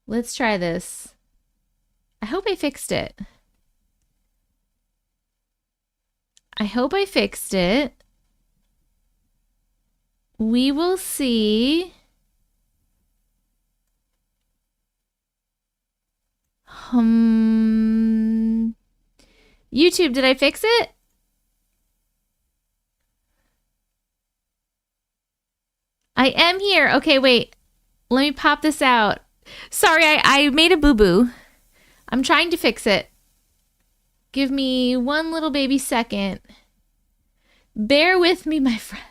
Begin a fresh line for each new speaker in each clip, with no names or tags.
Let's try this. I hope I fixed it. I hope I fixed it. We will see. YouTube, did I fix it? I am here. Okay, wait. Let me pop this out. Sorry, I made a boo-boo. I'm trying to fix it. Give me one little baby second. Bear with me, my friend.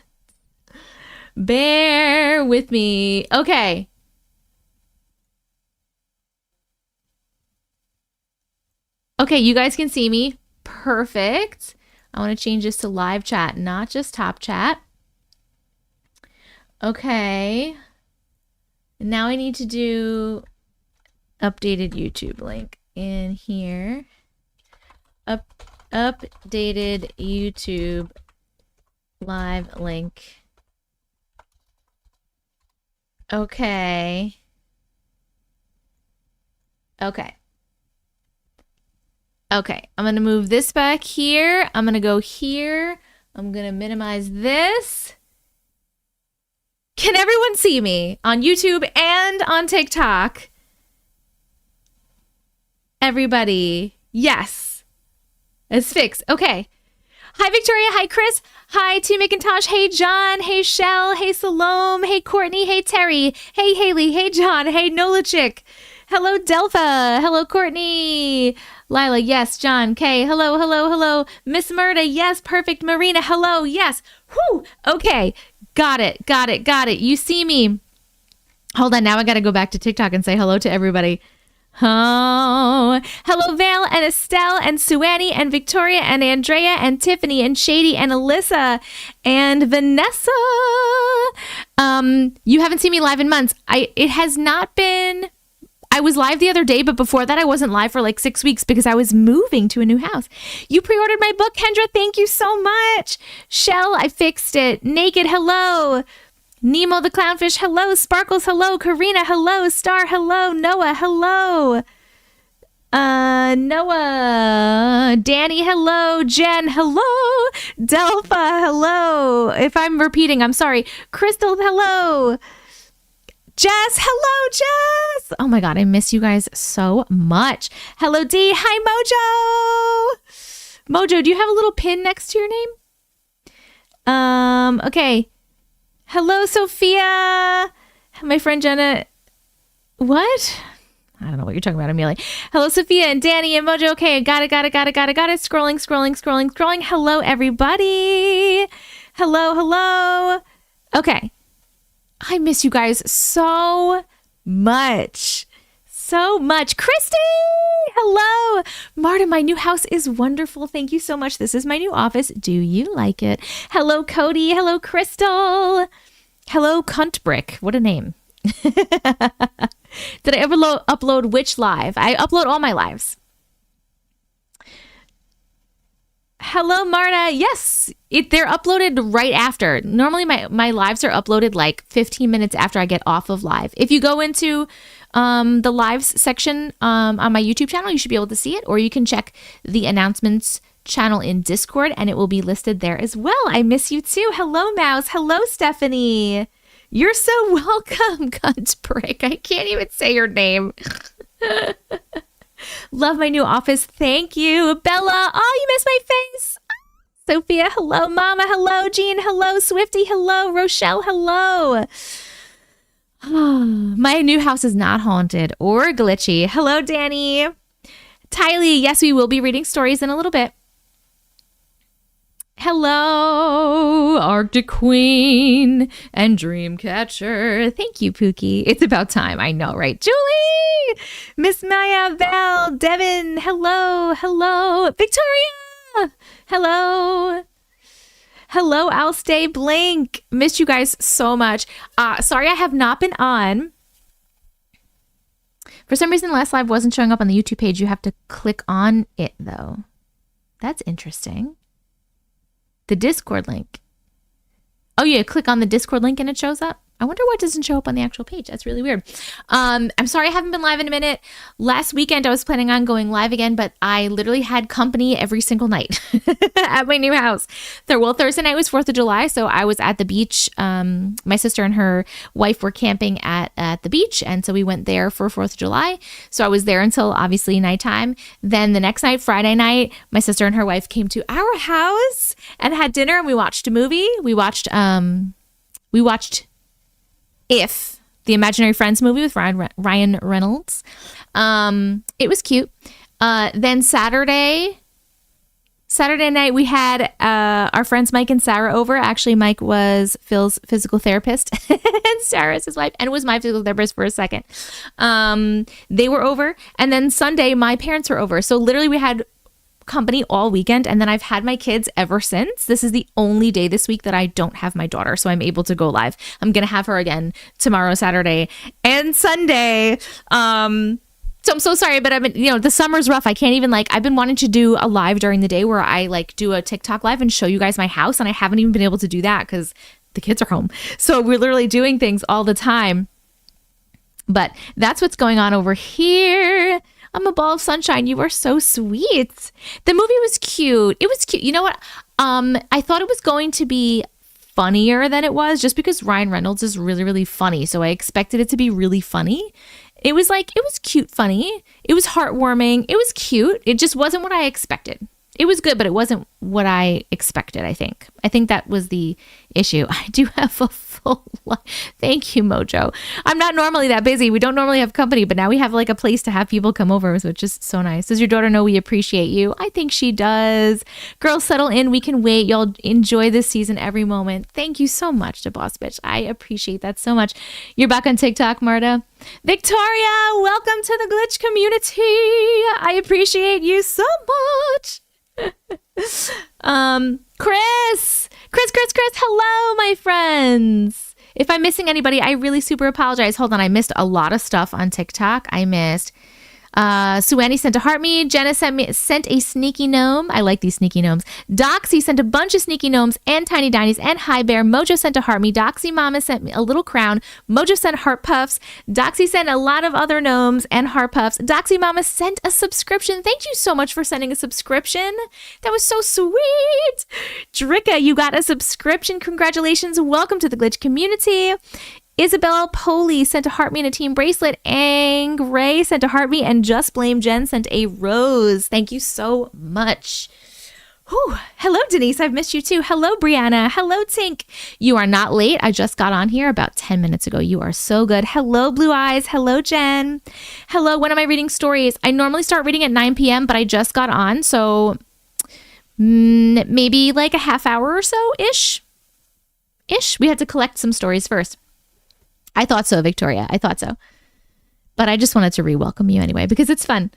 Bear with me. Okay. Okay, you guys can see me. Perfect. I want to change this to live chat, not just top chat. Okay. Now I need to do updated YouTube link in here. Updated YouTube live link. Okay. Okay. Okay, I'm going to move this back here. I'm going to go here. I'm going to minimize this. Can everyone see me on YouTube and on TikTok? Everybody. Yes. It's fixed. Okay. Hi, Victoria. Hi, Chris. Hi, T. McIntosh. Hey, John. Hey, Shell. Hey, Salome. Hey, Courtney. Hey, Terry. Hey, Haley. Hey, John. Hey, Nola Chick. Hello, Delpha. Hello, Courtney. Lila, yes. John, Kay, hello, hello, hello. Miss Murda, yes. Perfect. Marina, hello, yes. Whew. Okay. Got it. Got it. Got it. You see me. Hold on. Now I got to go back to TikTok and say hello to everybody. Oh, hello, Val and Estelle and Suanny and Victoria and Andrea and Tiffany and Shady and Alyssa and Vanessa. You haven't seen me live in months. It has not been... I was live the other day, but before that I wasn't live for like 6 weeks because I was moving to a new house. You pre-ordered my book, Kendra. Thank you so much. Shell, I fixed it. Naked, hello. Nemo the Clownfish, hello. Sparkles, hello. Karina, hello. Star, hello. Noah, hello. Noah. Danny, hello. Jen, hello. Delpha, hello. If I'm repeating, I'm sorry. Crystal, hello. Jess, hello, Jess. Oh my God, I miss you guys so much. Hello, D. Hi, Mojo. Mojo, do you have a little pin next to your name? Okay. Hello, Sophia. My friend Jenna. What? I don't know what you're talking about, Amelia. Hello, Sophia and Danny and Mojo. Okay, got it. Scrolling. Hello, everybody. Hello. Okay. I miss you guys so much. Christy! Hello! Marta, my new house is wonderful. Thank you so much. This is my new office. Do you like it? Hello, Cody. Hello, Crystal. Hello, Cuntbrick. What a name. Did I ever upload which live? I upload all my lives. Hello, Marta. Yes, they're uploaded right after. Normally, my lives are uploaded like 15 minutes after I get off of live. If you go into the lives section on my YouTube channel, you should be able to see it. Or you can check the announcements channel in Discord, and it will be listed there as well. I miss you too. Hello, Mouse. Hello, Stephanie. You're so welcome, cunt prick. I can't even say your name. Love my new office. Thank you. Bella. Oh, you missed my face. Sophia. Hello. Mama. Hello. Jean. Hello. Swifty. Hello. Rochelle. Hello. My new house is not haunted or glitchy. Hello, Danny. Tylee. Yes, we will be reading stories in a little bit. Hello, Arctic Queen and Dreamcatcher. Thank you, Pookie. It's about time. I know, right? Julie, Miss Maya, Val, Devin. Hello. Victoria. Hello. I'll stay blank. Missed you guys so much. Sorry I have not been on. For some reason, the last live wasn't showing up on the YouTube page. You have to click on it, though. That's interesting. The Discord link. Oh, yeah, click on the Discord link and it shows up. I wonder what doesn't show up on the actual page. That's really weird. I'm sorry I haven't been live in a minute. Last weekend I was planning on going live again, but I literally had company every single night at my new house. Thursday night was 4th of July, so I was at the beach. My sister and her wife were camping at the beach, and so we went there for 4th of July. So I was there until obviously nighttime. Then the next night, Friday night, my sister and her wife came to our house and had dinner, and we watched a movie. We watched If, the Imaginary Friends movie with Ryan Reynolds. It was cute. Then Saturday night, we had our friends Mike and Sarah over. Actually, Mike was Phil's physical therapist and Sarah's his wife, and was my physical therapist for a second. They were over. And then Sunday, my parents were over. So literally we had company all weekend, and then I've had my kids ever since. This is the only day this week that I don't have my daughter, so I'm able to go live. I'm gonna have her again tomorrow, Saturday, and Sunday. So I'm so sorry, but I've been, the summer's rough. I can't even I've been wanting to do a live during the day where I do a TikTok live and show you guys my house, and I haven't even been able to do that because the kids are home. So we're literally doing things all the time. But that's what's going on over here. I'm a ball of sunshine. You are so sweet. The movie was cute. It was cute. You know what? I thought it was going to be funnier than it was, just because Ryan Reynolds is really, really funny. So I expected it to be really funny. It was cute funny. It was heartwarming. It was cute. It just wasn't what I expected. It was good, but it wasn't what I expected, I think. I think that was the issue. I do have a full life. Thank you, Mojo. I'm not normally that busy. We don't normally have company, but now we have a place to have people come over, which is so nice. Does your daughter know we appreciate you? I think she does. Girls, settle in. We can wait. Y'all enjoy this season every moment. Thank you so much to Boss Bitch. I appreciate that so much. You're back on TikTok, Marta. Victoria, welcome to the Glitch community. I appreciate you so much. Chris, hello, my friends. If I'm missing anybody, I really super apologize. Hold on, I missed a lot of stuff on TikTok. I missed Suanny sent a heart me. Jenna sent a sneaky gnome. I like these sneaky gnomes. Doxy sent a bunch of sneaky gnomes and tiny dinies and Hi Bear. Mojo sent a heart me. Doxy Mama sent me a little crown. Mojo sent heart puffs. Doxy sent a lot of other gnomes and heart puffs. Doxy Mama sent a subscription. Thank you so much for sending a subscription. That was so sweet. Dricka, you got a subscription. Congratulations. Welcome to the Glitch community. Isabel Poley sent a heart me and a team bracelet. Ang Ray sent a heart me, and Just Blame Jen sent a rose. Thank you so much. Whew. Hello, Denise. I've missed you too. Hello, Brianna. Hello, Tink. You are not late. I just got on here about 10 minutes ago. You are so good. Hello, Blue Eyes. Hello, Jen. Hello. When am I reading stories? I normally start reading at 9 p.m., but I just got on, so maybe a half hour or so ish. We had to collect some stories first. I thought so, Victoria. I thought so. But I just wanted to re-welcome you anyway because it's fun.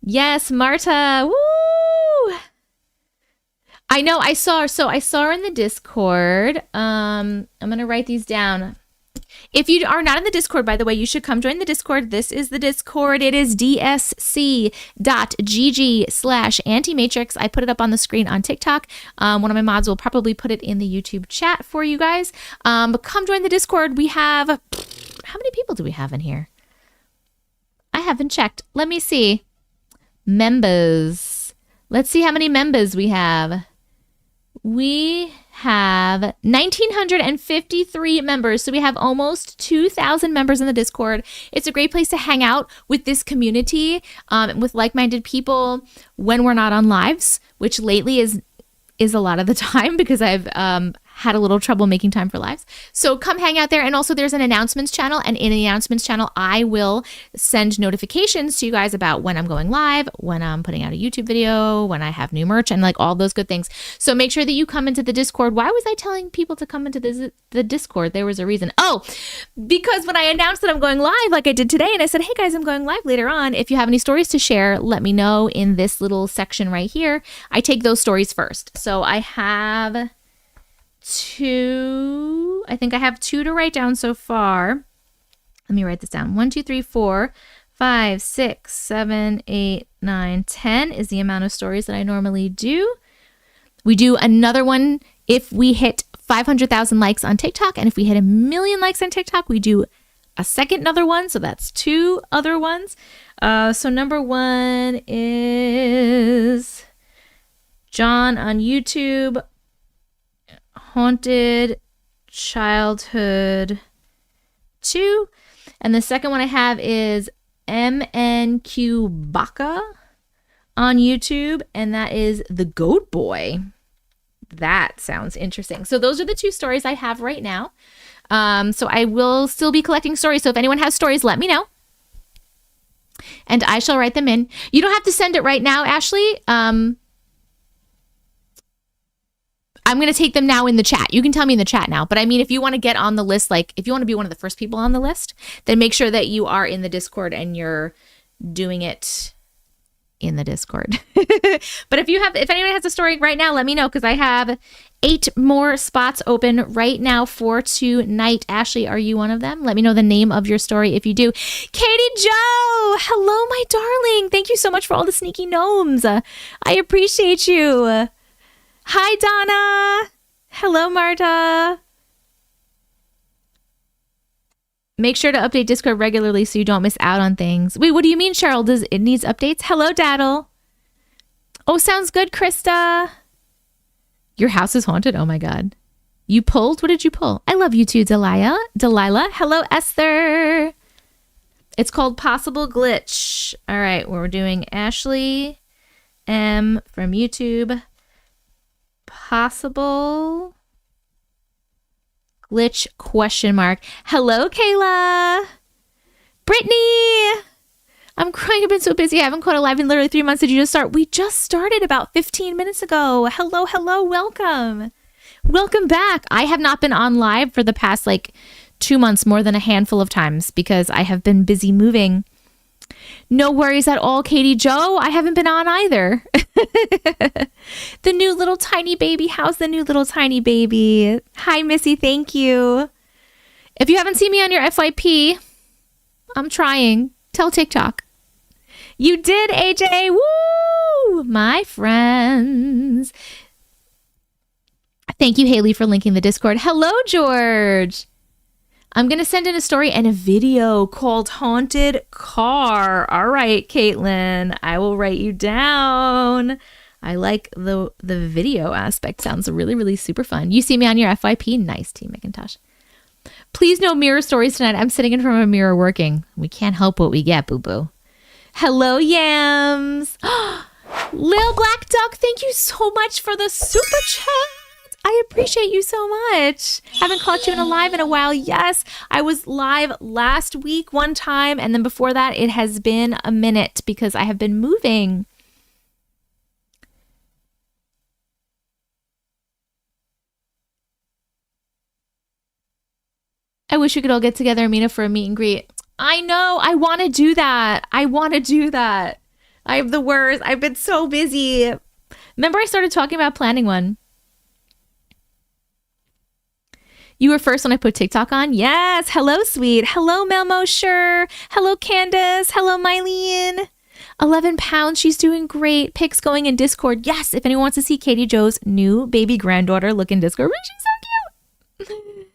Yes, Marta. Woo! I know. I saw her in the Discord. I'm going to write these down. If you are not in the Discord, by the way, you should come join the Discord. This is the Discord. It is dsc.gg/Auntie Matrix. I put it up on the screen on TikTok. One of my mods will probably put it in the YouTube chat for you guys. But come join the Discord. We have, how many people do we have in here? I haven't checked. Let me see. Members. Let's see how many members we have. We have 1,953 members. So we have almost 2,000 members in the Discord. It's a great place to hang out with this community, with like-minded people when we're not on lives, which lately is a lot of the time because I've had a little trouble making time for lives. So come hang out there. And also there's an announcements channel. And in the announcements channel, I will send notifications to you guys about when I'm going live, when I'm putting out a YouTube video, when I have new merch, and all those good things. So make sure that you come into the Discord. Why was I telling people to come into the Discord? There was a reason. Oh, because when I announced that I'm going live like I did today, and I said, hey guys, I'm going live later on. If you have any stories to share, let me know in this little section right here. I take those stories first. So I have two. I think I have two to write down so far. Let me write this down. 1, 2, 3, 4, 5, 6, 7, 8, 9, 10 is the amount of stories that I normally do. We do another one if we hit 500,000 likes on TikTok. And if we hit 1 million likes on TikTok, we do a second another one. So that's 2 other ones. So number 1 is John on YouTube, Haunted Childhood 2. And the second one I have is MNQ Baka on YouTube, and that is The Goat Boy. That sounds interesting. So those are the 2 stories I have right now. So I will still be collecting stories. So if anyone has stories, let me know, and I shall write them in. You don't have to send it right now, Ashley. I'm going to take them now in the chat. You can tell me in the chat now. But I mean, if you want to get on the list, like if you want to be one of the first people on the list, then make sure that you are in the Discord and you're doing it in the Discord. But if anyone has a story right now, let me know, because I have 8 more spots open right now for tonight. Ashley, are you one of them? Let me know the name of your story if you do. Katie Joe, hello, my darling. Thank you so much for all the sneaky gnomes. I appreciate you. Hi, Donna. Hello, Marta. Make sure to update Discord regularly so you don't miss out on things. Wait, what do you mean, Cheryl? Does it needs updates? Hello, Daddle. Oh, sounds good, Krista. Your house is haunted? Oh, my God. You pulled? What did you pull? I love you too, Delilah. Hello, Esther. It's called Possible Glitch. All right, we're doing Ashley M from YouTube. Possible glitch ? Hello, Kayla. Brittany. I'm crying. I've been so busy. I haven't caught a live in literally 3 months. Did you just start? We just started about 15 minutes ago. Hello. Welcome. Welcome back. I have not been on live for the past 2 months, more than a handful of times, because I have been busy moving. No worries at all, Katie Joe. I haven't been on either. The new little tiny baby. How's the new little tiny baby? Hi, Missy. Thank you. If you haven't seen me on your FYP, I'm trying. Tell TikTok. You did, AJ. Woo! My friends. Thank you, Haley, for linking the Discord. Hello, George. I'm going to send in a story and a video called Haunted Car. All right, Caitlin, I will write you down. I like the video aspect. Sounds really, really super fun. You see me on your FYP? Nice, Team McIntosh. Please no mirror stories tonight. I'm sitting in front of a mirror working. We can't help what we get, boo-boo. Hello, Yams. Lil Black Duck, thank you so much for the super chat. I appreciate you so much. Haven't caught you in a while. Yes, I was live last week one time, and then before that, it has been a minute because I have been moving. I wish we could all get together, Amina, for a meet and greet. I know. I want to do that. I have the worst. I've been so busy. Remember I started talking about planning one. You were first when I put TikTok on? Yes. Hello, sweet. Hello, Melmo. Sure. Hello, Candace. Hello, Mylene. 11 pounds. She's doing great. Pics going in Discord. Yes. If anyone wants to see Katie Joe's new baby granddaughter, look in Discord. She's so cute.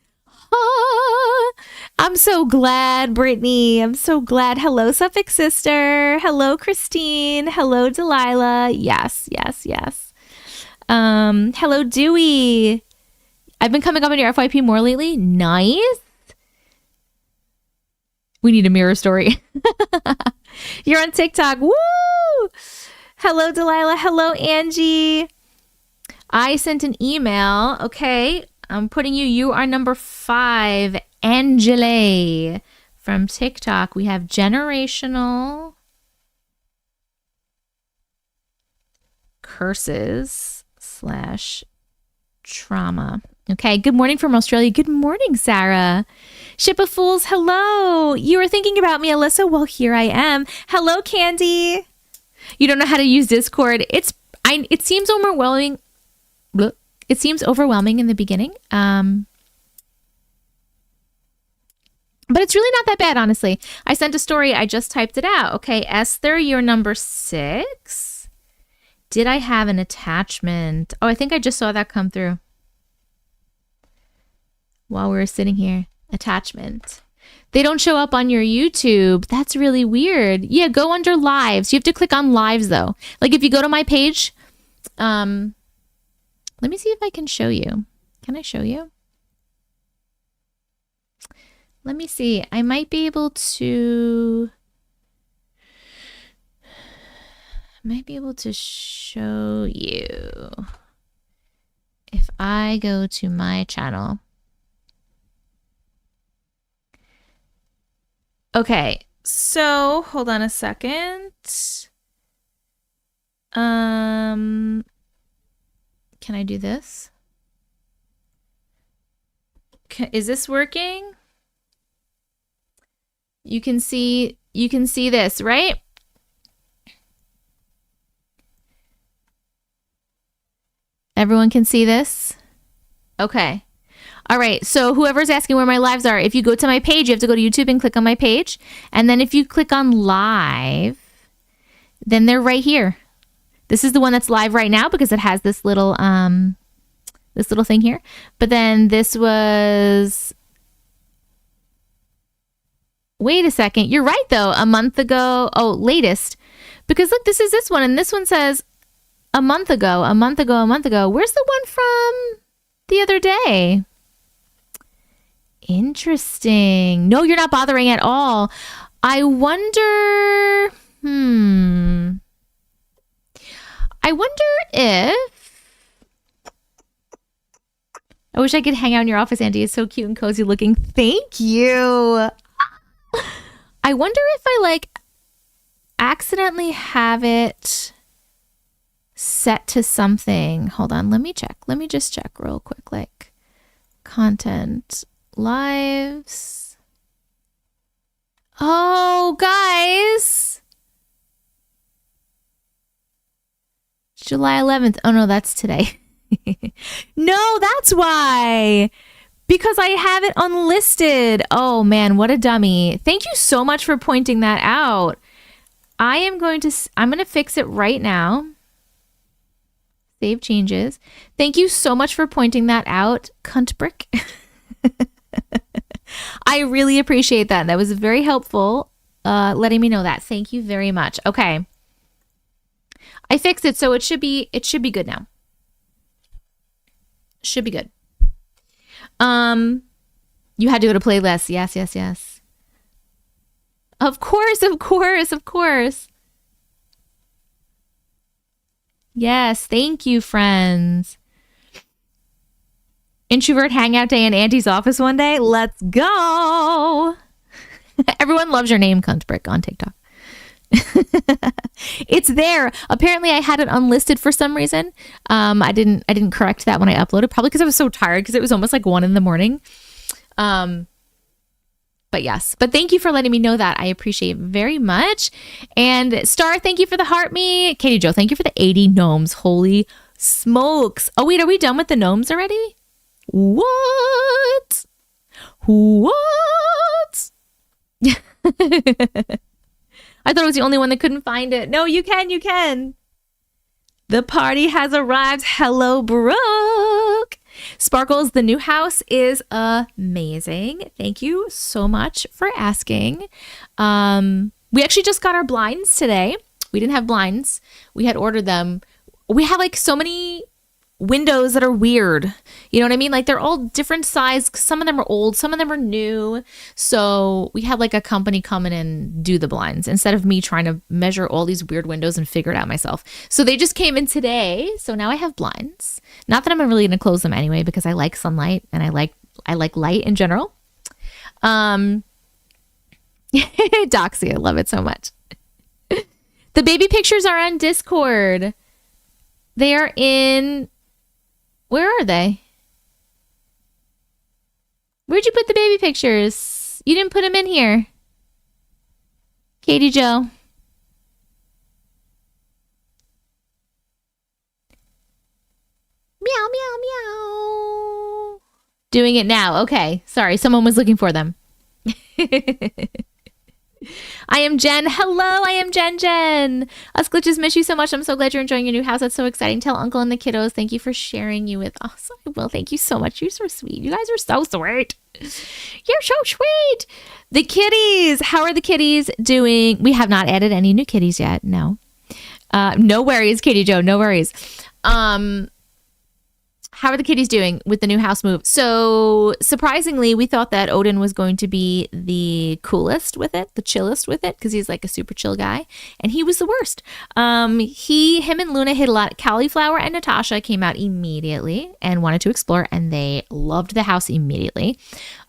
Oh, I'm so glad, Brittany. I'm so glad. Hello, Suffolk sister. Hello, Christine. Hello, Delilah. Yes. Hello, Dewey. I've been coming up on your FYP more lately. Nice. We need a mirror story. You're on TikTok. Woo! Hello, Delilah. Hello, Angie. I sent an email. Okay. I'm putting you. You are number 5. Angela from TikTok. We have generational curses / trauma. Okay, good morning from Australia. Good morning, Sarah. Ship of Fools, hello. You were thinking about me, Alyssa? Well, here I am. Hello, Candy. You don't know how to use Discord. It seems overwhelming. It seems overwhelming in the beginning. But it's really not that bad, honestly. I sent a story. I just typed it out. Okay, Esther, you're number 6. Did I have an attachment? Oh, I think I just saw that come through. while we're sitting here. Attachment. They don't show up on your YouTube. That's really weird. Yeah, go under lives. You have to click on lives though. Like if you go to my page, let me see if I can show you. Can I show you? Let me see. I might be able to show you if I go to my channel. Okay, so hold on a second. Can I do this? Is this working? You can see this, right? Everyone can see this? Okay. All right, so whoever's asking where my lives are, if you go to my page, you have to go to YouTube and click on my page. And then if you click on live, then they're right here. This is the one that's live right now because it has this little thing here. But then this was... Wait a second. You're right, though. A month ago. Oh, latest. Because look, this is this one. And this one says a month ago. Where's the one from the other day? Interesting. No, you're not bothering at all. I wonder if... I wish I could hang out in your office, Auntie. It's so cute and cozy looking. Thank you. I wonder if I like accidentally have it set to something. Hold on, let me check. Let me just check real quick. Like content, lives. Oh, guys. July 11th. Oh no, that's today. No, that's why. Because I have it unlisted. Oh man, what a dummy. Thank you so much for pointing that out. I'm going to fix it right now. Save changes. Thank you so much for pointing that out, cunt brick. I really appreciate that. That was very helpful, letting me know that. Thank you very much. Okay. I fixed it, so it should be good now. Should be good. You had to go to playlist. Yes. Of course. Yes, thank you, friends. Introvert hangout day in Auntie's office one day. Let's go. Everyone loves your name, cunt brick, on TikTok. It's there. Apparently I had it unlisted for some reason. I didn't correct that when I uploaded, probably because I was so tired because it was almost like 1 a.m. But yes, but thank you for letting me know that. I appreciate it very much. And Star, thank you for the heart me. Katie Joe, thank you for the 80 gnomes. Holy smokes. Oh wait, are we done with the gnomes already? What? I thought I was the only one that couldn't find it. No, you can. The party has arrived. Hello, Brooke. Sparkles, the new house is amazing. Thank you so much for asking. We actually just got our blinds today. We didn't have blinds. We had ordered them. We have like so many windows that are weird. You know what I mean? Like they're all different size. Some of them are old, some of them are new. So we had like a company come in and do the blinds instead of me trying to measure all these weird windows and figure it out myself. So they just came in today. So now I have blinds. Not that I'm really going to close them anyway because I like sunlight and I like light in general. Doxy, I love it so much. The baby pictures are on Discord. They are in... Where are they? Where'd you put the baby pictures? You didn't put them in here. Katie Joe. Meow, meow, meow. Doing it now. Okay. Sorry. Someone was looking for them. I am Jen. Hello, I am Jen. Us glitches miss you so much. I'm so glad you're enjoying your new house. That's so exciting. Tell Uncle and the kiddos. Thank you for sharing you with us. I will. Thank you so much. You're so sweet. You guys are so sweet. You're so sweet. The kitties. How are the kitties doing? We have not added any new kitties yet. No. No worries, Katie Joe. No worries. How are the kitties doing with the new house move? So surprisingly, we thought that Odin was going to be the coolest with it, the chillest with it, because he's like a super chill guy, and he was the worst. Him and Luna hid a lot. Cauliflower and Natasha came out immediately and wanted to explore, and they loved the house immediately.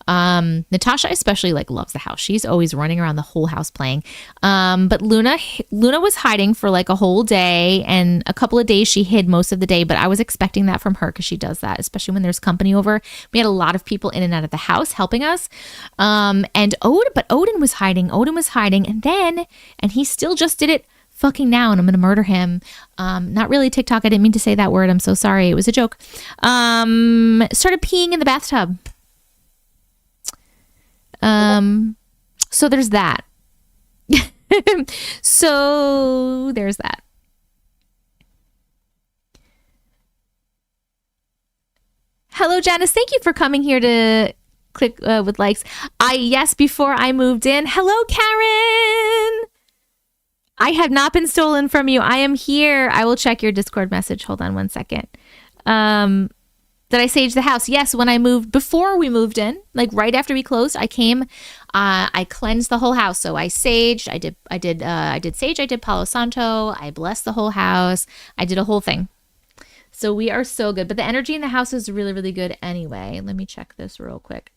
Natasha especially loves the house. She's always running around the whole house playing. But Luna was hiding for a whole day, and a couple of days she hid most of the day, but I was expecting that from her because she does that, especially when there's company over. We had a lot of people in and out of the house helping us. But Odin was hiding. And he still just did it fucking now, and I'm gonna murder him. Not really TikTok. I didn't mean to say that word. I'm so sorry. It was a joke. Started peeing in the bathtub. So there's that. So there's that. Hello, Janice. Thank you for coming here to click with likes. Yes, before I moved in. Hello, Karen. I have not been stolen from you. I am here. I will check your Discord message. Hold on one second. Did I sage the house? Yes, when I moved, before we moved in, right after we closed, I came, I cleansed the whole house. So I saged, I did sage, I did Palo Santo, I blessed the whole house. I did a whole thing. So we are so good. But the energy in the house is really, really good anyway. Let me check this real quick.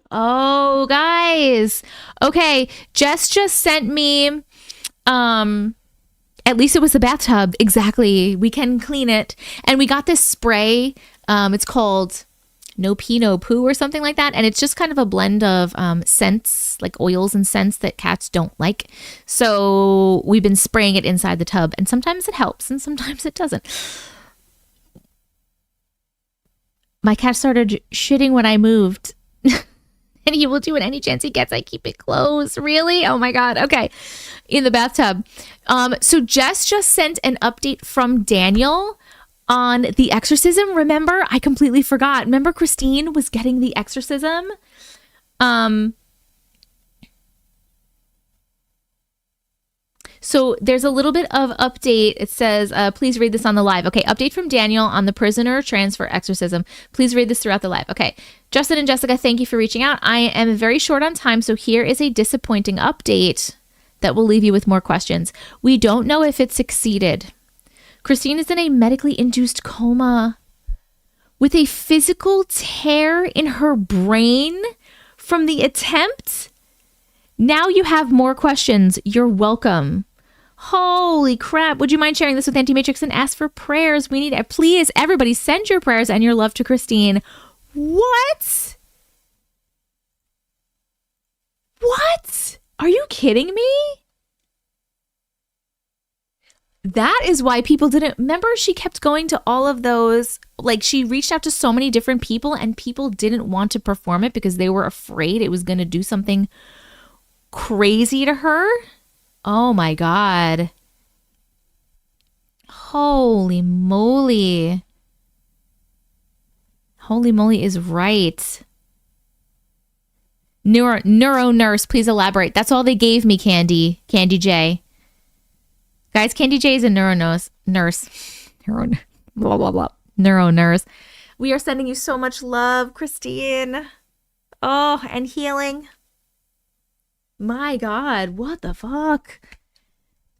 Oh, guys. Okay, Jess just sent me, at least it was the bathtub. Exactly. We can clean it. And we got this spray. It's called No Pee, No Poo or something like that. And it's just kind of a blend of scents, like oils and scents that cats don't like. So we've been spraying it inside the tub. And sometimes it helps and sometimes it doesn't. My cat started shitting when I moved. And he will do it any chance he gets. I keep it closed. Really? Oh my God. Okay. In the bathtub. So Jess just sent an update from Daniel on the exorcism. Remember? I completely forgot. Remember Christine was getting the exorcism? So there's a little bit of update. It says, please read this on the live. Okay, update from Daniel on the prisoner transfer exorcism. Please read this throughout the live. Okay, Justin and Jessica, thank you for reaching out. I am very short on time, so here is a disappointing update that will leave you with more questions. We don't know if it succeeded. Christine is in a medically induced coma with a physical tear in her brain from the attempt. Now you have more questions. You're welcome. Holy crap. Would you mind sharing this with Auntie Matrix and ask for prayers? We need it. Please, everybody, send your prayers and your love to Christine. What? What? Are you kidding me? That is why people didn't... Remember, she kept going to all of those... she reached out to so many different people and people didn't want to perform it because they were afraid it was going to do something crazy to her. Oh my God. Holy moly. Holy moly is right. Neuro nurse, please elaborate. That's all they gave me, Candy J. Guys, Candy J is a neuro nurse. Neuro nurse. We are sending you so much love, Christine. Oh, and healing. My God, what the fuck?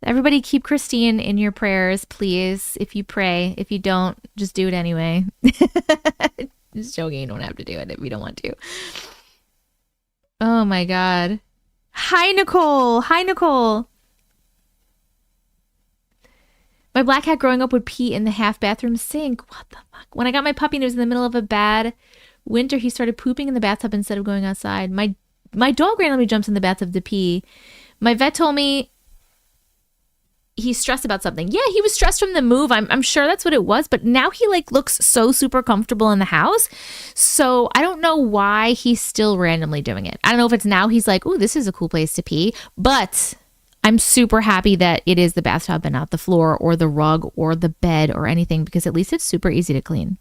Everybody keep Christine in your prayers, please. If you pray. If you don't, just do it anyway. Just joking. You don't have to do it if you don't want to. Oh my God. Hi, Nicole. Hi, Nicole. My black cat growing up would pee in the half bathroom sink. What the fuck? When I got my puppy and it was in the middle of a bad winter, he started pooping in the bathtub instead of going outside. My dog randomly jumps in the bathtub to pee, My vet told me he's stressed about something. Yeah, he was stressed from the move. I'm sure that's what it was. But now he like looks so super comfortable in the house. So I don't know why he's still randomly doing it. I don't know if it's now he's like, oh, this is a cool place to pee. But I'm super happy that it is the bathtub and not the floor or the rug or the bed or anything, because at least it's super easy to clean.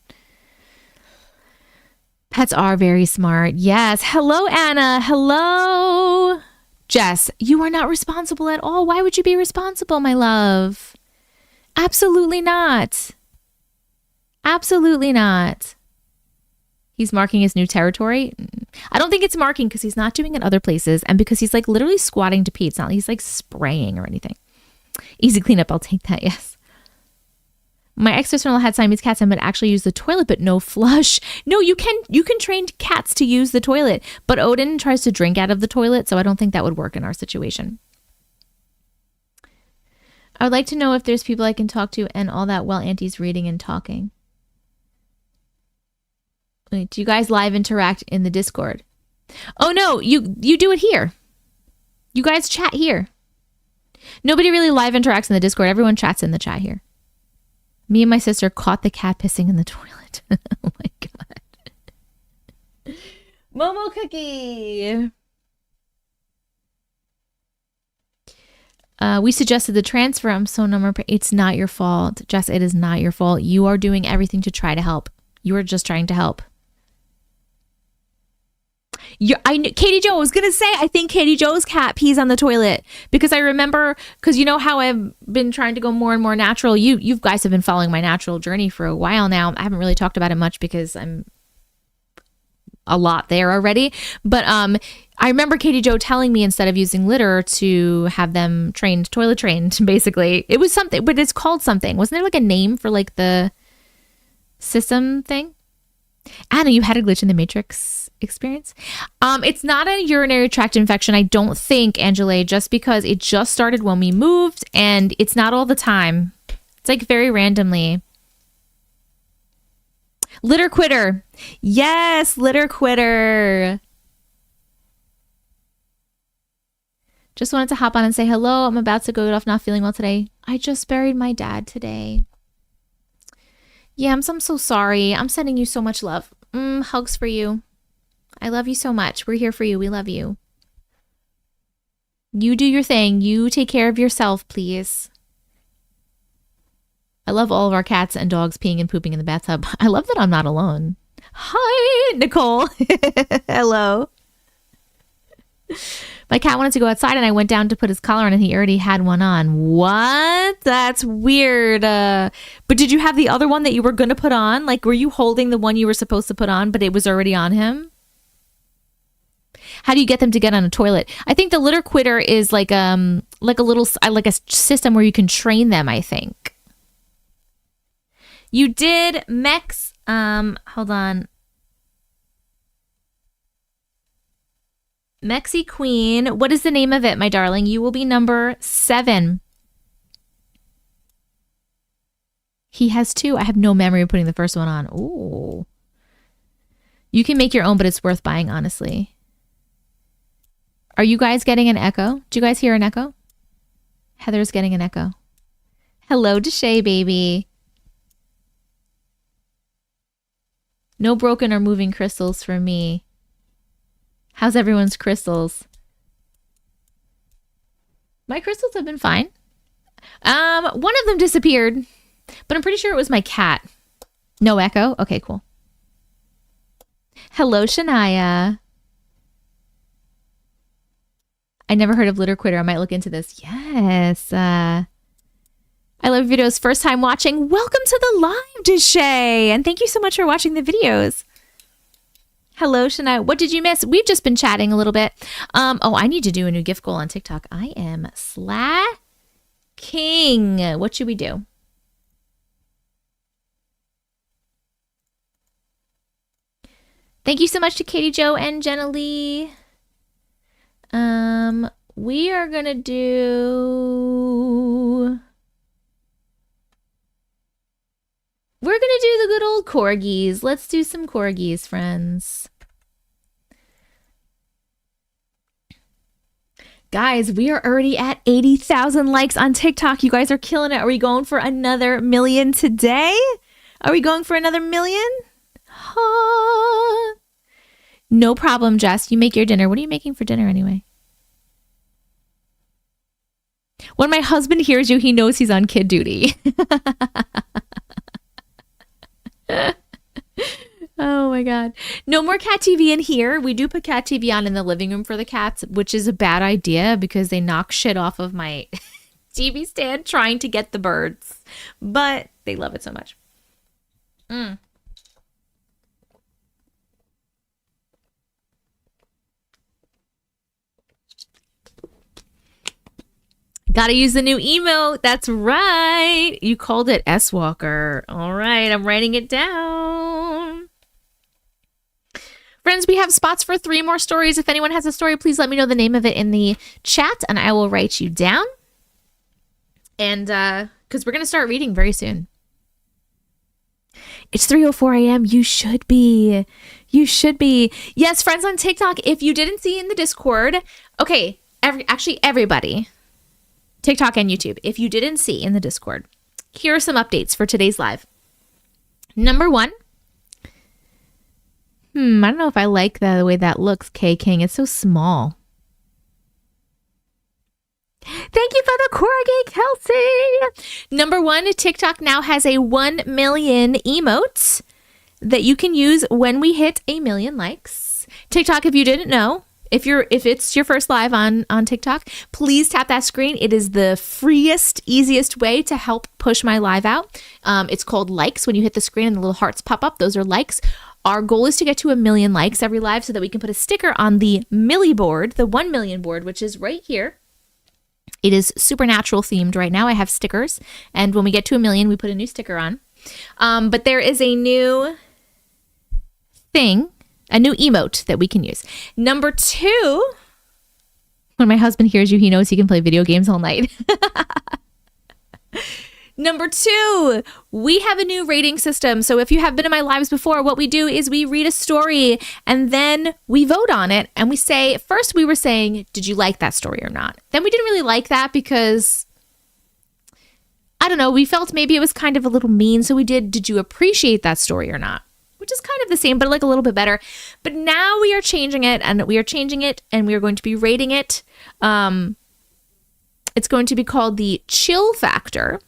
Pets are very smart. Yes. Hello, Anna. Hello. Jess, you are not responsible at all. Why would you be responsible, my love? Absolutely not. Absolutely not. He's marking his new territory. I don't think it's marking because he's not doing it other places and because he's like literally squatting to pee. It's not like he's like spraying or anything. Easy cleanup. I'll take that. Yes. My ex-sister-in-law had Siamese cats and would actually use the toilet, but no flush. No, you can train cats to use the toilet, but Odin tries to drink out of the toilet, so I don't think that would work in our situation. I would like to know if there's people I can talk to and all that while Auntie's reading and talking. Wait, do you guys live interact in the Discord? Oh no, you do it here. You guys chat here. Nobody really live interacts in the Discord. Everyone chats in the chat here. Me and my sister caught the cat pissing in the toilet. Oh my God. Momo Cookie. We suggested the transfer. I'm so number. It's not your fault. Jess, it is not your fault. You are doing everything to try to help. You are just trying to help. Katie Jo, I was gonna say, I think Katie Jo's cat pees on the toilet because I remember, because you know how I've been trying to go more and more natural. You guys have been following my natural journey for a while now. I haven't really talked about it much because I'm a lot there already. But I remember Katie Jo telling me instead of using litter to have them trained, toilet trained, basically. It was something, but it's called something. Wasn't there like a name for like the system thing? Anna, you had a glitch in the Matrix experience? It's not a urinary tract infection, I don't think, Angela, just because it just started when we moved and it's not all the time. It's like very randomly. Litter quitter. Yes, litter quitter. Just wanted to hop on and say hello. I'm about to go off not feeling well today. I just buried my dad today. Yeah, I'm so sorry. I'm sending you so much love. Hugs for you. I love you so much. We're here for you. We love you. You do your thing. You take care of yourself, please. I love all of our cats and dogs peeing and pooping in the bathtub. I love that I'm not alone. Hi, Nicole. Hello. My cat wanted to go outside and I went down to put his collar on and he already had one on. What? That's weird. But did you have the other one that you were going to put on? Like, were you holding the one you were supposed to put on, but it was already on him? How do you get them to get on a toilet? I think the litter quitter is like a little, like a system where you can train them, I think. You did Mex, hold on. Mexi Queen. What is the name of it, my darling? You will be number 7. He has 2. I have no memory of putting the first one on. Ooh. You can make your own, but it's worth buying, honestly. Are you guys getting an echo? Do you guys hear an echo? Heather's getting an echo. Hello, Deshay, baby. No broken or moving crystals for me. How's everyone's crystals? My crystals have been fine. One of them disappeared, but I'm pretty sure it was my cat. No echo? Okay, cool. Hello, Shania. I never heard of Litter Quitter. I might look into this. Yes. I love videos. First time watching. Welcome to the live, Deshay. And thank you so much for watching the videos. Hello, Shania. What did you miss? We've just been chatting a little bit. Oh, I need to do a new gift goal on TikTok. I am slacking. What should we do? Thank you so much to Katie Jo and Jenna Lee. We are gonna do... We're going to do the good old corgis. Let's do some corgis, friends. Guys, we are already at 80,000 likes on TikTok. You guys are killing it. Are we going for another million today? Are we going for another million? No problem, Jess. You make your dinner. What are you making for dinner anyway? When my husband hears you, he knows he's on kid duty. Oh my God. No more cat TV in here. We do put cat TV on in the living room for the cats, which is a bad idea because they knock shit off of my TV stand trying to get the birds. But they love it so much. Gotta use the new emote. That's right. You called it S-Walker. All right. I'm writing it down. Friends, we have spots for 3 more stories. If anyone has a story, please let me know the name of it in the chat and I will write you down. And because we're going to start reading very soon. It's 3:04 a.m. You should be. You should be. Yes, friends on TikTok, if you didn't see in the Discord, okay, actually everybody, TikTok and YouTube, if you didn't see in the Discord, here are some updates for today's live. Number 1. I don't know if I like the way that looks, K King. It's so small. Thank you for the corgi, Kelsey. Number 1, TikTok now has a 1 million emotes that you can use when we hit 1 million likes. TikTok, if you didn't know, if it's your first live on TikTok, please tap that screen. It is the freest, easiest way to help push my live out. It's called likes. When you hit the screen and the little hearts pop up, those are likes. Our goal is to get to 1 million likes every live so that we can put a sticker on the Millie board, the 1 million board, which is right here. It is supernatural themed right now. I have stickers. And when we get to 1 million, we put a new sticker on. But there is a new thing, a new emote that we can use. Number 2, when my husband hears you, he knows he can play video games all night. Number 2, we have a new rating system. So if you have been in my lives before, what we do is we read a story and then we vote on it. And we say, first we were saying, did you like that story or not? Then we didn't really like that because, I don't know, we felt maybe it was kind of a little mean. So we did you appreciate that story or not? Which is kind of the same, but like a little bit better. But now we are changing it and we are going to be rating it. It's going to be called the chill factor.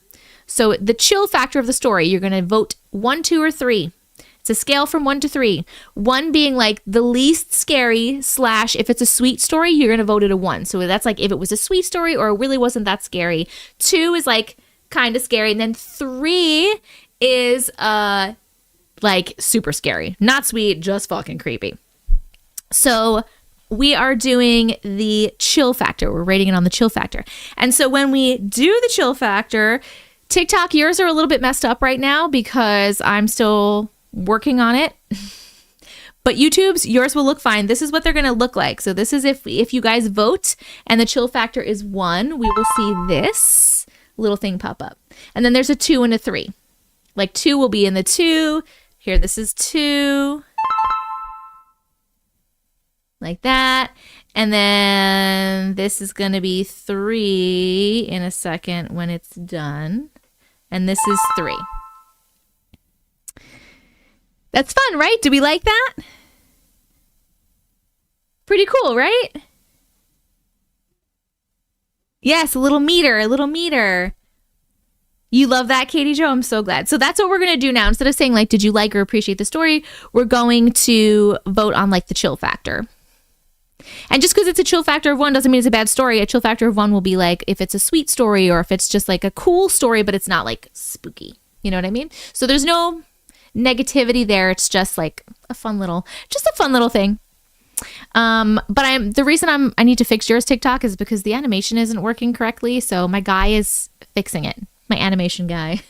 So the chill factor of the story, you're going to vote 1, 2, or 3. It's a scale from 1 to 3. 1 being like the least scary / if it's a sweet story, you're going to vote it a 1. So that's like if it was a sweet story or it really wasn't that scary. 2 is like kind of scary. And then 3 is like super scary. Not sweet, just fucking creepy. So we are doing the chill factor. We're rating it on the chill factor. And so when we do the chill factor, TikTok, yours are a little bit messed up right now because I'm still working on it. But YouTube's, yours will look fine. This is what they're going to look like. So this is if you guys vote and the chill factor is 1, we will see this little thing pop up. And then there's a 2 and a 3. Like 2 will be in the 2. Here, this is 2. Like that. And then this is going to be 3 in a second when it's done. And this is 3. That's fun, right? Do we like that? Pretty cool, right? Yes, a little meter. You love that, Katie Jo? I'm so glad. So that's what we're going to do now. Instead of saying, like, did you like or appreciate the story? We're going to vote on, like, the chill factor. And just because it's a chill factor of 1 doesn't mean it's a bad story. A chill factor of 1 will be like if it's a sweet story or if it's just like a cool story, but it's not like spooky. You know what I mean? So there's no negativity there. It's just like a fun little thing. But the reason I need to fix yours TikTok is because the animation isn't working correctly. So my guy is fixing it. My animation guy.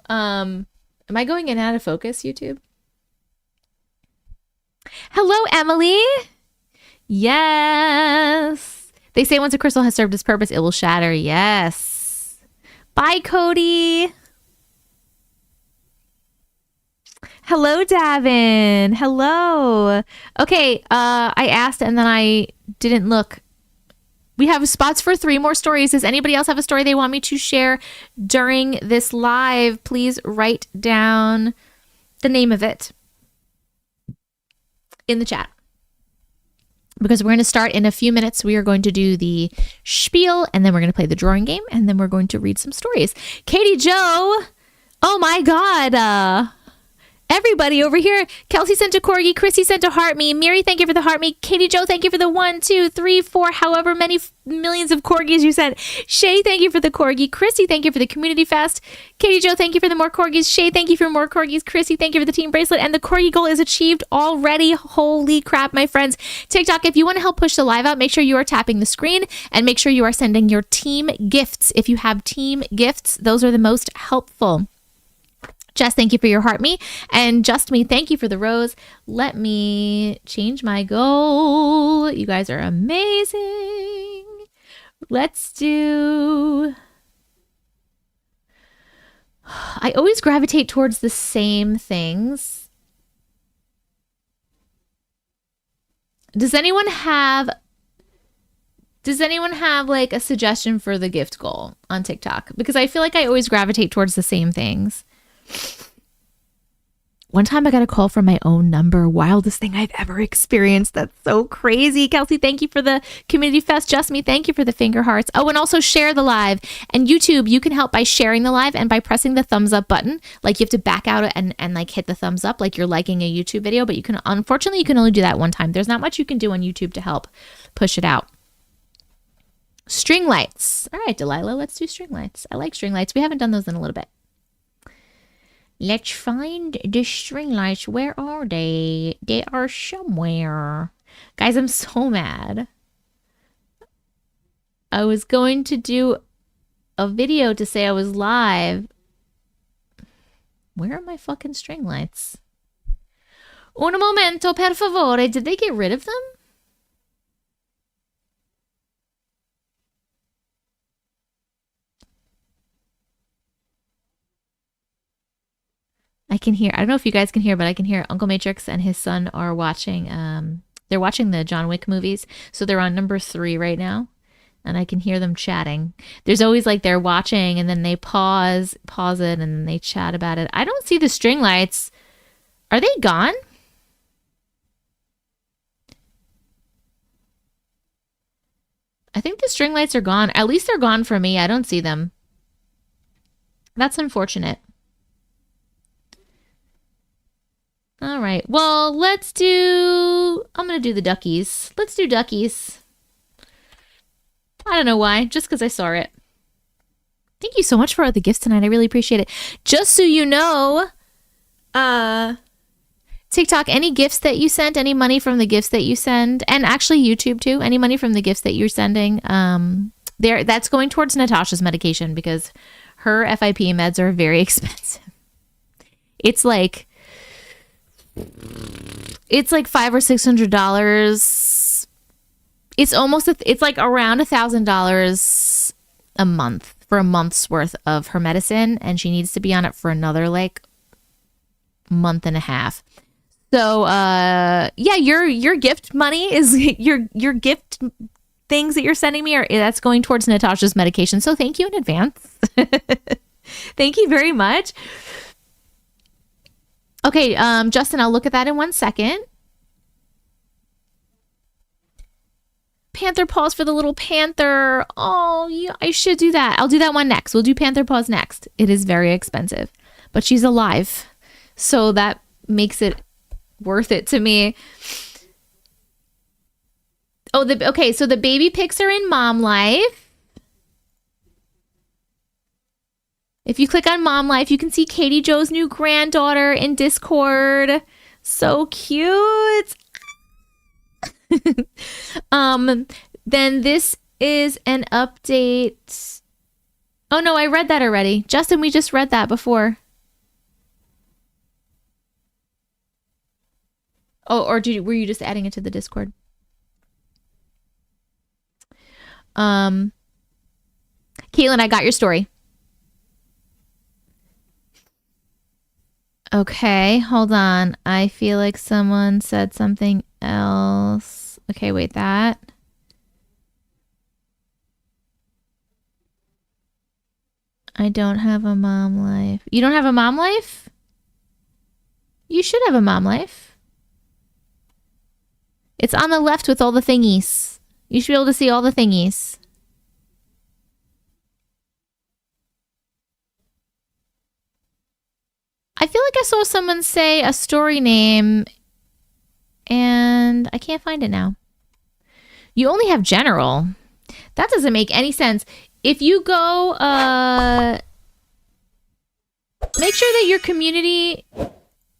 Am I going in and out of focus, YouTube? Hello, Emily. Yes. They say once a crystal has served its purpose, it will shatter. Yes. Bye, Cody. Hello, Davin. Hello. Okay, I asked and then I didn't look. We have spots for 3 more stories. Does anybody else have a story they want me to share during this live? Please write down the name of it in the chat. Because we're going to start in a few minutes. We are going to do the spiel, and then we're going to play the drawing game, and then we're going to read some stories. Katie Joe, oh my God. Everybody over here. Kelsey sent a corgi. Chrissy sent a heart me. Miri, thank you for the heart me. Katie Joe, thank you for the 1, 2, 3, 4, however many millions of corgis you sent. Shay, thank you for the corgi. Chrissy, thank you for the community fest. Katie Joe, thank you for the more corgis. Shay, thank you for more corgis. Chrissy, thank you for the team bracelet. And the corgi goal is achieved already. Holy crap, my friends. TikTok, if you want to help push the live out, make sure you are tapping the screen and make sure you are sending your team gifts. If you have team gifts, those are the most helpful. Jess, thank you for your heart me. And Just Me, thank you for the rose. Let me change my goal. You guys are amazing. Let's do... I always gravitate towards the same things. Does anyone have like a suggestion for the gift goal on TikTok? Because I feel like I always gravitate towards the same things. One time I got a call from my own number. Wildest thing I've ever experienced. That's so crazy. Kelsey, thank you for the community fest. Just Me, thank you for the finger hearts. Oh, and also share the live. And YouTube, you can help by sharing the live and by pressing the thumbs up button. Like you have to back out and like hit the thumbs up like you're liking a YouTube video. But unfortunately, you can only do that one time. There's not much you can do on YouTube to help push it out. String lights. All right, Delilah, let's do string lights. I like string lights. We haven't done those in a little bit. Let's find the string lights. Where are they? They are somewhere. Guys, I'm so mad. I was going to do a video to say I was live. Where are my fucking string lights? Un momento, per favore. Did they get rid of them? I can hear, I don't know if you guys can hear, but I can hear Uncle Matrix and his son are watching, they're watching the John Wick movies. So they're on number 3 right now. And I can hear them chatting. There's always like they're watching and then they pause it and then they chat about it. I don't see the string lights. Are they gone? I think the string lights are gone. At least they're gone for me. I don't see them. That's unfortunate. All right. Well, I'm going to do the duckies. Let's do duckies. I don't know why. Just because I saw it. Thank you so much for all the gifts tonight. I really appreciate it. Just so you know, TikTok, any gifts that you sent, any money from the gifts that you send, and actually YouTube too, any money from the gifts that you're sending, that's going towards Natasha's medication because her FIP meds are very expensive. It's like $500 or $600. It's like around $1,000 a month for a month's worth of her medicine, and she needs to be on it for another like month and a half. So yeah, your gift money is your gift things that you're sending me that's going towards Natasha's medication. So thank you in advance. Thank you very much. Okay, Justin, I'll look at that in 1 second. Panther paws for the little panther. Oh, yeah, I should do that. I'll do that one next. We'll do panther paws next. It is very expensive, but she's alive. So that makes it worth it to me. Oh, okay, so the baby pics are in Mom Life. If you click on Mom Life, you can see Katie Joe's new granddaughter in Discord. So cute. Then this is an update. Oh no, I read that already. Justin, we just read that before. Oh, or were you just adding it to the Discord? Caitlin, I got your story. Okay, hold on. I feel like someone said something else. Okay, wait, that. I don't have a mom life. You don't have a mom life? You should have a mom life. It's on the left with all the thingies. You should be able to see all the thingies. I feel like I saw someone say a story name and I can't find it now. You only have general. That doesn't make any sense. If you go, make sure that your community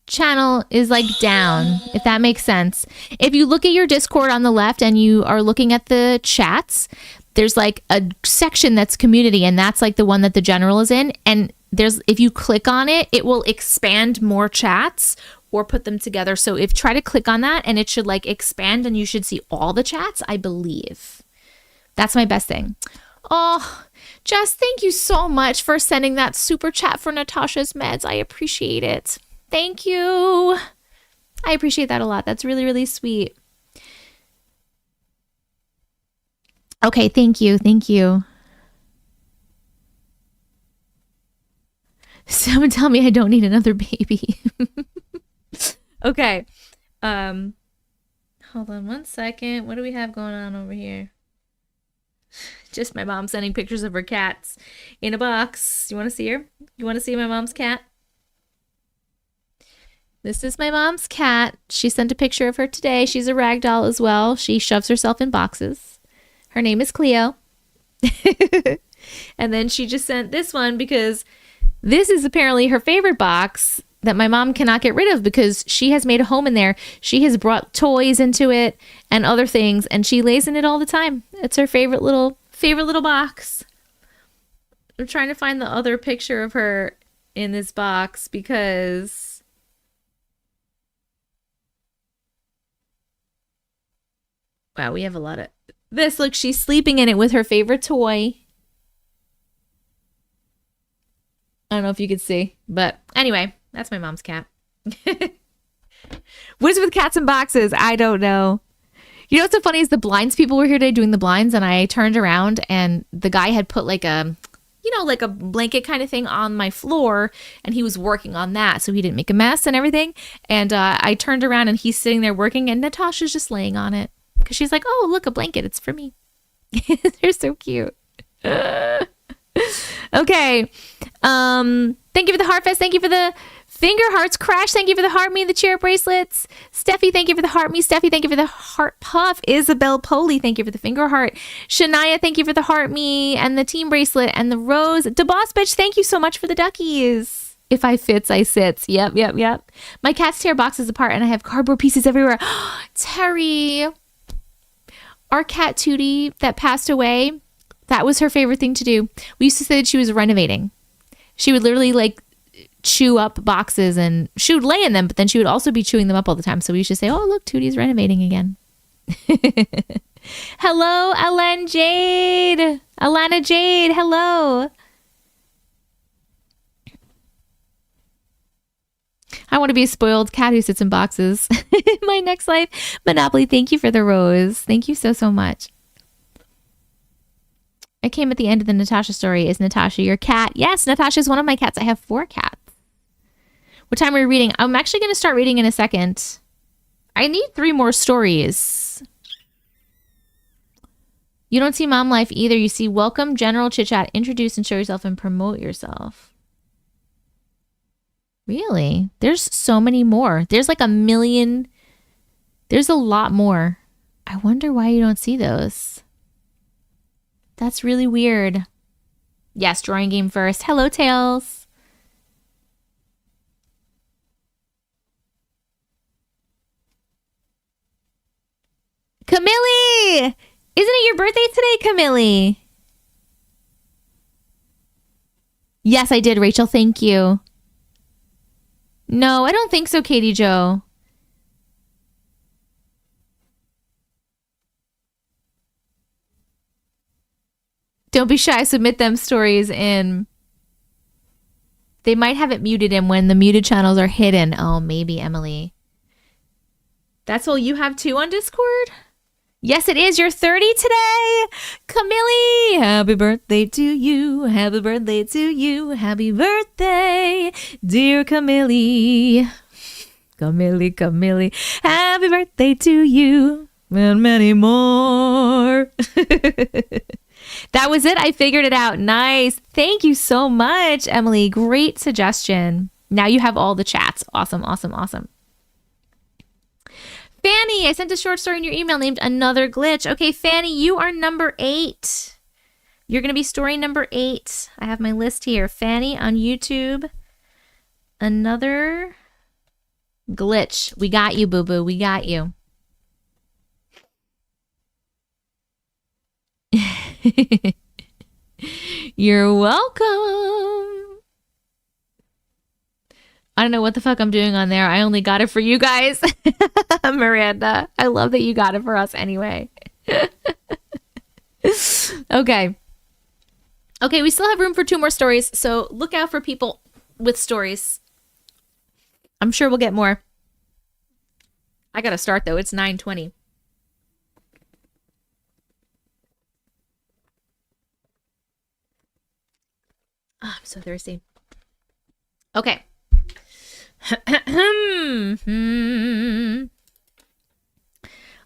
channel is like down, if that makes sense. If you look at your Discord on the left and you are looking at the chats, there's like a section that's community, and that's like the one that the general is in. And there's, if you click on it, it will expand more chats or put them together. So if try to click on that and it should like expand and you should see all the chats, I believe. That's my best thing. Oh, Jess, thank you so much for sending that super chat for Natasha's meds. I appreciate it. Thank you. I appreciate that a lot. That's really, really sweet. Okay, thank you. Thank you. Someone tell me I don't need another baby. Okay. Hold on one second. What do we have going on over here? Just my mom sending pictures of her cats in a box. You want to see her? You want to see my mom's cat? This is my mom's cat. She sent a picture of her today. She's a rag doll as well. She shoves herself in boxes. Her name is Cleo. And then she just sent this one because this is apparently her favorite box that my mom cannot get rid of because she has made a home in there. She has brought toys into it and other things, and she lays in it all the time. It's her favorite little box. I'm trying to find the other picture of her in this box because wow, we have a lot of this. Look, she's sleeping in it with her favorite toy. I don't know if you could see, but anyway, that's my mom's cat. What is with cats and boxes? I don't know. You know what's so funny is the blinds people were here today doing the blinds, and I turned around and the guy had put like a, you know, like a blanket kind of thing on my floor, and he was working on that so he didn't make a mess and everything. And I turned around and he's sitting there working, and Natasha's just laying on it because she's like, oh, look, a blanket. It's for me. They're so cute. Okay. Thank you for the heart fest. Thank you for the finger hearts. Crash, thank you for the heart me and the cheer bracelets. Steffi, thank you for the heart me. Steffi, thank you for the heart puff. Isabel Poli, thank you for the finger heart. Shania, thank you for the heart me and the team bracelet and the rose. DeBoss bitch, thank you so much for the duckies. If I fits, I sits. Yep. My cats tear boxes apart and I have cardboard pieces everywhere. Terry, our cat Tootie that passed away, that was her favorite thing to do. We used to say that she was renovating. She would literally like chew up boxes and she would lay in them, but then she would also be chewing them up all the time. So we used to say, oh, look, Tootie's renovating again. Hello, Alana Jade. Hello. I want to be a spoiled cat who sits in boxes. My next life. Monopoly, thank you for the rose. Thank you so much. I came at the end of the Natasha story. Is Natasha your cat? Yes, Natasha is one of my cats. I have 4 cats. What time are we reading? I'm actually going to start reading in a second. I need 3 more stories. You don't see mom life either. You see welcome, general, chit chat, introduce and show yourself and promote yourself. Really? There's so many more. There's like a million. There's a lot more. I wonder why you don't see those. That's really weird. Yes, drawing game first. Hello, Tails. Camille! Isn't it your birthday today, Camille? Yes, I did, Rachel. Thank you. No, I don't think so, Katie Joe. Don't be shy. Submit them stories in They might have it muted and when the muted channels are hidden. Oh, maybe, Emily. That's all you have too on Discord? Yes, it is. You're 30 today. Camille, happy birthday to you. Happy birthday to you. Happy birthday, dear Camille. Camille. Happy birthday to you and many more. That was it. I figured it out. Nice. Thank you so much, Emily. Great suggestion. Now you have all the chats. Awesome. Fanny, I sent a short story in your email named Another Glitch. Okay, Fanny, you are number 8. You're going to be story number 8. I have my list here. Fanny on YouTube. Another Glitch. We got you, boo-boo. We got you. You're welcome. I don't know what the fuck I'm doing on there. I only got it for you guys. Miranda, I love that you got it for us anyway. Okay, we still have room for 2 more stories, so look out for people with stories. I'm sure we'll get more. I gotta start though. It's 9:20. Oh, I'm so thirsty. Okay. I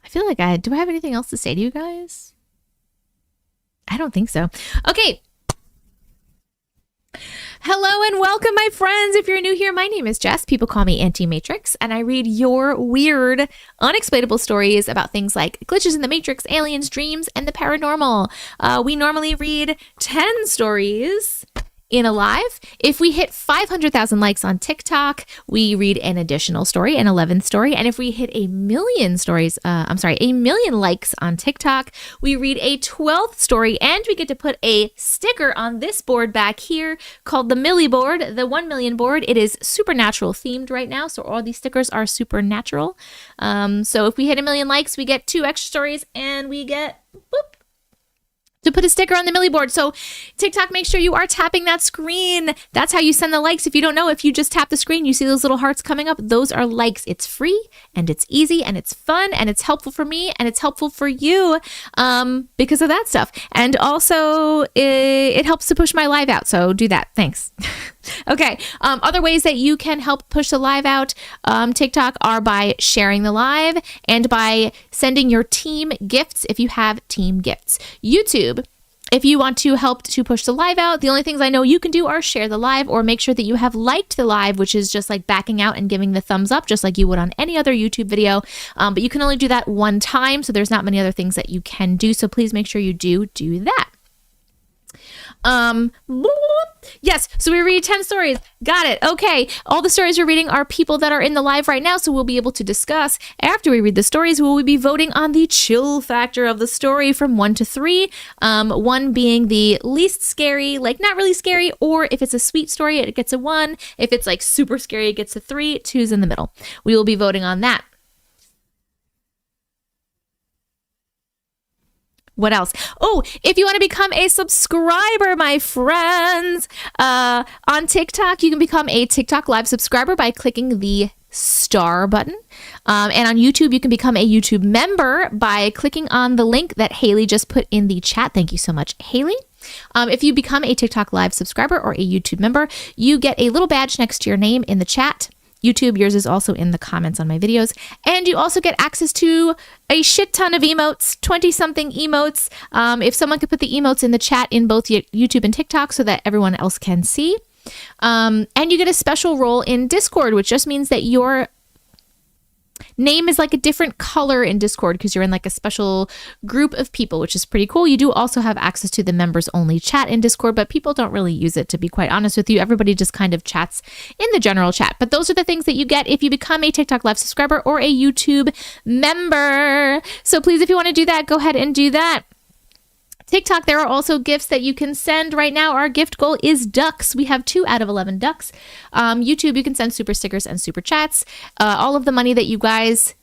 feel like do I have anything else to say to you guys? I don't think so. Okay. Hello and welcome, my friends. If you're new here, my name is Jess. People call me Auntie Matrix, and I read your weird, unexplainable stories about things like glitches in the Matrix, aliens, dreams, and the paranormal. We normally read 10 stories in a live. If we hit 500,000 likes on TikTok, we read an additional story, an 11th story. And if we hit a million likes on TikTok, we read a 12th story, and we get to put a sticker on this board back here called the Millie board, the 1 million board. It is supernatural themed right now, so all these stickers are supernatural. So if we hit a million likes, we get 2 extra stories, and we get to put a sticker on the Millie board. So TikTok, make sure you are tapping that screen. That's how you send the likes. If you don't know, if you just tap the screen, you see those little hearts coming up. Those are likes. It's free and it's easy and it's fun and it's helpful for me and it's helpful for you because of that stuff. And also it helps to push my live out. So do that. Thanks. Okay. Other ways that you can help push the live out, TikTok, are by sharing the live and by sending your team gifts if you have team gifts. YouTube, if you want to help to push the live out, the only things I know you can do are share the live or make sure that you have liked the live, which is just like backing out and giving the thumbs up, just like you would on any other YouTube video. But you can only do that one time, so there's not many other things that you can do. So please make sure you do that. Yes, so we read 10 stories. Got it. Okay. All the stories we're reading are people that are in the live right now, so we'll be able to discuss after we read the stories. Will we be voting on the chill factor of the story from 1 to 3? 1 being the least scary, like not really scary, or if it's a sweet story, it gets a 1. If it's like super scary, it gets a 3. 2's in the middle. We will be voting on that. What else? Oh, if you want to become a subscriber, my friends, on TikTok, you can become a TikTok live subscriber by clicking the star button. And on YouTube, you can become a YouTube member by clicking on the link that Haley just put in the chat. Thank you so much, Haley. If you become a TikTok live subscriber or a YouTube member, you get a little badge next to your name in the chat. YouTube, yours is also in the comments on my videos. And you also get access to a shit ton of emotes, 20-something emotes. If someone could put the emotes in the chat in both YouTube and TikTok so that everyone else can see. And you get a special role in Discord, which just means that your name is like a different color in Discord because you're in like a special group of people, which is pretty cool. You do also have access to the members only chat in Discord, but people don't really use it, to be quite honest with you. Everybody just kind of chats in the general chat. But those are the things that you get if you become a TikTok live subscriber or a YouTube member. So please, if you want to do that, go ahead and do that. TikTok, there are also gifts that you can send. Right now, our gift goal is ducks. We have 2 out of 11 ducks. YouTube, you can send super stickers and super chats. All of the money that you guys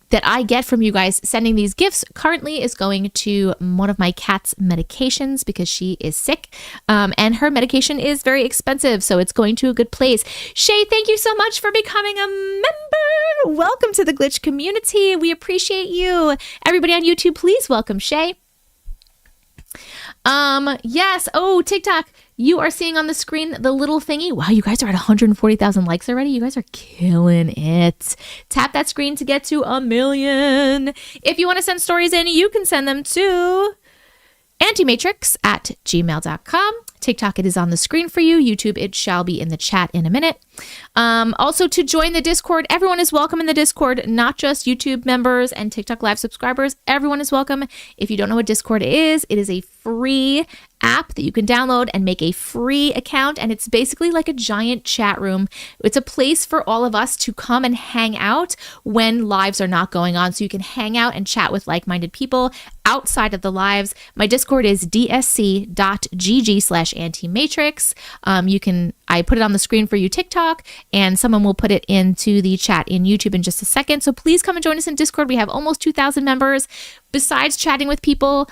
that I get from you guys sending these gifts currently is going to one of my cat's medications because she is sick. And her medication is very expensive, so it's going to a good place. Shay, thank you so much for becoming a member. Welcome to the Glitch community. We appreciate you. Everybody on YouTube, please welcome Shay. Yes. Oh, TikTok. You are seeing on the screen the little thingy. Wow, you guys are at 140,000 likes already. You guys are killing it. Tap that screen to get to 1 million. If you want to send stories in, you can send them to auntiematrix@gmail.com. TikTok, it is on the screen for you. YouTube, it shall be in the chat in a minute. Also, to join the Discord, everyone is welcome in the Discord, not just YouTube members and TikTok Live subscribers. Everyone is welcome. If you don't know what Discord is, it is a free app that you can download and make a free account, and it's basically like a giant chat room. It's a place for all of us to come and hang out when lives are not going on, so you can hang out and chat with like-minded people outside of the lives. My Discord is dsc.gg/Auntie Matrix. I put it on the screen for you TikTok, and someone will put it into the chat in YouTube in just a second. So please come and join us in Discord. We have almost 2,000 members. Besides chatting with people,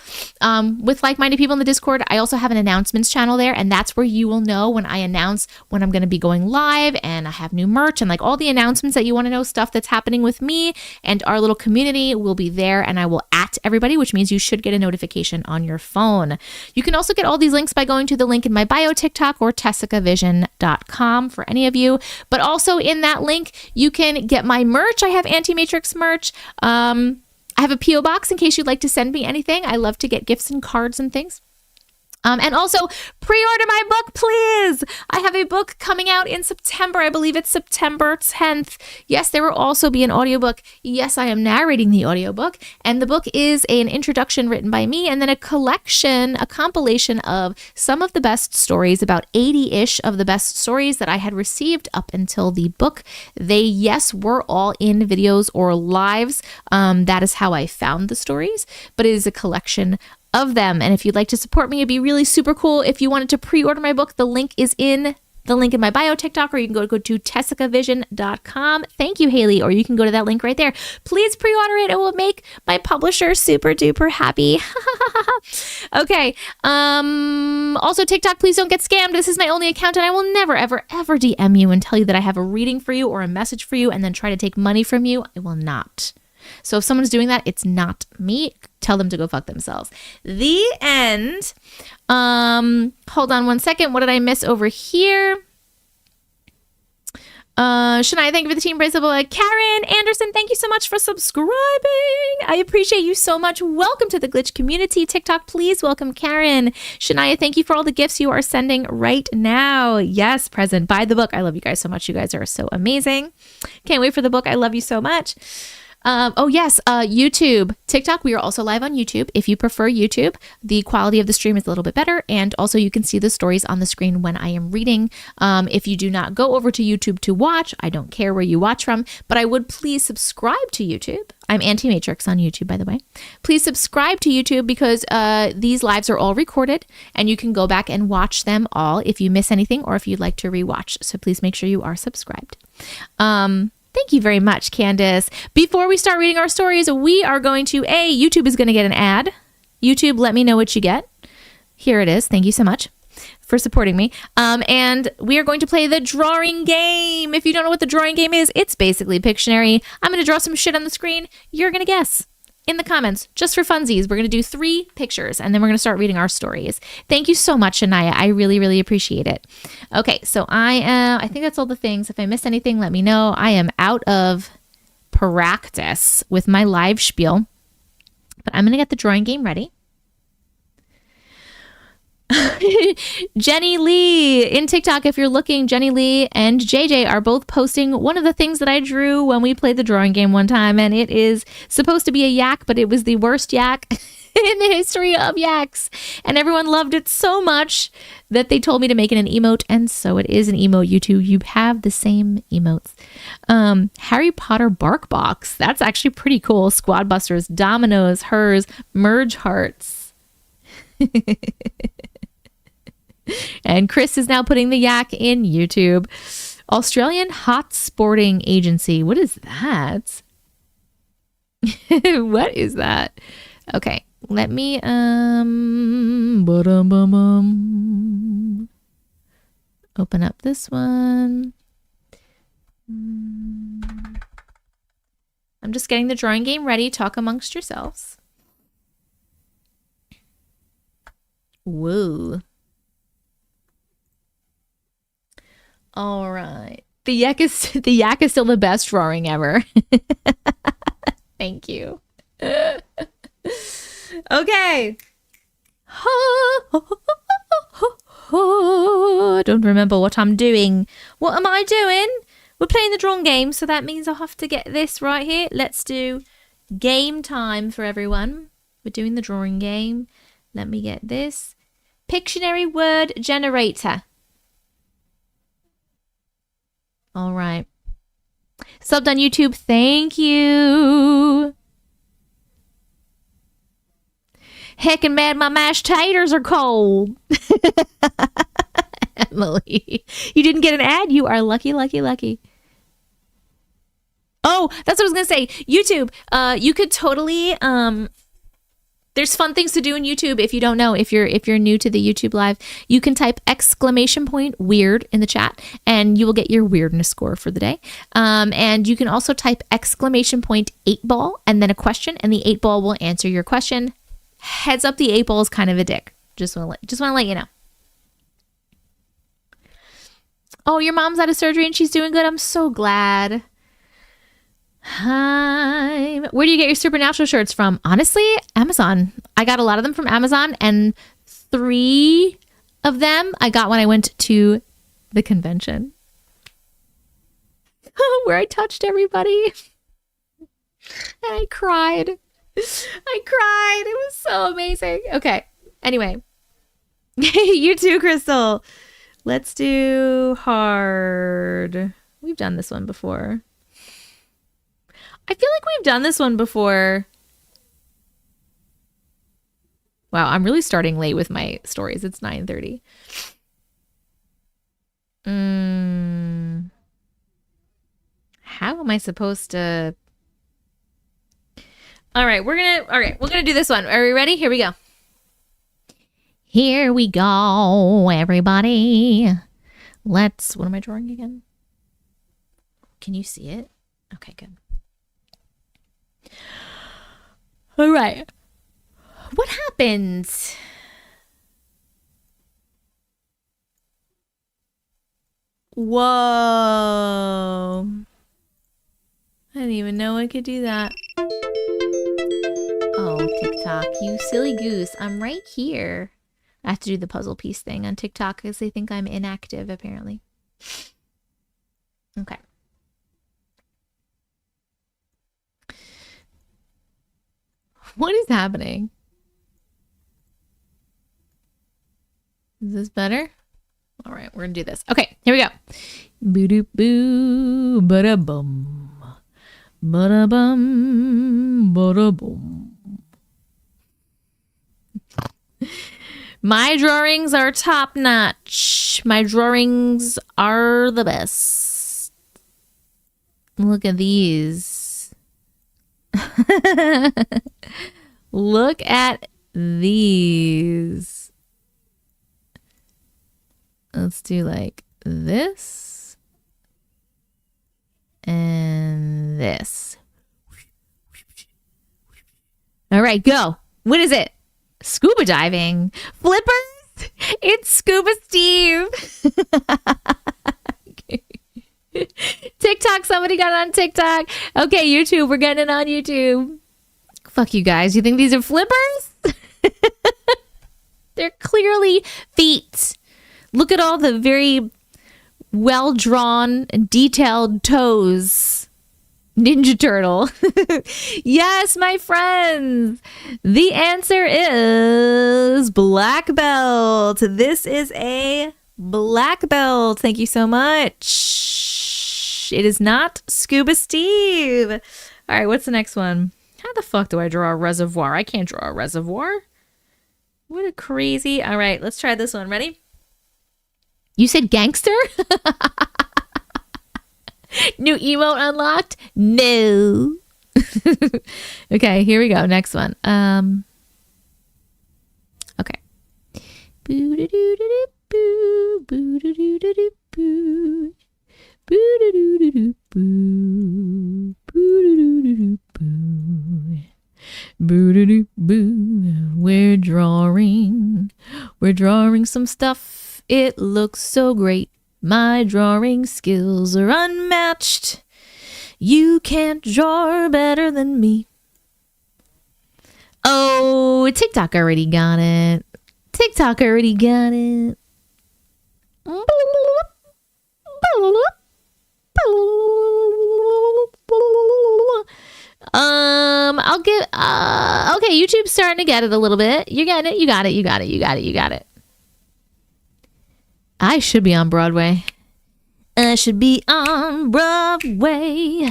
with like-minded people in the Discord, I also have an announcements channel there, and that's where you will know when I announce when I'm going to be going live, and I have new merch and like all the announcements that you want to know, stuff that's happening with me and our little community will be there, and I will @ everybody, which means you should get a notification on your phone. You can also get all these links by going to the link in my bio TikTok or tessicavision.com for any of you. But also in that link, you can get my merch. I have Auntie Matrix merch. I have a P.O. box in case you'd like to send me anything. I love to get gifts and cards and things. And also, pre-order my book, please. I have a book coming out in September. I believe it's September 10th. Yes, there will also be an audiobook. Yes, I am narrating the audiobook. And the book is an introduction written by me, and then a compilation of some of the best stories, about 80-ish of the best stories that I had received up until the book. They, yes, were all in videos or lives. That is how I found the stories, but it is a collection of them. And if you'd like to support me, it'd be really super cool. If you wanted to pre-order my book, the link is in my bio TikTok, or you can go to tessicavision.com. Thank you, Haley. Or you can go to that link right there. Please pre-order it. It will make my publisher super duper happy. Okay. Also, TikTok, please don't get scammed. This is my only account, and I will never, ever, ever DM you and tell you that I have a reading for you or a message for you and then try to take money from you. I will not. So if someone's doing that, it's not me. Tell them to go fuck themselves. The end. Hold on one second. What did I miss over here? Shania, thank you for the team. Braceable. Karen Anderson, thank you so much for subscribing. I appreciate you so much. Welcome to the Glitch community. TikTok, please welcome Karen. Shania, thank you for all the gifts you are sending right now. Yes, present. Buy the book. I love you guys so much. You guys are so amazing. Can't wait for the book. I love you so much. Oh yes, YouTube, TikTok. We are also live on YouTube. If you prefer YouTube, the quality of the stream is a little bit better. And also you can see the stories on the screen when I am reading. If you do not go over to YouTube to watch, I don't care where you watch from, but I would please subscribe to YouTube. I'm Auntie Matrix on YouTube, by the way. Please subscribe to YouTube because these lives are all recorded and you can go back and watch them all if you miss anything or if you'd like to rewatch. So please make sure you are subscribed. Thank you very much, Candace. Before we start reading our stories, we are going to, YouTube is going to get an ad. YouTube, let me know what you get. Here it is. Thank you so much for supporting me. And we are going to play the drawing game. If you don't know what the drawing game is, it's basically Pictionary. I'm going to draw some shit on the screen. You're going to guess in the comments, just for funsies. We're going to do 3 pictures and then we're going to start reading our stories. Thank you so much, Shania. I really, really appreciate it. Okay, so I think that's all the things. If I missed anything, let me know. I am out of practice with my live spiel, but I'm going to get the drawing game ready. Jenny Lee in TikTok, if you're looking, Jenny Lee and JJ are both posting one of the things that I drew when we played the drawing game one time, and it is supposed to be a yak, but it was the worst yak in the history of yaks, and everyone loved it so much that they told me to make it an emote, and so it is an emote. You have the same emotes. Harry Potter bark box, that's actually pretty cool. Squad Busters, dominoes, hers, merge hearts. And Chris is now putting the yak in YouTube. Australian Hot Sporting Agency. What is that? What is that? Okay, let me open up this one. I'm just getting the drawing game ready. Talk amongst yourselves. Whoa. All right. The yak is still the best drawing ever. Thank you. Okay. Don't remember what I'm doing. What am I doing? We're playing the drawing game, so that means I'll have to get this right here. Let's do game time for everyone. We're doing the drawing game. Let me get this. Pictionary word generator. All right. Subbed on YouTube. Thank you. Heckin' mad, my mashed taters are cold. Emily, you didn't get an ad? You are lucky, lucky, lucky. Oh, that's what I was gonna say. YouTube, you could totally there's fun things to do in YouTube if you don't know. If you're new to the YouTube live, you can type !weird in the chat and you will get your weirdness score for the day. And you can also type !8ball and then a question, and the 8-ball will answer your question. Heads up, the 8-ball is kind of a dick. Just want to let you know. Oh, your mom's out of surgery and she's doing good. I'm so glad. Hi. Where do you get your Supernatural shirts from? Honestly, Amazon. I got a lot of them from Amazon, and 3 of them I got when I went to the convention. Where I touched everybody. And I cried. I cried. It was so amazing. Okay. Anyway. You too, Crystal. Let's do hard. We've done this one before. I feel like we've done this one before. Wow, I'm really starting late with my stories. It's 9:30. How am I supposed to... All right, we're gonna do this one. Are we ready? Here we go. Here we go, everybody. What am I drawing again? Can you see it? Okay, good. All right. What happens? Whoa. I didn't even know I could do that. Oh, TikTok, you silly goose. I'm right here. I have to do the puzzle piece thing on TikTok because they think I'm inactive, apparently. Okay. What is happening? Is this better? All right, we're gonna do this. Okay, here we go. Boo boo, bada bum, bada bum, bada boom. My drawings are top notch. My drawings are the best. Look at these. Look at these. Let's do like this and this. All right, go. What is it? Scuba diving. Flippers? It's Scuba Steve. Okay. TikTok, somebody got it on TikTok. Okay, YouTube, we're getting it on YouTube. Fuck you guys. You think these are flippers? They're clearly feet. Look at all the very well-drawn and detailed toes. Ninja Turtle. Yes, my friends. The answer is black belt. This is a black belt. Thank you so much. It is not Scuba Steve. All right, what's the next one? How the fuck do I draw a reservoir? I can't draw a reservoir. What a crazy. All right, let's try this one. Ready? You said gangster? New emote unlocked? No. Okay, here we go. Next one. Okay. Boo-doo-doo-doo-boo, boo-doo-doo-doo-boo, boo-doo-doo-doo-boo, boo-doo-doo-doo-boo, boo-doo-doo-boo. We're drawing some stuff. It looks so great. My drawing skills are unmatched. You can't draw better than me. Oh, TikTok already got it. TikTok already got it. I'll get okay, YouTube's starting to get it a little bit. You get it, you got it, you got it, you got it, you got it. I should be on Broadway. I should be on Broadway.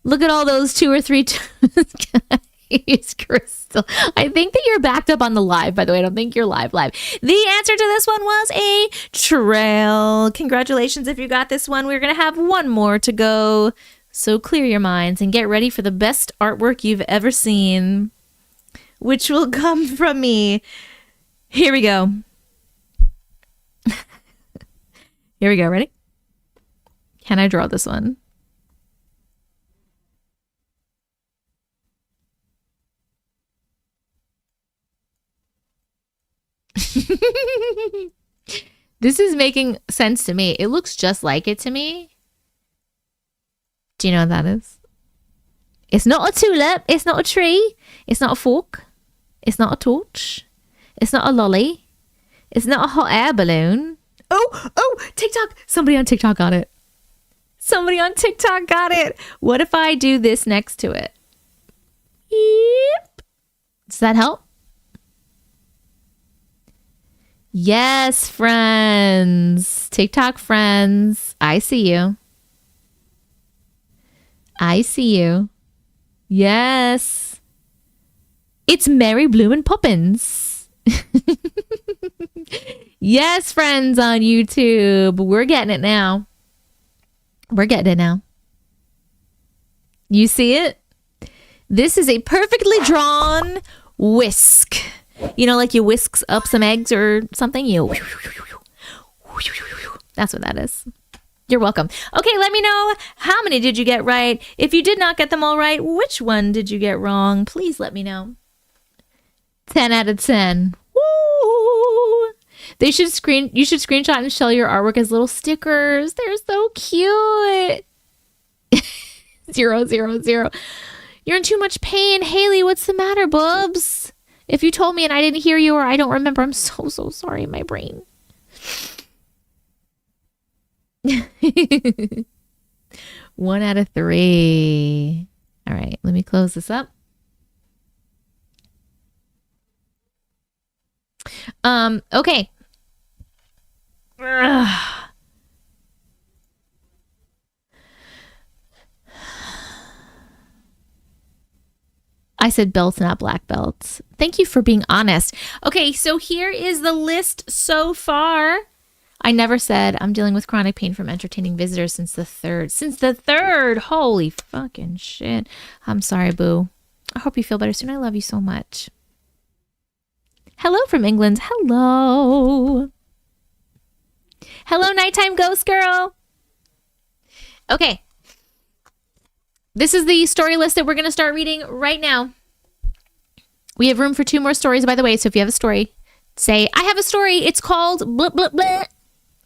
Look at all those 2 or 3 guys, Crystal. I think that you're backed up on the live, by the way. I don't think you're live. The answer to this one was a trail. Congratulations if you got this one. We're going to have one more to go. So clear your minds and get ready for the best artwork you've ever seen, which will come from me. Here we go. Here we go. Ready? Can I draw this one? This is making sense to me. It looks just like it to me. Do you know what that is? It's not a tulip. It's not a tree. It's not a fork. It's not a torch. It's not a lolly. It's not a hot air balloon. Oh, TikTok. Somebody on TikTok got it. Somebody on TikTok got it. What if I do this next to it? Yep. Does that help? Yes, friends. TikTok friends. I see you. I see you. Yes. It's Mary Bloomin' Poppins. Yes, friends on YouTube. We're getting it now. We're getting it now. You see it? This is a perfectly drawn whisk. You know, like you whisk up some eggs or something. That's what that is. You're welcome. Okay, let me know, how many did you get right? If you did not get them all right, which one did you get wrong? Please let me know. 10 out of 10. Woo! You should screenshot and shell your artwork as little stickers. They're so cute. 0, 0, 0. You're in too much pain. Haley, what's the matter, bubs? If you told me and I didn't hear you or I don't remember, I'm so sorry, my brain. 1 out of 3. All right, let me close this up. Okay. I said belts, not black belts. Thank you for being honest. Okay, so here is the list so far. I never said I'm dealing with chronic pain from entertaining visitors since the 3rd. Since the 3rd! Holy fucking shit. I'm sorry, boo. I hope you feel better soon. I love you so much. Hello from England. Hello. Hello, nighttime ghost girl. Okay. This is the story list that we're going to start reading right now. We have room for 2 more stories, by the way. So if you have a story, say, I have a story. It's called blah, blah, blah.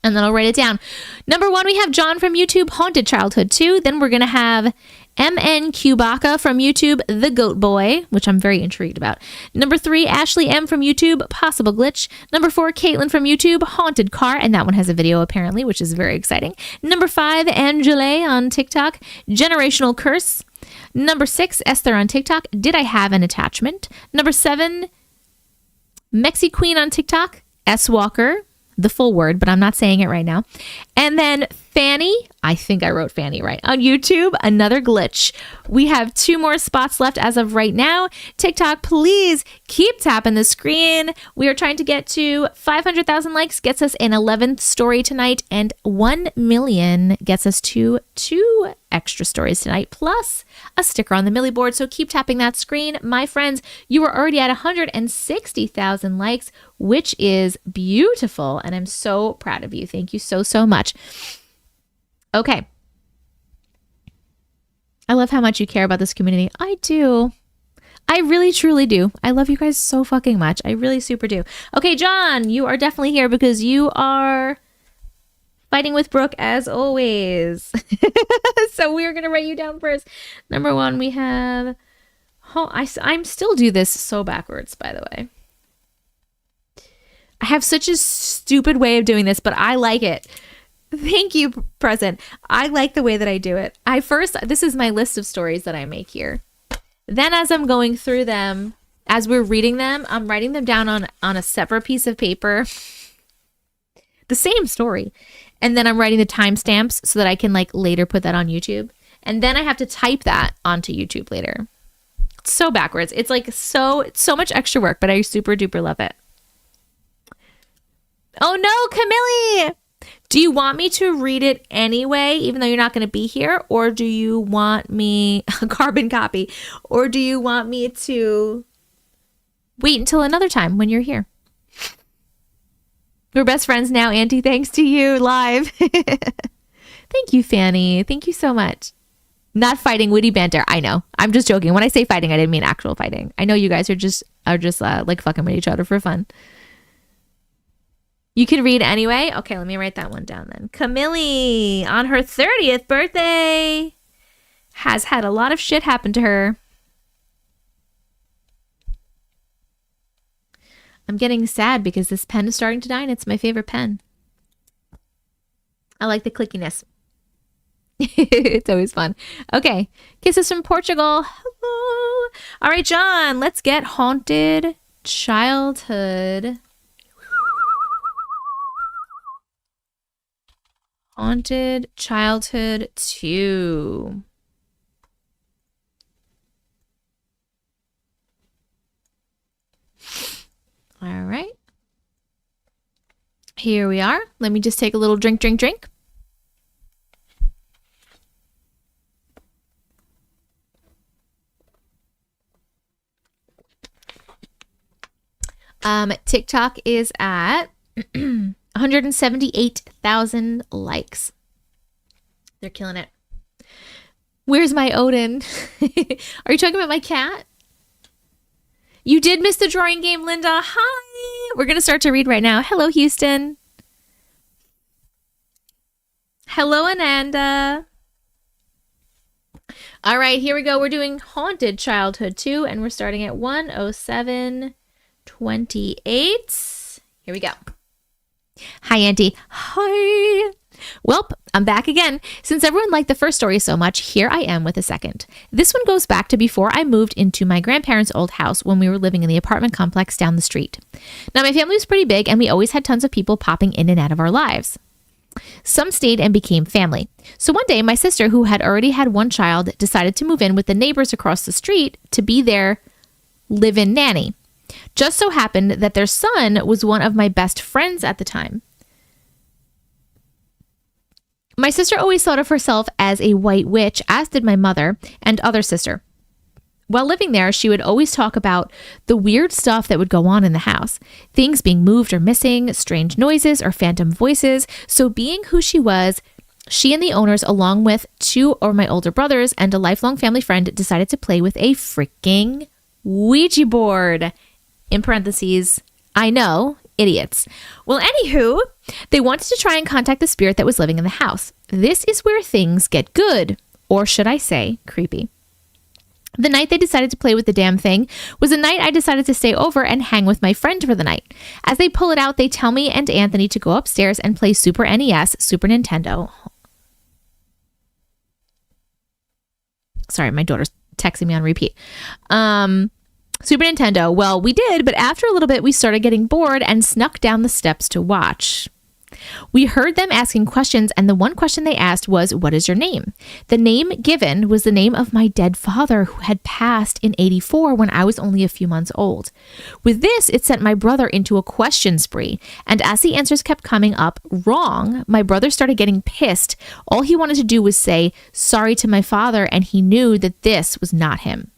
And then I'll write it down. Number 1, we have John from YouTube, Haunted Childhood 2. Then we're going to have MN Cubaka from YouTube, The Goat Boy, which I'm very intrigued about. Number 3, Ashley M from YouTube, Possible Glitch. Number 4, Caitlin from YouTube, Haunted Car, and that one has a video apparently, which is very exciting. Number 5, Angela on TikTok, Generational Curse. Number 6, Esther on TikTok, Did I Have an Attachment? Number 7, Mexi Queen on TikTok, S Walker, the full word, but I'm not saying it right now. And then Fanny, I think I wrote Fanny right, on YouTube, another glitch. We have 2 more spots left as of right now. TikTok, please keep tapping the screen. We are trying to get to 500,000 likes, gets us an 11th story tonight, and 1 million gets us to 2 extra stories tonight, plus a sticker on the Millie board. So keep tapping that screen. My friends, you are already at 160,000 likes, which is beautiful, and I'm so proud of you. Thank you so, so much. Okay. I love how much you care about this community. I do. I really, truly do. I love you guys so fucking much. I really super do. Okay, John, you are definitely here because you are fighting with Brooke as always. So we're going to write you down first. Number 1, we have... Oh, I'm still do this so backwards, by the way. I have such a stupid way of doing this, but I like it. Thank you, present. I like the way that I do it. This is my list of stories that I make here. Then as I'm going through them, as we're reading them, I'm writing them down on a separate piece of paper. The same story. And then I'm writing the timestamps so that I can later put that on YouTube. And then I have to type that onto YouTube later. It's so backwards. It's so much extra work, but I super duper love it. Oh no, Camille! Do you want me to read it anyway, even though you're not going to be here? Or do you want me a carbon copy? Or do you want me to wait until another time when you're here? We're best friends now, Auntie, thanks to you live. Thank you, Fanny. Thank you so much. Not fighting, witty banter. I know. I'm just joking. When I say fighting, I didn't mean actual fighting. I know you guys are just fucking with each other for fun. You can read anyway? Okay, let me write that one down then. Camille, on her 30th birthday, has had a lot of shit happen to her. I'm getting sad because this pen is starting to die and it's my favorite pen. I like the clickiness. It's always fun. Okay, kisses from Portugal. Hello. All right, John, let's get Haunted Childhood. Haunted Childhood 2. All right. Here we are. Let me just take a little drink. TikTok is at 178,000 likes. They're killing it. Where's my Odin? Are you talking about my cat? You did miss the drawing game, Linda. Hi. We're going to start to read right now. Hello, Houston. Hello, Ananda. All right, here we go. We're doing Haunted Childhood 2, and we're starting at 107:28. Here we go. Hi, Auntie. Hi. Welp, I'm back again. Since everyone liked the first story so much, here I am with a second. This one goes back to before I moved into my grandparents' old house when we were living in the apartment complex down the street. Now, my family was pretty big, and we always had tons of people popping in and out of our lives. Some stayed and became family. So one day, my sister, who had already had one child, decided to move in with the neighbors across the street to be their live-in nanny. Just so happened that their son was one of my best friends at the time. My sister always thought of herself as a white witch, as did my mother and other sister. While living there, she would always talk about the weird stuff that would go on in the house. Things being moved or missing, strange noises or phantom voices. So being who she was, she and the owners, along with 2 of my older brothers and a lifelong family friend, decided to play with a freaking Ouija board. In parentheses, I know, idiots. Well, anywho, they wanted to try and contact the spirit that was living in the house. This is where things get good, or should I say, creepy. The night they decided to play with the damn thing was the night I decided to stay over and hang with my friend for the night. As they pull it out, they tell me and Anthony to go upstairs and play Super NES, Super Nintendo. Sorry, my daughter's texting me on repeat. Super Nintendo. Well, we did, but after a little bit, we started getting bored and snuck down the steps to watch. We heard them asking questions, and the one question they asked was, "What is your name?" The name given was the name of my dead father, who had passed in 84 when I was only a few months old. With this, it sent my brother into a question spree, and as the answers kept coming up wrong, my brother started getting pissed. All he wanted to do was say sorry to my father, and he knew that this was not him.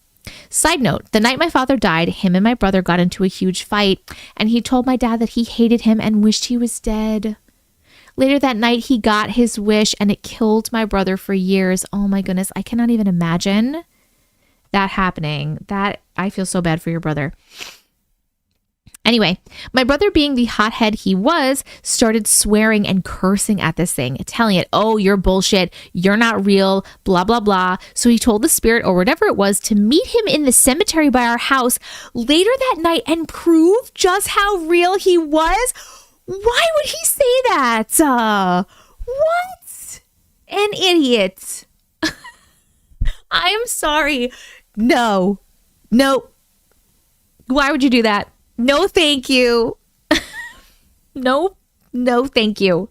Side note, the night my father died, him and my brother got into a huge fight, and he told my dad that he hated him and wished he was dead. Later that night, he got his wish, and it killed my brother for years. Oh my goodness, I cannot even imagine that happening. I feel so bad for your brother. Anyway, my brother, being the hothead he was, started swearing and cursing at this thing, telling it, "Oh, you're bullshit, you're not real, blah, blah, blah." So he told the spirit, or whatever it was, to meet him in the cemetery by our house later that night and prove just how real he was. Why would he say that? What? An idiot. I am sorry. No. Why would you do that? No, thank you. No, thank you.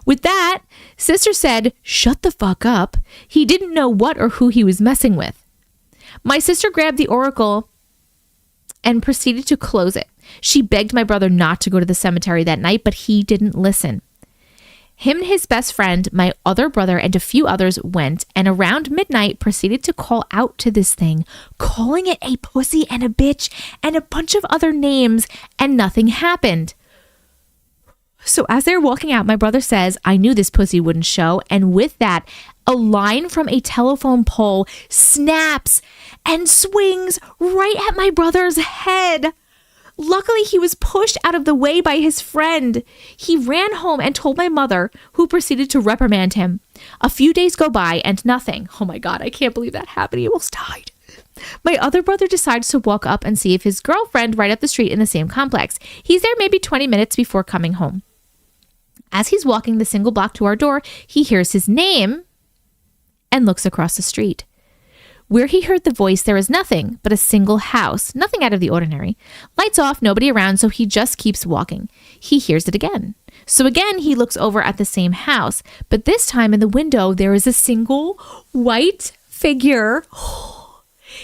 With that, sister said, "Shut the fuck up." He didn't know what or who he was messing with. My sister grabbed the oracle and proceeded to close it. She begged my brother not to go to the cemetery that night, but he didn't listen. Him and his best friend, my other brother, and a few others went, and around midnight proceeded to call out to this thing, calling it a pussy and a bitch and a bunch of other names, and nothing happened. So as they're walking out, my brother says, "I knew this pussy wouldn't show," and with that, a line from a telephone pole snaps and swings right at my brother's head. Luckily, he was pushed out of the way by his friend. He ran home and told my mother, who proceeded to reprimand him. A few days go by and nothing. Oh my God, I can't believe that happened. He almost died. My other brother decides to walk up and see if his girlfriend right up the street in the same complex. He's there maybe 20 minutes before coming home. As he's walking the single block to our door, he hears his name and looks across the street. Where he heard the voice, there is nothing but a single house, nothing out of the ordinary. Lights off, nobody around, so he just keeps walking. He hears it again. So again, he looks over at the same house, but this time in the window, there is a single white figure.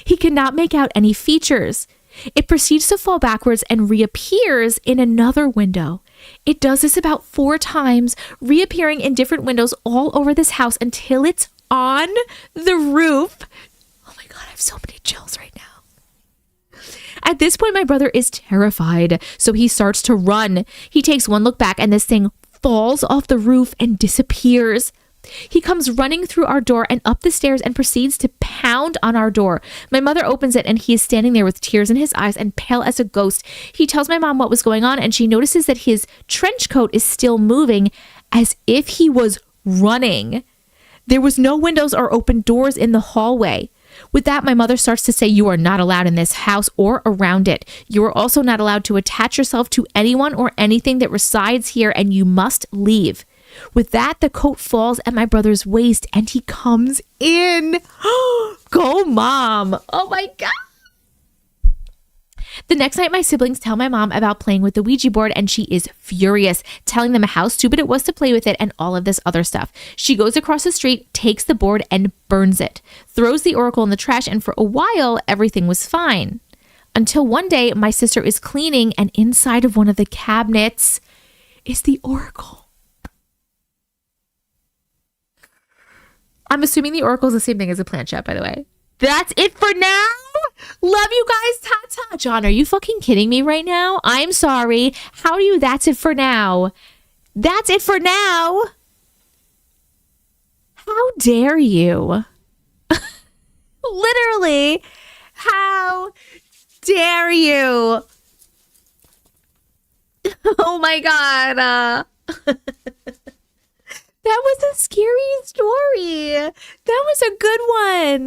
He cannot make out any features. It proceeds to fall backwards and reappears in another window. It does this about 4 times, reappearing in different windows all over this house until it's on the roof. I have so many chills right now. At this point, my brother is terrified, so he starts to run. He takes one look back, and this thing falls off the roof and disappears. He comes running through our door and up the stairs and proceeds to pound on our door. My mother opens it, and he is standing there with tears in his eyes and pale as a ghost. He tells my mom what was going on, and she notices that his trench coat is still moving as if he was running. There was no windows or open doors in the hallway. With that, my mother starts to say, "You are not allowed in this house or around it. You are also not allowed to attach yourself to anyone or anything that resides here, and you must leave." With that, the coat falls at my brother's waist, and he comes in. Go, Mom. Oh my God. The next night, my siblings tell my mom about playing with the Ouija board, and she is furious, telling them how stupid it was to play with it and all of this other stuff. She goes across the street, takes the board, and burns it, throws the oracle in the trash, and for a while, everything was fine. Until one day, my sister is cleaning, and inside of one of the cabinets is the oracle. I'm assuming the oracle is the same thing as a planchette, by the way. That's it for now. Love you guys. Ta-ta. John, are you fucking kidding me right now? I'm sorry. How do you? That's it for now. That's it for now. How dare you? Literally. How dare you? Oh my God. That was a scary story. That was a good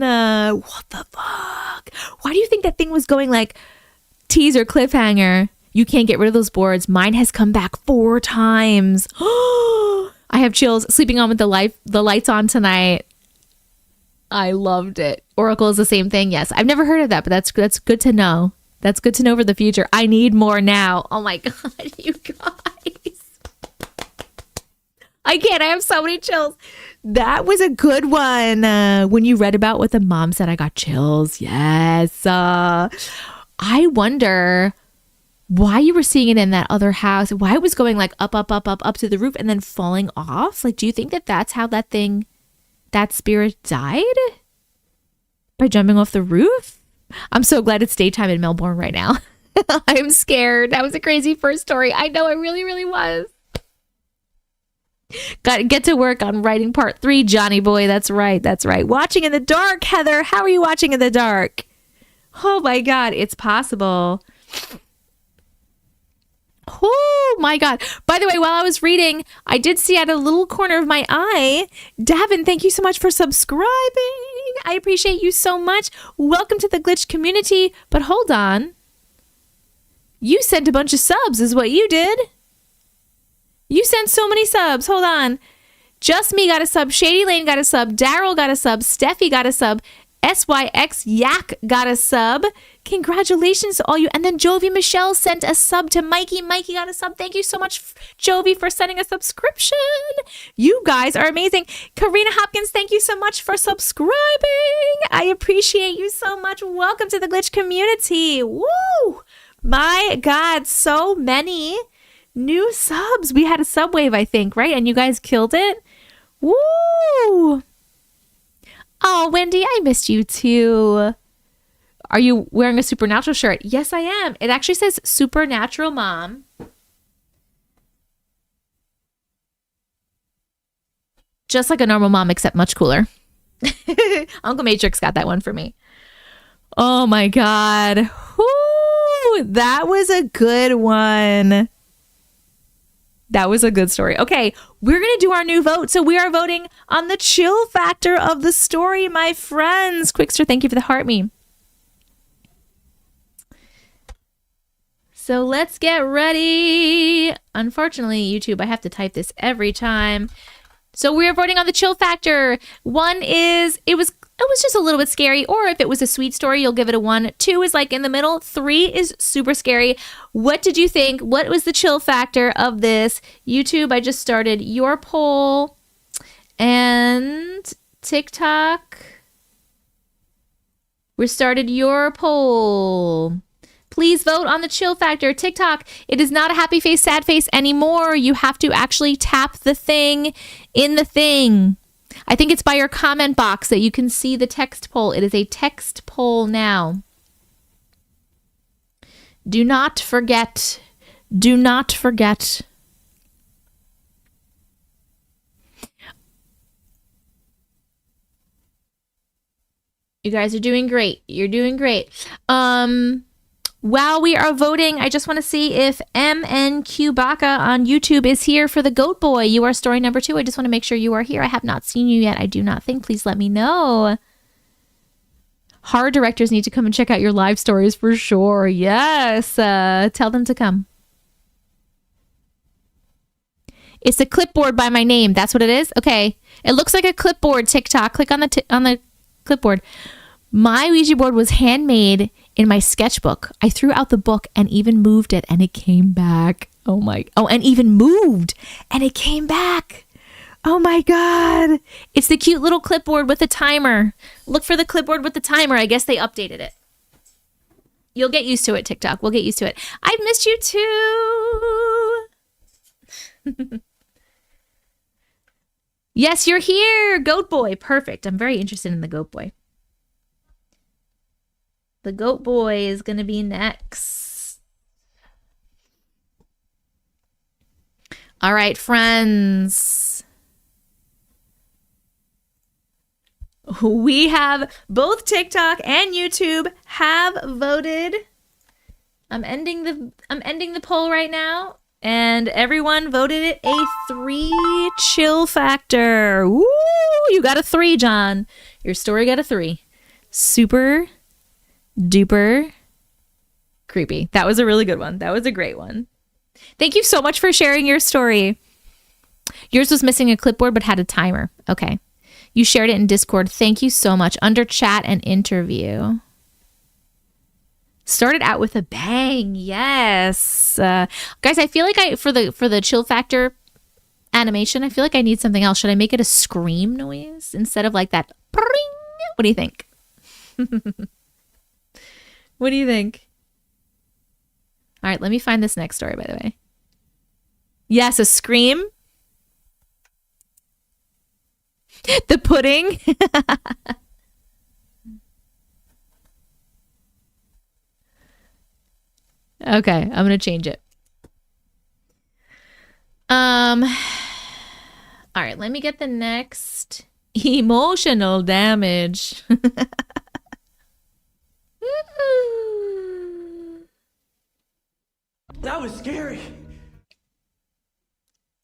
one. What the fuck? Why do you think that thing was going like teaser cliffhanger? You can't get rid of those boards. Mine has come back 4 times. I have chills. Sleeping on with the lights on tonight. I loved it. Oracle is the same thing. Yes, I've never heard of that, but that's good to know. That's good to know for the future. I need more now. Oh my God, you guys. I can't. I have so many chills. That was a good one. When you read about what the mom said, I got chills. Yes. I wonder why you were seeing it in that other house, why it was going like up to the roof and then falling off. Like, do you think that that's how that spirit died? By jumping off the roof? I'm so glad it's daytime in Melbourne right now. I'm scared. That was a crazy first story. I know, it really, really was. Got to get to work on writing part 3, Johnny boy. That's right. That's right. Watching in the dark, Heather. How are you watching in the dark? Oh my God, it's possible. Oh my God. By the way, while I was reading, I did see out of a little corner of my eye, Davin, thank you so much for subscribing. I appreciate you so much. Welcome to the Glitch community. But hold on. You sent a bunch of subs is what you did. You sent so many subs. Hold on. Just Me got a sub. Shady Lane got a sub. Daryl got a sub. Steffi got a sub. SYX Yak got a sub. Congratulations to all you. And then Jovi Michelle sent a sub to Mikey. Mikey got a sub. Thank you so much, Jovi, for sending a subscription. You guys are amazing. Karina Hopkins, thank you so much for subscribing. I appreciate you so much. Welcome to the Glitch community. Woo! My God, so many new subs. We had a sub wave, I think, right? And you guys killed it. Woo! Oh, Wendy, I missed you too. Are you wearing a Supernatural shirt? Yes, I am. It actually says Supernatural Mom. Just like a normal mom, except much cooler. Uncle Matrix got that one for me. Oh my God. Woo, that was a good one. That was a good story. Okay, we're going to do our new vote. So we are voting on the chill factor of the story, my friends. Quickster, thank you for the heart me. So let's get ready. Unfortunately, YouTube, I have to type this every time. So we are voting on the chill factor. 1 is, it was just a little bit scary. Or if it was a sweet story, you'll give it a 1. 2 is like in the middle. 3 is super scary. What did you think? What was the chill factor of this? YouTube, I just started your poll. And TikTok, we started your poll. Please vote on the chill factor. TikTok, it is not a happy face, sad face anymore. You have to actually tap the thing in the thing. I think it's by your comment box that you can see the text poll. It is a text poll now. Do not forget. Do not forget. You guys are doing great. You're doing great. While we are voting, I just want to see if MNQ Baka on YouTube is here for the Goat Boy. You are story number 2. I just want to make sure you are here. I have not seen you yet. I do not think. Please let me know. Horror directors need to come and check out your live stories for sure. Yes. Tell them to come. It's a clipboard by my name. That's what it is? Okay. It looks like a clipboard, TikTok. Click on the clipboard. My Ouija board was handmade in my sketchbook. I threw out the book and even moved it and it came back. And even moved and it came back. Oh my God. It's the cute little clipboard with a timer. Look for the clipboard with the timer. I guess they updated it. You'll get used to it, TikTok. We'll get used to it. I've missed you too. Yes, you're here. Goat Boy. Perfect. I'm very interested in the Goat Boy. The Goat Boy is going to be next. All right, friends. We have both TikTok and YouTube have voted. I'm ending the poll right now, and everyone voted it a 3 chill factor. Woo! You got a 3, John. Your story got a 3. Super duper creepy. That was a really good one. That was a great one. Thank you so much for sharing your story. Yours was missing a clipboard but had a timer. Okay. You shared it in Discord. Thank you so much. Under chat and interview. Started out with a bang. Yes. Guys, I feel like for the chill factor, animation. I feel like I need something else. Should I make it a scream noise instead of like that? Pring? What do you think? What do you think? All right, let me find this next story, by the way. Yes, a scream. The pudding. Okay, I'm going to change it. All right, let me get the next emotional damage.
That was scary.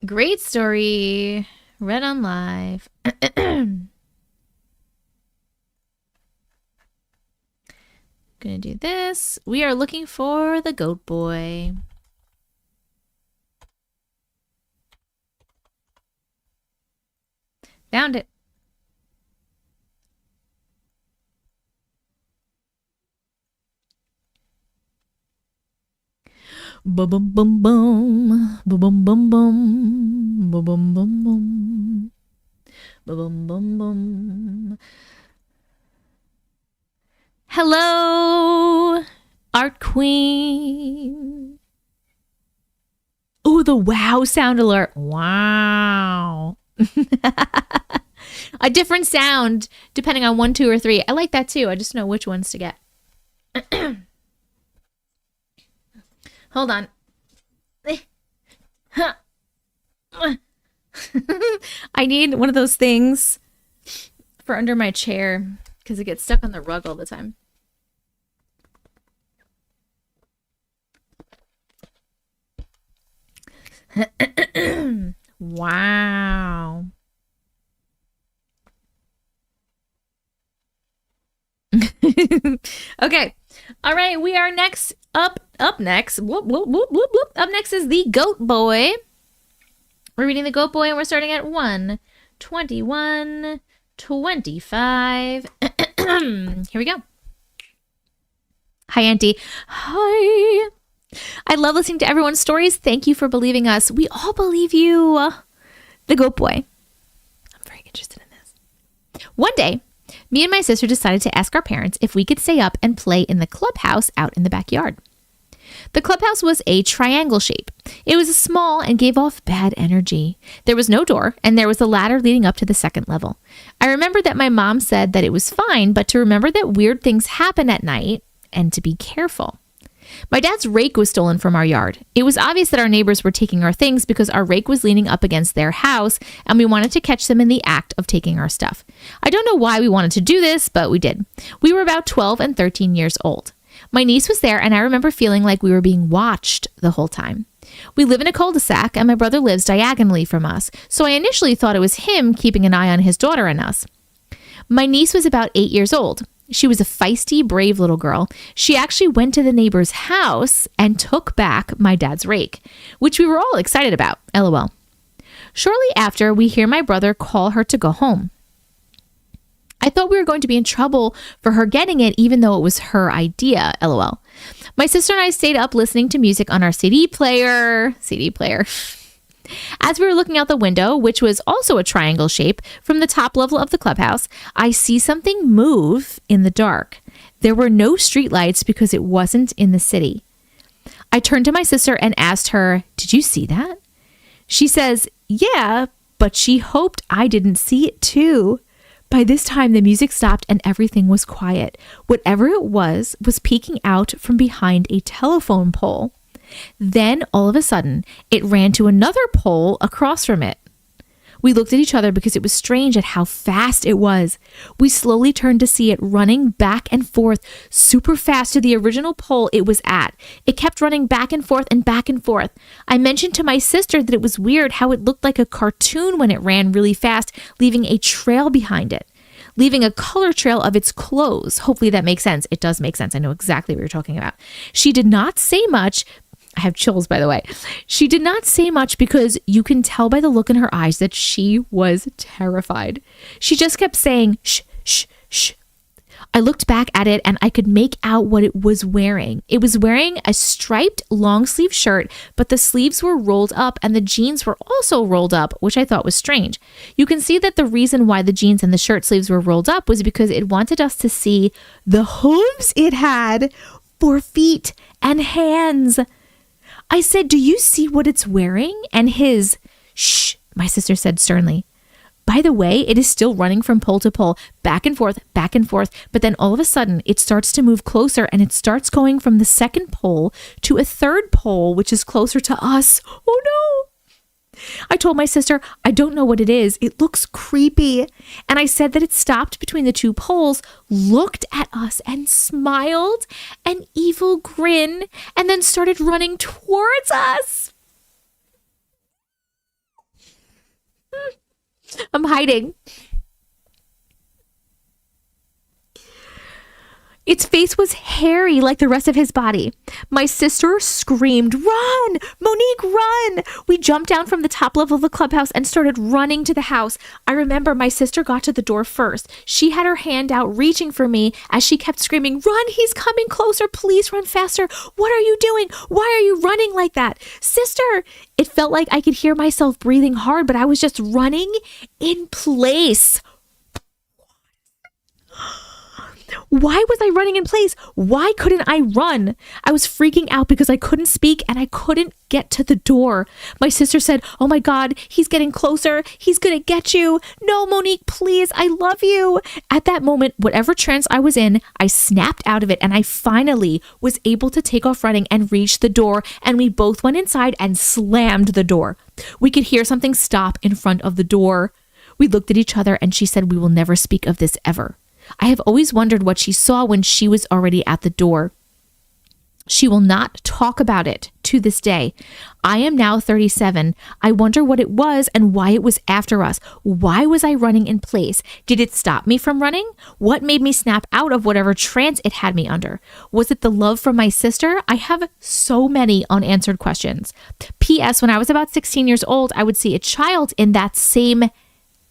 Great story. Read on live. Gonna do this. We are looking for the goat boy. Found it. Bum bum bum bum bum bum bum bum bum bum bum bum bum bum. Hello, Art Queen. Oh, the wow sound alert. Wow. A different sound depending on 1, 2, or 3. I like that too. I just know which ones to get. Hold on. I need one of those things for under my chair because it gets stuck on the rug all the time. Wow. Okay. All right, we are next up next. Whoop, whoop, whoop, whoop, whoop. Up next is the Goat Boy. We're reading the Goat Boy and we're starting at 1:21:25. Here we go. Hi, Auntie. Hi. I love listening to everyone's stories. Thank you for believing us. We all believe you. The Goat Boy. I'm very interested in this. One day, me and my sister decided to ask our parents if we could stay up and play in the clubhouse out in the backyard. The clubhouse was a triangle shape. It was small and gave off bad energy. There was no door, and there was a ladder leading up to the second level. I remember that my mom said that it was fine, but to remember that weird things happen at night and to be careful. My dad's rake was stolen from our yard. It was obvious that our neighbors were taking our things because our rake was leaning up against their house, and we wanted to catch them in the act of taking our stuff. I don't know why we wanted to do this, but we did. We were about 12 and 13 years old. My niece was there, and I remember feeling like we were being watched the whole time. We live in a cul-de-sac, and my brother lives diagonally from us, so I initially thought it was him keeping an eye on his daughter and us. My niece was about 8 years old. She was a feisty, brave little girl. She actually went to the neighbor's house and took back my dad's rake, which we were all excited about, LOL. Shortly after, we hear my brother call her to go home. I thought we were going to be in trouble for her getting it, even though it was her idea, LOL. My sister and I stayed up listening to music on our CD player. As we were looking out the window, which was also a triangle shape, from the top level of the clubhouse, I see something move in the dark. There were no streetlights because it wasn't in the city. I turned to my sister and asked her, "Did you see that?" She says, "Yeah, but she hoped I didn't see it too." By this time, the music stopped and everything was quiet. Whatever it was peeking out from behind a telephone pole. Then, all of a sudden, it ran to another pole across from it. We looked at each other because it was strange at how fast it was. We slowly turned to see it running back and forth super fast to the original pole it was at. It kept running back and forth and back and forth. I mentioned to my sister that it was weird how it looked like a cartoon when it ran really fast, leaving a trail behind it. Leaving a color trail of its clothes. Hopefully that makes sense. It does make sense. I know exactly what you're talking about. She did not say much. I have chills, by the way. She did not say much because you can tell by the look in her eyes that she was terrified. She just kept saying, "Shh, shh, shh." I looked back at it and I could make out what it was wearing. It was wearing a striped long sleeve shirt, but the sleeves were rolled up and the jeans were also rolled up, which I thought was strange. You can see that the reason why the jeans and the shirt sleeves were rolled up was because it wanted us to see the hooves it had for feet and hands. I said, "Do you see what it's wearing?" And "Shh," my sister said sternly. "By the way, it is still running from pole to pole, back and forth, but then all of a sudden it starts to move closer and it starts going from the second pole to a third pole, which is closer to us." Oh no. I told my sister, "I don't know what it is. It looks creepy." And I said that it stopped between the two poles, looked at us and smiled an evil grin, and then started running towards us. I'm hiding. Its face was hairy like the rest of his body. My sister screamed, "Run! Monique, run!" We jumped down from the top level of the clubhouse and started running to the house. I remember my sister got to the door first. She had her hand out reaching for me as she kept screaming, "Run! He's coming closer! Please run faster! What are you doing? Why are you running like that? Sister!" It felt like I could hear myself breathing hard, but I was just running in place. Why was I running in place? Why couldn't I run? I was freaking out because I couldn't speak and I couldn't get to the door. My sister said, "Oh my God, he's getting closer. He's gonna get you. No, Monique, please, I love you." At that moment, whatever trance I was in, I snapped out of it and I finally was able to take off running and reach the door, and we both went inside and slammed the door. We could hear something stop in front of the door. We looked at each other and she said, "We will never speak of this ever." I have always wondered what she saw when she was already at the door. She will not talk about it to this day. I am now 37. I wonder what it was and why it was after us. Why was I running in place? Did it stop me from running? What made me snap out of whatever trance it had me under? Was it the love from my sister? I have so many unanswered questions. P.S. When I was about 16 years old, I would see a child in that same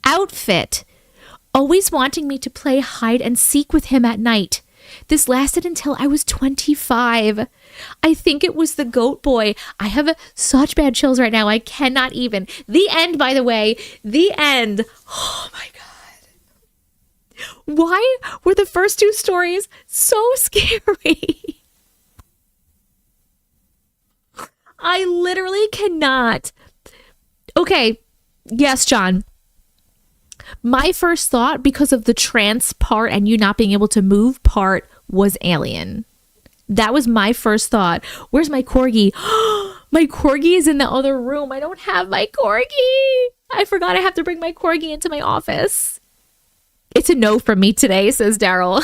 outfit, always wanting me to play hide and seek with him at night. This lasted until I was 25. I think it was the goat boy. I have such bad chills right now. I cannot even. The end, by the way. The end. Oh my God. Why were the first two stories so scary? I literally cannot. Okay. Yes, John. My first thought, because of the trance part and you not being able to move part, was alien. That was my first thought. Where's my corgi? My corgi is in the other room. I don't have my corgi. I forgot I have to bring my corgi into my office. It's a no from me today, says Daryl.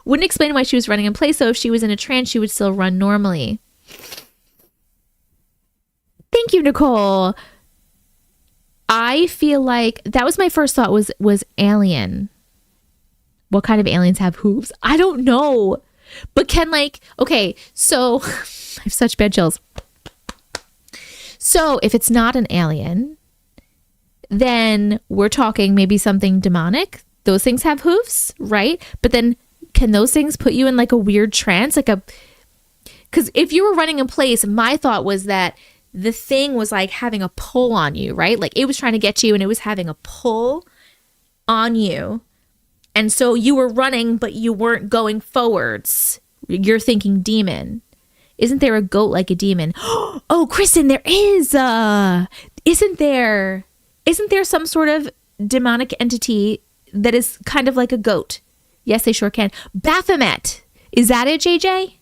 Wouldn't explain why she was running in place, though. If she was in a trance, she would still run normally. Thank you, Nicole. I feel like that was my first thought was alien. What kind of aliens have hooves? I don't know. But okay, so I have such bad chills. So if it's not an alien, then we're talking maybe something demonic. Those things have hooves, right? But then can those things put you in like a weird trance? Because if you were running in place, my thought was that the thing was like having a pull on you, right? Like it was trying to get you and it was having a pull on you. And so you were running, but you weren't going forwards. You're thinking demon. Isn't there a goat like a demon? Oh, Kristen, there is. Isn't there some sort of demonic entity that is kind of like a goat? Yes, they sure can. Baphomet. Is that it, JJ?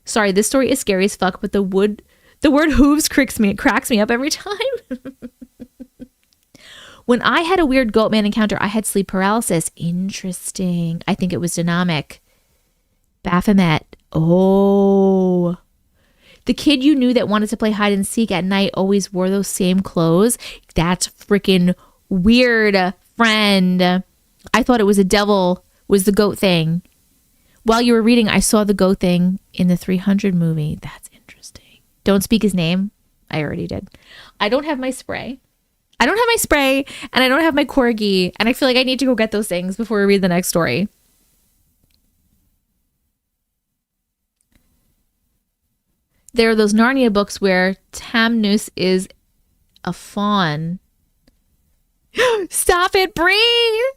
Sorry, this story is scary as fuck, but the word hooves cracks me up every time. When I had a weird goat man encounter, I had sleep paralysis. Interesting. I think it was dynamic. Baphomet. Oh. The kid you knew that wanted to play hide and seek at night always wore those same clothes. That's freaking weird, friend. I thought it was a devil, was the goat thing. While you were reading, I saw the goat thing in the 300 movie. That's interesting. Don't speak his name. I already did. I don't have my spray. I don't have my spray and I don't have my corgi, and I feel like I need to go get those things before we read the next story. There are those Narnia books where Tamnus is a fawn. Stop it, Bree!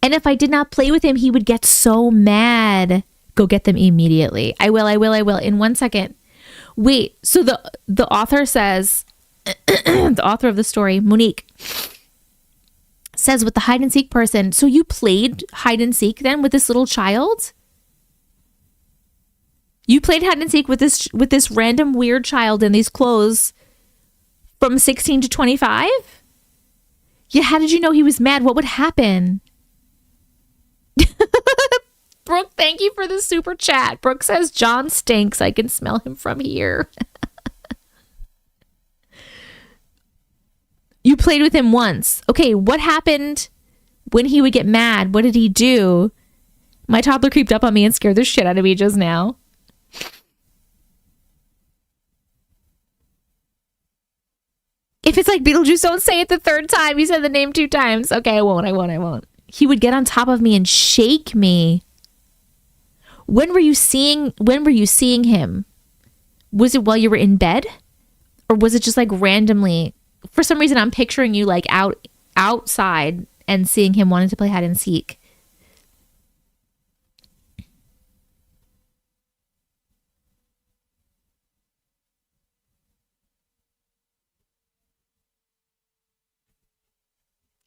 And if I did not play with him, he would get so mad. Go get them immediately. I will. In 1 second. Wait, so the author says, the author of the story, Monique, says with the hide and seek person, so you played hide and seek then with this little child? You played hide and seek with this random weird child in these clothes from 16 to 25? Yeah, how did you know he was mad? What would happen? Brooke, thank you for the super chat. Brooke says, John stinks. I can smell him from here. You played with him once. Okay, what happened when he would get mad? What did he do? My toddler creeped up on me and scared the shit out of me just now. If it's like Beetlejuice, don't say it the third time. You said the name 2 times. Okay, I won't. He would get on top of me and shake me. When were you seeing him? Was it while you were in bed? Or was it just like randomly? For some reason, I'm picturing you like outside and seeing him wanting to play hide and seek.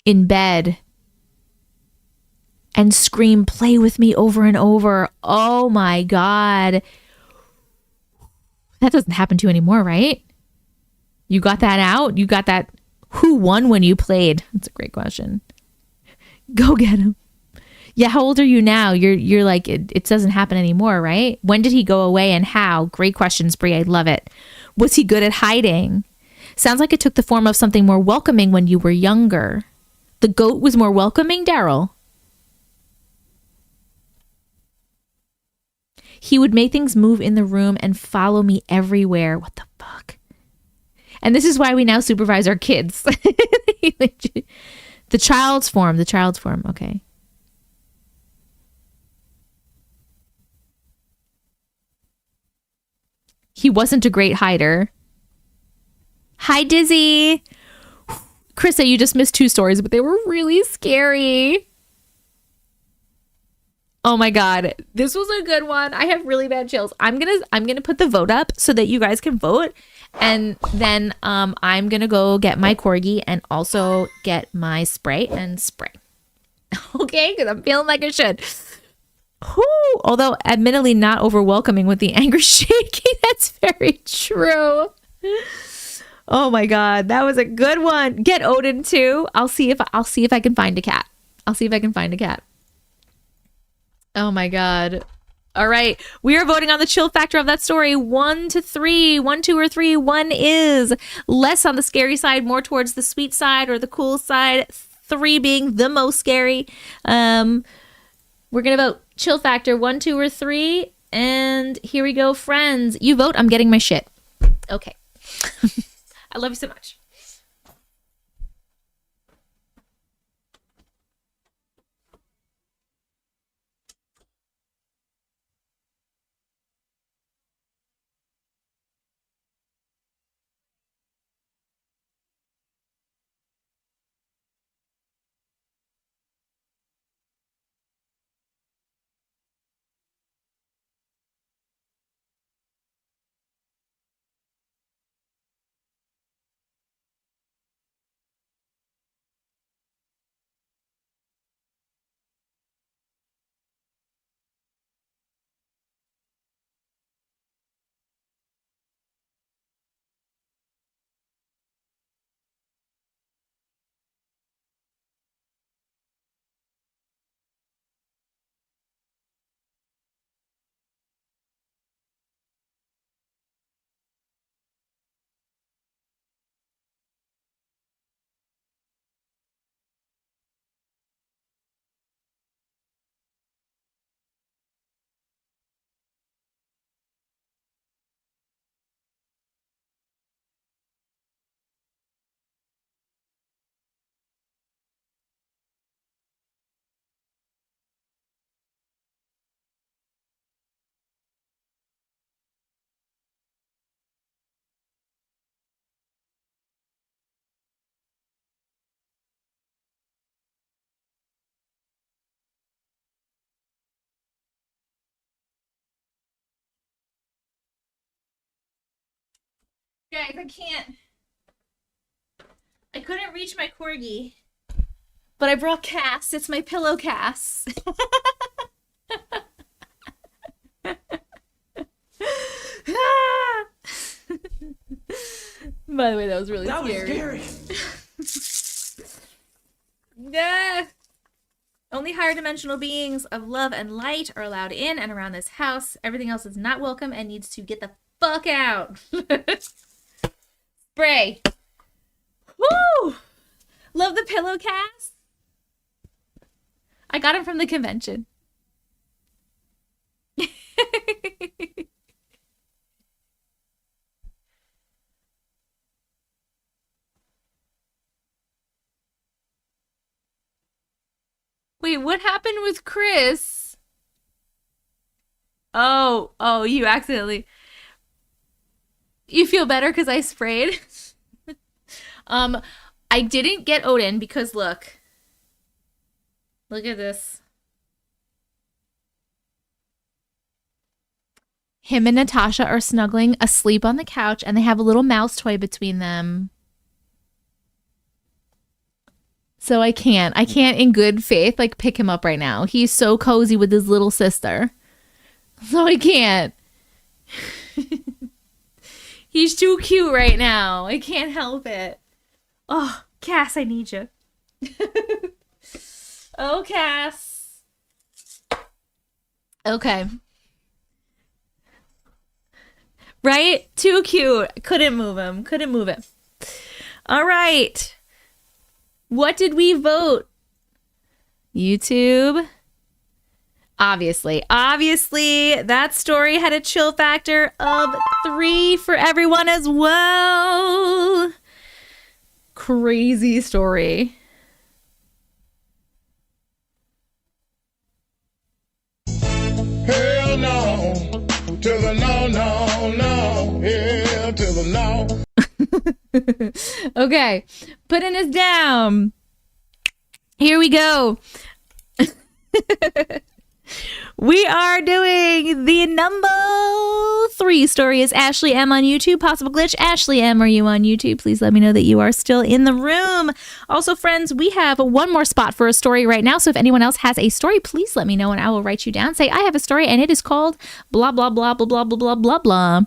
In bed. And scream, play with me over and over. Oh my God. That doesn't happen to you anymore, right? You got that out? You got that? Who won when you played? That's a great question. Go get him. Yeah, how old are you now? You're like, it doesn't happen anymore, right? When did he go away and how? Great questions, Brie. I love it. Was he good at hiding? Sounds like it took the form of something more welcoming when you were younger. The goat was more welcoming, Daryl. He would make things move in the room and follow me everywhere. What the fuck? And this is why we now supervise our kids. The child's form. Okay. He wasn't a great hider. Hi, Dizzy. Krista, you just missed 2 stories, but they were really scary. Oh my God. This was a good one. I have really bad chills. I'm gonna put the vote up so that you guys can vote. And then I'm gonna go get my corgi and also get my spray and spray. Okay, because I'm feeling like I should. Whew. Although admittedly not over welcoming with the angry shaking. That's very true. Oh my God, that was a good one. Get Odin too. I'll see if I can find a cat. Oh my God. All right. We are voting on the chill factor of that story. 1 to 3. 1, 2, or 3. 1 is less on the scary side, more towards the sweet side or the cool side. 3 being the most scary. We're going to vote chill factor 1, 2, or 3. And here we go, friends. You vote. I'm getting my shit. Okay. I love you so much. Guys, I can't. I couldn't reach my corgi, but I brought Cass. It's my pillow Cass. By the way, that was really scary. Yeah. Only higher dimensional beings of love and light are allowed in and around this house. Everything else is not welcome and needs to get the fuck out. Spray. Woo! Love the pillow Cass. I got him from the convention. Wait, what happened with Chris? Oh, you accidentally. You feel better because I sprayed? I didn't get Odin because look. Look at this. Him and Natasha are snuggling asleep on the couch and they have a little mouse toy between them. So I can't in good faith like pick him up right now. He's so cozy with his little sister. So I can't. He's too cute right now. I can't help it. Oh, Cass, I need you. Oh, Cass. Okay. Right? Too cute. Couldn't move him. Couldn't move it. All right. What did we vote? YouTube. Obviously, that story had a chill factor of 3 for everyone as well. Crazy story.
Hell no, to the no, hell to the no.
Okay, putting us down. Here we go. We are doing the number 3 story. Is Ashley M on YouTube? Possible glitch. Ashley M, are you on YouTube? Please let me know that you are still in the room. Also, friends, we have one more spot for a story right now. So if anyone else has a story, please let me know and I will write you down. Say, I have a story and it is called blah, blah, blah, blah, blah, blah, blah, blah, blah.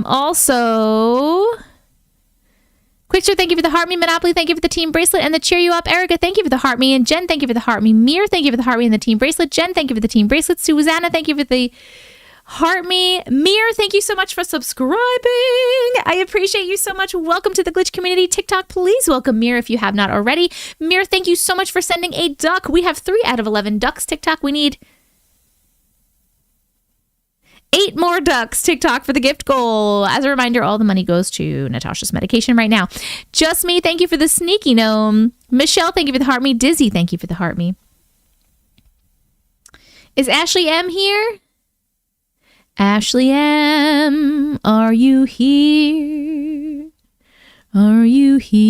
Also, Quickster, thank you for the heart me. Monopoly, thank you for the team bracelet and the cheer you up. Erica, thank you for the heart me. And Jen, thank you for the heart me. Mir, thank you for the heart me and the team bracelet. Jen, thank you for the team bracelet. Susanna, thank you for the heart me. Mir, thank you so much for subscribing. I appreciate you so much. Welcome to the Glitch community. TikTok, please welcome Mir if you have not already. Mir, thank you so much for sending a duck. We have 3 out of 11 ducks. TikTok, we need 8 more ducks. TikTok for the gift goal. As a reminder, all the money goes to Natasha's medication right now. Just me, thank you for the sneaky gnome. Michelle, thank you for the heart me. Dizzy, thank you for the heart me. Is Ashley M here? Ashley M, are you here? Are you here?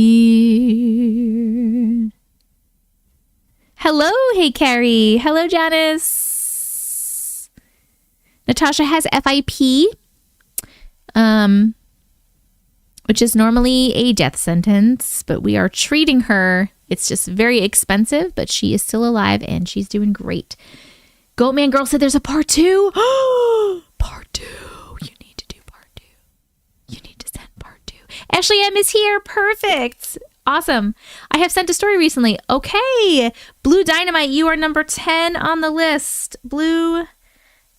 Hello, hey Carrie. Hello, Janice. Natasha has FIP, which is normally a death sentence, but we are treating her. It's just very expensive, but she is still alive and she's doing great. Goatman Girl said there's a part 2. Part 2. You need to do part 2. You need to send part 2. Ashley M is here. Perfect. Awesome. I have sent a story recently. Okay. Blue Dynamite, you are number 10 on the list. Blue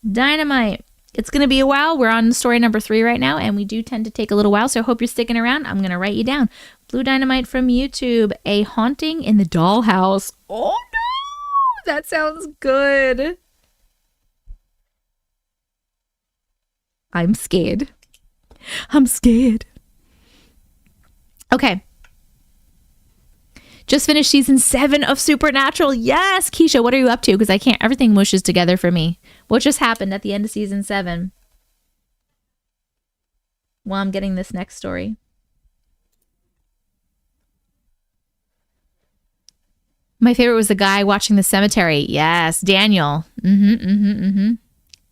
Dynamite. It's going to be a while. We're on story number 3 right now, and we do tend to take a little while, so I hope you're sticking around. I'm going to write you down. Blue Dynamite from YouTube. A haunting in the dollhouse. Oh, no! That sounds good. I'm scared. I'm scared. Okay. Just finished season 7 of Supernatural. Yes, Keisha, what are you up to? Because I can't, everything mushes together for me. What just happened at the end of season 7? While I'm getting this next story. My favorite was the guy watching the cemetery. Yes, Daniel.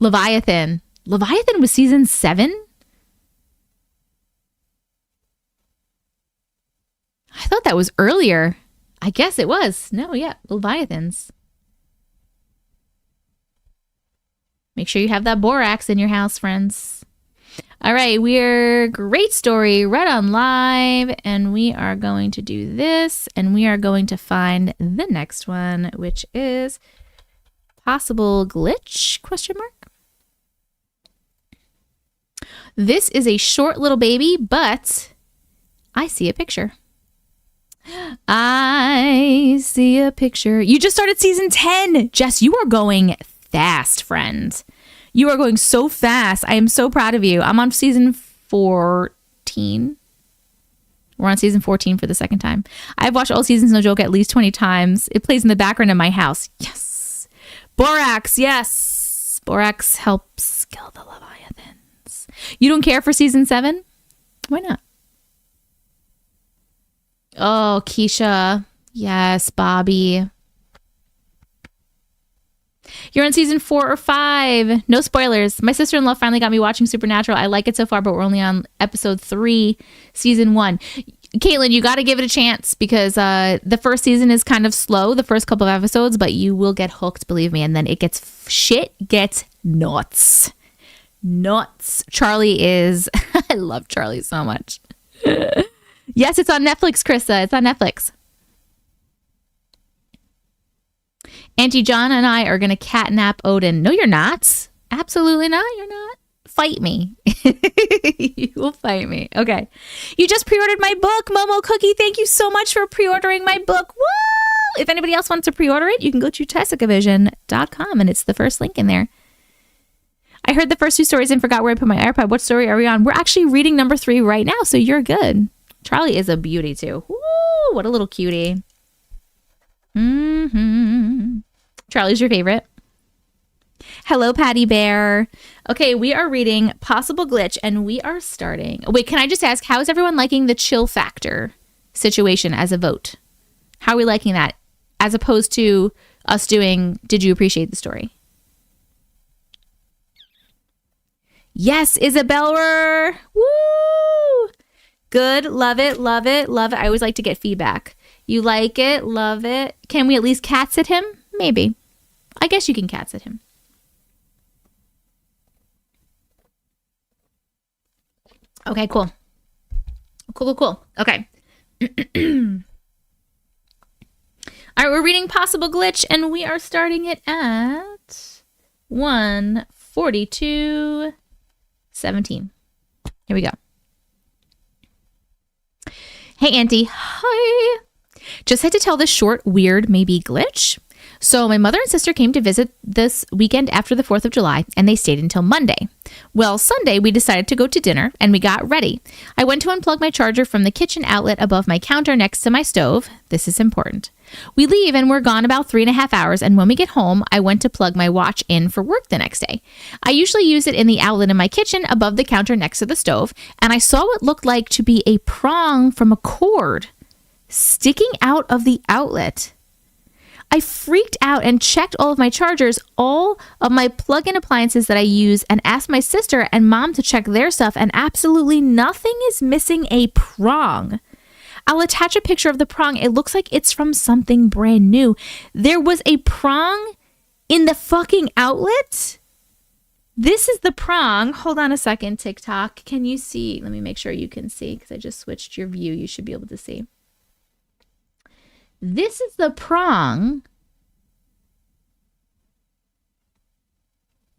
Leviathan. Leviathan was season 7? I thought that was earlier. I guess it was. No, yeah, Leviathans. Make sure you have that borax in your house, friends. All right, we're great story, read on live, and we are going to do this, and we are going to find the next one, which is possible glitch, question mark. This is a short little baby, but I see a picture. I see a picture. You just started season 10. Jess, you are going fast, friend. You are going so fast. I am so proud of you. I'm on season 14. We're on season 14 for the second time. I've watched all seasons, no joke, at least 20 times. It plays in the background of my house. Yes. Borax, yes. Borax helps kill the Leviathans. You don't care for season 7? Why not? Oh, Keisha. Yes, Bobby. You're on season 4 or 5. No spoilers. My sister-in-law finally got me watching Supernatural. I like it so far, but we're only on episode 3, season 1. Caitlin, you got to give it a chance because the first season is kind of slow, the first couple of episodes, but you will get hooked, believe me. And then it gets gets nuts. Nuts. Charlie is, I love Charlie so much. Yes, it's on Netflix, Krista. It's on Netflix. Auntie John and I are going to catnap Odin. No, you're not. Absolutely not. You're not. Fight me. You will fight me. Okay. You just pre-ordered my book, Momo Cookie. Thank you so much for pre-ordering my book. Woo! If anybody else wants to pre-order it, you can go to tessicavision.com and it's the first link in there. I heard the first 2 stories and forgot where I put my AirPod. What story are we on? We're actually reading number 3 right now, so you're good. Charlie is a beauty too. Woo! What a little cutie. Charlie's your favorite. Hello, Patty Bear. Okay, we are reading Possible Glitch, and we are starting. Wait, can I just ask, how is everyone liking the chill factor situation as a vote? How are we liking that? As opposed to us doing, did you appreciate the story? Yes, Isabella. Woo! Good. Love it. Love it. Love it. I always like to get feedback. You like it? Love it. Can we at least cat sit him? Maybe. I guess you can cat sit him. Okay, cool. Cool. Okay. All right, we're reading Possible Glitch, and we are starting it at 1:42:17. Here we go. Hey, Auntie. Hi. Just had to tell this short, weird, maybe glitch. So my mother and sister came to visit this weekend after the 4th of July, and they stayed until Monday. Well, Sunday, we decided to go to dinner, and we got ready. I went to unplug my charger from the kitchen outlet above my counter next to my stove. This is important. We leave, and we're gone about 3.5 hours, and when we get home, I went to plug my watch in for work the next day. I usually use it in the outlet in my kitchen above the counter next to the stove, and I saw what looked like to be a prong from a cord sticking out of the outlet. I freaked out and checked all of my chargers, all of my plug-in appliances that I use, and asked my sister and mom to check their stuff, and absolutely nothing is missing a prong. I'll attach a picture of the prong. It looks like it's from something brand new. There was a prong in the fucking outlet? This is the prong. Hold on a second, TikTok. Can you see? Let me make sure you can see because I just switched your view. You should be able to see. This is the prong.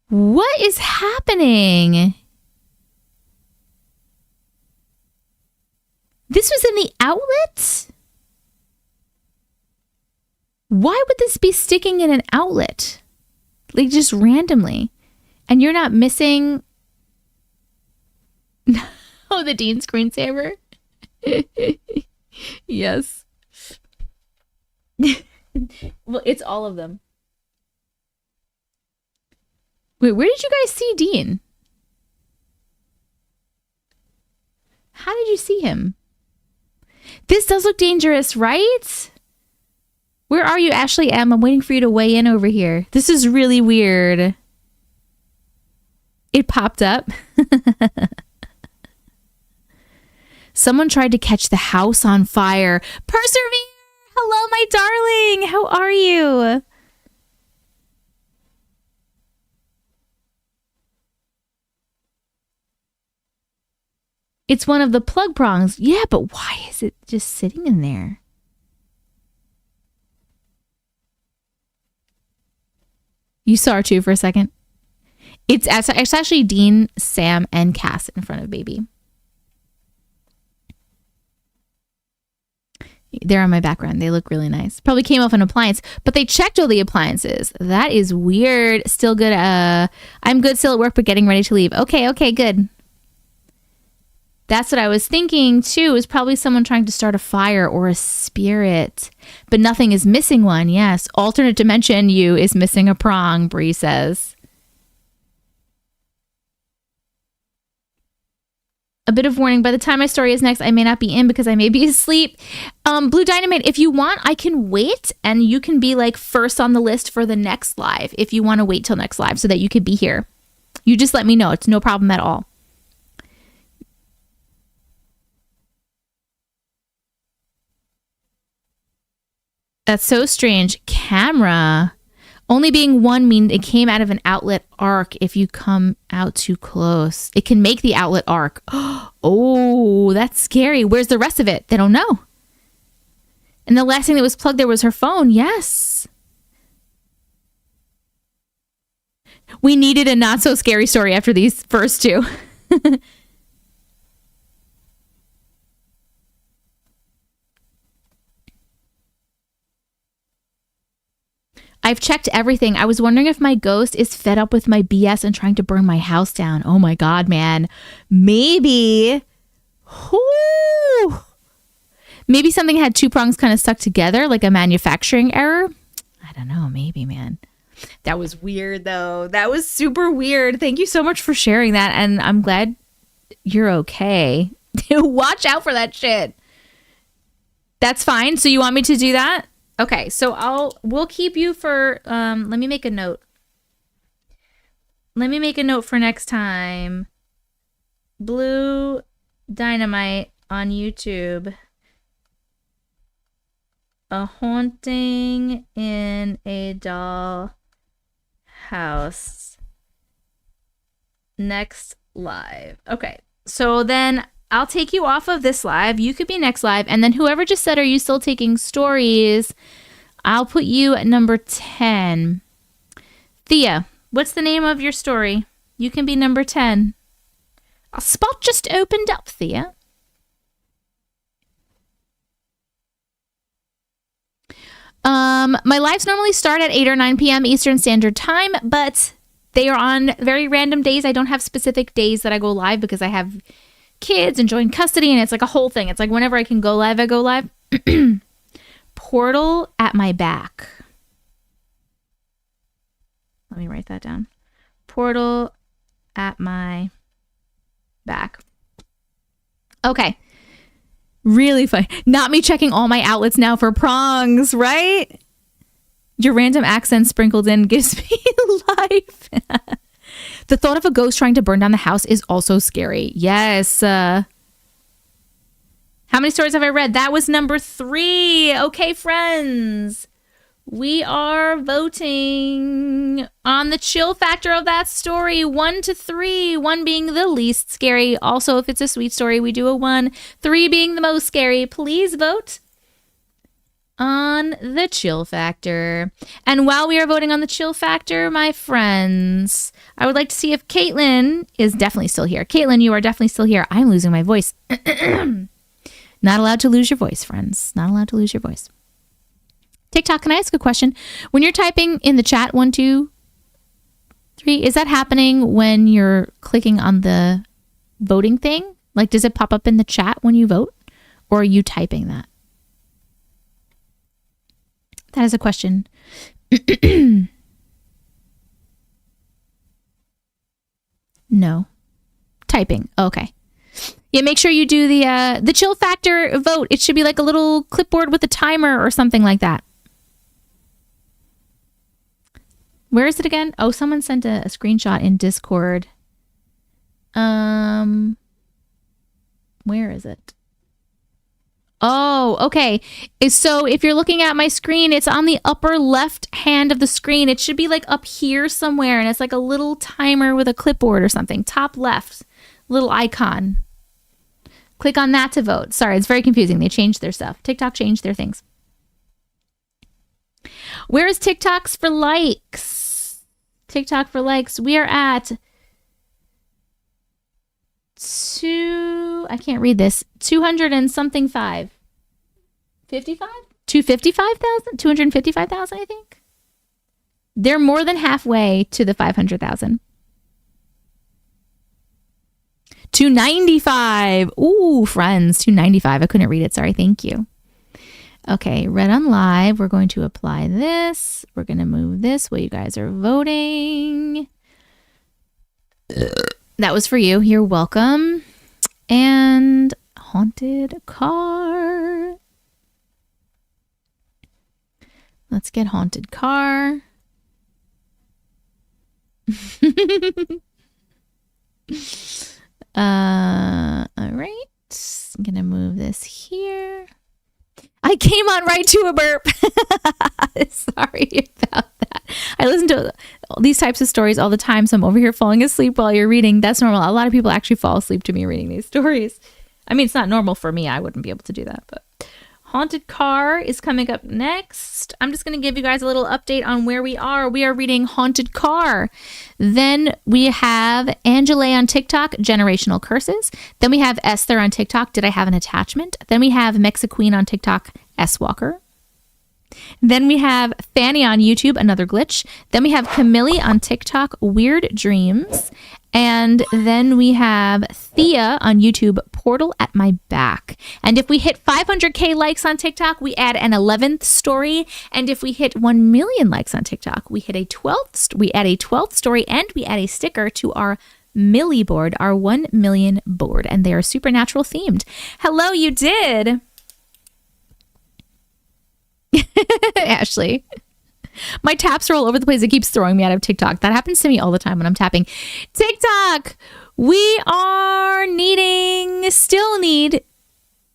What is happening? This was in the outlet? Why would this be sticking in an outlet? Like just randomly. And you're not missing... Oh, the Dean screensaver? Yes. Well, it's all of them. Wait, where did you guys see Dean? How did you see him? This does look dangerous, right? Where are you, Ashley M? I'm waiting for you to weigh in over here. This is really weird. It popped up. Someone tried to catch the house on fire. Persevere! Hello, my darling! How are you? It's one of the plug prongs. Yeah, but why is it just sitting in there? You saw her too for a second. It's actually Dean, Sam, and Cass in front of baby. They're on my background. They look really nice. Probably came off an appliance, but they checked all the appliances. That is weird. Still good. I'm good still at work, but getting ready to leave. Okay, good. That's what I was thinking too, is probably someone trying to start a fire or a spirit. But nothing is missing one. Yes. Alternate dimension you is missing a prong, Bree says. A bit of warning. By the time my story is next, I may not be in because I may be asleep. Blue Dynamite, if you want, I can wait and you can be like first on the list for the next live if you want to wait till next live so that you could be here. You just let me know. It's no problem at all. That's so strange. Camera. Only being one means it came out of an outlet arc if you come out too close. It can make the outlet arc. Oh, that's scary. Where's the rest of it? They don't know. And the last thing that was plugged there was her phone. Yes. We needed a not so scary story after these first two. I've checked everything. I was wondering if my ghost is fed up with my BS and trying to burn my house down. Oh my God, man. Maybe. Whoo. Maybe something had two prongs kind of stuck together, like a manufacturing error. I don't know. Maybe, man. That was weird, though. That was super weird. Thank you so much for sharing that. And I'm glad you're okay. Watch out for that shit. That's fine. So you want me to do that? Okay, so we'll keep you for let me make a note. Let me make a note for next time. Blue Dynamite on YouTube. A haunting in a doll house. Next live. Okay, so then I'll take you off of this live. You could be next live. And then whoever just said, are you still taking stories? I'll put you at number 10. Thea, what's the name of your story? You can be number 10. A spot just opened up, Thea. My lives normally start at 8 or 9 p.m. Eastern Standard Time, but they are on very random days. I don't have specific days that I go live because I have kids and joint custody, and it's like a whole thing. It's like whenever I can go live, I go live. Portal at my back. Let me write that down. Portal at my back. Okay. Really fun. Not me checking all my outlets now for prongs, right? Your random accent sprinkled in gives me life. The thought of a ghost trying to burn down the house is also scary. Yes. How many stories have I read? That was number 3. Okay, friends. We are voting on the chill factor of that story. 1 to 3. 1 being the least scary. Also, if it's a sweet story, we do a 1. 3 being the most scary. Please vote on the chill factor. And while we are voting on the chill factor, my friends, I would like to see if Caitlin is definitely still here. Caitlin, you are definitely still here. I'm losing my voice. Not allowed to lose your voice, friends. Not allowed to lose your voice. TikTok, can I ask a question? When you're typing in the chat, 1, 2, 3, is that happening when you're clicking on the voting thing? Like, does it pop up in the chat when you vote? Or are you typing that? That is a question. No. Typing. Okay. Yeah, make sure you do the chill factor vote. It should be like a little clipboard with a timer or something like that. Where is it again? Oh, someone sent a screenshot in Discord. Where is it? Oh, okay. So if you're looking at my screen, it's on the upper left hand of the screen. It should be like up here somewhere, and it's like a little timer with a clipboard or something. Top left, little icon. Click on that to vote. Sorry, it's very confusing. They changed their stuff. TikTok changed their things. Where is TikToks for likes? TikTok for likes. We are at I can't read this. 200 and something 55? 255,000? 255,000, I think. They're more than halfway to the 500,000. 295. Ooh, friends, 295. I couldn't read it. Sorry. Thank you. Okay, read on live. We're going to apply this. We're going to move this while you guys are voting. That was for you. You're welcome. And haunted car. Let's get haunted car. All right. I'm going to move this here. I came on right to a burp. Sorry about that. I listen to these types of stories all the time, so I'm over here falling asleep while you're reading. That's normal. A lot of people actually fall asleep to me reading these stories. I mean, it's not normal for me. I wouldn't be able to do that, but haunted car is coming up next. I'm just going to give you guys a little update on where we are. We are reading Haunted Car. Then we have Angela on TikTok, Generational Curses. Then we have Esther on TikTok, Did I Have an Attachment? Then we have MexiQueen on TikTok, S Walker. Then we have Fanny on YouTube, Another Glitch. Then we have Camille on TikTok, Weird Dreams. And then we have Thea on YouTube, Portal at My Back. And if we hit 500K likes on TikTok, we add an 11th story. And if we hit 1 million likes on TikTok, we hit a 12th story, and we add a sticker to our Millie board, our 1 million board. And they are supernatural themed. Hello, you did. Ashley. My taps are all over the place. It keeps throwing me out of TikTok. That happens to me all the time when I'm tapping. TikTok, we are still need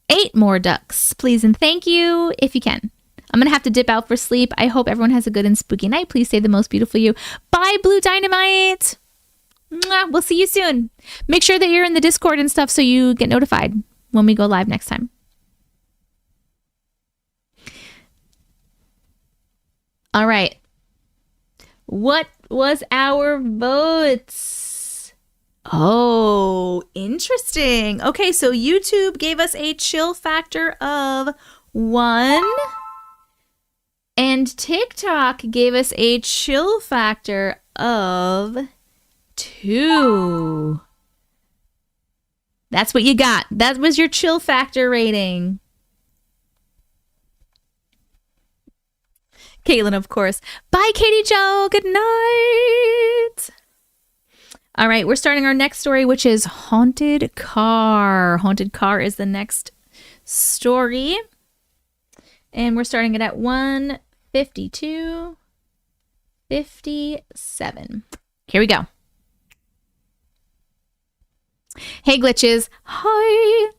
8 more ducks, please. And thank you if you can. I'm going to have to dip out for sleep. I hope everyone has a good and spooky night. Please stay the most beautiful you. Bye, Blue Dynamite. Mwah. We'll see you soon. Make sure that you're in the Discord and stuff so you get notified when we go live next time. All right. What was our votes? Oh, interesting. Okay, so YouTube gave us a chill factor of 1. And TikTok gave us a chill factor of 2. That's what you got. That was your chill factor rating. Caitlin, of course. Bye, Katie Jo. Good night. All right, we're starting our next story, which is Haunted Car. Haunted Car is the next story. And we're starting it at 1:52:57. Here we go. Hey, Glitches. Hi.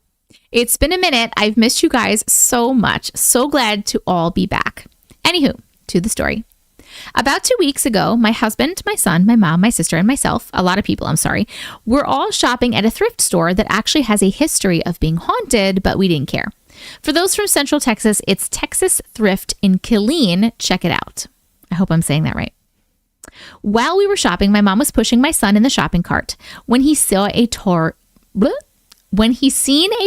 It's been a minute. I've missed you guys so much. So glad to all be back. Anywho, to the story. About 2 weeks ago, my husband, my son, my mom, my sister, and myself, a lot of people, I'm sorry, we're all shopping at a thrift store that actually has a history of being haunted, but we didn't care. For those from Central Texas, it's Texas Thrift in Killeen. Check it out. I hope I'm saying that right. While we were shopping, my mom was pushing my son in the shopping cart when he seen a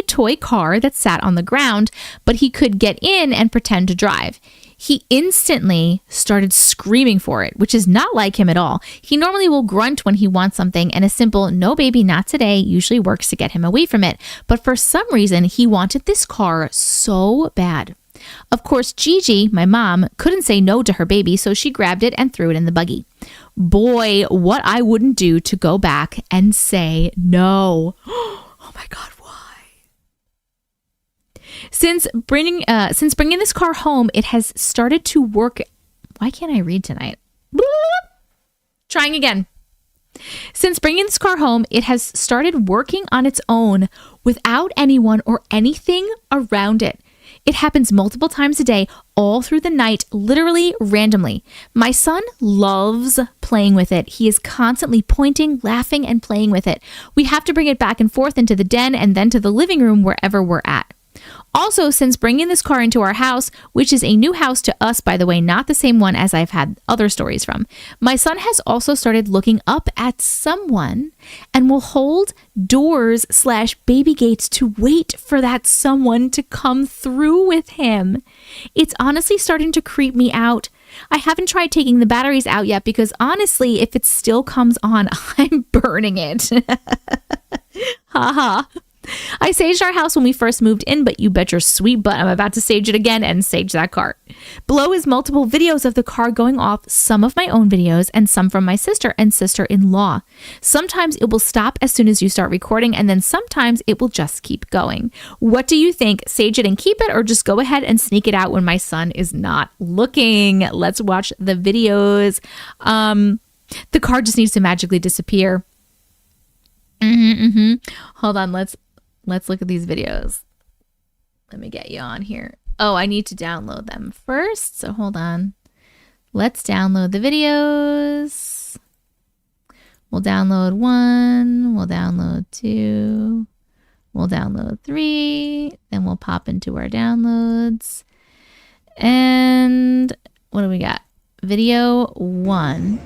toy car that sat on the ground, but he could get in and pretend to drive. He instantly started screaming for it, which is not like him at all. He normally will grunt when he wants something, and a simple "no baby, not today" usually works to get him away from it. But for some reason, he wanted this car so bad. Of course, Gigi, my mom, couldn't say no to her baby, so she grabbed it and threw it in the buggy. Boy, what I wouldn't do to go back and say no. Oh my God. Since bringing this car home, it has started to work. Why can't I read tonight? Trying again. Since bringing this car home, it has started working on its own without anyone or anything around it. It happens multiple times a day, all through the night, literally randomly. My son loves playing with it. He is constantly pointing, laughing, and playing with it. We have to bring it back and forth into the den and then to the living room wherever we're at. Also, since bringing this car into our house, which is a new house to us, by the way, not the same one as I've had other stories from, my son has also started looking up at someone and will hold doors/baby gates to wait for that someone to come through with him. It's honestly starting to creep me out. I haven't tried taking the batteries out yet because honestly, if it still comes on, I'm burning it. Haha. I saged our house when we first moved in, but you bet your sweet butt I'm about to sage it again and sage that car. Below is multiple videos of the car going off, some of my own videos and some from my sister and sister-in-law. Sometimes it will stop as soon as you start recording, and then sometimes it will just keep going. What do you think? Sage it and keep it, or just go ahead and sneak it out when my son is not looking? Let's watch the videos. The car just needs to magically disappear. Hold on, let's look at these videos. Let me get you on here. Oh, I need to download them first. So hold on. Let's download the videos. We'll download 1. We'll download 2. We'll download 3. Then we'll pop into our downloads. And what do we got? Video 1.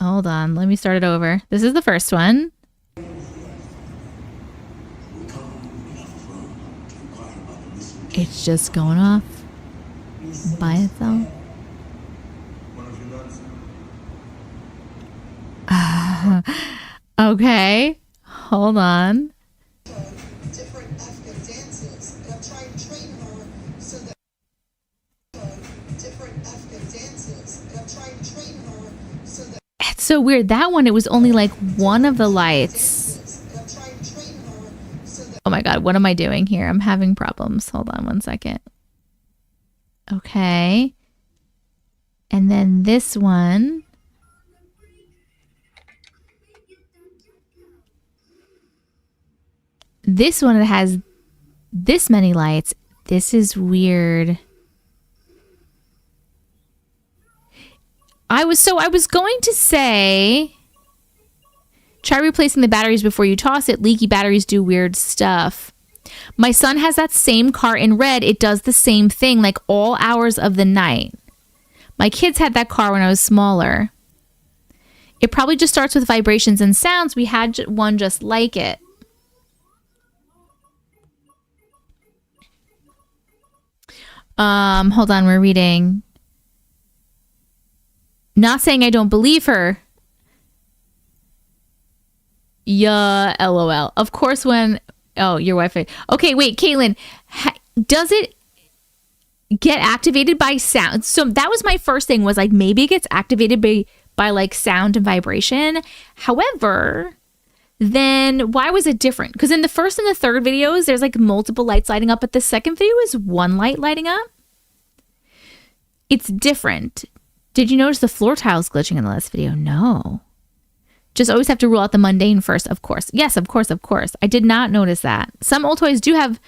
Hold on, let me start it over. This is the first one. It's just going off by itself. Okay, hold on. It's so weird. That one, it was only like one of the lights. Oh my God, what am I doing here? I'm having problems. Hold on one second. Okay. And then this one. This one, it has this many lights. This is weird. I was going to say, try replacing the batteries before you toss it. Leaky batteries do weird stuff. My son has that same car in red. It does the same thing, like all hours of the night. My kids had that car when I was smaller. It probably just starts with vibrations and sounds. We had one just like it. Hold on, we're reading. Not saying I don't believe her. Yeah, LOL. Of course when... Oh, your Wi-Fi. Okay, wait, Caitlin. Does it get activated by sound? So that was my first thing, was like maybe it gets activated by like sound and vibration. However, then why was it different? Because in the first and the third videos, there's like multiple lights lighting up, but the second video is one light lighting up. It's different. Did you notice the floor tiles glitching in the last video? No. Just always have to rule out the mundane first, of course. Yes, of course, of course. I did not notice that. Some old toys do have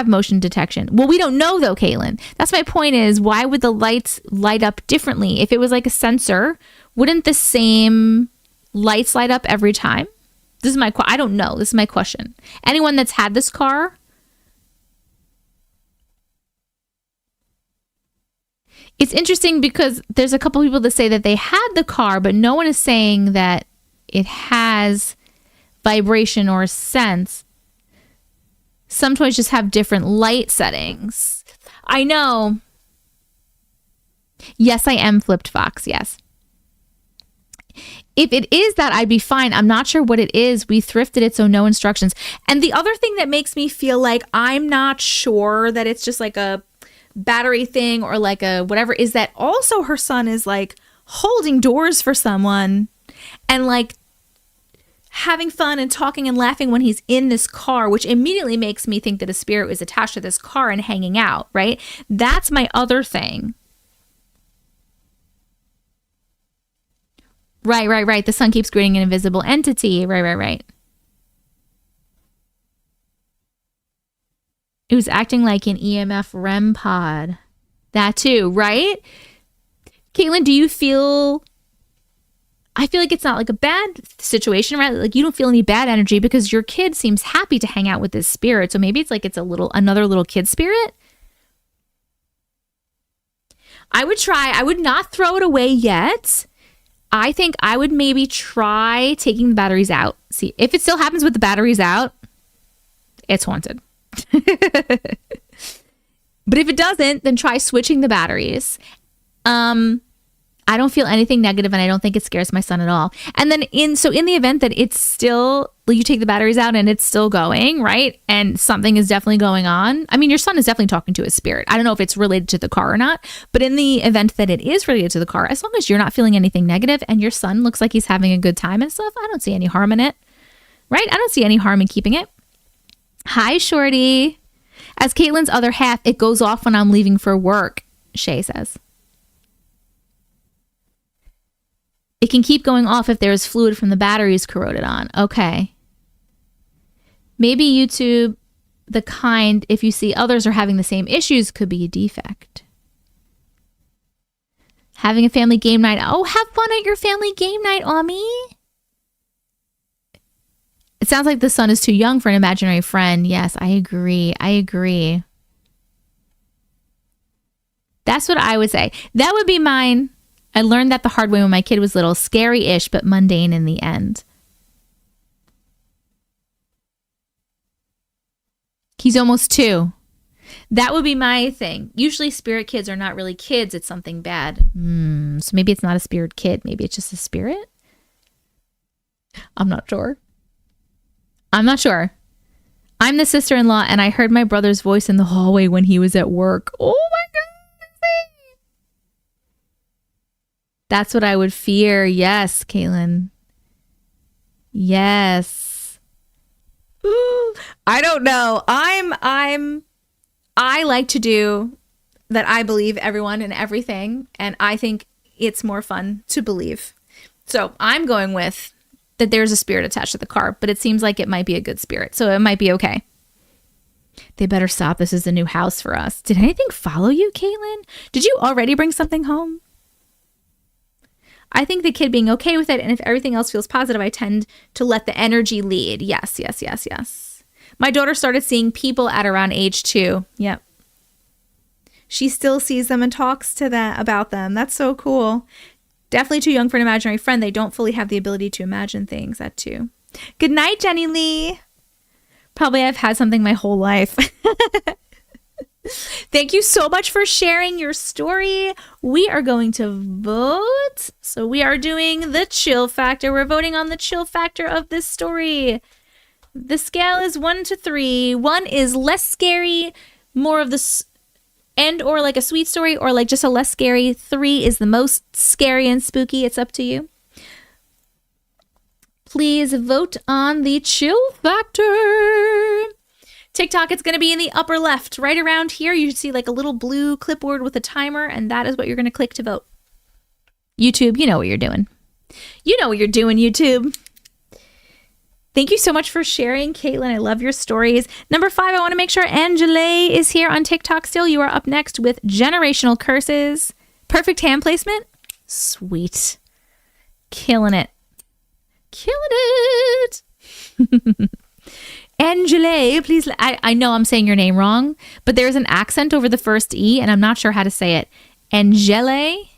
motion detection. Well, we don't know though, Caitlin. That's my point, is why would the lights light up differently? If it was like a sensor, wouldn't the same lights light up every time? This is my I don't know. This is my question. Anyone that's had this car? It's interesting because there's a couple people that say that they had the car, but no one is saying that it has vibration or sense. Some toys just have different light settings. I know. Yes, I am flipped Fox. Yes. If it is that, I'd be fine. I'm not sure what it is. We thrifted it, so no instructions. And the other thing that makes me feel like I'm not sure that it's just like a battery thing or like a whatever is that also her son is like holding doors for someone and like having fun and talking and laughing when he's in this car, which immediately makes me think that a spirit was attached to this car and hanging out, right? That's my other thing. Right. The sun keeps creating an invisible entity. Right. It was acting like an EMF REM pod. That too, right? Caitlin, do you feel... I feel like it's not like a bad situation, right? Like you don't feel any bad energy because your kid seems happy to hang out with this spirit. So maybe it's like it's another little kid spirit. I would not throw it away yet. I think I would maybe try taking the batteries out. See, if it still happens with the batteries out, it's haunted. But if it doesn't, then try switching the batteries. I don't feel anything negative, and I don't think it scares my son at all. And then in the event that it's still, you take the batteries out and it's still going, right? And something is definitely going on. I mean, your son is definitely talking to his spirit. I don't know if it's related to the car or not, but in the event that it is related to the car, as long as you're not feeling anything negative and your son looks like he's having a good time and stuff, I don't see any harm in it, right? I don't see any harm in keeping it. Hi, Shorty. As Caitlin's other half, it goes off when I'm leaving for work, Shay says. It can keep going off if there's fluid from the batteries corroded on. Okay. Maybe YouTube, the kind, if you see others are having the same issues, could be a defect. Having a family game night. Oh, have fun at your family game night, Ami. It sounds like the son is too young for an imaginary friend. Yes, I agree. That's what I would say. That would be mine. I learned that the hard way when my kid was little. Scary-ish, but mundane in the end. He's almost 2. That would be my thing. Usually spirit kids are not really kids. It's something bad. So maybe it's not a spirit kid. Maybe it's just a spirit? I'm not sure. I'm the sister-in-law, and I heard my brother's voice in the hallway when he was at work. Oh my God. That's what I would fear. Yes, Caitlin. Yes. Ooh, I don't know. I like to do that. I believe everyone and everything, and I think it's more fun to believe. So I'm going with that there's a spirit attached to the car, but it seems like it might be a good spirit, so it might be okay. They better stop. This is a new house for us. Did anything follow you, Caitlin? Did you already bring something home? I think the kid being okay with it, and if everything else feels positive, I tend to let the energy lead. Yes. My daughter started seeing people at around age 2. Yep. She still sees them and talks to them about them. That's so cool. Definitely too young for an imaginary friend. They don't fully have the ability to imagine things. That too. Good night, Jenny Lee. Probably I've had something my whole life. Thank you so much for sharing your story. We are going to vote. So we are doing the chill factor. We're voting on the chill factor of this story. The scale is 1 to 3. 1 is less scary, more of the end, or like a sweet story, or like just a less scary. 3 is the most scary and spooky. It's up to you. Please vote on the chill factor. TikTok, it's going to be in the upper left, right around here. You should see like a little blue clipboard with a timer, and that is what you're going to click to vote. YouTube, you know what you're doing. YouTube. Thank you so much for sharing, Caitlin. I love your stories. Number 5, I want to make sure Angela is here on TikTok still. You are up next with Generational Curses. Perfect hand placement. Sweet. Killing it. Angela, please. I know I'm saying your name wrong, but there's an accent over the first E, and I'm not sure how to say it. Angele?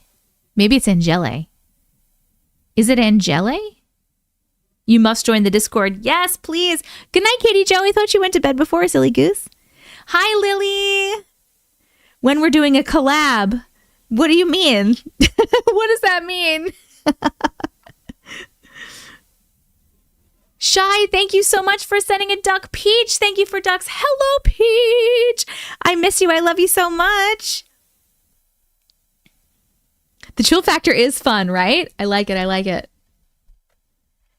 Maybe it's Angele. Is it Angele? You must join the Discord. Yes, please. Good night, Katie Jo. I thought you went to bed before, silly goose. Hi, Lily. When we're doing a collab. What do you mean? What does that mean? Shy, thank you so much for sending a duck. Peach, thank you for ducks. Hello, Peach. I miss you. I love you so much. The chill factor is fun, right? I like it.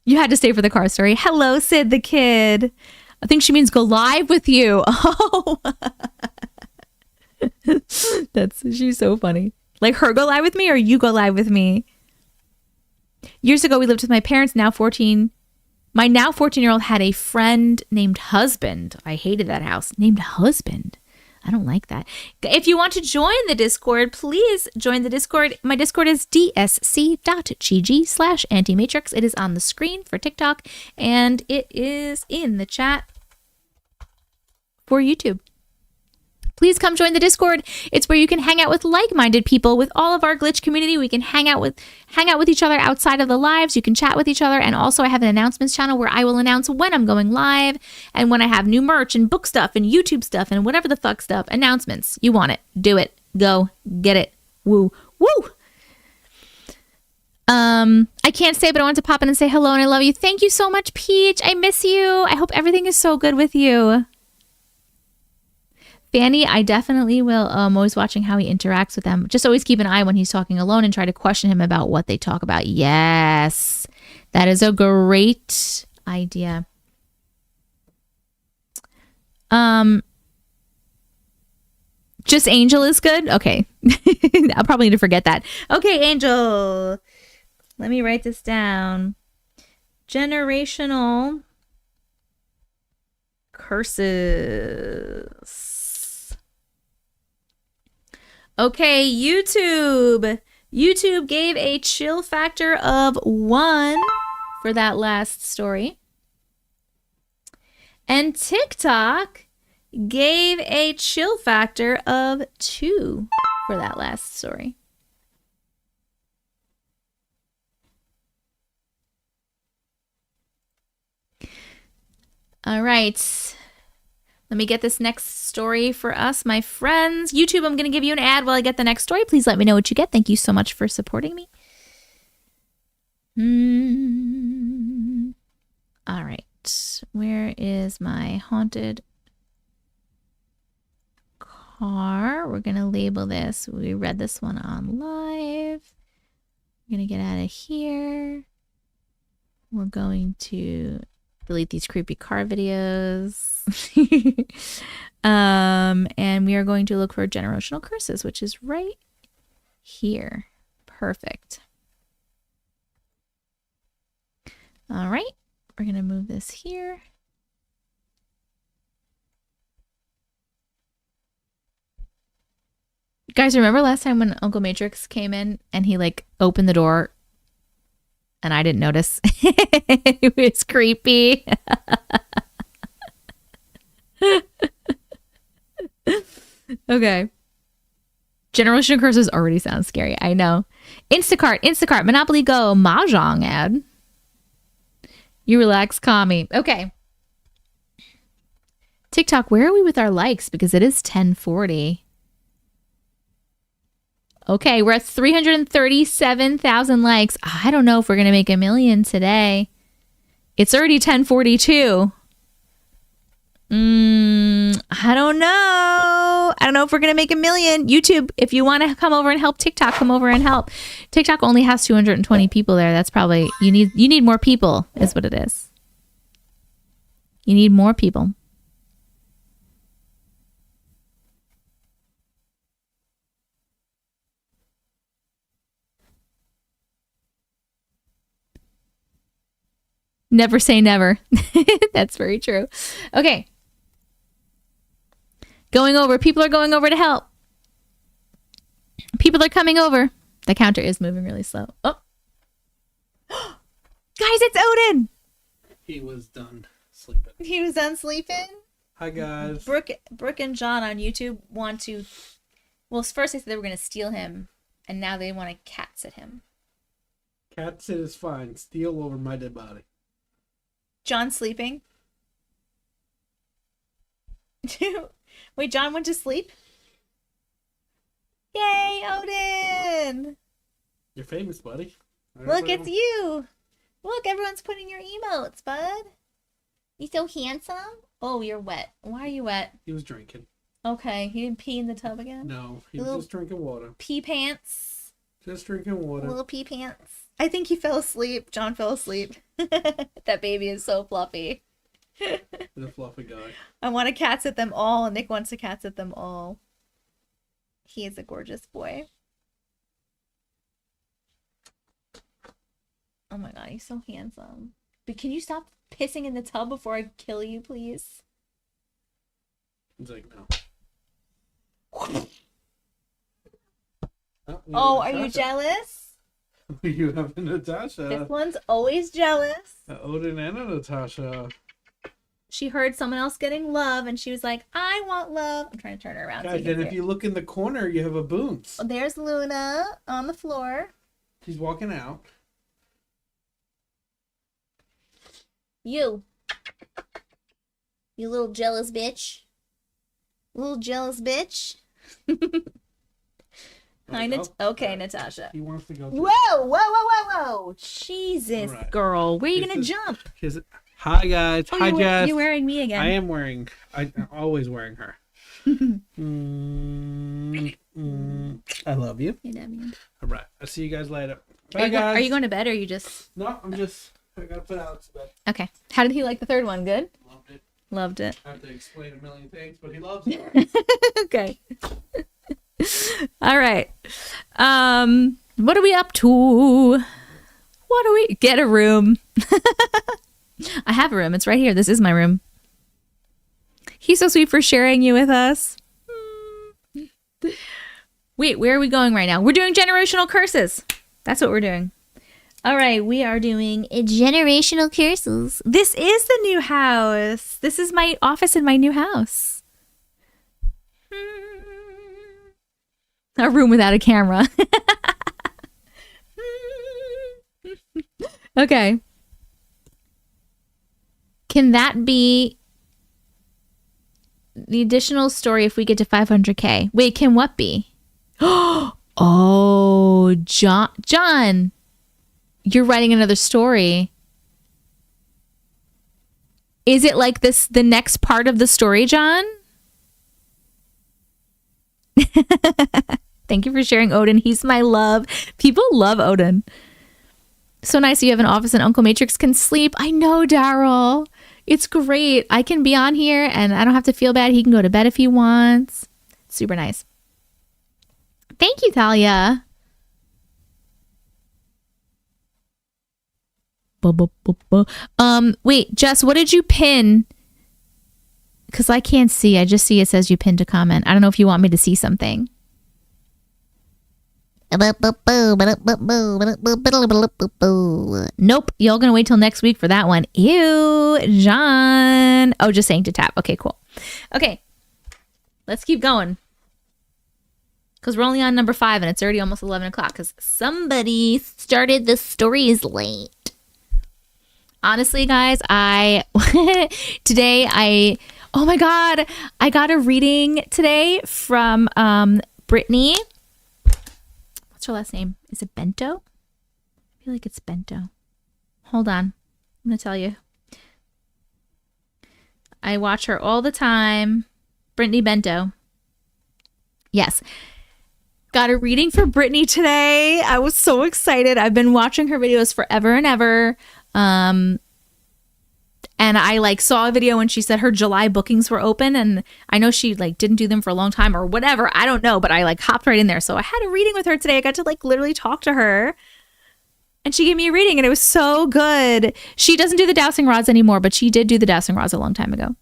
You had to stay for the car story. Hello, Sid the kid. I think she means go live with you. Oh. She's so funny. Like her go live with me or you go live with me? Years ago, we lived with my parents, now 14. My now 14-year-old had a friend named Husband. I hated that house. Named Husband. I don't like that. If you want to join the Discord, please join the Discord. My Discord is dsc.gg/Auntie Matrix. It is on the screen for TikTok, and it is in the chat for YouTube. Please come join the Discord. It's where you can hang out with like-minded people. With all of our glitch community, we can hang out with each other outside of the lives. You can chat with each other. And also I have an announcements channel where I will announce when I'm going live and when I have new merch and book stuff and YouTube stuff and whatever the fuck stuff. Announcements. You want it. Do it. Go. Get it. Woo. Woo. I can't say, but I want to pop in and say hello and I love you. Thank you so much, Peach. I miss you. I hope everything is so good with you. Fanny, I definitely will. I'm always watching how he interacts with them. Just always keep an eye when he's talking alone and try to question him about what they talk about. Yes, that is a great idea. Just Angel is good? Okay. I'll probably need to forget that. Okay, Angel. Let me write this down. Generational curses. Okay, YouTube. YouTube gave a chill factor of 1 for that last story. And TikTok gave a chill factor of 2 for that last story. All right. Let me get this next story for us, my friends. YouTube, I'm going to give you an ad while I get the next story. Please let me know what you get. Thank you so much for supporting me. All right. Where is my haunted car? We're going to label this. We read this one on live. We're going to get out of here. We're going to delete these creepy car videos. And we are going to look for generational curses, which is right here. Perfect. All right. We're going to move this here. Guys, remember last time when Uncle Matrix came in and he like opened the door and I didn't notice? It was creepy. Okay. Generational curses already sound scary. I know. Instacart, Monopoly Go, Mahjong ad. You relax, Kami. Okay. TikTok, where are we with our likes? Because it is 10:40. Okay, we're at 337,000 likes. I don't know if we're going to make 1 million today. It's already 10:42. I don't know. I don't know if we're going to make 1 million. YouTube, if you want to come over and help TikTok, come over and help. TikTok only has 220 people there. That's probably, you need more people is what it is. You need more people. Never say never. That's very true. Okay. Going over. People are going over to help. People are coming over. The counter is moving really slow. Oh. Guys, it's Odin.
He was done sleeping.
He was done sleeping?
Hi, guys.
Brooke and John on YouTube want to... Well, first they said they were going to steal him, and now they want to cat sit him.
Cat sit is fine. Steal over my dead body.
John sleeping? Wait, John went to sleep? Yay, Odin!
You're famous, buddy.
Look, it's you! Look, everyone's putting your emotes, bud. You so handsome? Oh, you're wet. Why are you wet?
He was drinking.
Okay, he didn't pee in the tub again?
No, he was just drinking water.
Pee pants?
Just drinking water.
Little pee pants. I think he fell asleep. John fell asleep. That baby is so fluffy.
The fluffy guy.
I want to cat sit them all, and Nick wants to cat sit them all. He is a gorgeous boy. Oh my god, he's so handsome. But can you stop pissing in the tub before I kill you, please?
He's like, no.
Oh, are you jealous?
You have a Natasha.
This one's always jealous.
Odin and a Natasha.
She heard someone else getting love, and she was like, I want love. I'm trying to turn her around.
Guys, and if you look in the corner, you have a Boons.
Oh, there's Luna on the floor.
She's walking out.
You little jealous bitch. Little jealous bitch. Hi, okay, Natasha.
He wants to go.
Whoa. Jesus,
right.
Girl. Where are you going to jump?
Hi, guys.
Oh,
Hi, Jess.
You're wearing me again.
I'm always wearing her. I love you.
I love you.
All right. I'll see you guys later. Bye, guys.
Are you going to bed or you just...
No, I gotta put Alex to bed.
Okay. How did he like the third one? Good?
Loved it. I have to explain a million things, but he loves it.
Okay. All right. What are we up to? Get a room. I have a room. It's right here. This is my room. He's so sweet for sharing you with us. Wait, where are we going right now? We're doing generational curses. That's what we're doing. All right, we are doing generational curses. This is the new house. This is my office in my new house. A room without a camera. Okay. Can that be the additional story if we get to 500K? Wait, can what be? Oh, John. You're writing another story. Is it like this, the next part of the story, John? Thank you for sharing, Odin. He's my love. People love Odin. So nice you have an office and Uncle Matrix can sleep. I know, Daryl. It's great. I can be on here and I don't have to feel bad. He can go to bed if he wants. Super nice. Thank you, Talia. Wait, Jess, what did you pin? Because I can't see. I just see it says you pinned a comment. I don't know if you want me to see something. Nope. Y'all gonna wait till next week for that one. Ew, John. Oh, just saying to tap. Okay, cool. Okay. Let's keep going. Because we're only on number 5 and it's already almost 11 o'clock because somebody started the stories late. Honestly, guys, oh my God, I got a reading today from Brittany. What's her last name? Is it Bento? I feel like it's Bento. Hold on. I'm going to tell you. I watch her all the time. Brittany Bento. Yes. Got a reading for Brittany today. I was so excited. I've been watching her videos forever and ever. And I saw a video when she said her July bookings were open, and I know she didn't do them for a long time or whatever. I don't know, but I hopped right in there. So I had a reading with her today. I got to literally talk to her, and she gave me a reading, and it was so good. She doesn't do the dowsing rods anymore, but she did do the dowsing rods a long time ago.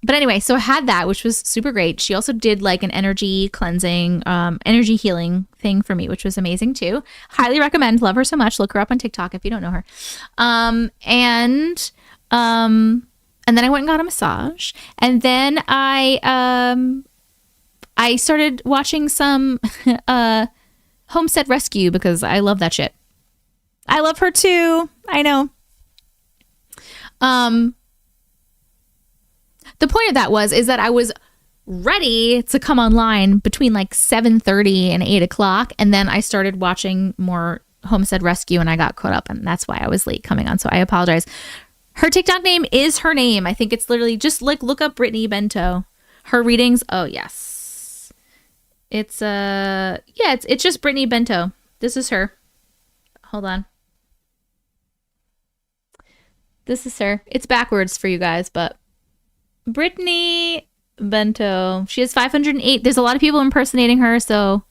But anyway, so I had that, which was super great. She also did an energy cleansing, energy healing thing for me, which was amazing too. Highly recommend. Love her so much. Look her up on TikTok if you don't know her. And then I went and got a massage, and then I started watching some Homestead Rescue because I love that shit. I love her too. I know. The point of that is that I was ready to come online between 7:30 and 8 o'clock. And then I started watching more Homestead Rescue and I got caught up, and that's why I was late coming on. So I apologize. Her TikTok name is her name. I think it's literally just look up Brittany Bento. Her readings. Oh yes. It's it's just Brittany Bento. This is her. Hold on. This is her. It's backwards for you guys, but Brittany Bento. She has 508. There's a lot of people impersonating her, so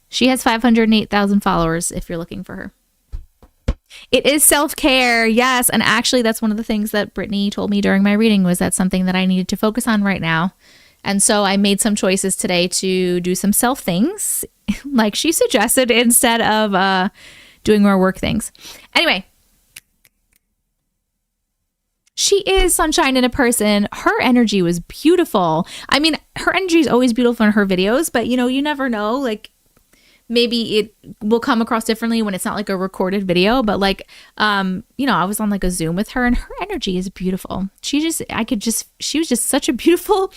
She has 508,000 followers if you're looking for her. It is self-care, yes. And actually, that's one of the things that Brittany told me during my reading was that something that I needed to focus on right now. And so I made some choices today to do some self things like she suggested instead of doing more work things. Anyway, she is sunshine in a person. Her energy was beautiful. I mean, her energy is always beautiful in her videos, but you know, you never know. Like maybe it will come across differently when it's not like a recorded video, but like, you know, I was on like a Zoom with her and her energy is beautiful. She was just such a beautiful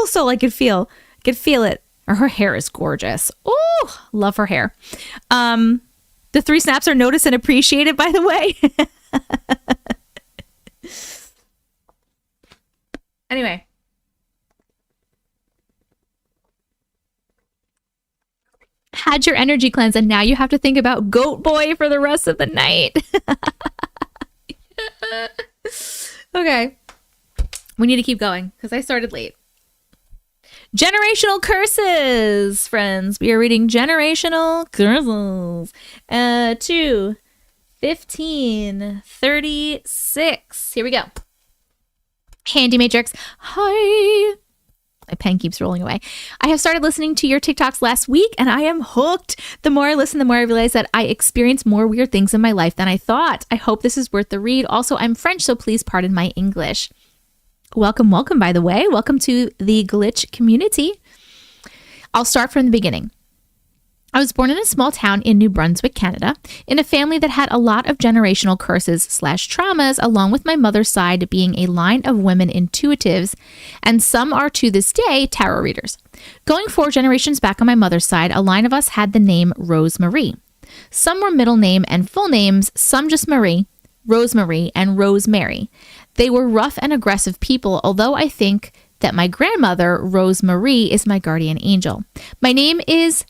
soul. I could feel it. Or her hair is gorgeous. Oh, love her hair. The 3 snaps are noticed and appreciated, by the way. Anyway. Had your energy cleanse and now you have to think about Goat Boy for the rest of the night. Okay. We need to keep going because I started late. Generational curses, friends. We are reading generational curses. 2, 15, 36. Here we go. Auntie Matrix. Hi. My pen keeps rolling away. I have started listening to your TikToks last week and I am hooked. The more I listen, the more I realize that I experience more weird things in my life than I thought. I hope this is worth the read. Also, I'm French, so please pardon my English. Welcome, by the way. Welcome to the glitch community. I'll start from the beginning. I was born in a small town in New Brunswick, Canada, in a family that had a lot of generational curses/traumas, along with my mother's side being a line of women intuitives, and some are to this day tarot readers. Going 4 generations back on my mother's side, a line of us had the name Rosemarie. Some were middle name and full names, some just Marie, Rosemarie, and Rosemary. They were rough and aggressive people, although I think that my grandmother, Rosemarie, is my guardian angel. My name is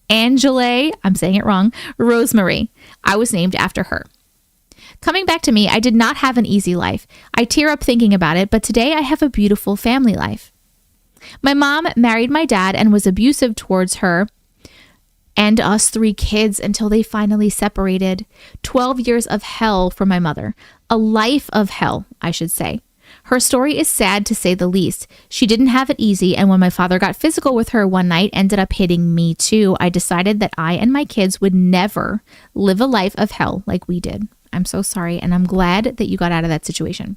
Angela, I'm saying it wrong, Rosemarie. I was named after her. Coming back to me, I did not have an easy life. I tear up thinking about it, but today I have a beautiful family life. My mom married my dad and was abusive towards her and us 3 kids until they finally separated. 12 years of hell for my mother. A life of hell, I should say. Her story is sad to say the least. She didn't have it easy, and when my father got physical with her one night, ended up hitting me too. I decided that I and my kids would never live a life of hell like we did. I'm so sorry, and I'm glad that you got out of that situation.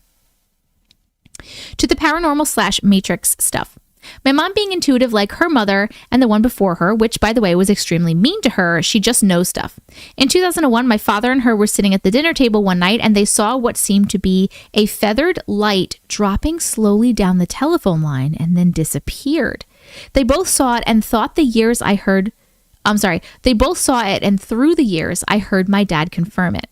To the paranormal/matrix stuff. My mom being intuitive like her mother and the one before her, which by the way was extremely mean to her, she just knows stuff. In 2001, my father and her were sitting at the dinner table one night and they saw what seemed to be a feathered light dropping slowly down the telephone line and then disappeared. They both saw it and thought they both saw it and through the years I heard my dad confirm it.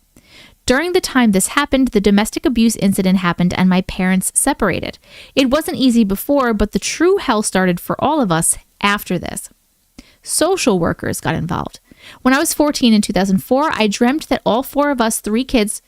During the time this happened, the domestic abuse incident happened and my parents separated. It wasn't easy before, but the true hell started for all of us after this. Social workers got involved. When I was 14 in 2004, I dreamt that all 4 of us 3 kids...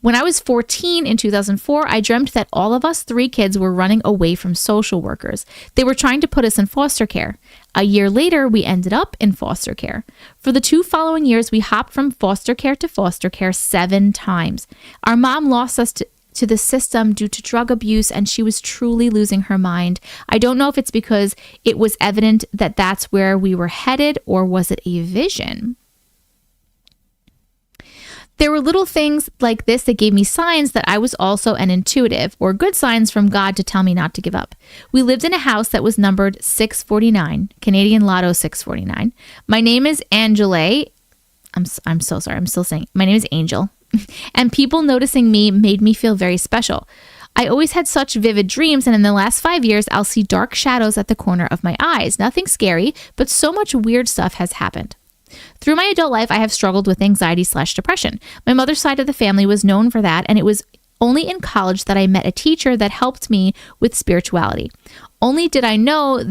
When I was 14 in 2004, I dreamt that all of us 3 kids were running away from social workers. They were trying to put us in foster care. A year later, we ended up in foster care. For the 2 following years, we hopped from foster care to foster care 7 times. Our mom lost us to the system due to drug abuse, and she was truly losing her mind. I don't know if it's because it was evident that that's where we were headed, or was it a vision? There were little things like this that gave me signs that I was also an intuitive, or good signs from God to tell me not to give up. We lived in a house that was numbered 649, Canadian Lotto 649. My name is Angela. I'm so sorry. I'm still saying my name is Angel. And people noticing me made me feel very special. I always had such vivid dreams, and in the last 5 years, I'll see dark shadows at the corner of my eyes. Nothing scary, but so much weird stuff has happened. Through my adult life, I have struggled with anxiety/depression. My mother's side of the family was known for that, and it was only in college that I met a teacher that helped me with spirituality. Only did I know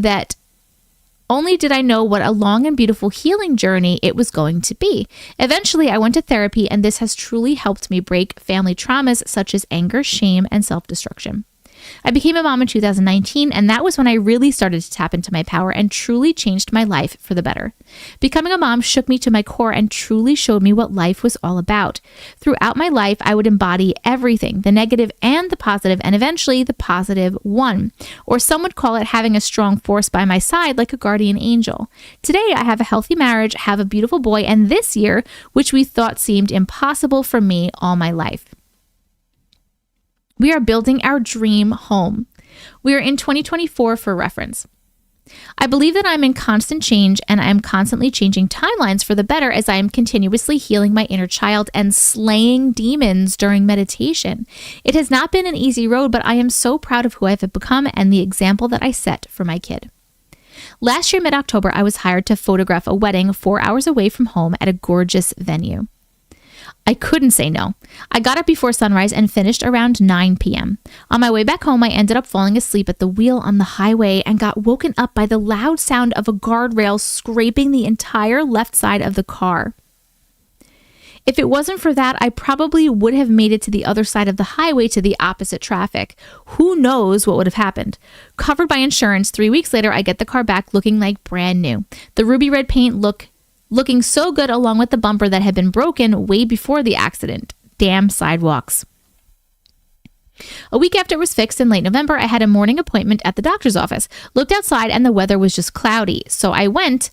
what a long and beautiful healing journey it was going to be. Eventually, I went to therapy, and this has truly helped me break family traumas such as anger, shame, and self-destruction. I became a mom in 2019, and that was when I really started to tap into my power and truly changed my life for the better. Becoming a mom shook me to my core and truly showed me what life was all about. Throughout my life, I would embody everything, the negative and the positive, and eventually the positive won. Or some would call it having a strong force by my side like a guardian angel. Today, I have a healthy marriage, have a beautiful boy, and this year, which we thought seemed impossible for me all my life, we are building our dream home. We are in 2024 for reference. I believe that I'm in constant change, and I am constantly changing timelines for the better as I am continuously healing my inner child and slaying demons during meditation. It has not been an easy road, but I am so proud of who I have become and the example that I set for my kid. Last year, mid-October, I was hired to photograph a wedding 4 hours away from home at a gorgeous venue. I couldn't say no. I got up before sunrise and finished around 9 p.m. On my way back home, I ended up falling asleep at the wheel on the highway and got woken up by the loud sound of a guardrail scraping the entire left side of the car. If it wasn't for that, I probably would have made it to the other side of the highway to the opposite traffic. Who knows what would have happened? Covered by insurance, 3 weeks later, I get the car back looking like brand new. The ruby red paint looking so good, along with the bumper that had been broken way before the accident. Damn sidewalks. A week after it was fixed in late November, I had a morning appointment at the doctor's office. Looked outside and the weather was just cloudy, so I went.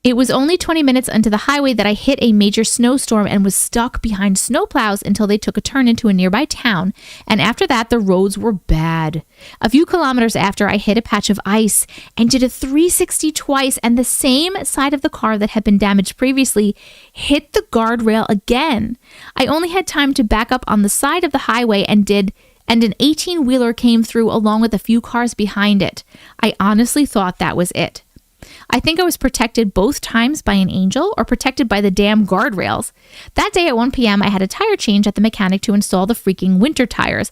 It was only 20 minutes into the highway that I hit a major snowstorm and was stuck behind snowplows until they took a turn into a nearby town, and after that the roads were bad. A few kilometers after, I hit a patch of ice and did a 360 twice, and the same side of the car that had been damaged previously hit the guardrail again. I only had time to back up on the side of the highway and an 18-wheeler came through along with a few cars behind it. I honestly thought that was it. I think I was protected both times by an angel or protected by the damn guardrails. That day at 1 p.m., I had a tire change at the mechanic to install the freaking winter tires.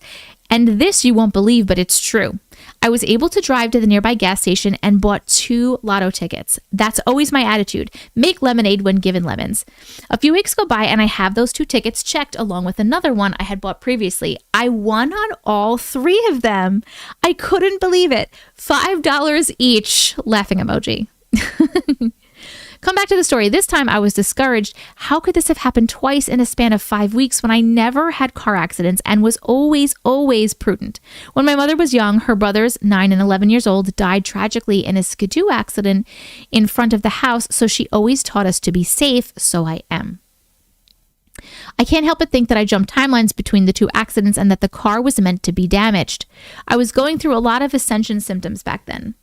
And this you won't believe, but it's true. I was able to drive to the nearby gas station and bought 2 lotto tickets. That's always my attitude. Make lemonade when given lemons. A few weeks go by and I have those 2 tickets checked along with another one I had bought previously. I won on all 3 of them. I couldn't believe it. $5 each. Laughing emoji. Come back to the story. This time I was discouraged. How could this have happened twice in a span of 5 weeks when I never had car accidents and was always prudent? When my mother was young, her brothers, 9 and 11 years old, died tragically in a skidoo accident in front of the house, so she always taught us to be safe, so I am. I can't help but think that I jumped timelines between the 2 accidents and that the car was meant to be damaged. I was going through a lot of ascension symptoms back then.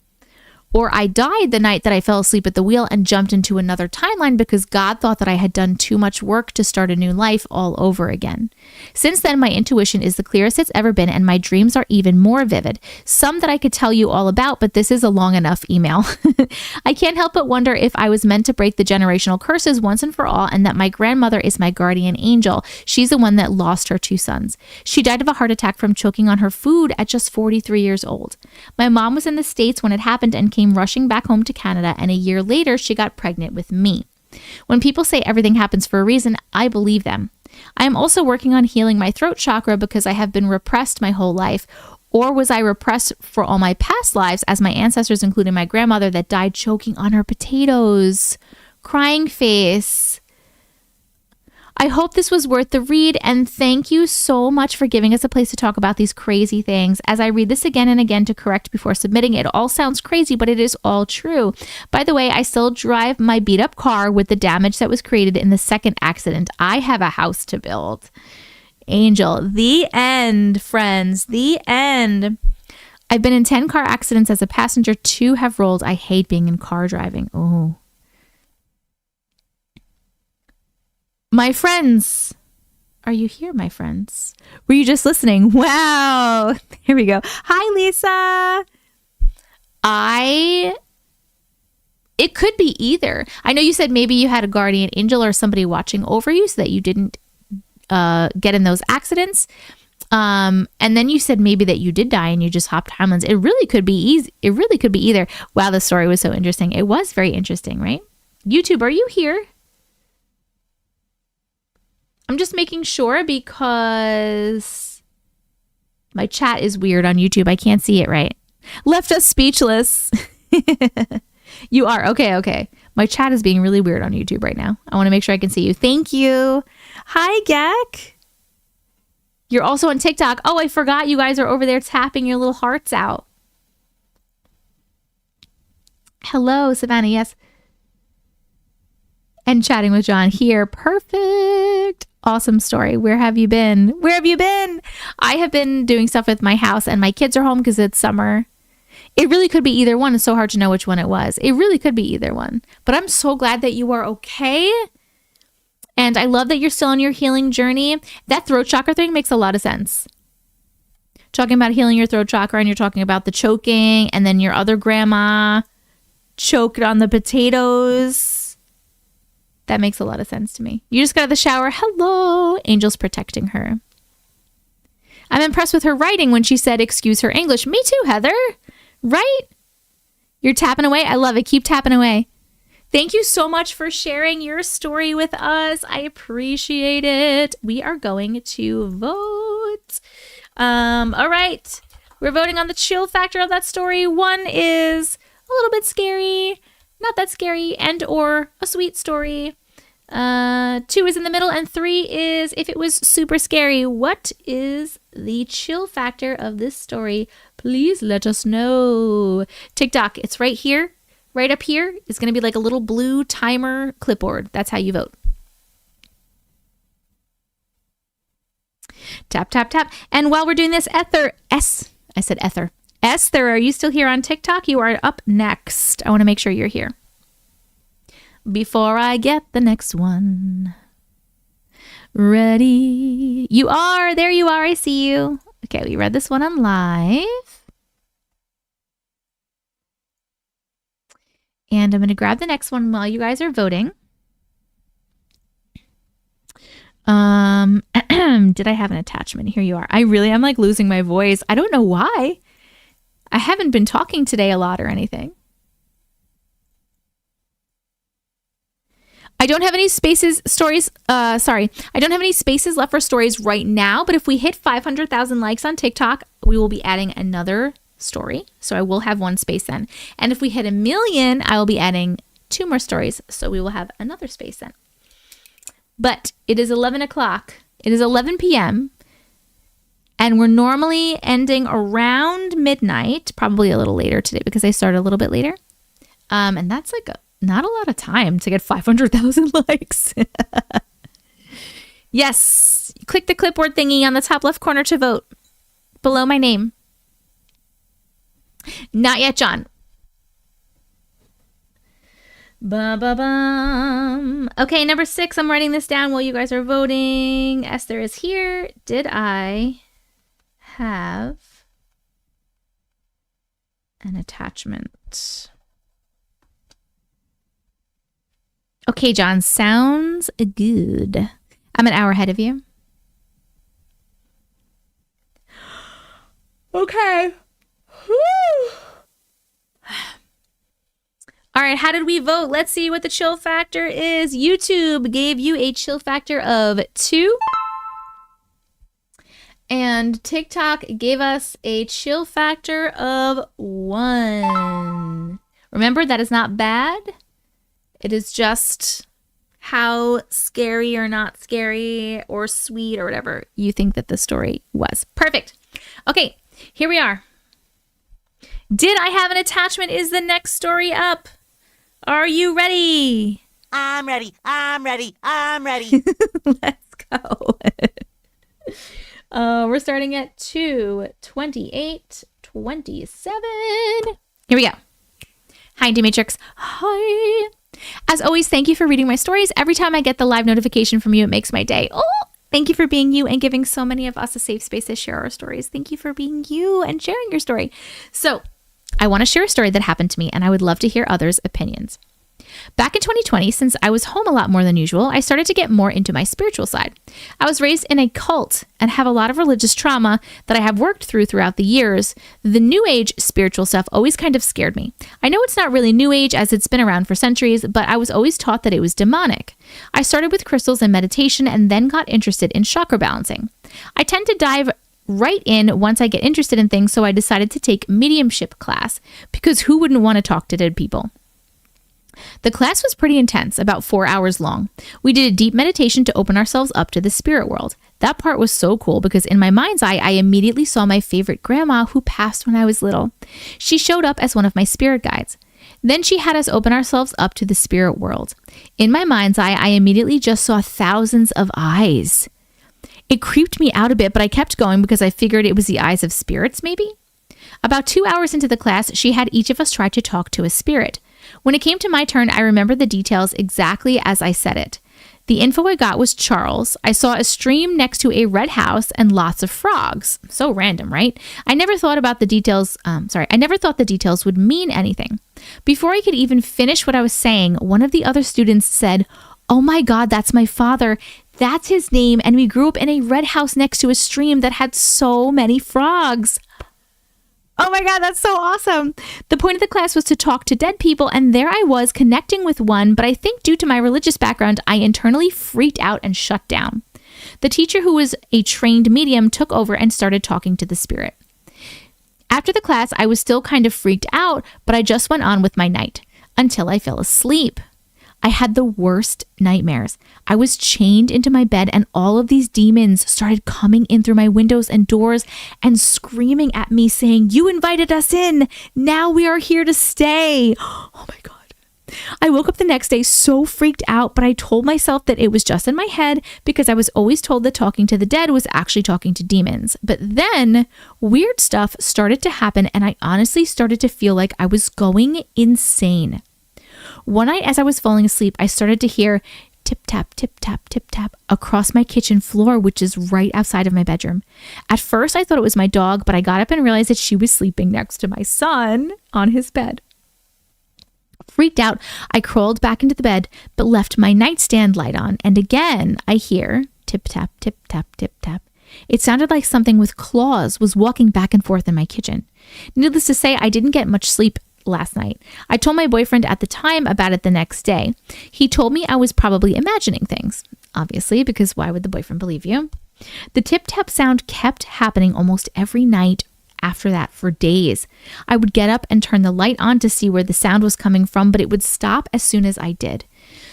Or I died the night that I fell asleep at the wheel and jumped into another timeline because God thought that I had done too much work to start a new life all over again. Since then, my intuition is the clearest it's ever been, and my dreams are even more vivid. Some that I could tell you all about, but this is a long enough email. I can't help but wonder if I was meant to break the generational curses once and for all, and that my grandmother is my guardian angel. She's the one that lost her 2 sons. She died of a heart attack from choking on her food at just 43 years old. My mom was in the States when it happened and came rushing back home to Canada, and a year later she got pregnant with me. When people say everything happens for a reason, I believe them. I am also working on healing my throat chakra because I have been repressed my whole life. Or was I repressed for all my past lives, as my ancestors, including my grandmother that died choking on her potatoes? Crying face. I hope this was worth the read, and thank you so much for giving us a place to talk about these crazy things. As I read this again and again to correct before submitting, it all sounds crazy, but it is all true. By the way, I still drive my beat up car with the damage that was created in the second accident. I have a house to build. Angel. The end, friends. The end. I've been in 10 car accidents as a passenger. 2 have rolled. I hate being in car driving. Oh. My friends, are you here, my friends? Were you just listening? Wow. Here we go. Hi, Lisa. It could be either. I know you said maybe you had a guardian angel or somebody watching over you so that you didn't get in those accidents. And then you said maybe that you did die and you just hopped timelines. It really could be easy. It really could be either. Wow, the story was so interesting. It was very interesting, right? YouTube, are you here? I'm just making sure because My chat is weird on YouTube. I can't see it right. Left us speechless. You are. Okay. My chat is being really weird on YouTube right now. I want to make sure I can see you. Thank you. Hi, Gek. You're also on TikTok. Oh, I forgot you guys are over there tapping your little hearts out. Hello, Savannah. Yes. And chatting with John here. Perfect. Awesome story. Where have you been? Where have you been? I have been doing stuff with my house and my kids are home because it's summer. It really could be either one. It's so hard to know which one it was. It really could be either one. But I'm so glad that you are okay. And I love that you're still on your healing journey. That throat chakra thing makes a lot of sense. Talking about healing your throat chakra, and you're talking about the choking, and then your other grandma choked on the potatoes. That makes a lot of sense to me. You just got out of the shower. Hello. Angel's protecting her. I'm impressed with her writing when she said, excuse her English. Me too, Heather. Right? You're tapping away. I love it. Keep tapping away. Thank you so much for sharing your story with us. I appreciate it. We are going to vote. All right. We're voting on the chill factor of that story. 1 is a little bit scary, not that scary, and or a sweet story. 2 is in the middle, and 3 is if it was super scary. What is the chill factor of this story? Please let us know. TikTok, it's right here. Right up here is going to be like a little blue timer clipboard. That's how you vote. Tap, tap, tap. And while we're doing this, Esther, Esther, are you still here on TikTok? You are up next. I want to make sure you're here. Before I get the next one. Ready? You are. There you are. I see you. Okay, we read this one on live. And I'm going to grab the next one while you guys are voting. Did I have an attachment? Here you are. I'm like losing my voice. I don't know why. I haven't been talking today a lot or anything. I don't have any stories. I don't have any spaces left for stories right now, but if we hit 500,000 likes on TikTok, we will be adding another story. So I will have 1 space then. And if we hit 1 million, I will be adding 2 more stories. So we will have another space then. But it is 11 o'clock. It is 11 p.m. And we're normally ending around midnight, probably a little later today because I started a little bit later. And that's like not a lot of time to get 500,000 likes. Yes. Click the clipboard thingy on the top left corner to vote. Below my name. Not yet, John. Ba-ba-bum. Okay, number 6. I'm writing this down while you guys are voting. Esther is here. Did I have an attachment? Okay, John. Sounds good. I'm an hour ahead of you. Okay. Whew. All right, how did we vote? Let's see what the chill factor is. YouTube gave you a chill factor of 2. And TikTok gave us a chill factor of 1. Remember, that is not bad. It is just how scary or not scary or sweet or whatever you think that the story was. Perfect. Okay, here we are. Did I have an attachment is the next story up. Are you ready?
I'm ready. I'm ready. I'm ready.
Let's go. We're starting at 2:28:27. Here we go. Hi, Auntie Matrix. Hi. As always, thank you for reading my stories. Every time I get the live notification from you, it makes my day. Oh, thank you for being you and giving so many of us a safe space to share our stories. Thank you for being you and sharing your story. So, I want to share a story that happened to me, and I would love to hear others' opinions. Back in 2020, since I was home a lot more than usual, I started to get more into my spiritual side. I was raised in a cult and have a lot of religious trauma that I have worked throughout the years. The New Age spiritual stuff always kind of scared me. I know it's not really New Age as it's been around for centuries, but I was always taught that it was demonic. I started with crystals and meditation and then got interested in chakra balancing. I tend to dive right in once I get interested in things, so I decided to take mediumship class because who wouldn't want to talk to dead people? The class was pretty intense, about 4 hours long. We did a deep meditation to open ourselves up to the spirit world. That part was so cool because in my mind's eye, I immediately saw my favorite grandma who passed when I was little. She showed up as one of my spirit guides. Then she had us open ourselves up to the spirit world. In my mind's eye, I immediately just saw thousands of eyes. It creeped me out a bit, but I kept going because I figured it was the eyes of spirits, maybe? About 2 hours into the class, she had each of us try to talk to a spirit. When it came to my turn, I remember the details exactly as I said it. The info I got was Charles. I saw a stream next to a red house and lots of frogs. So random, right? I never thought the details would mean anything. Before I could even finish what I was saying, one of the other students said, "Oh my God, that's my father. That's his name. And we grew up in a red house next to a stream that had so many frogs." Oh my God, that's so awesome. The point of the class was to talk to dead people, and there I was connecting with one, but I think due to my religious background, I internally freaked out and shut down. The teacher, who was a trained medium, took over and started talking to the spirit. After the class, I was still kind of freaked out, but I just went on with my night until I fell asleep. I had the worst nightmares. I was chained into my bed and all of these demons started coming in through my windows and doors and screaming at me saying, "You invited us in. Now we are here to stay." Oh my God. I woke up the next day so freaked out, but I told myself that it was just in my head because I was always told that talking to the dead was actually talking to demons. But then weird stuff started to happen and I honestly started to feel like I was going insane. One night as I was falling asleep, I started to hear tip tap, tip tap, tip tap across my kitchen floor, which is right outside of my bedroom. At first, I thought it was my dog, but I got up and realized that she was sleeping next to my son on his bed. Freaked out, I crawled back into the bed, but left my nightstand light on. And again, I hear tip tap, tip tap, tip tap. It sounded like something with claws was walking back and forth in my kitchen. Needless to say, I didn't get much sleep last night. I told my boyfriend at the time about it the next day. He told me I was probably imagining things, obviously, because why would the boyfriend believe you? The tip-tap sound kept happening almost every night after that for days. I would get up and turn the light on to see where the sound was coming from, but it would stop as soon as I did.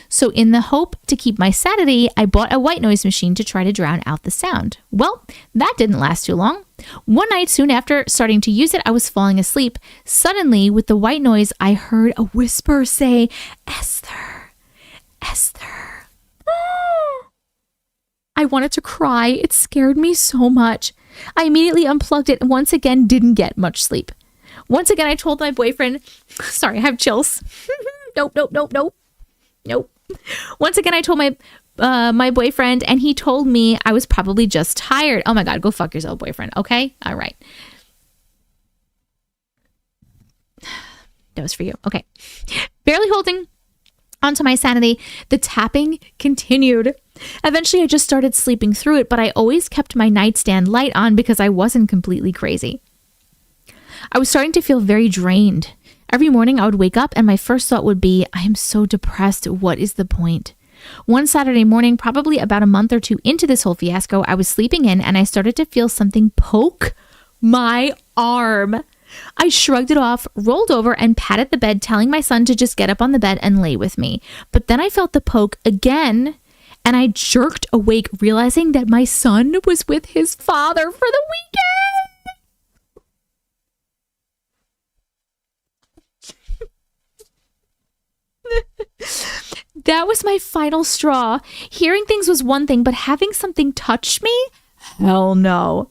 So in the hope to keep my sanity, I bought a white noise machine to try to drown out the sound. Well, that didn't last too long. One night, soon after starting to use it, I was falling asleep. Suddenly, with the white noise, I heard a whisper say, "Esther, Esther." I wanted to cry. It scared me so much. I immediately unplugged it and once again didn't get much sleep. Once again, I told my boyfriend, sorry, I have chills. Nope. Once again, I told my boyfriend and he told me I was probably just tired. Oh my God, go fuck yourself, boyfriend. Okay. All right. That was for you. Okay. Barely holding onto my sanity, the tapping continued. Eventually, I just started sleeping through it, but I always kept my nightstand light on because I wasn't completely crazy. I was starting to feel very drained. Every morning I would wake up and my first thought would be, I am so depressed. What is the point? One Saturday morning, probably about a month or two into this whole fiasco, I was sleeping in and I started to feel something poke my arm. I shrugged it off, rolled over and patted the bed, telling my son to just get up on the bed and lay with me. But then I felt the poke again and I jerked awake, realizing that my son was with his father for the weekend. That was my final straw. Hearing things was one thing, but having something touch me? Hell no.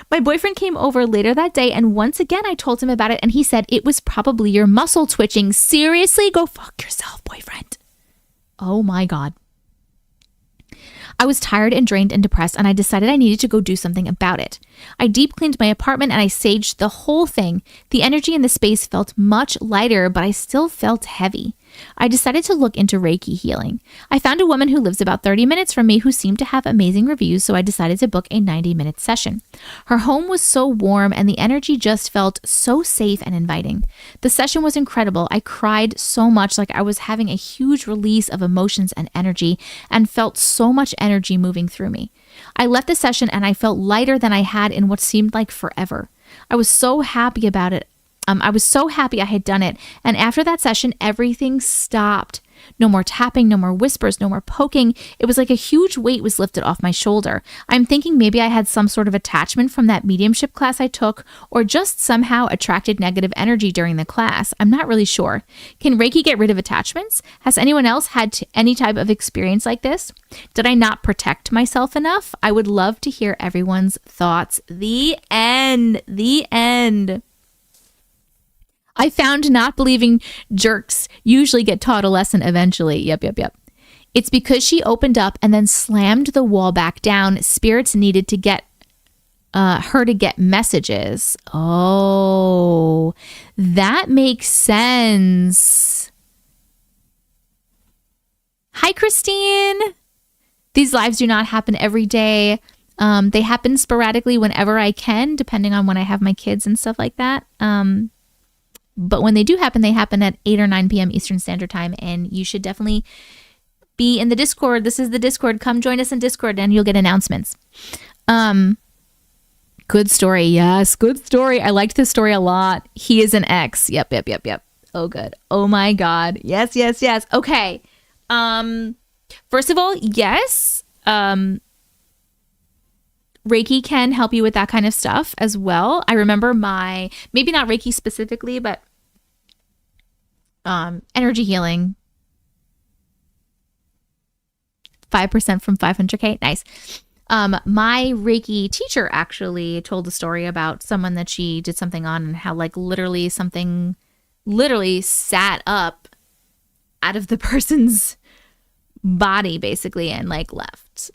My boyfriend came over later that day, and once again I told him about it, and he said it was probably your muscle twitching. Seriously? Go fuck yourself, boyfriend. Oh my God. I was tired and drained and depressed, and I decided I needed to go do something about it. I deep cleaned my apartment and I saged the whole thing. The energy in the space felt much lighter, but I still felt heavy. I decided to look into Reiki healing. I found a woman who lives about 30 minutes from me who seemed to have amazing reviews, so I decided to book a 90-minute session. Her home was so warm and the energy just felt so safe and inviting. The session was incredible. I cried so much, like I was having a huge release of emotions and energy, and felt so much energy moving through me. I left the session and I felt lighter than I had in what seemed like forever. I was so happy about it. I was so happy I had done it. And after that session, everything stopped. No more tapping, no more whispers, no more poking. It was like a huge weight was lifted off my shoulder. I'm thinking maybe I had some sort of attachment from that mediumship class I took, or just somehow attracted negative energy during the class. I'm not really sure. Can Reiki get rid of attachments? Has anyone else had any type of experience like this? Did I not protect myself enough? I would love to hear everyone's thoughts. The end. The end. I found not believing jerks usually get taught a lesson eventually. Yep. It's because she opened up and then slammed the wall back down. Spirits needed to get her to get messages. Oh, that makes sense. Hi, Christine. These lives do not happen every day. They happen sporadically whenever I can, depending on when I have my kids and stuff like that. But when they do happen, they happen at 8 or 9 p.m. Eastern Standard Time. And you should definitely be in the Discord. This is the Discord. Come join us in Discord and you'll get announcements. Good story. Yes, good story. I liked this story a lot. He is an ex. Yep. Oh, good. Oh, my God. Yes. Okay. First of all, yes. Reiki can help you with that kind of stuff as well. I remember maybe not Reiki specifically, but energy healing. 5% from 500K. Nice. My Reiki teacher actually told a story about someone that she did something on and how like literally something sat up out of the person's body basically and like left.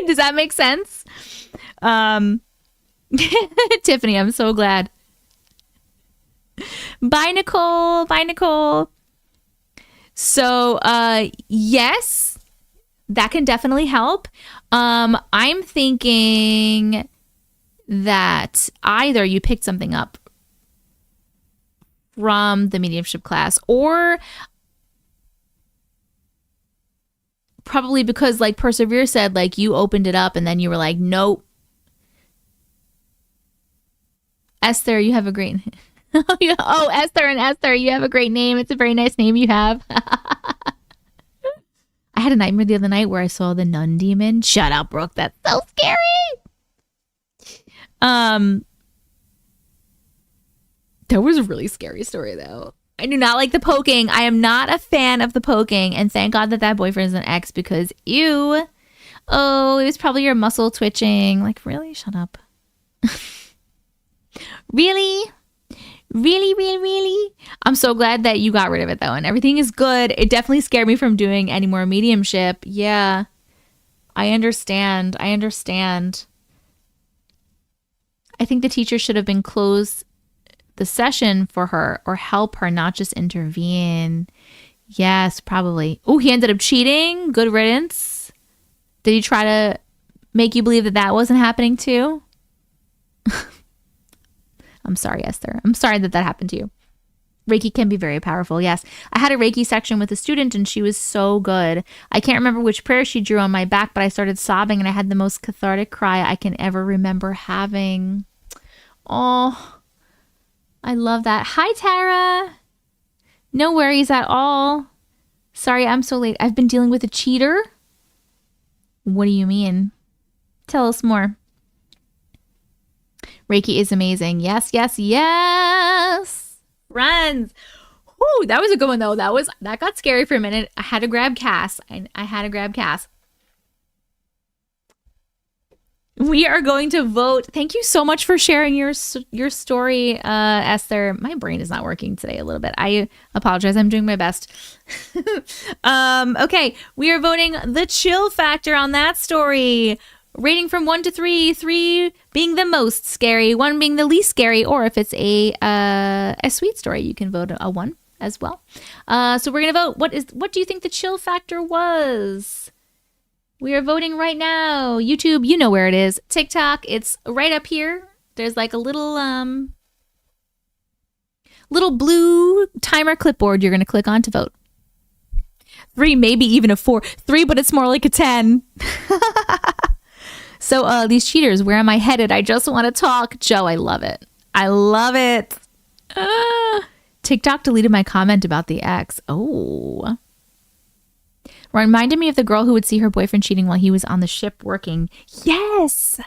Does that make sense? Tiffany, I'm so glad. Bye, Nicole. So, yes, that can definitely help. I'm thinking that either you picked something up from the mediumship class, or probably because like Persevere said, like you opened it up and then you were like, nope. Esther, you have a great Oh, Esther, you have a great name. It's a very nice name you have. I had a nightmare the other night where I saw the nun demon. Shut up, Brooke. That's so scary. That was a really scary story though. I do not like the poking. I am not a fan of the poking. And thank God that boyfriend is an ex, because ew. Oh, it was probably your muscle twitching. Like, really? Shut up. Really? Really? I'm so glad that you got rid of it though, and everything is good. It definitely scared me from doing any more mediumship. Yeah. I understand. I think the teacher should have been closed the session for her, or help her, not just intervene. Yes, probably. Oh, he ended up cheating. Good riddance. Did he try to make you believe that wasn't happening too? I'm sorry, Esther. I'm sorry that happened to you. Reiki can be very powerful. Yes. I had a Reiki section with a student and she was so good. I can't remember which prayer she drew on my back, but I started sobbing and I had the most cathartic cry I can ever remember having. Oh, I love that. Hi, Tara. No worries at all. Sorry, I'm so late. I've been dealing with a cheater. What do you mean? Tell us more. Reiki is amazing. Yes. Friends. Whew, that was a good one though. That got scary for a minute. I had to grab Cass. We are going to vote. Thank you so much for sharing your story, Esther. My brain is not working today a little bit. I apologize. I'm doing my best. Okay, we are voting the chill factor on that story. Rating from 1 to 3, 3 being the most scary, 1 being the least scary, or if it's a sweet story, you can vote a 1 as well. So we're gonna vote. What do you think the chill factor was? We are voting right now. YouTube, you know where it is. TikTok, it's right up here. There's like a little blue timer clipboard you're gonna click on to vote. 3, maybe even a 4. 3, but it's more like a 10. So these cheaters, where am I headed? I just want to talk. Joe, I love it. I love it. TikTok deleted my comment about the ex. Oh. Reminded me of the girl who would see her boyfriend cheating while he was on the ship working. Yes.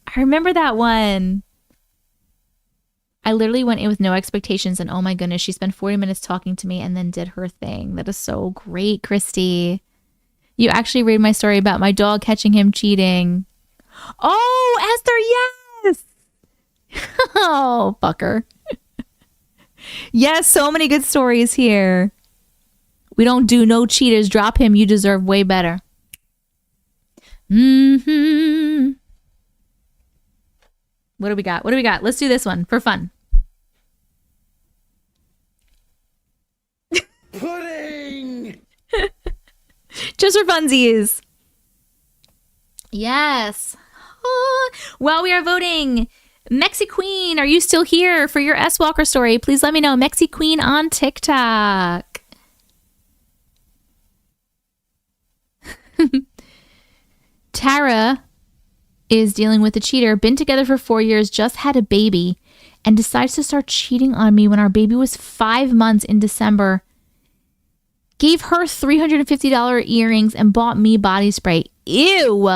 I remember that one. I literally went in with no expectations, and oh my goodness, she spent 40 minutes talking to me and then did her thing. That is so great, Christy. You actually read my story about my dog catching him cheating. Oh, Esther, yes! Oh, fucker. Yes, so many good stories here. We don't do no cheaters. Drop him. You deserve way better. Mm-hmm. What do we got? What do we got? Let's do this one for fun.
Pudding!
Just for funsies. Yes. While we are voting, Mexi Queen, are you still here for your S Walker story? Please let me know. Mexi Queen on TikTok. Tara is dealing with a cheater, been together for 4 years, just had a baby, and decides to start cheating on me when our baby was 5 months in December. Gave her $350 earrings and bought me body spray. Ew.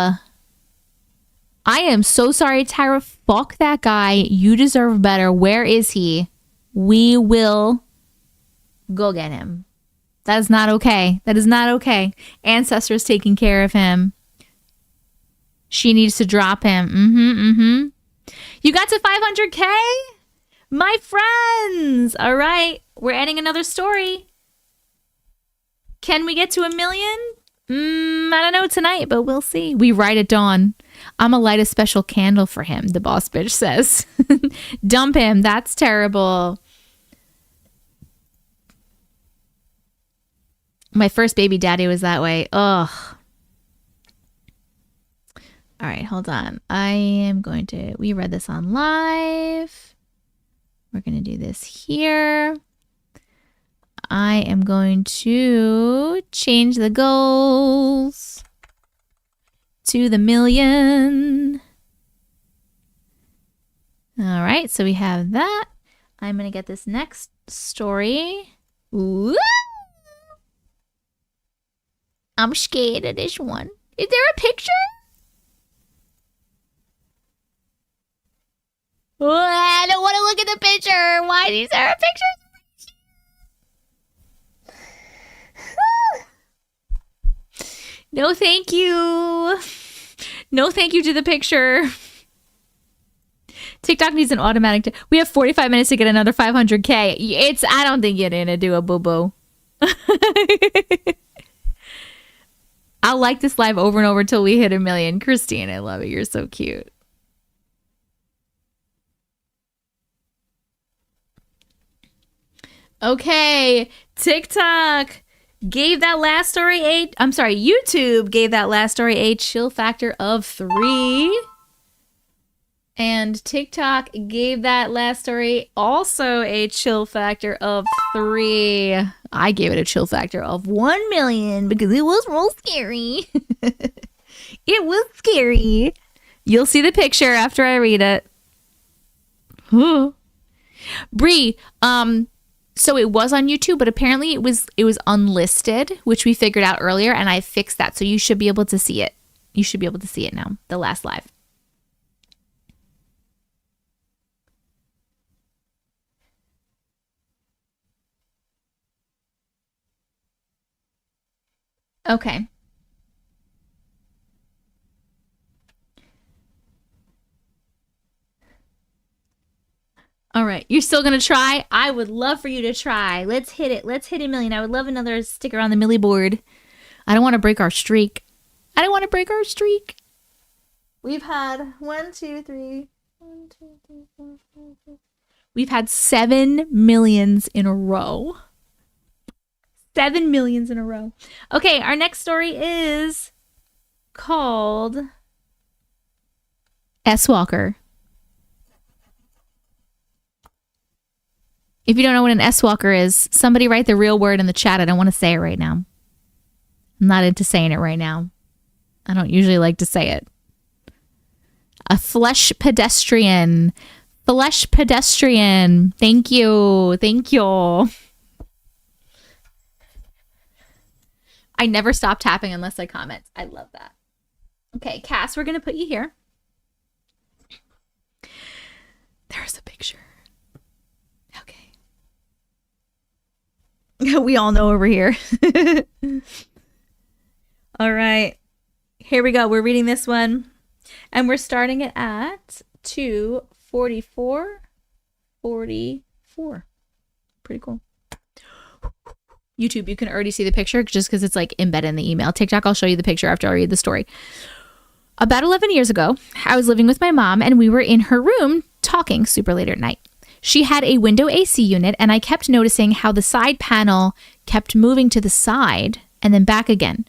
I am so sorry, Tara. Fuck that guy. You deserve better. Where is he? We will go get him. That is not okay. That is not okay. Ancestors taking care of him. She needs to drop him. You got to 500K? My friends. All right. We're adding another story. Can we get to 1 million? I don't know tonight, but we'll see. We write at dawn. I'm gonna light a special candle for him, the boss bitch says. Dump him. That's terrible. My first baby daddy was that way. Ugh. All right, hold on. We read this on live. We're going to do this here. I am going to change the goals to the 1 million. All right, so we have that. I'm going to get this next story. Ooh. I'm scared of this one. Is there a picture? Oh, I don't want to look at the picture. Why is there a picture? No, thank you. No, thank you to the picture. TikTok needs an automatic. We have 45 minutes to get another 500K. I don't think you're gonna do a boo-boo. I'll like this live over and over till we hit 1 million. Christine, I love it. You're so cute. Okay, TikTok gave that last story YouTube gave that last story a chill factor of 3. And TikTok gave that last story also a chill factor of 3. I gave it a chill factor of 1 million because it was real scary. It was scary. You'll see the picture after I read it. Bree, so it was on YouTube, but apparently it was unlisted, which we figured out earlier, and I fixed that. So you should be able to see it. You should be able to see it now, the last live. Okay. All right. You're still going to try? I would love for you to try. Let's hit it. Let's hit 1 million. I would love another sticker on the Millie board. I don't want to break our streak. I don't want to break our streak. We've had 1, 2, 3. 1, 2, 3, 4, 5, 6. We've had 7 millions in a row. 7 millions in a row. Okay, our next story is called S-Walker. If you don't know what an S-Walker is, somebody write the real word in the chat. I don't want to say it right now. I'm not into saying it right now. I don't usually like to say it. A flesh pedestrian. Flesh pedestrian. Thank you. Thank you. I never stop tapping unless I comment. I love that. Okay, Cass, we're going to put you here. There's a picture. Okay. We all know over here. All right. Here we go. We're reading this one. And we're starting it at 2:44:44. Pretty cool. YouTube, you can already see the picture just because it's like embedded in the email. TikTok, I'll show you the picture after I read the story. About 11 years ago, I was living with my mom and we were in her room talking super late at night. She had a window AC unit and I kept noticing how the side panel kept moving to the side and then back again.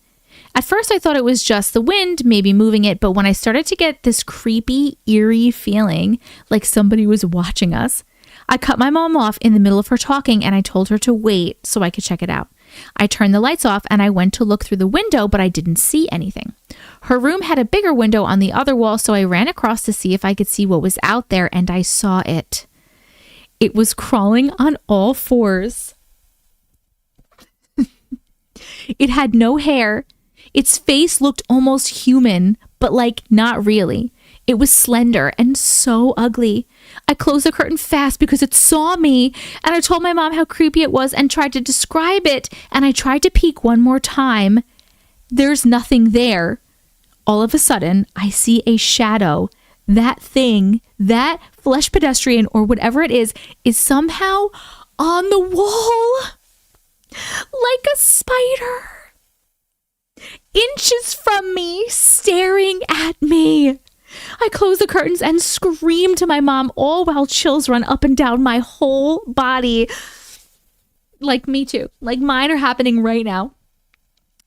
At first, I thought it was just the wind, maybe moving it, but when I started to get this creepy, eerie feeling like somebody was watching us, I cut my mom off in the middle of her talking and I told her to wait so I could check it out. I turned the lights off and I went to look through the window, but I didn't see anything. Her room had a bigger window on the other wall, so I ran across to see if I could see what was out there, and I saw it. It was crawling on all fours. It had no hair. Its face looked almost human, but like not really. It was slender and so ugly. I closed the curtain fast because it saw me, and I told my mom how creepy it was and tried to describe it, and I tried to peek one more time. There's nothing there. All of a sudden, I see a shadow. That thing, that flesh pedestrian or whatever it is somehow on the wall. Like a spider. Inches from me, staring at me. I closed the curtains and screamed to my mom, all while chills run up and down my whole body. Like me too. Like mine are happening right now.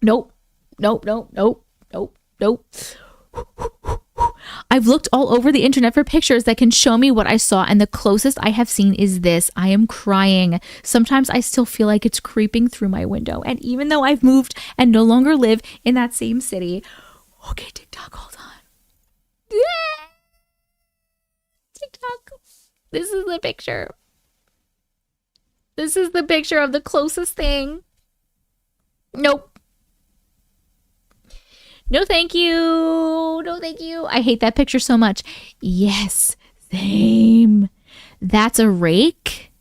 Nope. Nope, nope, nope, nope, nope. I've looked all over the internet for pictures that can show me what I saw, and the closest I have seen is this. I am crying. Sometimes I still feel like it's creeping through my window, and even though I've moved and no longer live in that same city. Okay, TikTok, hold on. TikTok. This is the picture. This is the picture of the closest thing. Nope. No, thank you. No, thank you. I hate that picture so much. Yes, same. That's a rake?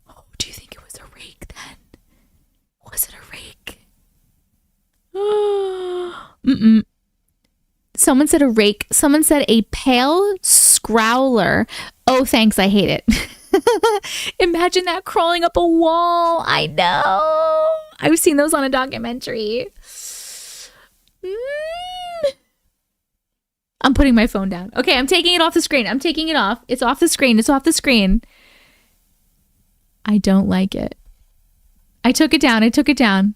Oh, do you think it was a rake then? Was it a rake? Mm-mm. Someone said a rake. Someone said a pale scrowler. Oh, thanks. I hate it. Imagine that crawling up a wall. I know. I've seen those on a documentary. I'm putting my phone down. Okay, I'm taking it off the screen. I'm taking it off. It's off the screen. It's off the screen. I don't like it. I took it down. I took it down.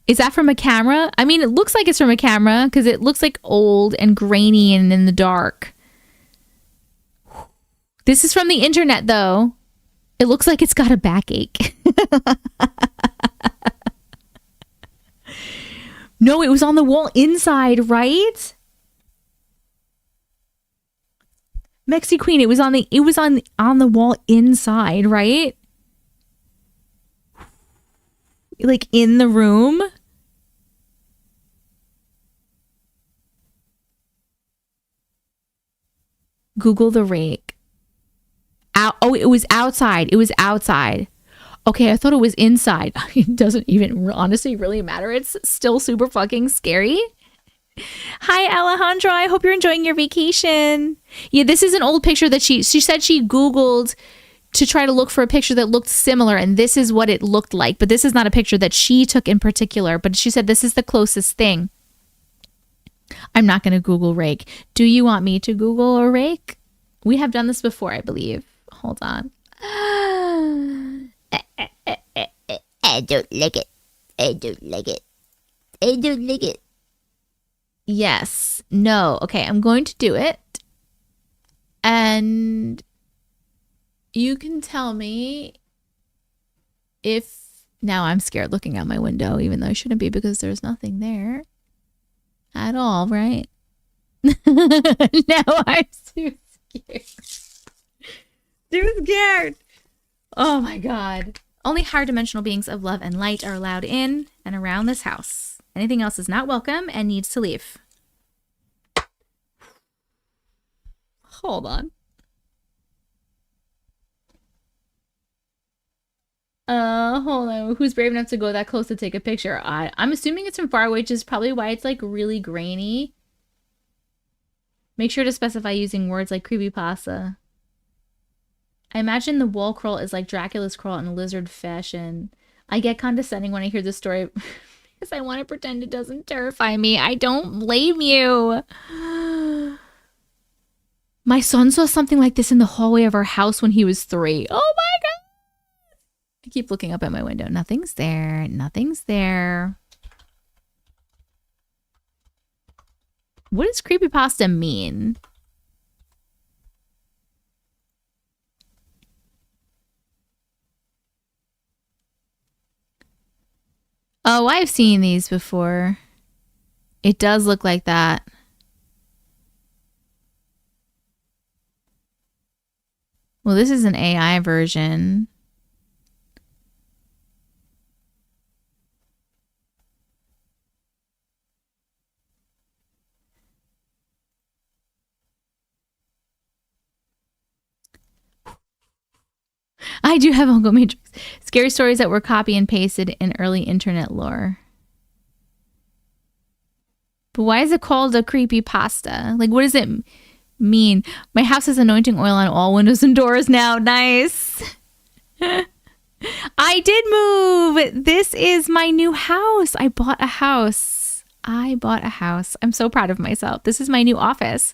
Is that from a camera? I mean, it looks like it's from a camera because it looks like old and grainy and in the dark. This is from the internet, though. It looks like it's got a backache. No, it was on the wall inside, right? Mexi Queen, it was on the wall inside, right? Like in the room. Google the rake. Oh, it was outside. It was outside. Okay, I thought it was inside. It doesn't even honestly really matter. It's still super fucking scary. Hi, Alejandro. I hope you're enjoying your vacation. Yeah, this is an old picture that she said she Googled to try to look for a picture that looked similar, and this is what it looked like. But this is not a picture that she took in particular, but she said this is the closest thing. I'm not going to Google rake. Do you want me to Google a rake? We have done this before, I believe. Hold on.
I don't like it. I don't like it. I don't like it.
Yes. No. Okay, I'm going to do it. And you can tell me if... Now I'm scared looking out my window, even though I shouldn't be because there's nothing there at all, right? No, I'm too scared. Too scared. Oh my God. Only higher dimensional beings of love and light are allowed in and around this house. Anything else is not welcome and needs to leave. Hold on. Hold on. Who's brave enough to go that close to take a picture? I'm assuming it's from far away, which is probably why it's like really grainy. Make sure to specify using words like creepypasta. I imagine the wall crawl is like Dracula's crawl in a lizard fashion. I get condescending when I hear this story because I want to pretend it doesn't terrify me. I don't blame you. My son saw something like this in the hallway of our house when he was 3. Oh my God. I keep looking up at my window. Nothing's there. Nothing's there. What does creepypasta mean? Oh, I've seen these before. It does look like that. Well, this is an AI version. I do have Uncle Matrix. Scary stories that were copy and pasted in early internet lore. But why is it called a creepy pasta? Like, what does it mean? My house has anointing oil on all windows and doors now. Nice. I did move. This is my new house. I bought a house. I'm so proud of myself. This is my new office.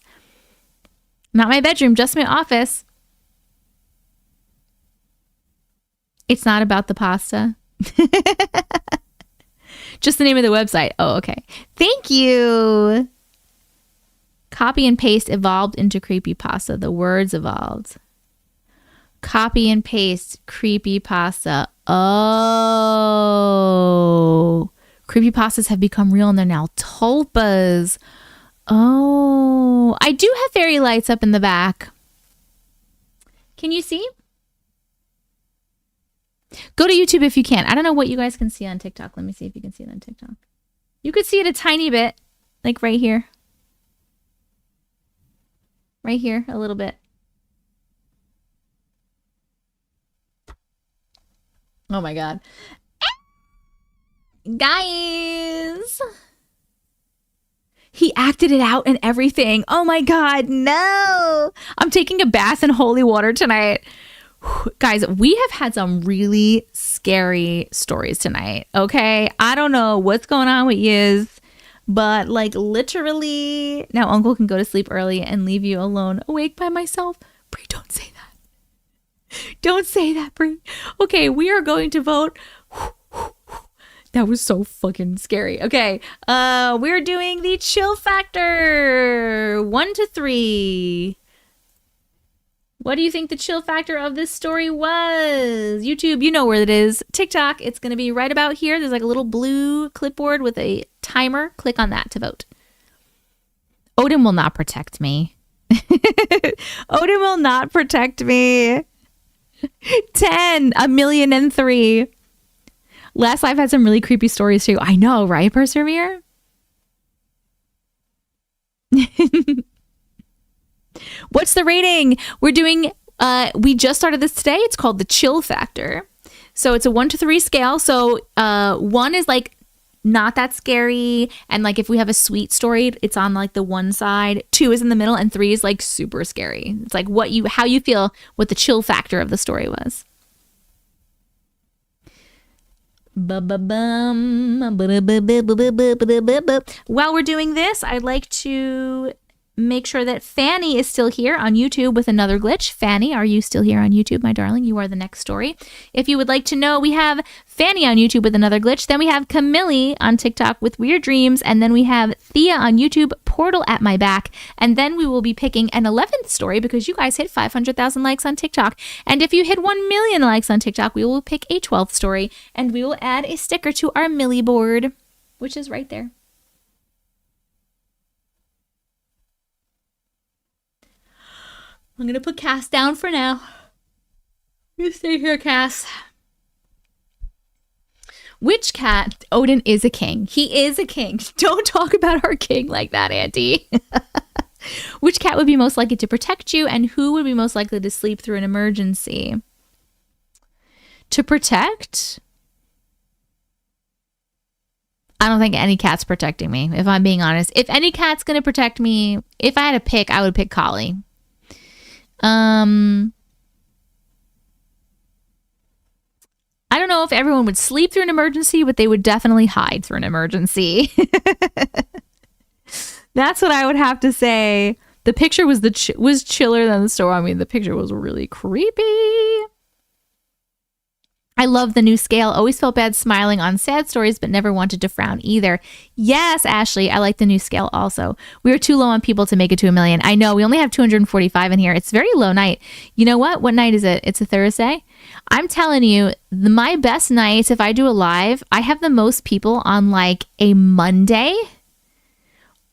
Not my bedroom, just my office. It's not about the pasta. Just the name of the website. Oh, okay. Thank you. Copy and paste evolved into creepypasta. The words evolved. Copy and paste creepypasta. Oh. Creepypastas have become real and they're now tulpas. Oh. I do have fairy lights up in the back. Can you see? Go to YouTube if you can. I don't know what you guys can see on TikTok. Let me see if you can see it on TikTok. You could see it a tiny bit. Like right here. Right here, a little bit. Oh my God. Guys! He acted it out and everything. Oh my God, no! I'm taking a bath in holy water tonight. Guys, we have had some really scary stories tonight, okay? I don't know what's going on with yous, but like literally, now Uncle can go to sleep early and leave you alone, awake by myself. Brie, don't say that. Don't say that, Brie. Okay, we are going to vote. That was so fucking scary. Okay, we're doing the chill factor. 1 to 3. What do you think the chill factor of this story was? YouTube, you know where it is. TikTok, it's going to be right about here. There's like a little blue clipboard with a timer. Click on that to vote. Odin will not protect me. Odin will not protect me. 10, 1,000,003. Last live had some really creepy stories too. I know, right, Persevere? What's the rating? We're doing, we just started this today. It's called the chill factor. So it's a 1 to 3 scale. So 1 is like not that scary. And like if we have a sweet story, it's on like the one side. 2 is in the middle and 3 is like super scary. It's like how you feel, what the chill factor of the story was. While we're doing this, I'd like to make sure that Fanny is still here on YouTube with another glitch. Fanny, are you still here on YouTube, my darling? You are the next story. If you would like to know, we have Fanny on YouTube with another glitch. Then we have Camille on TikTok with weird dreams. And then we have Thea on YouTube, Portal at my back. And then we will be picking an 11th story because you guys hit 500,000 likes on TikTok. And if you hit 1 million likes on TikTok, we will pick a 12th story and we will add a sticker to our Millie board, which is right there. I'm going to put Cass down for now. You stay here, Cass. Which cat? Odin is a king. He is a king. Don't talk about our king like that, Auntie. Which cat would be most likely to protect you, and who would be most likely to sleep through an emergency? To protect? I don't think any cat's protecting me, if I'm being honest. If any cat's going to protect me, if I had to pick, I would pick Collie. I don't know if everyone would sleep through an emergency, but they would definitely hide through an emergency. That's what I would have to say. The picture was was chiller than the story. I mean, the picture was really creepy. I love the new scale. Always felt bad smiling on sad stories, but never wanted to frown either. Yes, Ashley, I like the new scale also. We are too low on people to make it to 1 million. I know, we only have 245 in here. It's very low night. You know what? What night is it? It's a Thursday. I'm telling you, my best nights, if I do a live, I have the most people on like a Monday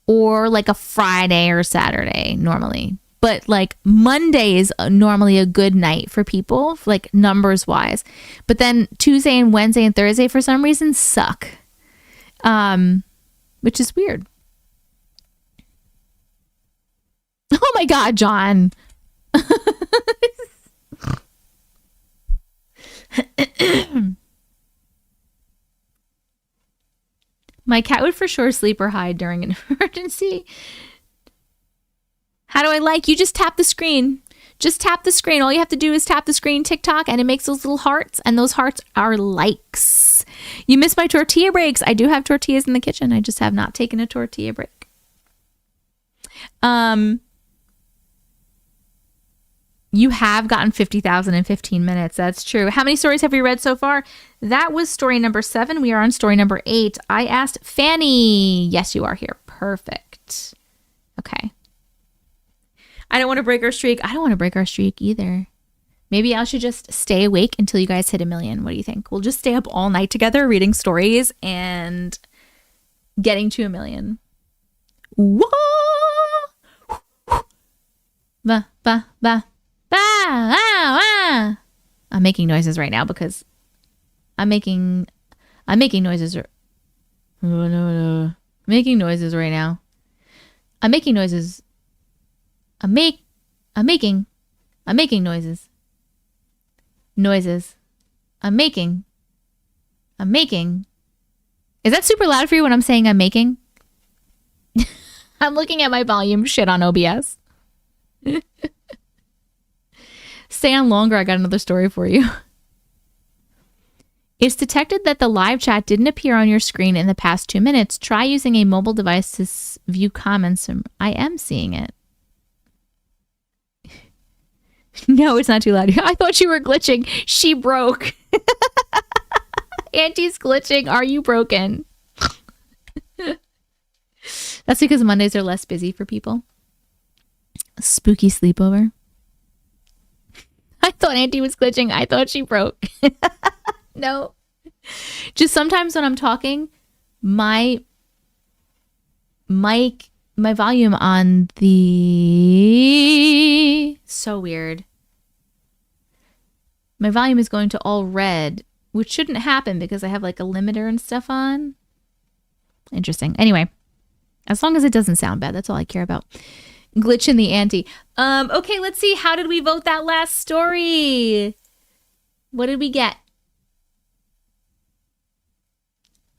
or like a Friday or Saturday normally. But like Monday is normally a good night for people, like numbers wise. But then Tuesday and Wednesday and Thursday for some reason suck, which is weird. Oh my God, John. My cat would for sure sleep or hide during an emergency. How do I like? You just tap the screen. Just tap the screen. All you have to do is tap the screen, TikTok, and it makes those little hearts, and those hearts are likes. You missed my tortilla breaks. I do have tortillas in the kitchen. I just have not taken a tortilla break. You have gotten 50,000 in 15 minutes. That's true. How many stories have we read so far? That was story number 7. We are on story number 8. I asked Fanny. Yes, you are here. Perfect. Okay. I don't want to break our streak. I don't want to break our streak either. Maybe I should just stay awake until you guys hit 1 million. What do you think? We'll just stay up all night together reading stories and getting to 1 million. Whoa! Ba, ba, ba, ba, ah, ah. I'm making noises right now because I'm making noises. Making noises right now. I'm making noises. I'm making noises. Noises. I'm making. Is that super loud for you when I'm saying I'm making? I'm looking at my volume shit on OBS. Stay on longer. I got another story for you. It's detected that the live chat didn't appear on your screen in the past 2 minutes. Try using a mobile device to view comments. I am seeing it. No, it's not too loud. I thought you were glitching. She broke. Auntie's glitching. Are you broken? That's because Mondays are less busy for people. Spooky sleepover. I thought Auntie was glitching. I thought she broke. No. Just sometimes when I'm talking, my volume on the... So weird. My volume is going to all red, which shouldn't happen because I have like a limiter and stuff on. Interesting. Anyway, as long as it doesn't sound bad, that's all I care about. Glitch in the ante. Okay, let's see. How did we vote that last story? What did we get?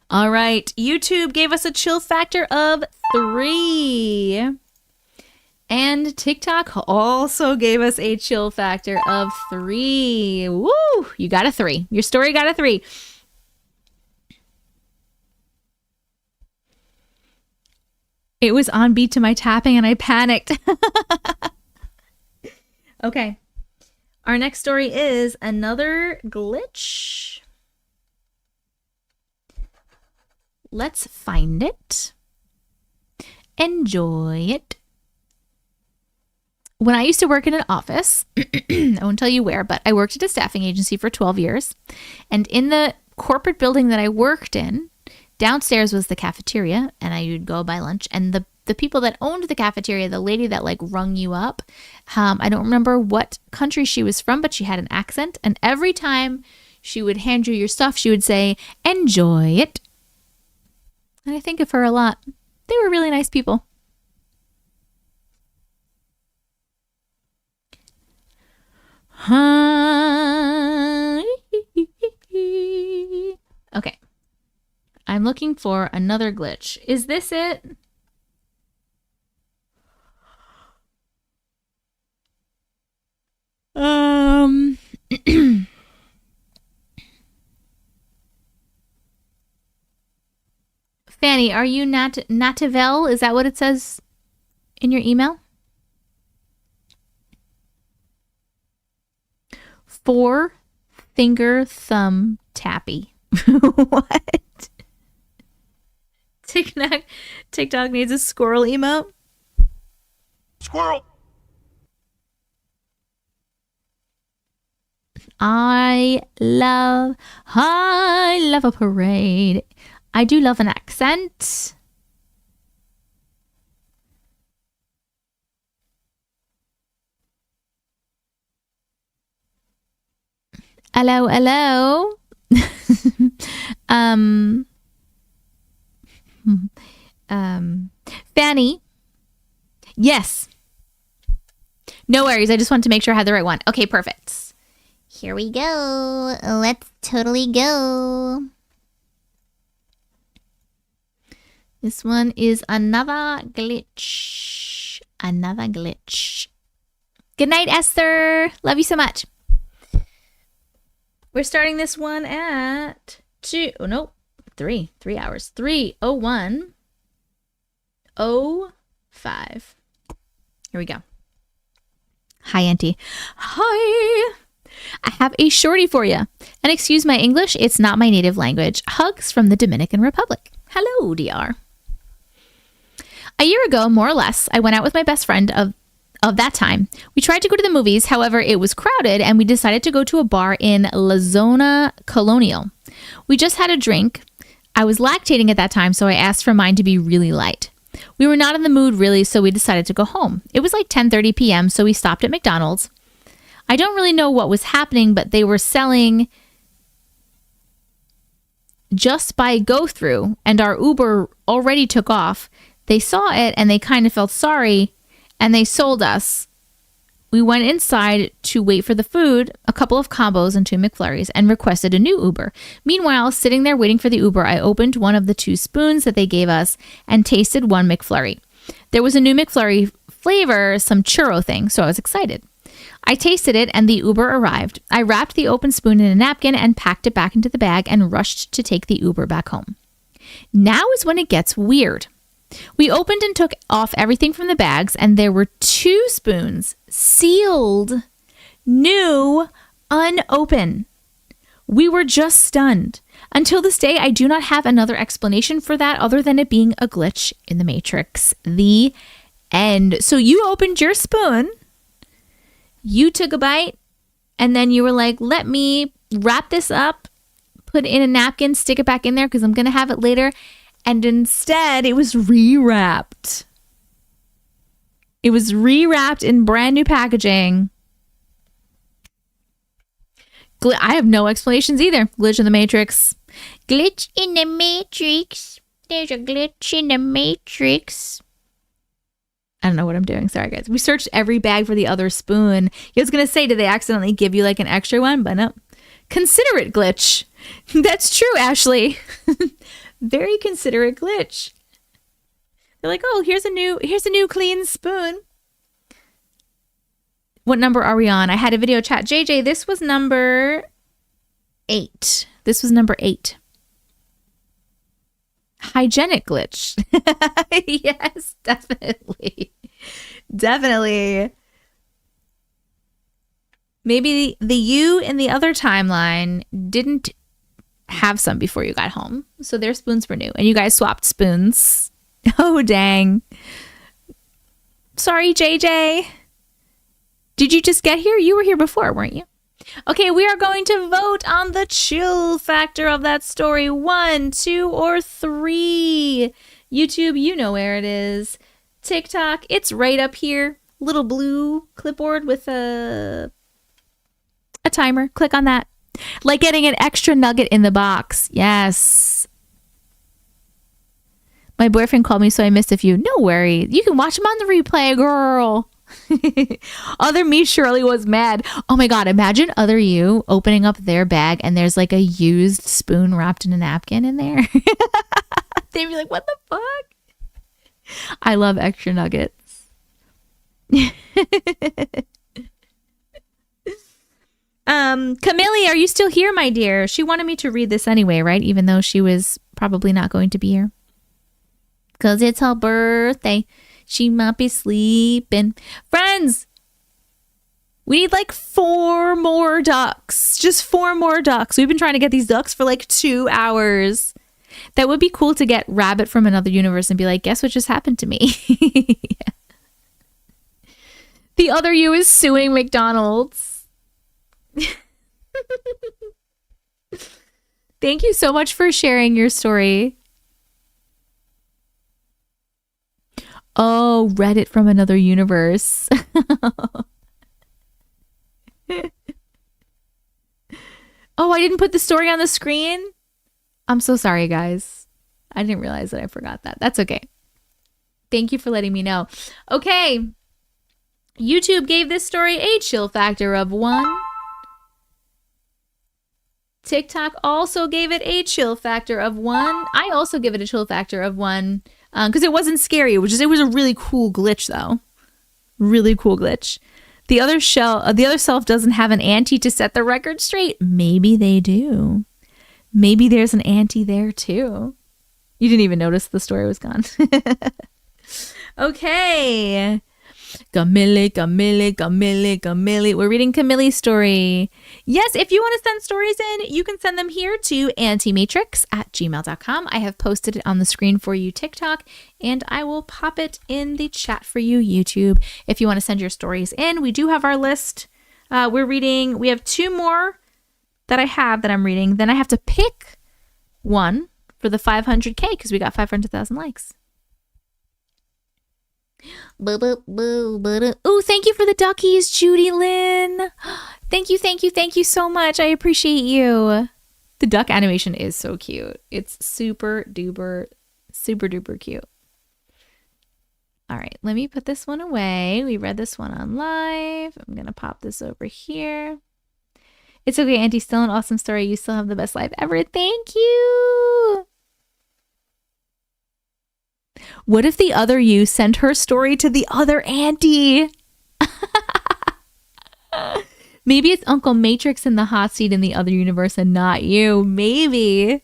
All right. YouTube gave us a chill factor of 3. And TikTok also gave us a chill factor of 3. Woo! You got a 3. Your story got a 3. It was on beat to my tapping and I panicked. Okay. Our next story is another glitch. Let's find it. Enjoy it. When I used to work in an office, I won't tell you where, but I worked at a staffing agency for 12 years. And in the corporate building that I worked in, downstairs was the cafeteria, and I would go buy lunch. And the people that owned the cafeteria, the lady that like rung you up, I don't remember what country she was from, but she had an accent. And every time she would hand you your stuff, she would say, enjoy it. And I think of her a lot. They were really nice people. Okay. I'm looking for another glitch. Is this it? Fanny, are you Nativel? Is that what it says in your email? 4-finger thumb tappy. What? TikTok needs a squirrel emote.
Squirrel.
I love a parade. I do love an accent. Hello, hello. Fanny. Yes. No worries. I just wanted to make sure I had the right one. Okay, perfect.
Here we go. Let's totally go.
This one is another glitch. Another glitch. Good night, Esther. Love you so much. We're starting this one at 3 hours. 3:01:05. Here we go. Hi, Auntie. Hi. I have a shorty for you. And excuse my English, it's not my native language. Hugs from the Dominican Republic. Hello, DR. A year ago, more or less, I went out with my best friend of that time. We tried to go to the movies, however, it was crowded, and we decided to go to a bar in La Zona Colonial. We just had a drink. I was lactating at that time, so I asked for mine to be really light. We were not in the mood, really, so we decided to go home. It was like 10:30 p.m., so we stopped at McDonald's. I don't really know what was happening, but they were selling just by go-through, and our Uber already took off. They saw it, and they kind of felt sorry, and they sold us. We went inside to wait for the food, a couple of combos and 2 McFlurries, and requested a new Uber. Meanwhile, sitting there waiting for the Uber, I opened one of the 2 spoons that they gave us and tasted 1 McFlurry. There was a new McFlurry flavor, some churro thing, so I was excited. I tasted it and the Uber arrived. I wrapped the open spoon in a napkin and packed it back into the bag and rushed to take the Uber back home. Now is when it gets weird. We opened and took off everything from the bags, and there were 2 spoons, sealed, new, unopened. We were just stunned. Until this day, I do not have another explanation for that other than it being a glitch in the Matrix. The end. So you opened your spoon, you took a bite, and then you were like, let me wrap this up, put it in a napkin, stick it back in there because I'm going to have it later. And instead, it was rewrapped. It was rewrapped in brand new packaging. I have no explanations either. Glitch in the Matrix.
Glitch in the Matrix. There's a glitch in the Matrix.
I don't know what I'm doing. Sorry, guys. We searched every bag for the other spoon. I was going to say, did they accidentally give you like an extra one? But no. Considerate glitch. That's true, Ashley. Very considerate glitch. They're like, oh, here's a new clean spoon. What number are we on? I had a video chat. JJ, this was number 8. This was number 8. Hi, hygienic glitch. Yes, definitely. Definitely. Maybe the you in the other timeline didn't have some before you got home. So their spoons were new and you guys swapped spoons. Oh, dang. Sorry, JJ. Did you just get here? You were here before, weren't you? Okay, we are going to vote on the chill factor of that story. 1, 2, or 3. YouTube, you know where it is. TikTok, it's right up here. Little blue clipboard with a timer. Click on that. Like getting an extra nugget in the box. Yes. My boyfriend called me, so I missed a few. No worry. You can watch them on the replay, girl. Other me Shirley was mad. Oh my god, imagine other you opening up their bag and there's like a used spoon wrapped in a napkin in there. They'd be like, what the fuck? I love extra nuggets. Camille, are you still here, my dear? She wanted me to read this anyway, right? Even though she was probably not going to be here. Because it's her birthday. She might be sleeping. Friends, we need like 4 more ducks. Just 4 more ducks. We've been trying to get these ducks for like 2 hours. That would be cool to get Rabbit from another universe and be like, guess what just happened to me? Yeah. The other you is suing McDonald's. Thank you so much for sharing your story. Oh, Reddit from another universe. Oh, I didn't put the story on the screen? I'm so sorry, guys. I didn't realize that I forgot that. That's okay. Thank you for letting me know. Okay. YouTube gave this story a chill factor of 1. TikTok also gave it a chill factor of 1. I also give it a chill factor of 1. Because it wasn't scary. It was a really cool glitch, though. Really cool glitch. The other self doesn't have an auntie to set the record straight. Maybe they do. Maybe there's an auntie there, too. You didn't even notice the story was gone. Okay. Camille. We're reading Camille's story. Yes, if you want to send stories in, you can send them here to auntiematrix@gmail.com. I have posted it on the screen for you, TikTok, and I will pop it in the chat for you, YouTube. If you want to send your stories in, we do have our list. We have 2 more that I'm reading. Then I have to pick one for the 500K because we got 500,000 likes. Oh, thank you for the duckies, Judy Lynn. Thank you so much. I appreciate you. The duck animation is so cute. It's super duper cute. All right, let me put this one away. We read this one on live. I'm gonna pop this over here. It's okay, Auntie. Still an awesome story. You still have the best life ever. Thank you. What if the other you sent her story to the other auntie? Maybe it's Uncle Matrix in the hot seat in the other universe and not you. Maybe.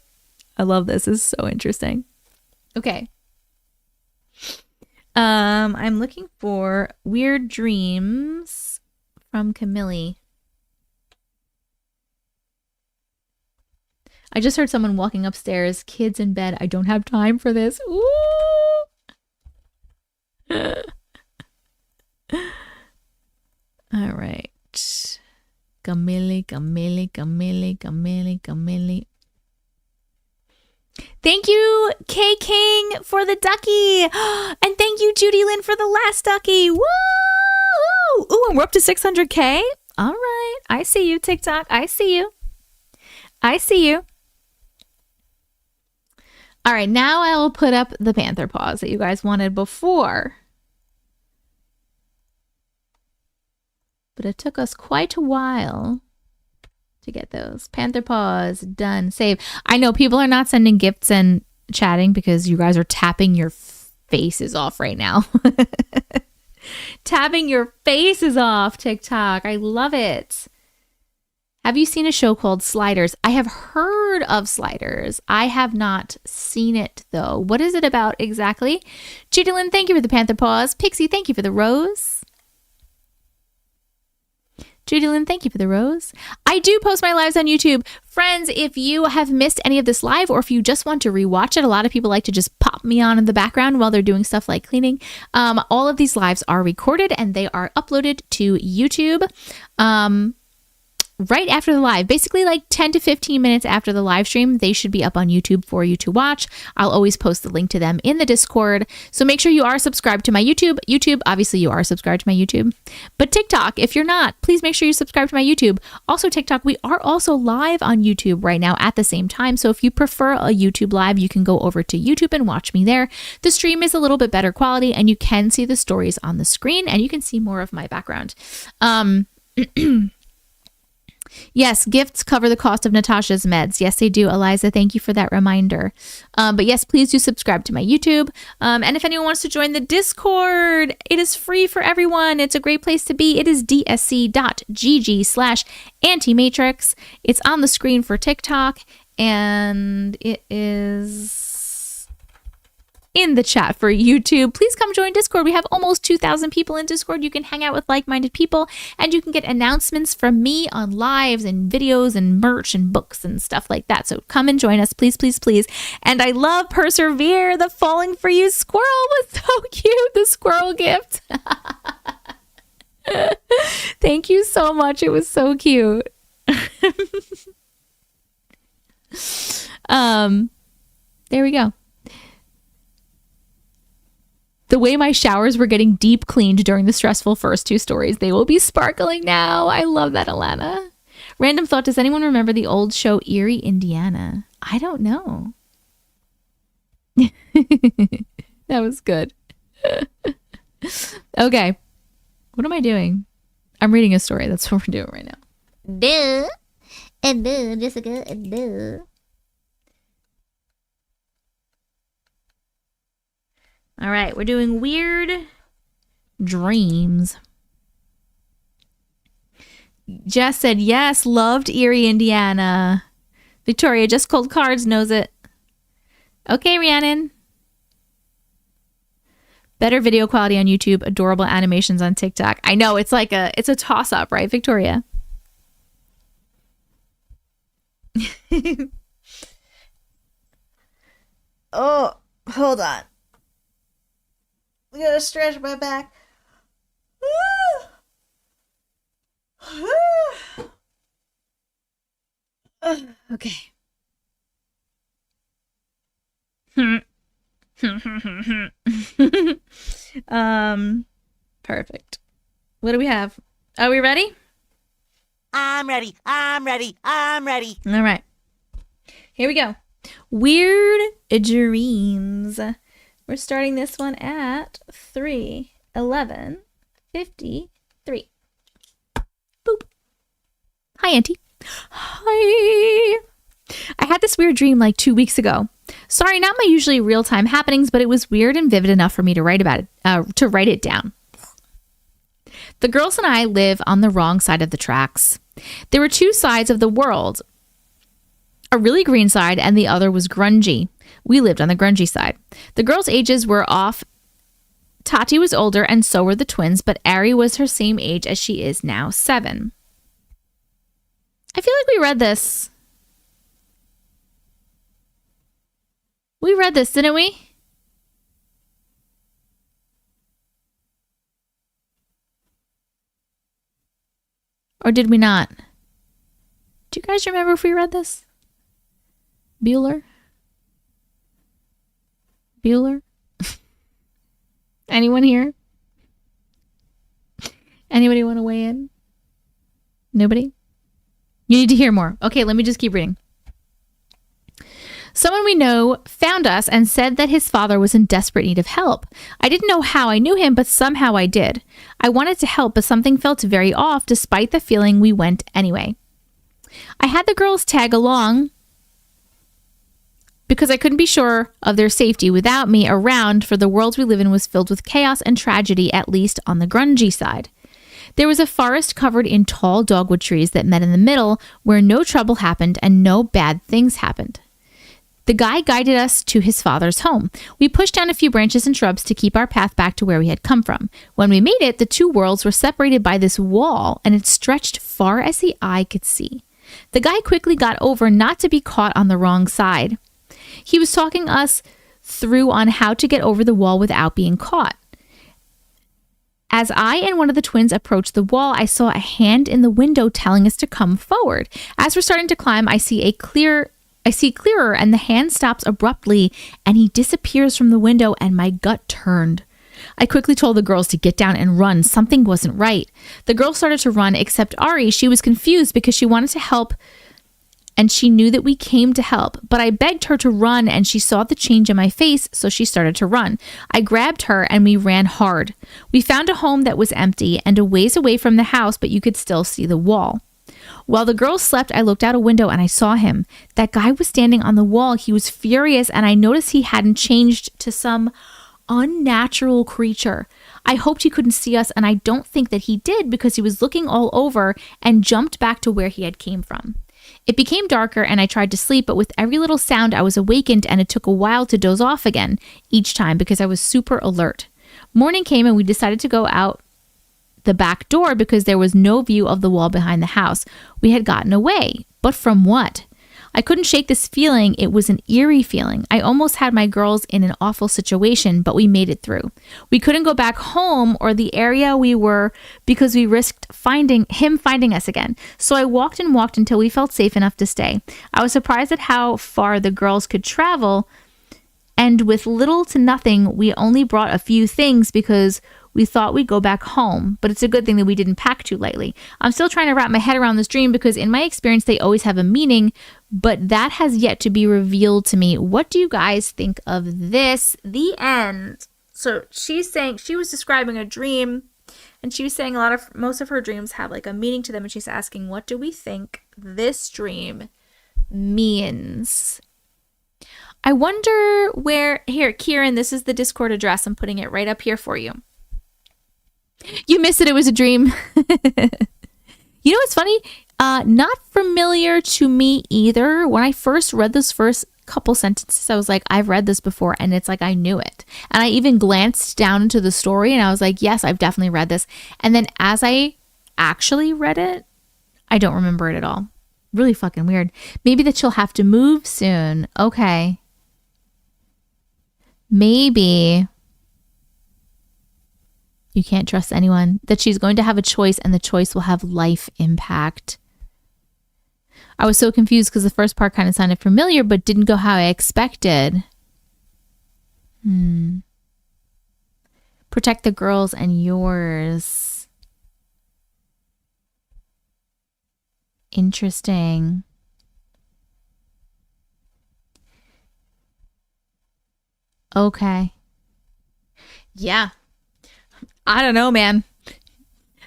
I love this. This is so interesting. Okay. I'm looking for weird dreams from Camille. I just heard someone walking upstairs. Kids in bed. I don't have time for this. Ooh. All right. Camille. Thank you, K King, for the ducky. And thank you, Judy Lynn, for the last ducky. Woo! Ooh, and we're up to 600K. All right. I see you, TikTok. I see you. All right, now I will put up the panther paws that you guys wanted before. But it took us quite a while to get those. Panther paws, done, save. I know people are not sending gifts and chatting because you guys are tapping your faces off right now. Tapping your faces off, TikTok. I love it. Have you seen a show called Sliders? I have heard of Sliders. I have not seen it, though. What is it about exactly? Judilyn, thank you for the Panther Paws. Pixie, thank you for the rose. Judilyn, thank you for the rose. I do post my lives on YouTube. Friends, if you have missed any of this live or if you just want to rewatch it, a lot of people like to just pop me on in the background while they're doing stuff like cleaning. All of these lives are recorded and they are uploaded to YouTube. Right after the live, basically like 10 to 15 minutes after the live stream, they should be up on YouTube for you to watch. I'll always post the link to them in the Discord. So make sure you are subscribed to my YouTube. YouTube, obviously you are subscribed to my YouTube. But TikTok, if you're not, please make sure you subscribe to my YouTube. Also TikTok, we are also live on YouTube right now at the same time. So if you prefer a YouTube live, you can go over to YouTube and watch me there. The stream is a little bit better quality and you can see the stories on the screen and you can see more of my background. Yes, gifts cover the cost of Natasha's meds. Yes, they do. Eliza, thank you for that reminder. But yes, please do subscribe to my YouTube. And if anyone wants to join the Discord, it is free for everyone. It's a great place to be. It is dsc.gg/Auntie Matrix. It's on the screen for TikTok and it is in the chat for YouTube. Please come join Discord. We have almost 2,000 people in Discord. You can hang out with like-minded people and you can get announcements from me on lives and videos and merch and books and stuff like that. So come and join us, please, please, please. And I love Persevere. The Falling for You squirrel was so cute. The squirrel gift. Thank you so much. It was so cute. There we go. The way my showers were getting deep cleaned during the stressful first two stories, they will be sparkling now. I love that, Alana. Random thought, does anyone remember the old show Hiiiiii, Indiana? I don't know. That was good. Okay. What am I doing? I'm reading a story. That's what we're doing right now.
Duh. And duh, Jessica, and duh.
All right, we're doing weird dreams. Jess said, yes, loved Hiiiiii, Indiana. Victoria, just cold cards, knows it. Okay, Rhiannon. Better video quality on YouTube, adorable animations on TikTok. I know, it's like it's a toss-up, right, Victoria? Oh, hold on. We gotta stretch my back. Okay. Perfect. What do we have? Are we ready?
I'm ready. I'm ready. I'm ready.
All right. Here we go. Weird dreams. We're starting this one at 3:11:53. Boop. Hi, Auntie. Hi. I had this weird dream like 2 weeks ago. Sorry, not my usually real-time happenings, but it was weird and vivid enough for me to write it down. The girls and I live on the wrong side of the tracks. There were two sides of the world. A really green side and the other was grungy. We lived on the grungy side. The girls' ages were off. Tati was older and so were the twins, but Ari was her same age as she is now, 7. I feel like we read this. We read this, didn't we? Or did we not? Do you guys remember if we read this? Bueller? Anyone here? Anybody want to weigh in? Nobody? You need to hear more. Okay, let me just keep reading. Someone we know found us and said that his father was in desperate need of help. I didn't know how I knew him, but somehow I did. I wanted to help, but something felt very off despite the feeling we went anyway. I had the girls tag along because I couldn't be sure of their safety without me around, for the world we live in was filled with chaos and tragedy, at least on the grungy side. There was a forest covered in tall dogwood trees that met in the middle where no trouble happened and no bad things happened. The guy guided us to his father's home. We pushed down a few branches and shrubs to keep our path back to where we had come from. When we made it, the two worlds were separated by this wall, and it stretched far as the eye could see. The guy quickly got over not to be caught on the wrong side. He was talking us through on how to get over the wall without being caught. As I and one of the twins approached the wall, I saw a hand in the window telling us to come forward. As we're starting to climb, I see clearer, and the hand stops abruptly, and he disappears from the window, and my gut turned. I quickly told the girls to get down and run. Something wasn't right. The girls started to run, except Ari. She was confused because she wanted to help, and she knew that we came to help. But I begged her to run, and she saw the change in my face, so she started to run. I grabbed her, and we ran hard. We found a home that was empty and a ways away from the house, but you could still see the wall. While the girls slept, I looked out a window and I saw him. That guy was standing on the wall. He was furious, and I noticed he hadn't changed to some unnatural creature. I hoped he couldn't see us, and I don't think that he did because he was looking all over and jumped back to where he had came from. It became darker and I tried to sleep, but with every little sound I was awakened, and it took a while to doze off again each time because I was super alert. Morning came and we decided to go out the back door because there was no view of the wall behind the house. We had gotten away, but from what? I couldn't shake this feeling. It was an eerie feeling. I almost had my girls in an awful situation, but we made it through. We couldn't go back home or the area we were because we risked finding us again. So I walked and walked until we felt safe enough to stay. I was surprised at how far the girls could travel, and with little to nothing, we only brought a few things because we thought we'd go back home, but it's a good thing that we didn't pack too lightly. I'm still trying to wrap my head around this dream because in my experience, they always have a meaning, but that has yet to be revealed to me. What do you guys think of this? The end. So she's saying, she was describing a dream, and she was saying most of her dreams have like a meaning to them, and she's asking, what do we think this dream means? I wonder where, here, Kieran, this is the Discord address. I'm putting it right up here for you. You missed it. It was a dream. You know what's funny? Not familiar to me either. When I first read those first couple sentences, I was like, I've read this before, and it's like I knew it. And I even glanced down into the story and I was like, yes, I've definitely read this. And then as I actually read it, I don't remember it at all. Really fucking weird. Maybe that she'll have to move soon. Okay. Maybe you can't trust anyone. That she's going to have a choice, and the choice will have life impact. I was so confused because the first part kind of sounded familiar, but didn't go how I expected. Protect the girls and yours. Interesting. Okay. Yeah. I don't know, man.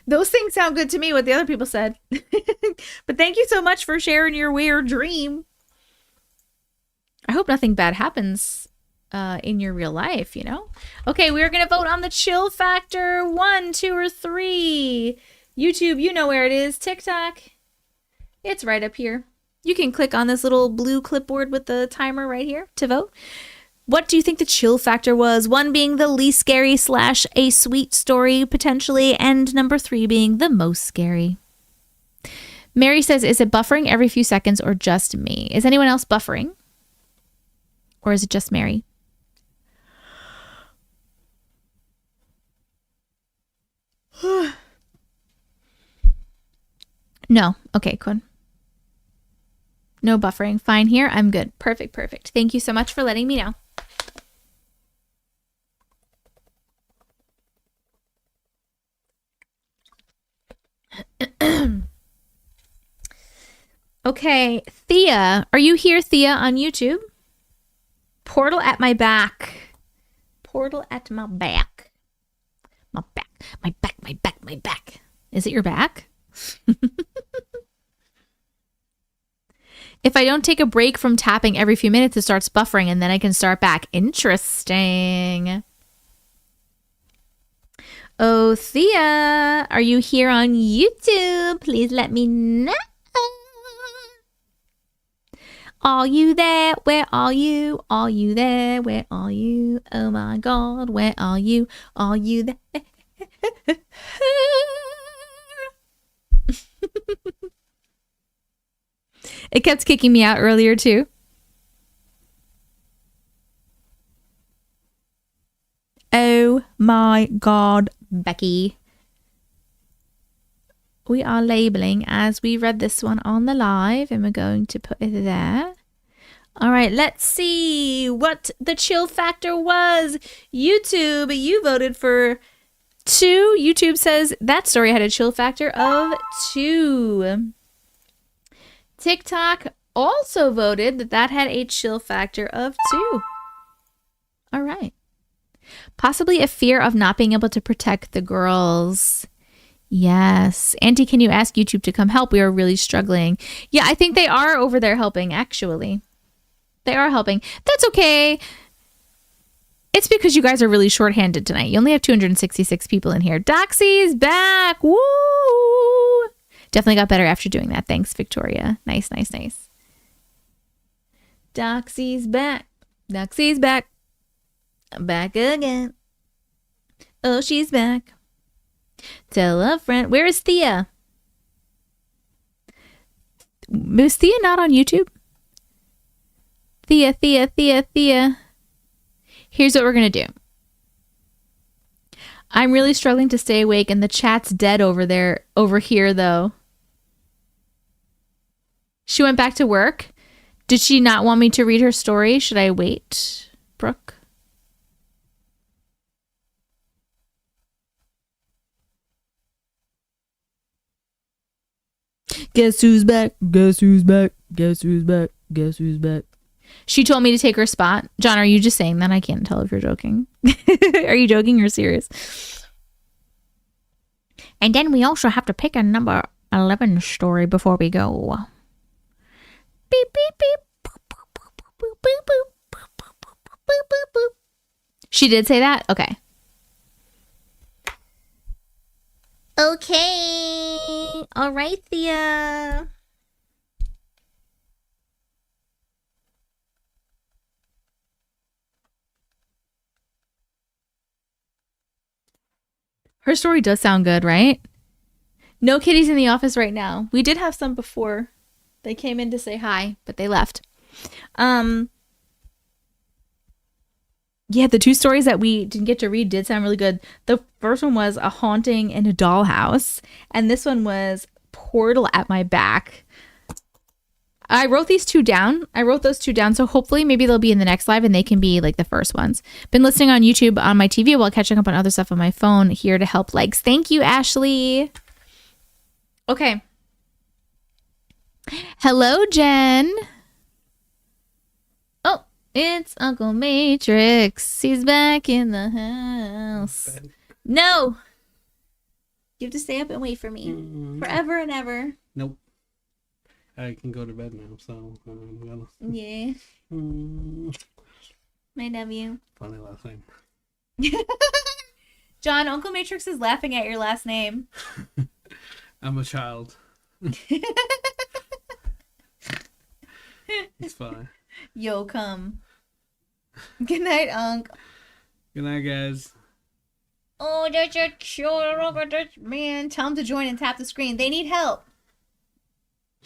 Those things sound good to me, what the other people said. But thank you so much for sharing your weird dream. I hope nothing bad happens in your real life, you know? Okay, we're going to vote on the chill factor. 1, 2, or 3. YouTube, you know where it is. TikTok, it's right up here. You can click on this little blue clipboard with the timer right here to vote. What do you think the chill factor was? 1 being the least scary / a sweet story, potentially, and number 3 being the most scary. Mary says, is it buffering every few seconds or just me? Is anyone else buffering? Or is it just Mary? No. Okay, cool. No buffering. Fine here. I'm good. Perfect, perfect. Thank you so much for letting me know. Okay, Thea, are you here, Thea, on YouTube? Portal at my back. Portal at my back. My back, my back, my back, my back. Is it your back? If I don't take a break from tapping every few minutes, it starts buffering, and then I can start back. Interesting. Oh, Thea, are you here on YouTube? Please let me know. Are you there? Where are you? Are you there? Where are you? Oh my God, where are you? Are you there? It kept kicking me out earlier too. Oh my God, Becky. We are labeling as we read this one on the live, and we're going to put it there. All right, let's see what the chill factor was. YouTube, you voted for 2. YouTube says that story had a chill factor of 2. TikTok also voted that that had a chill factor of 2. All right. Possibly a fear of not being able to protect the girls. Yes. Auntie, can you ask YouTube to come help? We are really struggling. Yeah, I think they are over there helping, actually. They are helping. That's okay. It's because you guys are really shorthanded tonight. You only have 266 people in here. Doxy's back. Woo! Definitely got better after doing that. Thanks, Victoria. Nice, nice, nice. Doxy's back. Doxy's back. Back again. Oh, she's back. Tell a friend. Where is Thea? Is Thea not on YouTube? Thea. Here's what we're going to do. I'm really struggling to stay awake and the chat's dead over here though. She went back to work. Did she not want me to read her story? Should I wait, Brooke? Guess who's back? Guess who's back? Guess who's back? Guess who's back? She told me to take her spot. John, are you just saying that? I can't tell if you're joking. Are you joking or serious? And then we also have to pick a number 11 story before we go. Beep, beep, beep. Boop, boop, boop, boop, boop, boop, boop, boop, boop, boop, boop, boop. She did say that? Okay. Okay. All right, Thea. Her story does sound good, right? No kitties in the office right now. We did have some before. They came in to say hi, but they left. Yeah, the 2 stories that we didn't get to read did sound really good. The first one was a haunting in a dollhouse, and this one was portal at my back. I wrote these 2 down. I wrote those 2 down, so hopefully maybe they'll be in the next live and they can be like the first ones. Been listening on YouTube on my TV while catching up on other stuff on my phone. Here to help likes. Thank you, Ashley. Okay. Hello, Jen. Oh, it's Uncle Matrix. He's back in the house. No. You have to stay up and wait for me. Forever and ever.
Nope. I can go to bed now, so I'm gonna...
Yeah. I love you.
Funny last name.
John, Uncle Matrix is laughing at your last name.
I'm a child. It's fine.
Yo, come. Good night, Unc.
Good night, guys.
Oh, that's a cute man. Tell them to join and tap the screen. They need help.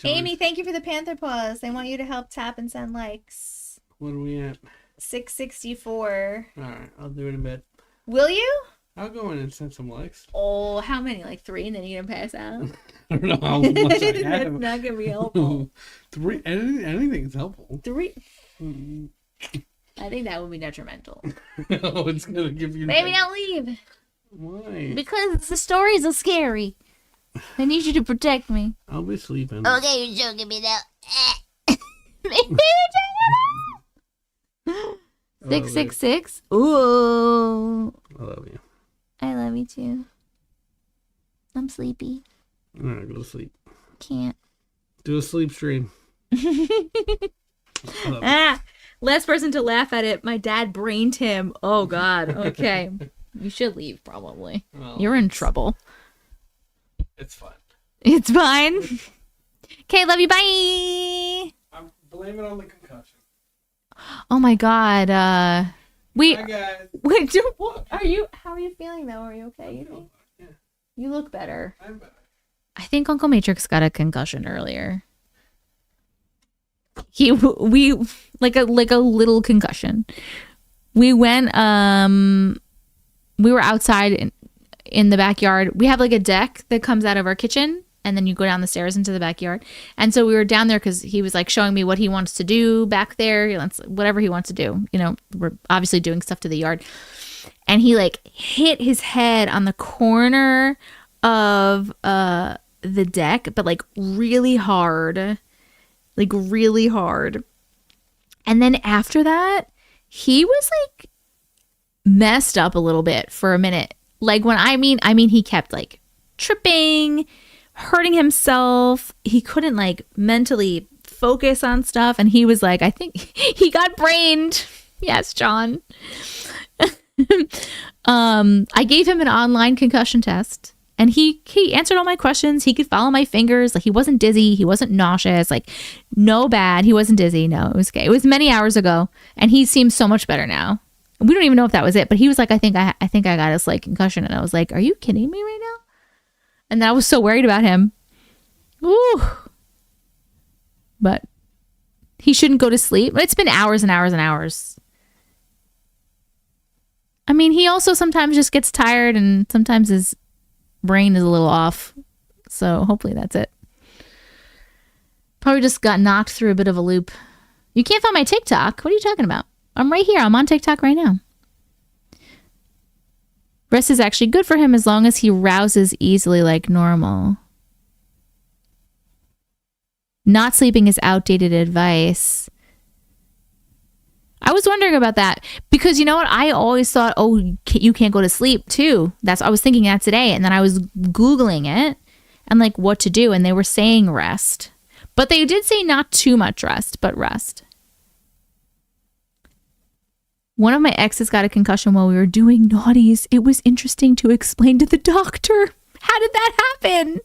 Amy, thank you for the Panther Paws. They want you to help tap and send likes.
What are we at?
664.
Alright, I'll do it in bed.
Will you?
I'll go in and send some likes.
Oh, how many? Like 3 and then you're going to pass out?
I don't know how much I have.
That's not going to be helpful.
3, anything is helpful.
3? I think that would be detrimental.
Oh, it's going to give you...
Maybe don't leave.
Why?
Because the stories are scary. I need you to protect me.
I'll be sleeping.
Okay, you're joking me now.
666. Ooh.
I love you.
I love you too. I'm sleepy.
Alright, go to sleep.
Can't.
Do a sleep stream.
Last person to laugh at it. My dad brained him. Oh God. Okay. You should leave, probably.
Well,
You're in trouble.
It's fine.
It's fine. Okay, love you. Bye.
I'm blaming it on the concussion.
Oh my God.
Hi guys.
Wait. Are you? How are you feeling though? Are you okay? You think?
Yeah,
You look better.
I'm better.
I think Uncle Matrix got a concussion earlier. We like a little concussion. We went we were outside in the backyard. We have like a deck that comes out of our kitchen, and then you go down the stairs into the backyard. And so we were down there because he was like showing me what he wants to do back there, whatever he wants to do. You know, we're obviously doing stuff to the yard. And he like hit his head on the corner of the deck, but like really hard. Like really hard. And then after that, he was like messed up a little bit for a minute. Like when I mean he kept like tripping, hurting himself. He couldn't like mentally focus on stuff, and he was like, I think he got brained. Yes, John. I gave him an online concussion test, and he answered all my questions. He could follow my fingers. Like he wasn't dizzy, he wasn't nauseous, like no bad. He wasn't dizzy. No, it was okay. It was many hours ago, and he seems so much better now. We don't even know if that was it, but he was like, I think I got a slight concussion. And I was like, are you kidding me right now? And I was so worried about him. Ooh. But he shouldn't go to sleep. It's been hours and hours and hours. I mean, he also sometimes just gets tired, and sometimes his brain is a little off. So hopefully that's it. Probably just got knocked through a bit of a loop. You can't find my TikTok. What are you talking about? I'm right here. I'm on TikTok right now. Rest is actually good for him as long as he rouses easily like normal. Not sleeping is outdated advice. I was wondering about that because you know what? I always thought, oh, you can't go to sleep too. I was thinking that today. And then I was Googling it and like what to do. And they were saying rest. But they did say not too much rest, but rest. One of my exes got a concussion while we were doing naughties. It was interesting to explain to the doctor. How did that happen?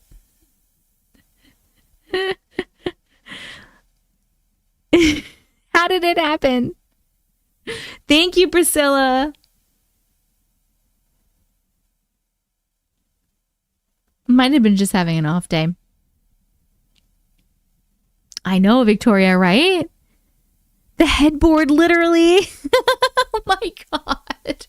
How did it happen? Thank you, Priscilla. Might have been just having an off day. I know, Victoria, right? The headboard, literally. Oh my God.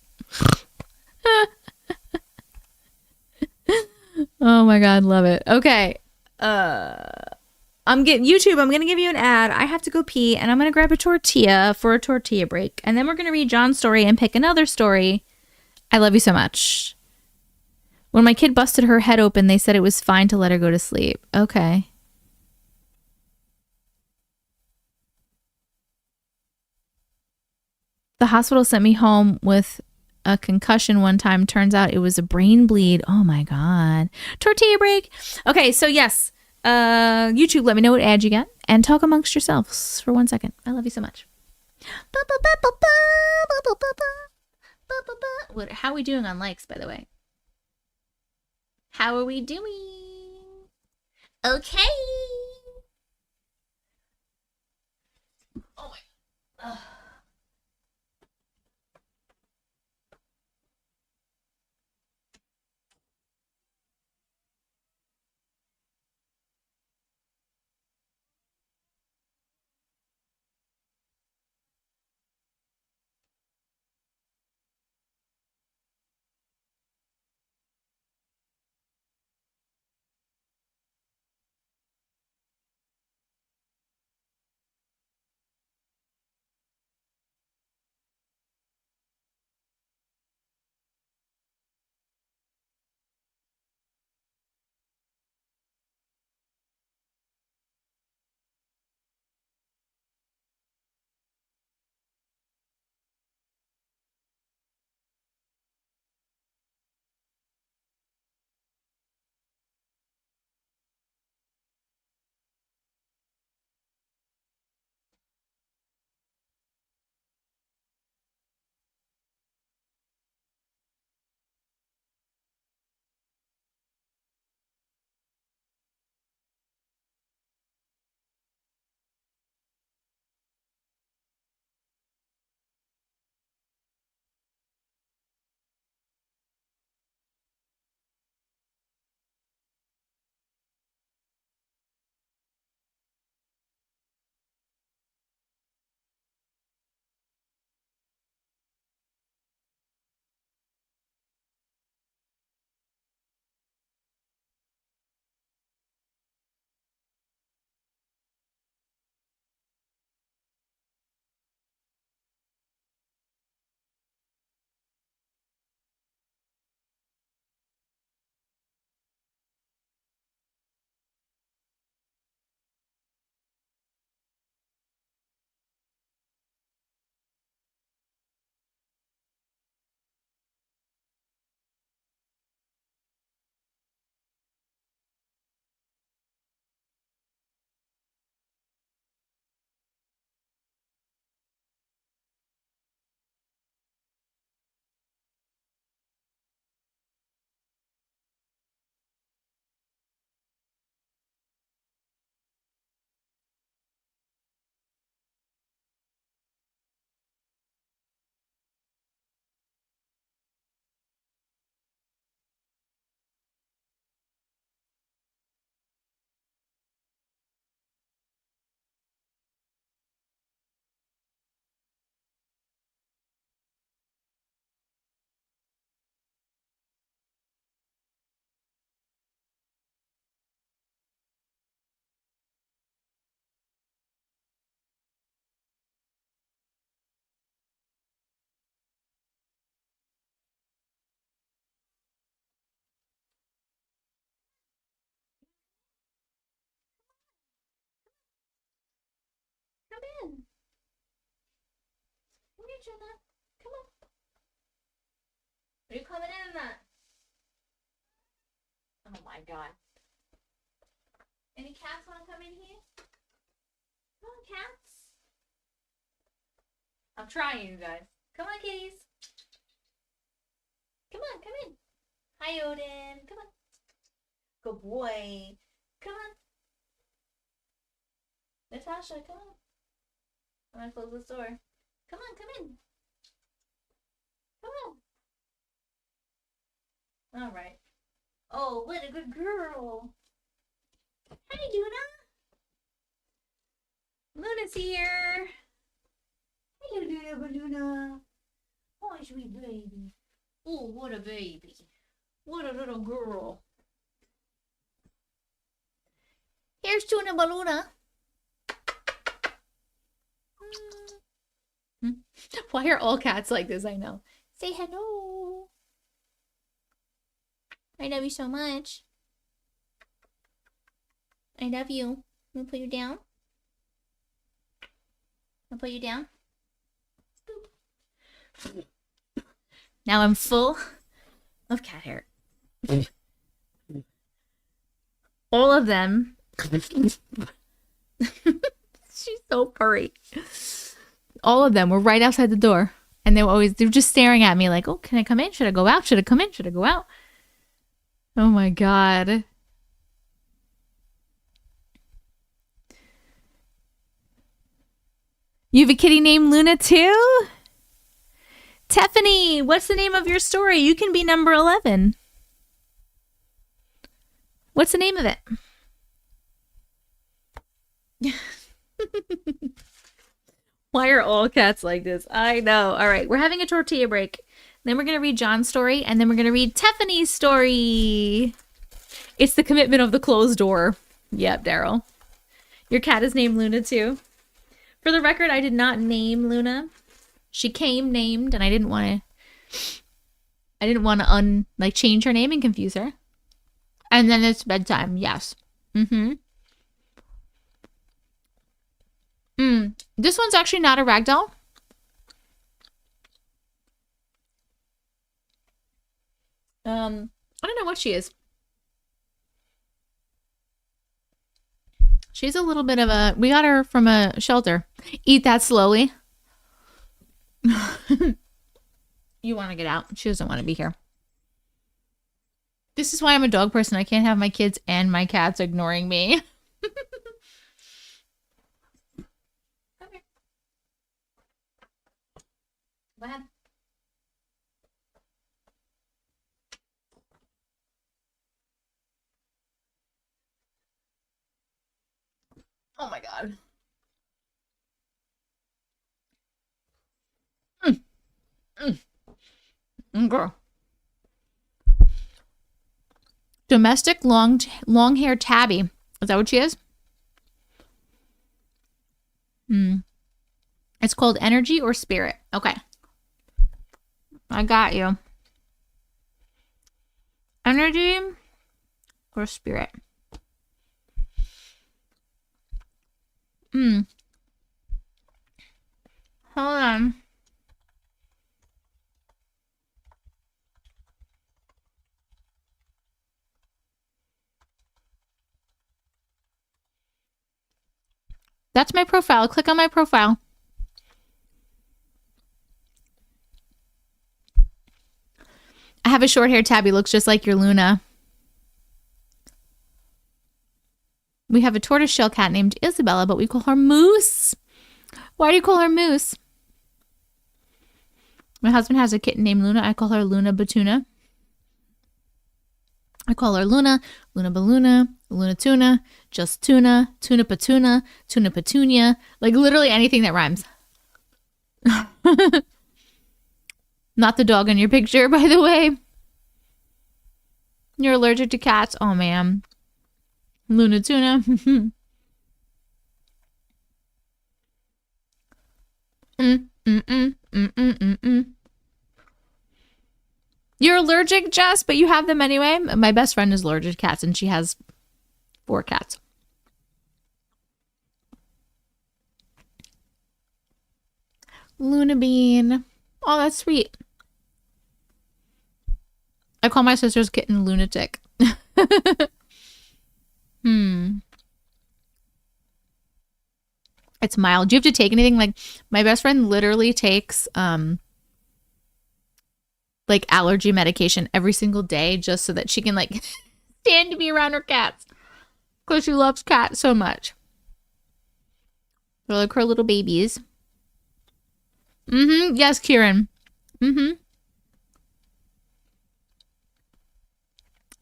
Oh my God, love it. Okay. I'm getting YouTube. I'm going to give you an ad. I have to go pee, and I'm going to grab a tortilla for a tortilla break. And then we're going to read John's story and pick another story. I love you so much. When my kid busted her head open, they said it was fine to let her go to sleep. Okay. The hospital sent me home with a concussion one time. Turns out it was a brain bleed. Oh my God. Tortilla break. Okay, so yes. YouTube, let me know what ad you get and talk amongst yourselves for 1 second. I love you so much. How are we doing on likes, by the way? How are we doing? Okay. Oh my. Ugh. Jonah. Come on. Are you coming in or not? Oh my god. Any cats want to come in here? Come on, cats. I'm trying, you guys. Come on, kitties. Come on, come in. Hi, Odin. Come on. Good boy. Come on. Natasha, come on. I'm gonna close this door. Come on, come in. Come on. All right. Oh, what a good girl. Hi, Luna. Luna's here. Hello, Luna. Oh, sweet baby. Oh, what a baby. What a little girl. Here's Tuna Baluna. Why are all cats like this? I know. Say hello. I love you so much. I love you. I'm gonna put you down. I'll put you down. Boop. Now I'm full of cat hair. All of them. She's so furry. All of them were right outside the door. And they were just staring at me like, oh, can I come in? Should I go out? Should I come in? Should I go out? Oh my god. You have a kitty named Luna too? Tiffany, what's the name of your story? You can be number 11. What's the name of it? Why are all cats like this? I know. All right, we're having a tortilla break. Then we're going to read John's story, and then we're going to read Tiffany's story. It's the commitment of the closed door. Yep, Daryl. Your cat is named Luna, too. For the record, I did not name Luna. She came named, and I didn't want to change her name and confuse her. And then it's bedtime. Yes. This one's actually not a ragdoll. I don't know what she is. She's a little bit of a... We got her from a shelter. Eat that slowly. You want to get out. She doesn't want to be here. This is why I'm a dog person. I can't have my kids and my cats ignoring me. Okay. Go ahead. Oh my god. Girl. Domestic long-haired tabby. Is that what she is? It's called energy or spirit. Okay. I got you. Energy or spirit. Hold on. That's my profile. Click on my profile. I have a short hair tabby. Looks just like your Luna. We have a tortoiseshell cat named Isabella, but we call her Moose. Why do you call her Moose? My husband has a kitten named Luna. I call her Luna Batuna. I call her Luna, Luna Baluna, Luna Tuna, Just Tuna, Tuna Patuna, Tuna Petunia. Like literally anything that rhymes. Not the dog in your picture, by the way. You're allergic to cats? Oh, man. Luna Tuna. You're allergic, Jess, but you have them anyway. My best friend is allergic to cats, and she has 4 cats. Luna Bean. Oh, that's sweet. I call my sister's kitten Lunatic. It's mild. Do you have to take anything? Like, my best friend literally takes like allergy medication every single day just so that she can like stand to be around her cats. Because she loves cats so much. They're like her little babies. Yes, Kieran.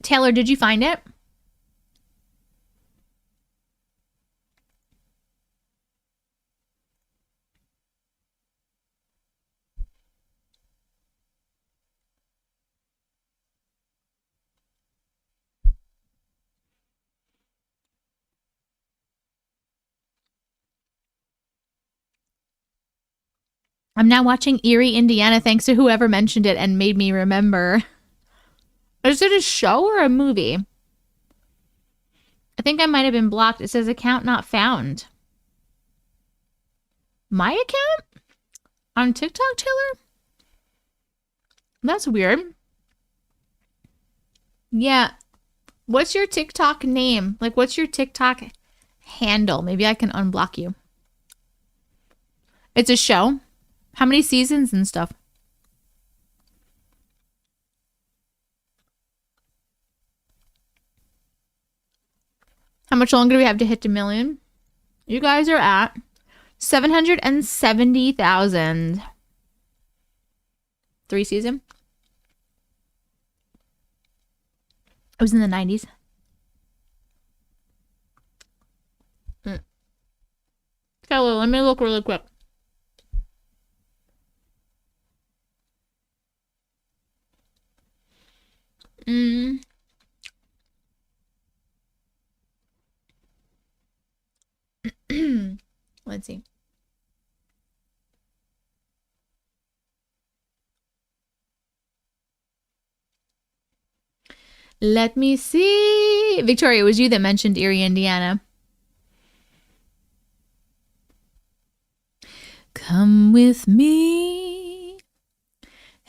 Taylor, did you find it? I'm now watching Erie, Indiana, thanks to whoever mentioned it and made me remember. Is it a show or a movie? I think I might have been blocked. It says account not found. My account? On TikTok, Taylor? That's weird. Yeah. What's your TikTok name? Like, what's your TikTok handle? Maybe I can unblock you. It's a show? How many seasons and stuff? How much longer do we have to hit the million? You guys are at 770,000. 3 season? It was in the 90s. Kelly, let me look really quick. Let's see. Let me see. Victoria, it was you that mentioned Erie, Indiana. Come with me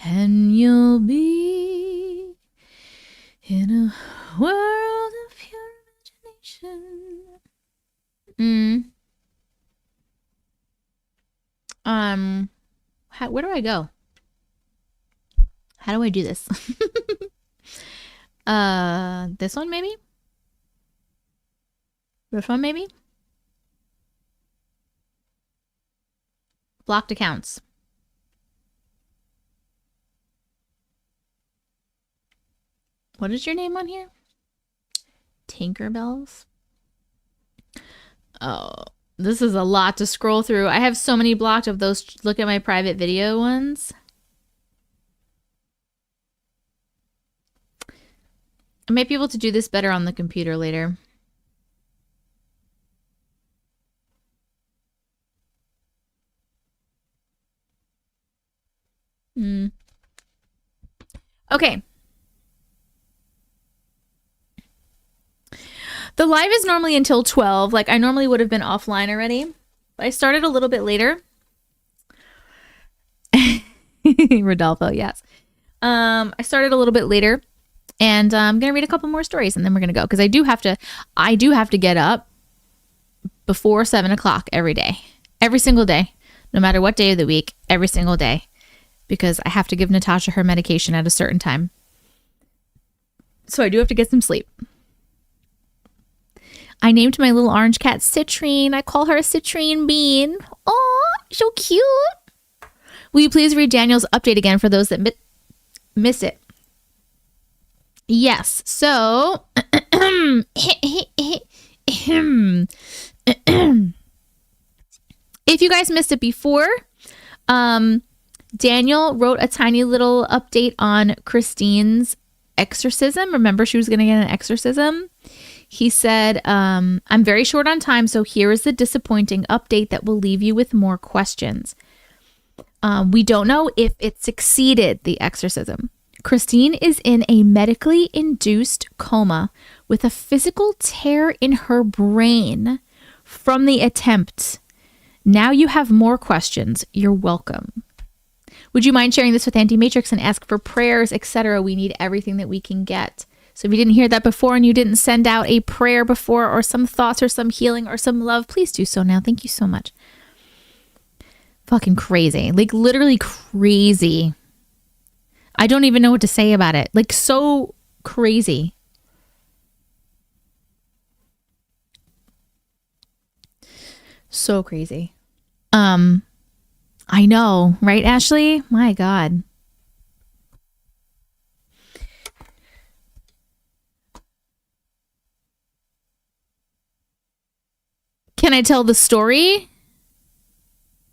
and you'll be in a world of pure imagination. Where do I go? How do I do this? This one maybe? This one maybe? Blocked accounts. What is your name on here? Tinkerbells? Oh, this is a lot to scroll through. I have so many blocked of those. Look at my private video ones. I might be able to do this better on the computer later. Okay. The live is normally until 12. Like, I normally would have been offline already. But I started a little bit later. Rodolfo, yes. I started a little bit later. And I'm going to read a couple more stories and then we're going to go. Because I do have to get up before 7 o'clock every day. Every single day. No matter what day of the week. Every single day. Because I have to give Natasha her medication at a certain time. So I do have to get some sleep. I named my little orange cat Citrine. I call her Citrine Bean. Oh, so cute. Will you please read Daniel's update again for those that miss it? Yes. So, if you guys missed it before, Daniel wrote a tiny little update on Christine's exorcism. Remember, she was going to get an exorcism. He said, I'm very short on time, so here is the disappointing update that will leave you with more questions. We don't know if it succeeded, the exorcism. Christine is in a medically induced coma with a physical tear in her brain from the attempt Now you have more questions. You're welcome. Would you mind sharing this with Auntie Matrix and ask for prayers, etc.? We need everything that we can get. So if you didn't hear that before and you didn't send out a prayer before or some thoughts or some healing or some love, please do so now. Thank you so much. Fucking crazy. Like literally crazy. I don't even know what to say about it. Like so crazy. So crazy. I know, right, Ashley? My God. Can I tell the story?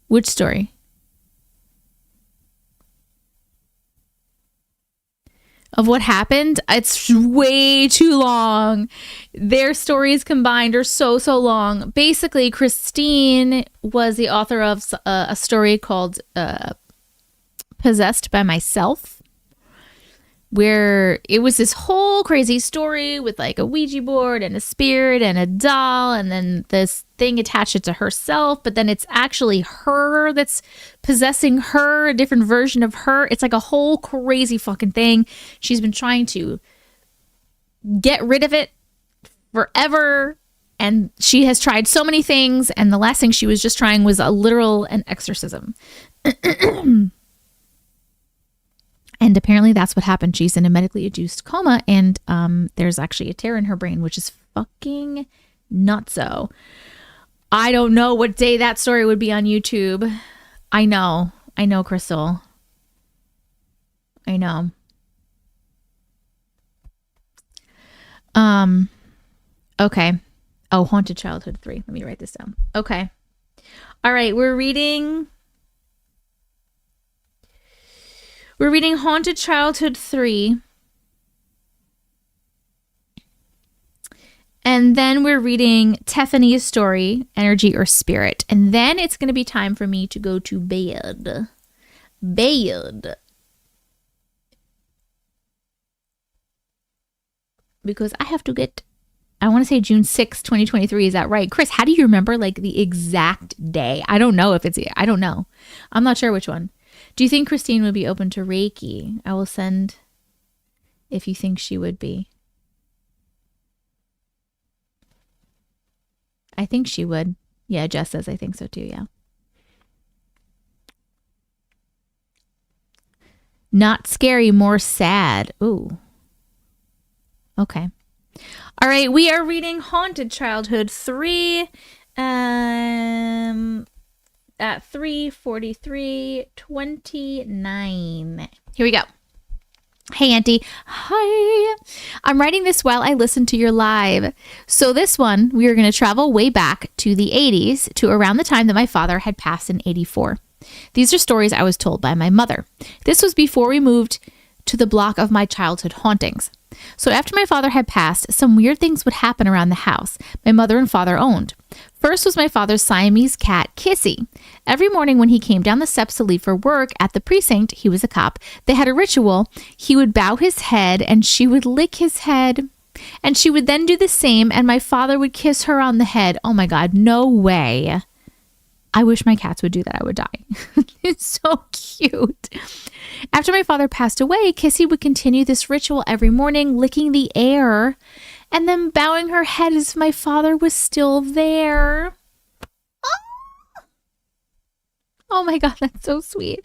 Which story? Of what happened? It's way too long. Their stories combined are so long. Basically, Christine was the author of a story called Possessed by Myself, where it was this whole crazy story with like a Ouija board and a spirit and a doll, and then this thing attached it to herself, but then it's actually her that's possessing her, a different version of her. It's like a whole crazy fucking thing. She's been trying to get rid of it forever, and she has tried so many things, and the last thing she was just trying was an exorcism. And apparently that's what happened. She's in a medically induced coma, and there's actually a tear in her brain, which is fucking nutso. I don't know what day that story would be on YouTube. I know, Crystal. I know. Okay. Oh, Haunted Childhood 3. Let me write this down. Okay. All right, we're reading Haunted Childhood 3. And then we're reading Tiffany's story, Energy or Spirit. And then it's going to be time for me to go to bed. Because I have to get, I want to say June 6th, 2023. Is that right? Chris, how do you remember like the exact day? I don't know. I'm not sure which one. Do you think Christine would be open to Reiki? I will send if you think she would be. I think she would. Yeah, Jess says I think so too, yeah. Not scary, more sad. Ooh. Okay. All right, we are reading Haunted Childhood 3 at 3:43:29. Here we go. Hey, Auntie. Hi. I'm writing this while I listen to your live. So this one, we are going to travel way back to the 80s, to around the time that my father had passed in 84. These are stories I was told by my mother. This was before we moved to the block of my childhood hauntings. So after my father had passed, some weird things would happen around the house my mother and father owned. First was my father's Siamese cat, Kissy. Every morning when he came down the steps to leave for work at the precinct, he was a cop, they had a ritual. He would bow his head and she would lick his head. And she would then do the same and my father would kiss her on the head. Oh my God, no way. I wish my cats would do that. I would die. It's so cute. After my father passed away, Kissy would continue this ritual every morning, licking the air and then bowing her head as if my father was still there. Oh my God, that's so sweet.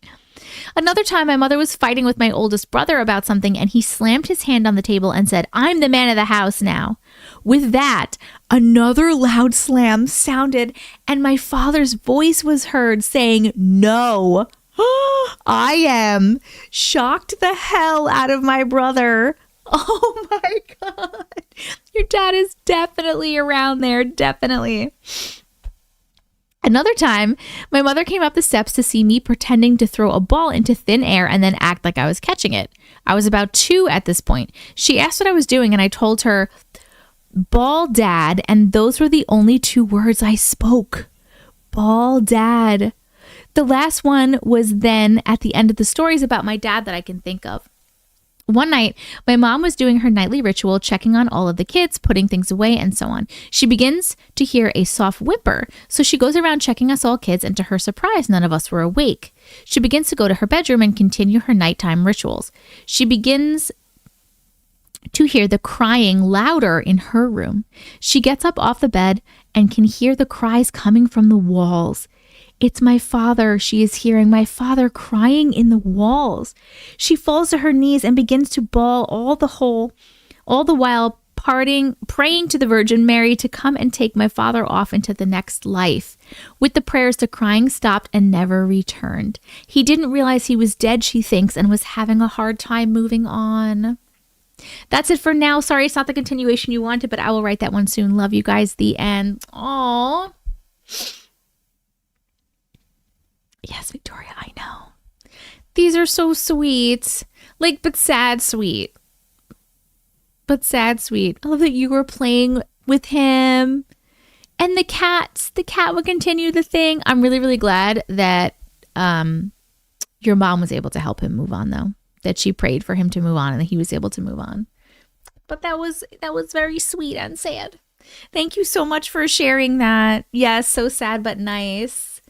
Another time, my mother was fighting with my oldest brother about something, and he slammed his hand on the table and said, "I'm the man of the house now." With that, another loud slam sounded, and my father's voice was heard saying, "No, I am." Shocked the hell out of my brother. Oh my God. Your dad is definitely around there. Definitely. Another time, my mother came up the steps to see me pretending to throw a ball into thin air and then act like I was catching it. I was about 2 at this point. She asked what I was doing and I told her, "Ball, Dad," and those were the only 2 words I spoke. Ball, Dad. The last one was then at the end of the stories about my dad that I can think of. One night, my mom was doing her nightly ritual, checking on all of the kids, putting things away, and so on. She begins to hear a soft whimper, so she goes around checking us all kids, and to her surprise, none of us were awake. She begins to go to her bedroom and continue her nighttime rituals. She begins to hear the crying louder in her room. She gets up off the bed and can hear the cries coming from the walls. It's my father. She is hearing my father crying in the walls. She falls to her knees and begins to bawl all the while praying to the Virgin Mary to come and take my father off into the next life. With the prayers, the crying stopped and never returned. He didn't realize he was dead, she thinks, and was having a hard time moving on. That's it for now. Sorry, it's not the continuation you wanted, but I will write that one soon. Love you guys. The end. Aww. Yes, Victoria, I know. These are so sweet. Like, but sad sweet. But sad sweet. I love that you were playing with him. And the cat would continue the thing. I'm really, really glad that your mom was able to help him move on, though. That she prayed for him to move on and that he was able to move on. But that was very sweet and sad. Thank you so much for sharing that. Yes, so sad but nice.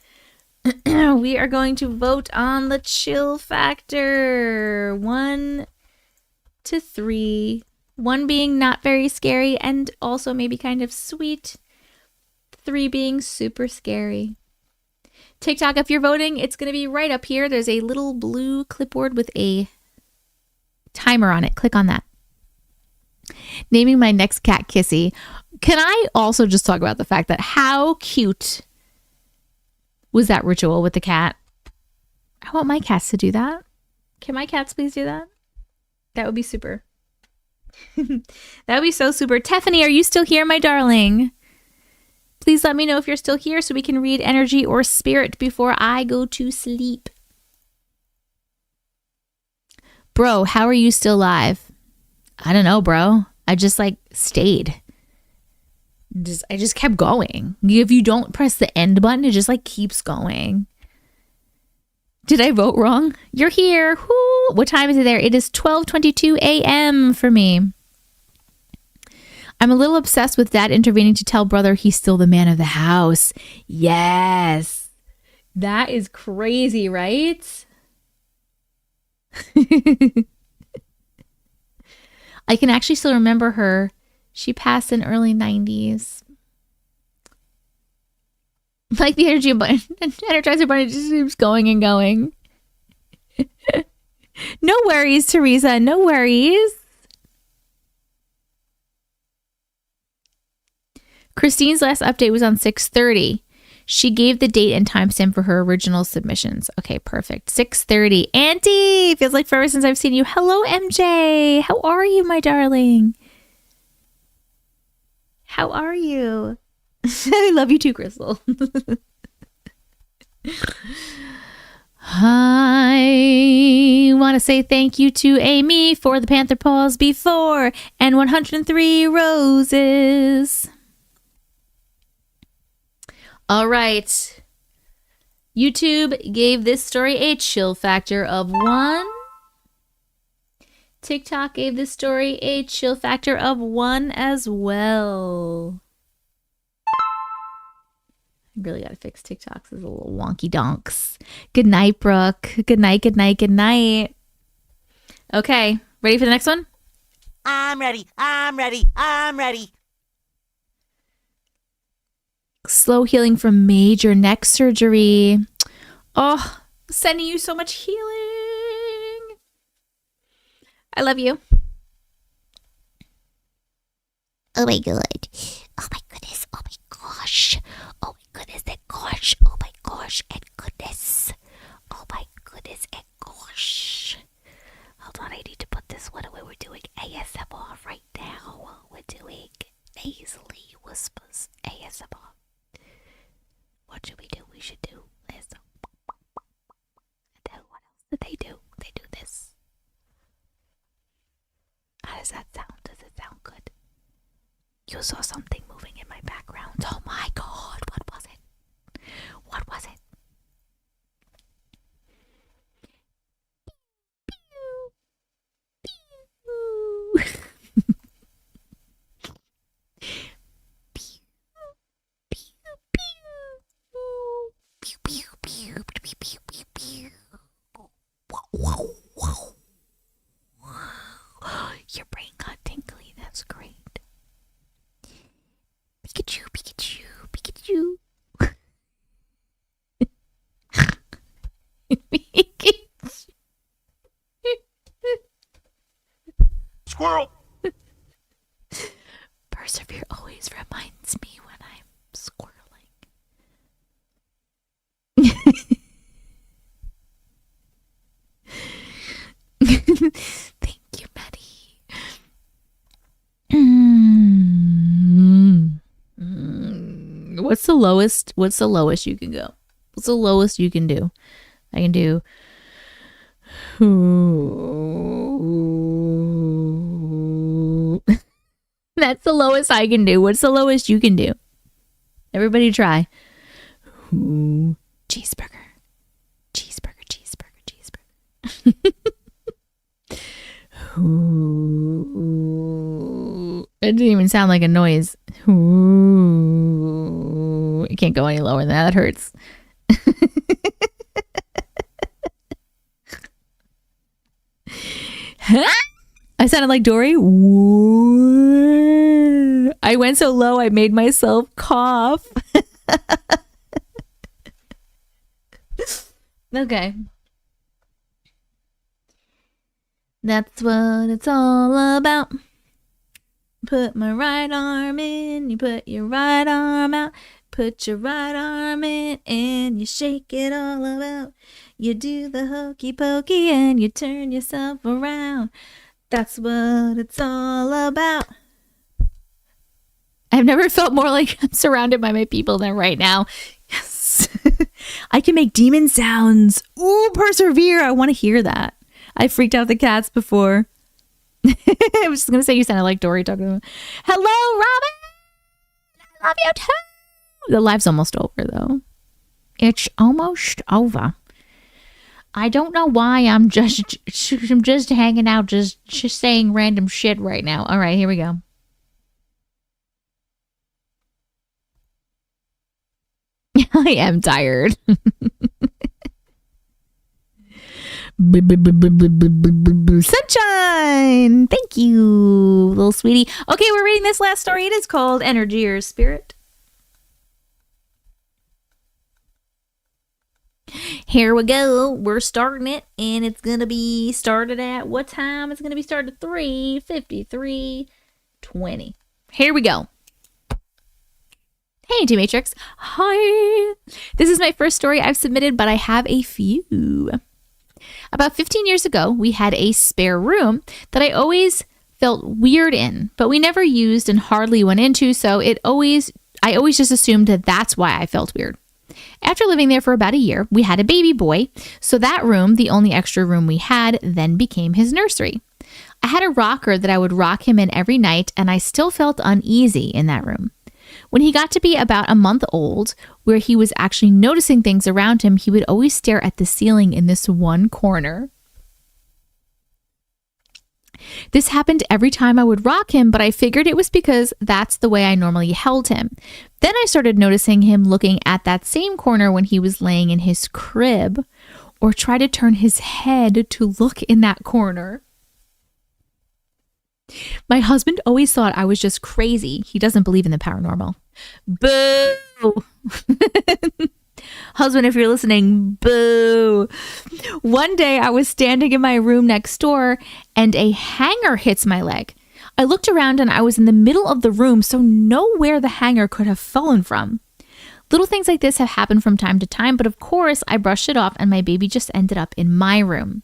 We are going to vote on the chill factor. 1 to 3. 1 being not very scary and also maybe kind of sweet. 3 being super scary. TikTok, if you're voting, it's going to be right up here. There's a little blue clipboard with a timer on it. Click on that. Naming my next cat Kissy. Can I also just talk about the fact that how cute was that ritual with the cat? I want my cats to do that. Can my cats please do that? That would be super. That would be so super. Tiffany, are you still here, my darling? Please let me know if you're still here so we can read energy or spirit before I go to sleep. Bro, how are you still live? I don't know, bro. I just stayed. I just kept going. If you don't press the end button, it just keeps going. Did I vote wrong? You're here. Whoo! What time is it there? It is 12:22 a.m. for me. I'm a little obsessed with dad intervening to tell brother he's still the man of the house. Yes. That is crazy, right? I can actually still remember her. She passed in early 90s. Like the energy button, energizer button just keeps going and going. No worries, Teresa. No worries. Christine's last update was on 6:30. She gave the date and timestamp for her original submissions. Okay, perfect. 6:30. Auntie! Feels like forever since I've seen you. Hello, MJ. How are you, my darling? How are you? I love you too, Crystal. I want to say thank you to Amy for the Panther Paws before and 103 roses. All right. YouTube gave this story a chill factor of 1. TikTok gave this story a chill factor of 1 as well. I really got to fix TikToks. It's a little wonky donks. Good night, Brooke. Good night, good night, good night. Okay, ready for the next one?
I'm ready. I'm ready. I'm ready.
Slow healing from major neck surgery. Oh, sending you so much healing. I love you.
Oh my god. Oh my goodness. Oh my gosh. Oh my goodness and gosh. Oh my gosh and goodness. Oh my goodness and gosh. Hold on, I need to put this one away. We're doing ASMR right now. We're doing nasally whispers ASMR. What should we do? We should do this. And then what else did they do? They do this. How does that sound? Does it sound good? You saw something moving in my background. Oh my god, what was it? What was it? Pew, pew, pew. Your brain got tingly. That's great. Pikachu, Pikachu, Pikachu.
Squirrel.
Persevere always reminds me when I'm squirreling. Thank you, Maddie. What's the lowest? What's the lowest you can go? What's the lowest you can do? I can do. That's the lowest I can do. What's the lowest you can do? Everybody try. Cheeseburger. Cheeseburger, cheeseburger, cheeseburger. It didn't even sound like a noise. It can't go any lower than that. That hurts. I sounded like Dory. I went so low I made myself cough. Okay. That's what it's all about. Put my right arm in, you put your right arm out. Put your right arm in and you shake it all about. You do the hokey pokey and you turn yourself around. That's what it's all about. I've never felt more like I'm surrounded by my people than right now. Yes. I can make demon sounds. Ooh, persevere. I want to hear that. I freaked out the cats before. I was just going to say you sounded like Dory talking to them. Hello, Robin. I love you too. The live's almost over, though. It's almost over. I don't know why I'm just hanging out, just saying random shit right now. All right, here we go. I am tired. Sunshine! Thank you, little sweetie. Okay, we're reading this last story. It is called Energy or Spirit. Here we go. We're starting it, and it's going to be started at what time? It's going to be started at 3:53:20. Here we go. Hey, Auntie Matrix. Hi. This is my first story I've submitted, but I have a few. About 15 years ago, we had a spare room that I always felt weird in, but we never used and hardly went into, so I always just assumed that that's why I felt weird. After living there for about a year, we had a baby boy, so that room, the only extra room we had, then became his nursery. I had a rocker that I would rock him in every night, and I still felt uneasy in that room. When he got to be about a month old, where he was actually noticing things around him, he would always stare at the ceiling in this one corner. This happened every time I would rock him, but I figured it was because that's the way I normally held him. Then I started noticing him looking at that same corner when he was laying in his crib, or try to turn his head to look in that corner. My husband always thought I was just crazy. He doesn't believe in the paranormal. Boo! Husband, if you're listening, boo. One day I was standing in my room next door and a hanger hits my leg. I looked around and I was in the middle of the room, so nowhere the hanger could have fallen from. Little things like this have happened from time to time, but of course I brushed it off and my baby just ended up in my room.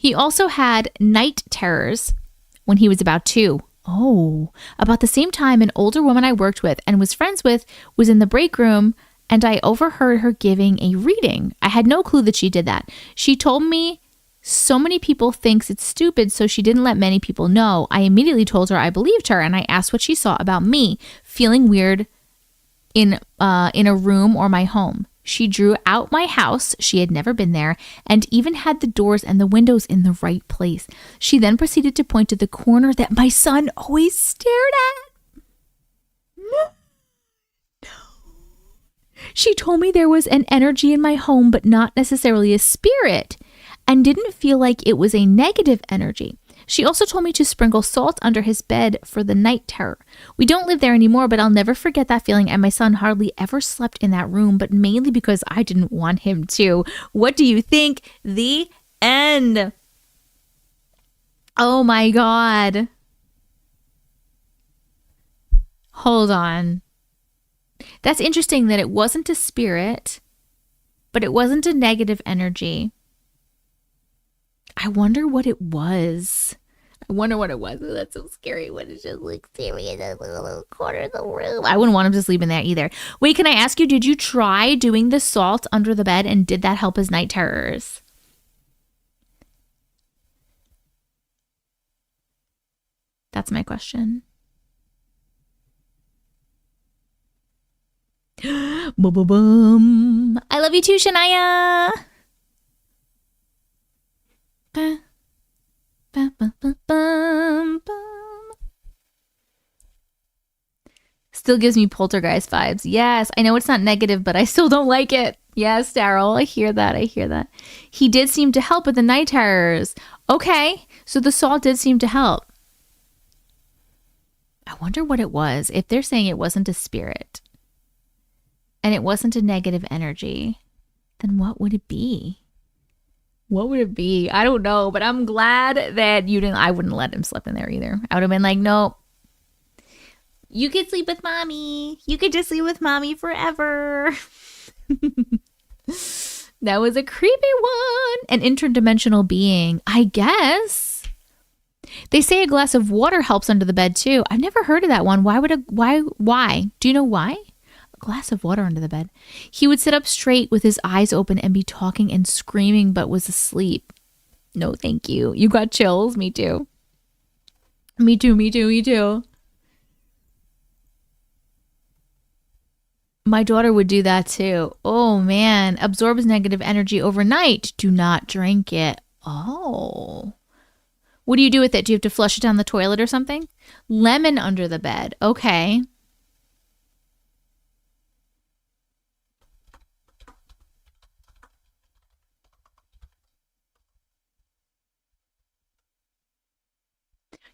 He also had night terrors when he was about 2. Oh, about the same time, an older woman I worked with and was friends with was in the break room, and I overheard her giving a reading. I had no clue that she did that. She told me so many people thinks it's stupid, so she didn't let many people know. I immediately told her I believed her, and I asked what she saw about me feeling weird in a room or my home. She drew out my house. She had never been there and even had the doors and the windows in the right place. She then proceeded to point to the corner that my son always stared at. No. She told me there was an energy in my home, but not necessarily a spirit, and didn't feel like it was a negative energy.
She also told me to sprinkle salt under his bed for the night terror. We don't live there anymore, but I'll never forget that feeling, and my son hardly ever slept in that room, but mainly because I didn't want him to. What do you think? The end. Oh my God. Hold on. That's interesting that it wasn't a spirit, but it wasn't a negative energy. I wonder what it was. I wonder what it was. Oh, that's so scary when it just looks scary in the little corner of the room. I wouldn't want him to sleep in there either. Wait, can I ask you, did you try doing the salt under the bed, and did that help his night terrors? That's my question. Boom, boom, boom. I love you too, Shania. Ba, ba, ba, ba, bum, bum. Still gives me poltergeist vibes. Yes, I know it's not negative, but I still don't like it. Yes, Daryl, I hear that. I hear that. He did seem to help with the night terrors. Okay, so the salt did seem to help. I wonder what it was. If they're saying it wasn't a spirit and it wasn't a negative energy, then what would it be? What would it be? I don't know, but I'm glad that you didn't. I wouldn't let him sleep in there either. I would have been like, no, you could sleep with mommy. You could just sleep with mommy forever. That was a creepy one. An interdimensional being, I guess. They say a glass of water helps under the bed too. I've never heard of that one. Why? Do you know why? A glass of water under the bed. He would sit up straight with his eyes open and be talking and screaming, but was asleep. No, thank you. You got chills. Me too. Me too, me too, me too. My daughter would do that too. Oh man. Absorbs negative energy overnight. Do not drink it. Oh. What do you do with it? Do you have to flush it down the toilet or something? Lemon under the bed. Okay.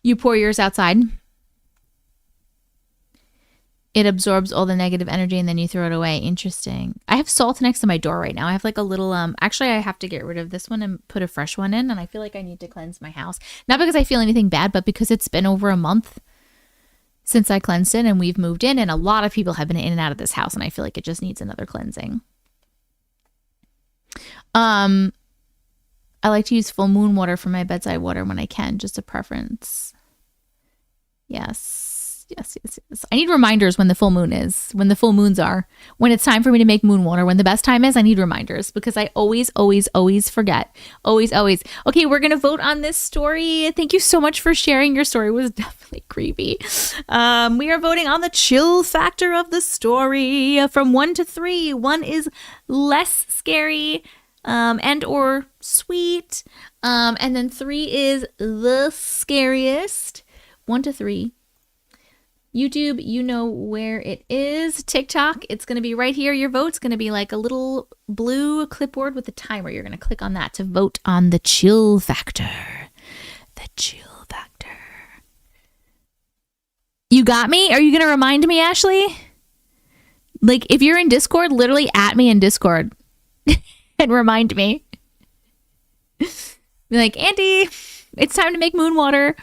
You pour yours outside. It absorbs all the negative energy and then you throw it away. Interesting. I have salt next to my door right now. I have like a little, actually I have to get rid of this one and put a fresh one in. And I feel like I need to cleanse my house. Not because I feel anything bad, but because it's been over a month since I cleansed it and we've moved in. And a lot of people have been in and out of this house. And I feel like it just needs another cleansing. I like to use full moon water for my bedside water when I can. Just a preference. Yes. Yes. I need reminders when the full moon is, when the full moons are, when it's time for me to make moon water, when the best time is. I need reminders because I always forget. Always. Okay, we're going to vote on this story. Thank you so much for sharing. Your story was definitely creepy. We are voting on the chill factor of the story from 1 to 3. 1 is less scary and or sweet. And then 3 is the scariest. 1 to 3. YouTube, you know where it is. TikTok, it's going to be right here. Your vote's going to be like a little blue clipboard with a timer. You're going to click on that to vote on the chill factor. The chill factor. You got me? Are you going to remind me, Ashley? Like, if you're in Discord, literally at me in Discord and remind me. Be like, Auntie, it's time to make moon water.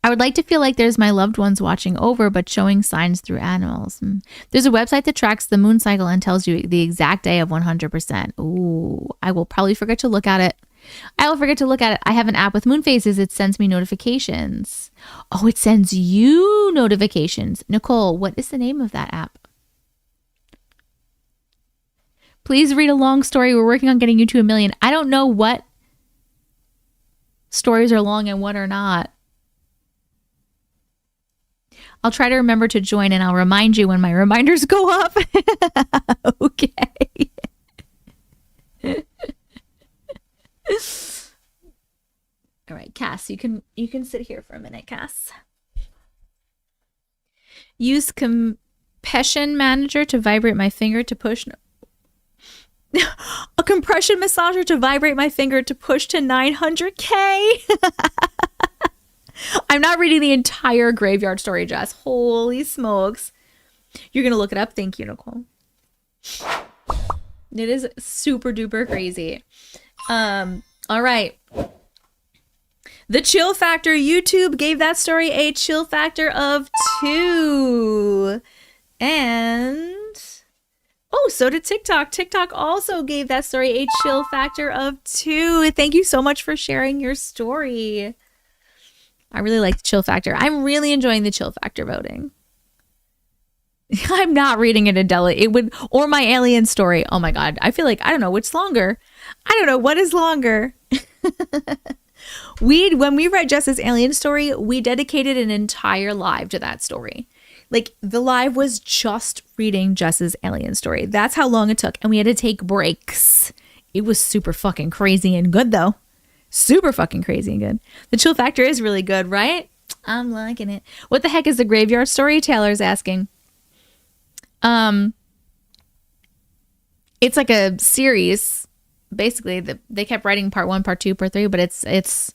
I would like to feel like there's my loved ones watching over, but showing signs through animals. There's a website that tracks the moon cycle and tells you the exact day of 100%. Ooh, I will probably forget to look at it. I have an app with moon phases. It sends me notifications. Oh, it sends you notifications. Nicole, what is the name of that app? Please read a long story. We're working on getting you to 1 million. I don't know what stories are long and what are not. I'll try to remember to join and I'll remind you when my reminders go up. Okay. All right, Cass, you can sit here for a minute, Cass. Use Compassion Manager to vibrate my finger to push. A compression massager to vibrate my finger to push to 900K. I'm not reading the entire graveyard story, Jess. Holy smokes. You're going to look it up? Thank you, Nicole. It is super duper crazy. All right. The chill factor. YouTube gave that story a chill factor of 2. And... oh, so did TikTok. TikTok also gave that story a chill factor of 2. Thank you so much for sharing your story. I really like the chill factor. I'm really enjoying the chill factor voting. I'm not reading it, Adela. It would, or my alien story. Oh my God. I feel like, I don't know which's longer. I don't know what is longer. When we read Jess's alien story, we dedicated an entire live to that story. Like, the live was just reading Jess's alien story. That's how long it took. And we had to take breaks. It was super fucking crazy and good, though. Super fucking crazy and good. The chill factor is really good, right? I'm liking it. What the heck is the graveyard story? Taylor's asking. It's like a series. Basically, they kept writing part 1, part 2, part 3, but it's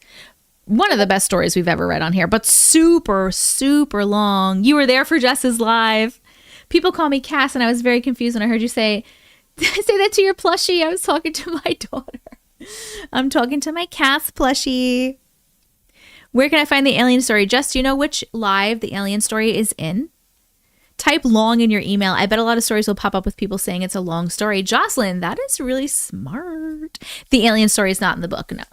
one of the best stories we've ever read on here, but super, super long. You were there for Jess's live. People call me Cass, and I was very confused when I heard you say that to your plushie. I was talking to my daughter. I'm talking to my Cass plushie. Where can I find the alien story? Jess, do you know which live the alien story is in? Type long in your email. I bet a lot of stories will pop up with people saying it's a long story. Jocelyn, that is really smart. The alien story is not in the book, no.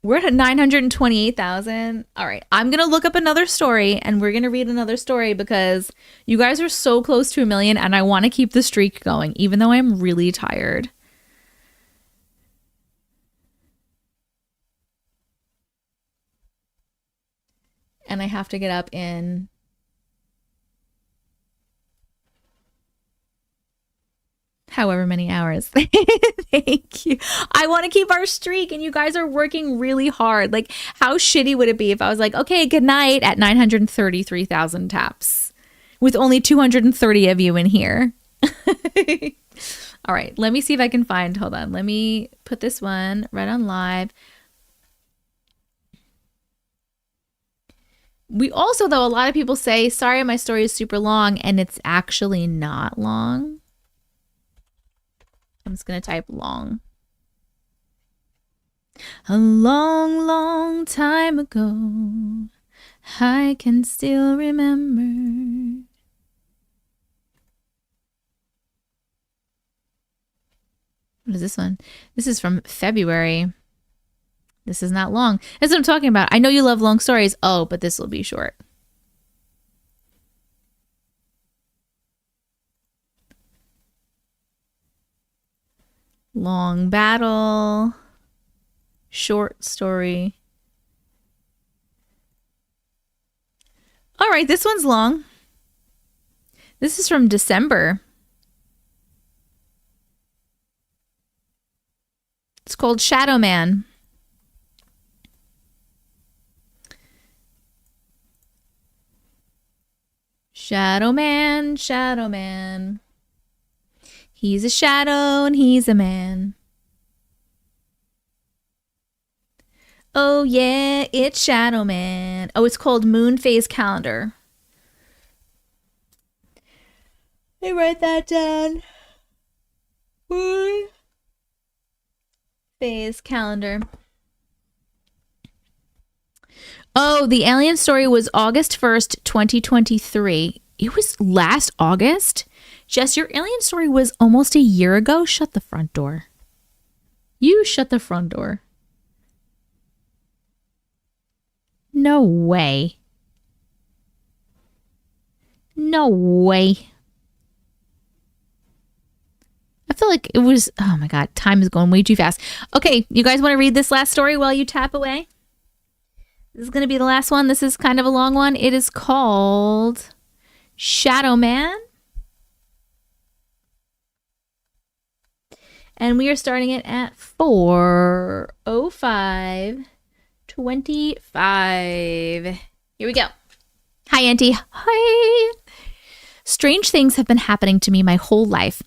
We're at 928,000. All right. I'm going to look up another story and we're going to read another story because you guys are so close to 1 million and I want to keep the streak going, even though I'm really tired. And I have to get up in however many hours. Thank you. I want to keep our streak and you guys are working really hard. Like, how shitty would it be if I was like, okay, good night at 933,000 taps with only 230 of you in here. All right, let me see if I can find, hold on. Let me put this one right on live. We also, though, a lot of people say, sorry, my story is super long, and it's actually not long. I'm just going to type long. A long, long time ago, I can still remember. What is this one? This is from February. This is not long. That's what I'm talking about. I know you love long stories. Oh, but this will be short. Long battle. Short story. All right, this one's long. This is from December. It's called Shadow Man. Shadow Man, Shadow Man. He's a shadow and he's a man. Oh yeah, it's Shadow Man. Oh, it's called Moon Phase Calendar. Let me write that down. Moon Phase Calendar. Oh, the alien story was August 1st, 2023. It was last August? Jess, your alien story was almost a year ago? Shut the front door. You shut the front door. No way. No way. I feel like it was, oh my God, time is going way too fast. Okay, you guys want to read this last story while you tap away? This is going to be the last one. This is kind of a long one. It is called Shadow Man. And we are starting it at 4:05 25. Here we go. Hi, Auntie. Hi. Strange things have been happening to me my whole life.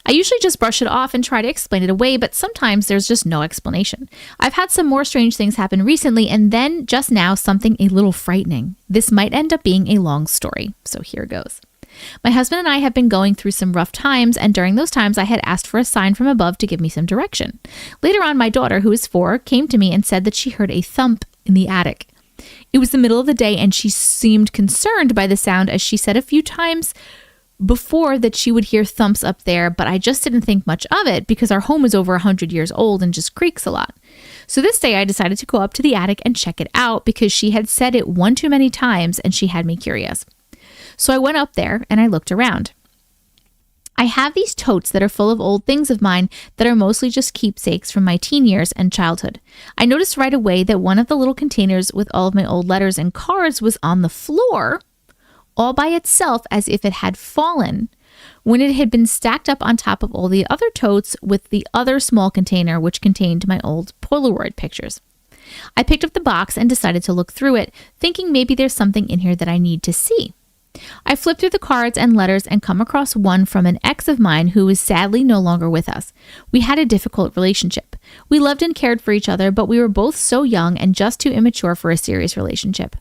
I usually just brush it off and try to explain it away, but sometimes there's just no explanation. I've had some more strange things happen recently, and then just now something a little frightening. This might end up being a long story, so here goes. My husband and I have been going through some rough times, and during those times I had asked for a sign from above to give me some direction. Later on, my daughter, who is 4, came to me and said that she heard a thump in the attic. It was the middle of the day, and she seemed concerned by the sound, as she said a few times before that she would hear thumps up there, but I just didn't think much of it because our home is over 100 years old and just creaks a lot. So this day I decided to go up to the attic and check it out because she had said it one too many times and she had me curious. So I went up there and I looked around. I have these totes that are full of old things of mine that are mostly just keepsakes from my teen years and childhood. I noticed right away that one of the little containers with all of my old letters and cards was on the floor, all by itself as if it had fallen, when it had been stacked up on top of all the other totes with the other small container which contained my old Polaroid pictures. I picked up the box and decided to look through it, thinking maybe there's something in here that I need to see. I flipped through the cards and letters and come across one from an ex of mine who is sadly no longer with us. We had a difficult relationship. We loved and cared for each other, but we were both so young and just too immature for a serious relationship.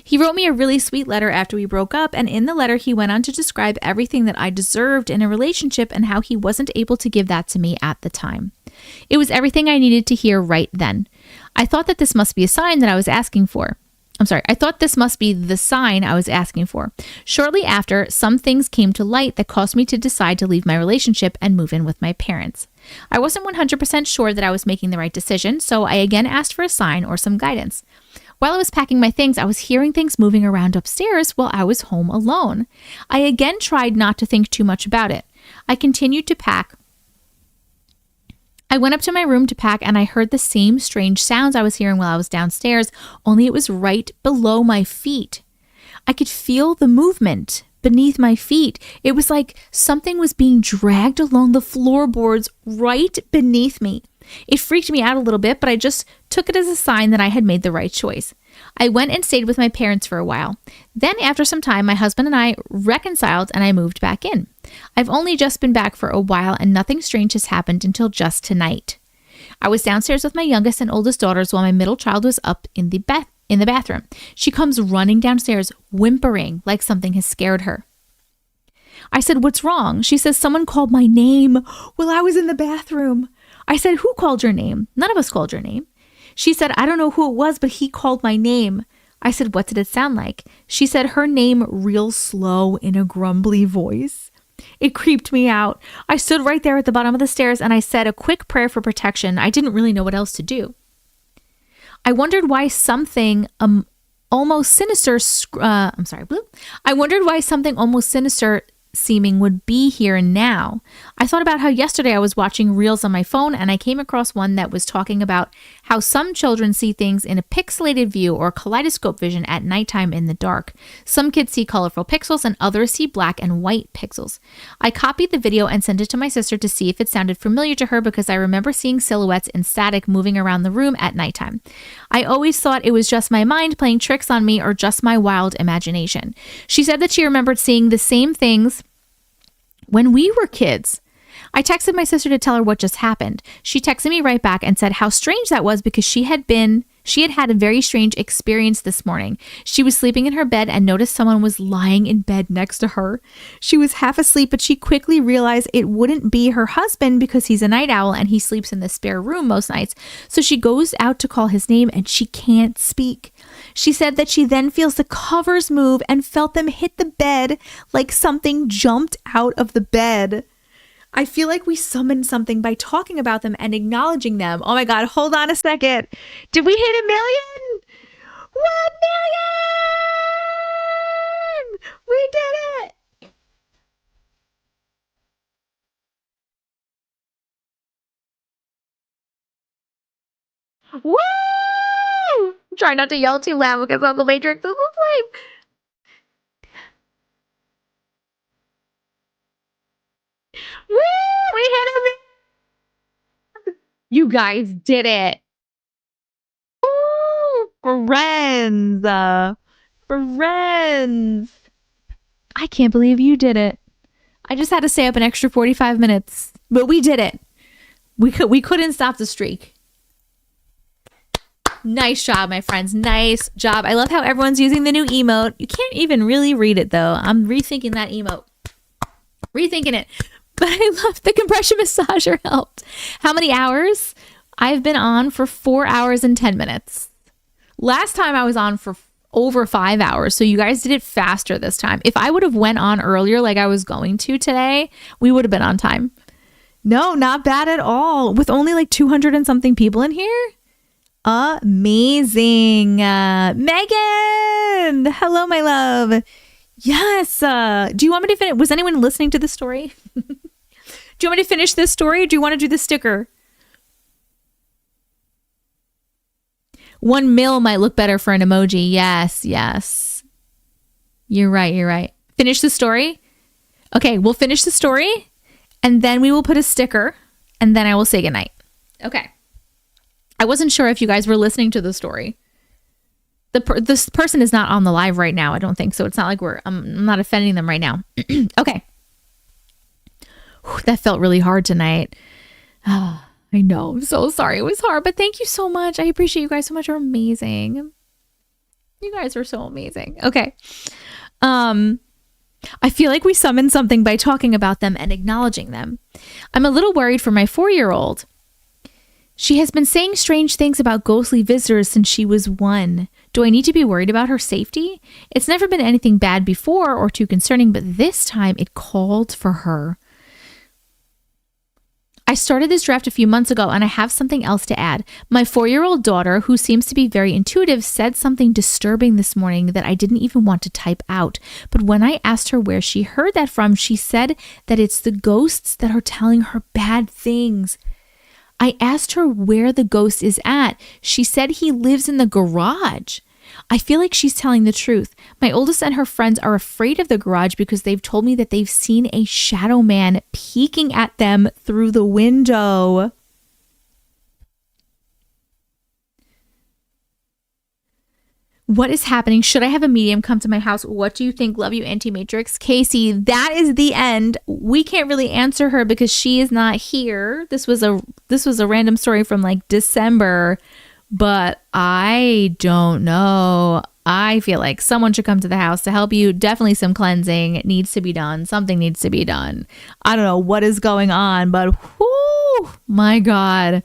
He wrote me a really sweet letter after we broke up, and in the letter he went on to describe everything that I deserved in a relationship and how he wasn't able to give that to me at the time. It was everything I needed to hear right then. I thought that this must be a sign that I was asking for. I thought this must be the sign I was asking for. Shortly after, some things came to light that caused me to decide to leave my relationship and move in with my parents. I wasn't 100% sure that I was making the right decision, so I again asked for a sign or some guidance. While I was packing my things, I was hearing things moving around upstairs while I was home alone. I again tried not to think too much about it. I continued to pack. I went up to my room to pack and I heard the same strange sounds I was hearing while I was downstairs, only it was right below my feet. I could feel the movement beneath my feet. It was like something was being dragged along the floorboards right beneath me. It freaked me out a little bit, but I just took it as a sign that I had made the right choice. I went and stayed with my parents for a while. Then after some time, my husband and I reconciled and I moved back in. I've only just been back for a while and nothing strange has happened until just tonight. I was downstairs with my youngest and oldest daughters while my middle child was up in the bathroom. She comes running downstairs, whimpering like something has scared her. I said, "What's wrong?" She says, "Someone called my name while I was in the bathroom." I said, "Who called your name?" "None of us called your name." She said, "I don't know who it was, but he called my name." I said, "What did it sound like?" She said her name real slow in a grumbly voice. It creeped me out. I stood right there at the bottom of the stairs and I said a quick prayer for protection. I didn't really know what else to do. I wondered why something almost sinister seeming would be here now. I thought about how yesterday I was watching reels on my phone and I came across one that was talking about how some children see things in a pixelated view or kaleidoscope vision at nighttime in the dark. Some kids see colorful pixels and others see black and white pixels. I copied the video and sent it to my sister to see if it sounded familiar to her because I remember seeing silhouettes in static moving around the room at nighttime. I always thought it was just my mind playing tricks on me or just my wild imagination. She said that she remembered seeing the same things when we were kids. I texted my sister to tell her what just happened. She texted me right back and said how strange that was because she had had a very strange experience this morning. She was sleeping in her bed and noticed someone was lying in bed next to her. She was half asleep, but she quickly realized it wouldn't be her husband because he's a night owl and he sleeps in the spare room most nights. So she goes out to call his name and she can't speak. She said that she then feels the covers move and felt them hit the bed like something jumped out of the bed. I feel like we summoned something by talking about them and acknowledging them. Oh my God, hold on a second. Did we hit 1 million? 1 million! We did it! Woo! Try not to yell too loud because Uncle Matrix is asleep. Woo! We hit him! You guys did it! Woo! Friends. Friends. I can't believe you did it. I just had to stay up an extra 45 minutes, but we did it. We couldn't stop the streak. Nice job, my friends. Nice job. I love how everyone's using the new emote. You can't even really read it, though. I'm rethinking that emote. Rethinking it. But I love the compression massager helped. How many hours? I've been on for 4 hours and 10 minutes. Last time I was on for over 5 hours. So you guys did it faster this time. If I would have went on earlier like I was going to today, we would have been on time. No, not bad at all. With only like 200 and something people in here. Amazing. Megan. Hello, my love. Yes. Do you want me to finish? Was anyone listening to the story? Do you want me to finish this story or do you want to do the sticker? 1 mil might look better for an emoji. Yes, yes. You're right, you're right. Finish the story? Okay, we'll finish the story and then we will put a sticker and then I will say goodnight. Okay. I wasn't sure if you guys were listening to the story. This person is not on the live right now, I don't think. So it's not like I'm not offending them right now. Okay. Whew, that felt really hard tonight. I know. I'm so sorry. It was hard, but thank you so much. I appreciate you guys so much. You're amazing. You guys are so amazing. Okay. I feel like we summoned something by talking about them and acknowledging them. I'm a little worried for my 4-year-old. She has been saying strange things about ghostly visitors since she was 1. Do I need to be worried about her safety? It's never been anything bad before or too concerning, but this time it called for her. I started this draft a few months ago and I have something else to add. My 4-year-old daughter, who seems to be very intuitive, said something disturbing this morning that I didn't even want to type out. But when I asked her where she heard that from, she said that it's the ghosts that are telling her bad things. I asked her where the ghost is at. She said he lives in the garage. I feel like she's telling the truth. My oldest and her friends are afraid of the garage because they've told me that they've seen a shadow man peeking at them through the window. What is happening? Should I have a medium come to my house? What do you think? Love you, Auntie Matrix. Casey, that is the end. We can't really answer her because she is not here. This was a random story from like December. But I don't know. I feel like someone should come to the house to help you. Definitely some cleansing needs to be done. Something needs to be done. I don't know what is going on, but whoo, my God.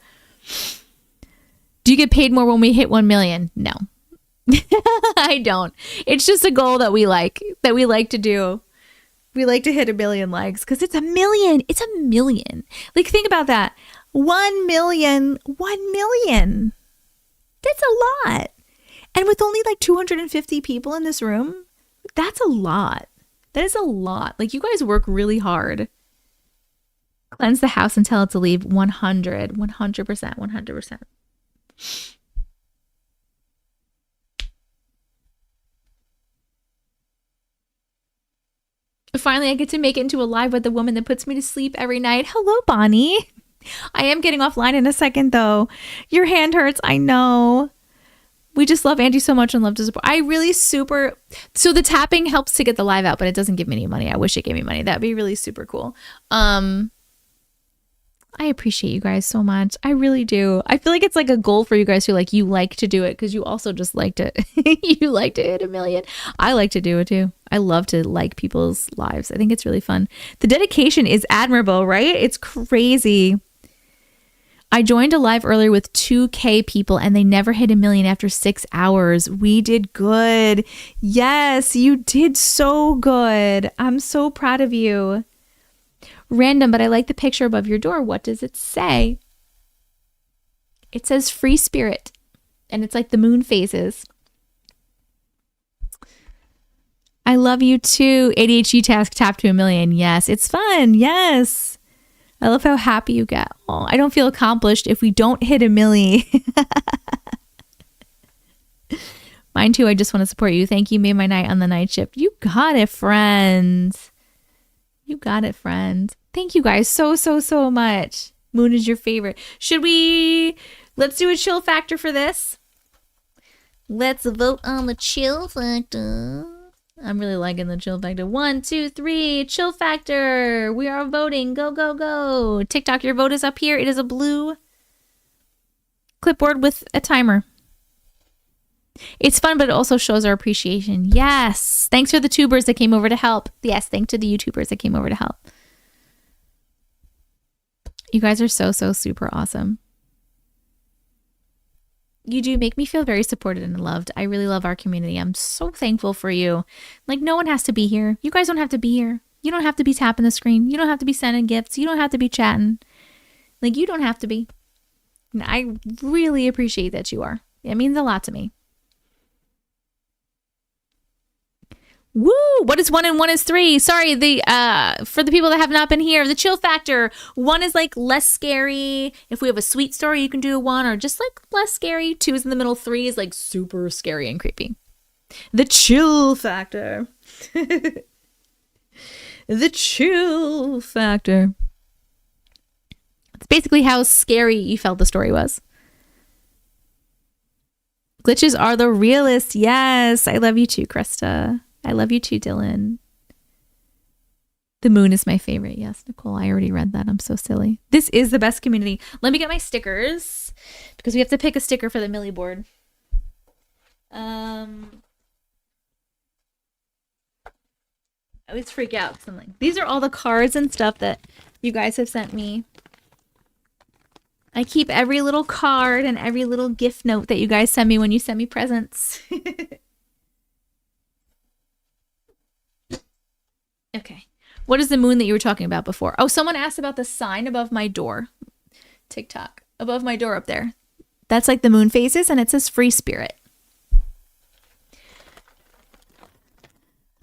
Do you get paid more when we hit 1 million? No, I don't. It's just a goal that we like to do. We like to hit 1 million likes because it's 1 million. It's 1 million. Like, think about that. 1 million. 1 million. That's a lot. And with only like 250 people in this room, that's a lot. That is a lot. Like, you guys work really hard. Cleanse the house and tell it to leave. 100%. 100%. Finally, I get to make it into a live with the woman that puts me to sleep every night. Hello, Bonnie. I am getting offline in a second, though. Your hand hurts. I know. We just love Auntie so much and love to support. I really super. So the tapping helps to get the live out, but it doesn't give me any money. I wish it gave me money. That'd be really super cool. I appreciate you guys so much. I really do. I feel like it's like a goal for you guys who like to do it because you also just like to you like to hit 1 million. I like to do it too. I love to like people's lives. I think it's really fun. The dedication is admirable, right? It's crazy. I joined a live earlier with 2K people and they never hit 1 million after 6 hours. We did good. Yes, you did so good. I'm so proud of you. Random, but I like the picture above your door. What does it say? It says free spirit. And it's like the moon phases. I love you too. ADHD task tap to 1 million. Yes, it's fun. Yes. I love how happy you get. Oh, I don't feel accomplished if we don't hit 1 million. Mine too. I just want to support you. Thank you. Made my night on the night shift. You got it, friends. You got it, friends. Thank you guys so much. Moon is your favorite. Let's do a chill factor for this. Let's vote on the chill factor. I'm really liking the chill factor. 1, 2, 3, chill factor. We are voting. Go, go, go. TikTok, your vote is up here. It is a blue clipboard with a timer. It's fun, but it also shows our appreciation. Yes. Thanks for the tubers that came over to help. Yes, thanks to the YouTubers that came over to help. You guys are so, so super awesome. You do make me feel very supported and loved. I really love our community. I'm so thankful for you. Like, no one has to be here. You guys don't have to be here. You don't have to be tapping the screen. You don't have to be sending gifts. You don't have to be chatting. Like, you don't have to be. And I really appreciate that you are. It means a lot to me. Woo! What is 1 and 1 is 3? Sorry, for the people that have not been here, the chill factor. 1 is like less scary. If we have a sweet story, you can do a 1, or just like less scary. 2 is in the middle. 3 is like super scary and creepy. The chill factor. The chill factor. It's basically how scary you felt the story was. Glitches are the realest. Yes, I love you too, Krista. I love you too, Dylan. The moon is my favorite. Yes, Nicole, I already read that. I'm so silly. This is the best community. Let me get my stickers because we have to pick a sticker for the Millie board. I always freak out. Something. These are all the cards and stuff that you guys have sent me. I keep every little card and every little gift note that you guys send me when you send me presents. Okay. What is the moon that you were talking about before? Oh, someone asked about the sign above my door. TikTok. Above my door up there. That's like the moon phases, and it says free spirit.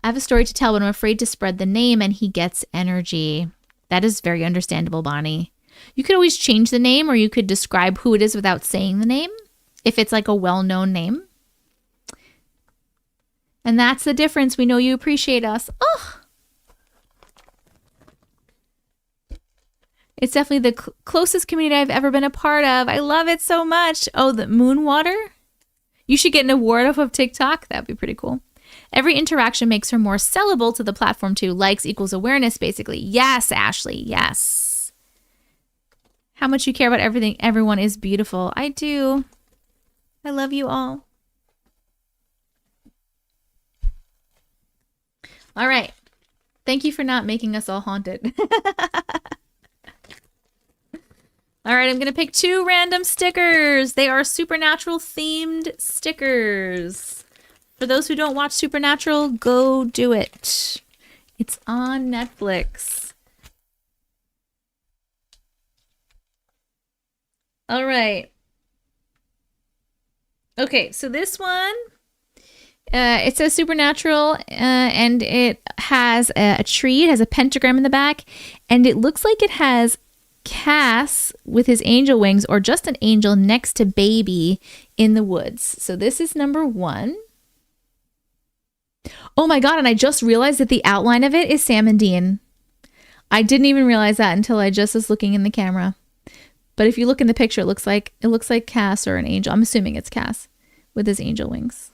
I have a story to tell, but I'm afraid to spread the name, and he gets energy. That is very understandable, Bonnie. You could always change the name, or you could describe who it is without saying the name, if it's like a well-known name. And that's the difference. We know you appreciate us. Oh! It's definitely the closest community I've ever been a part of. I love it so much. Oh, the moon water? You should get an award off of TikTok. That'd be pretty cool. Every interaction makes her more sellable to the platform too. Likes equals awareness, basically. Yes, Ashley. Yes. How much you care about everything. Everyone is beautiful. I do. I love you all. All right. Thank you for not making us all haunted. All right, I'm going to pick 2 random stickers. They are Supernatural themed stickers. For those who don't watch Supernatural, go do it. It's on Netflix. All right. Okay, so this one, it says Supernatural, and it has a tree. It has a pentagram in the back, and it looks like it has Cass with his angel wings, or just an angel next to baby in the woods. So this is number 1. Oh my god, and I just realized that the outline of it is Sam and Dean. I didn't even realize that until I just was looking in the camera. But if you look in the picture, it looks like Cass or an angel. I'm assuming it's Cass with his angel wings.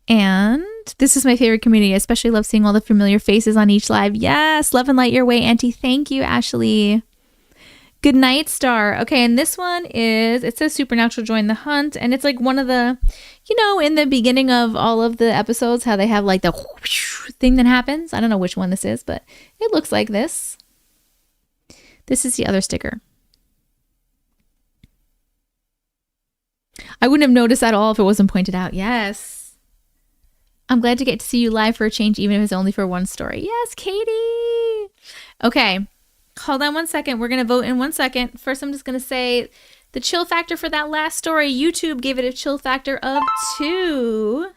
And this is my favorite community. I especially love seeing all the familiar faces on each live. Yes, love and light your way, Auntie. Thank you, Ashley. Good night, Star. Okay, and this one is, it says Supernatural join the hunt, and it's like one of the, you know, in the beginning of all of the episodes, how they have like the thing that happens. I don't know which one this is, but it looks like this. This is the other sticker. I wouldn't have noticed at all if it wasn't pointed out. Yes. I'm glad to get to see you live for a change, even if it's only for one story. Yes, Katie. Okay. Hold on one second. We're going to vote in 1 second. First, I'm just going to say the chill factor for that last story. YouTube gave it a chill factor of 2.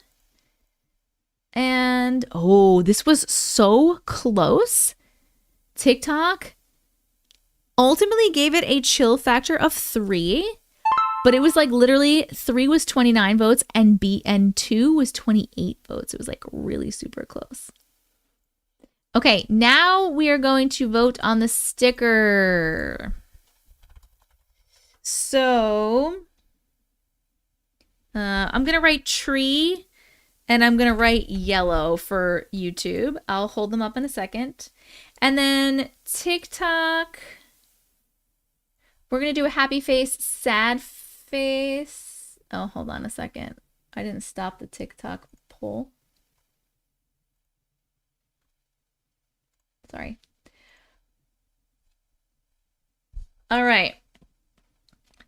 And, oh, this was so close. TikTok ultimately gave it a chill factor of 3. But it was like literally 3 was 29 votes and 2 was 28 votes. It was like really super close. Okay, now we are going to vote on the sticker. So I'm going to write tree and I'm going to write yellow for YouTube. I'll hold them up in a second. And then TikTok, we're going to do a happy face, sad face. Oh, hold on a second. I didn't stop the TikTok poll. Sorry. All right.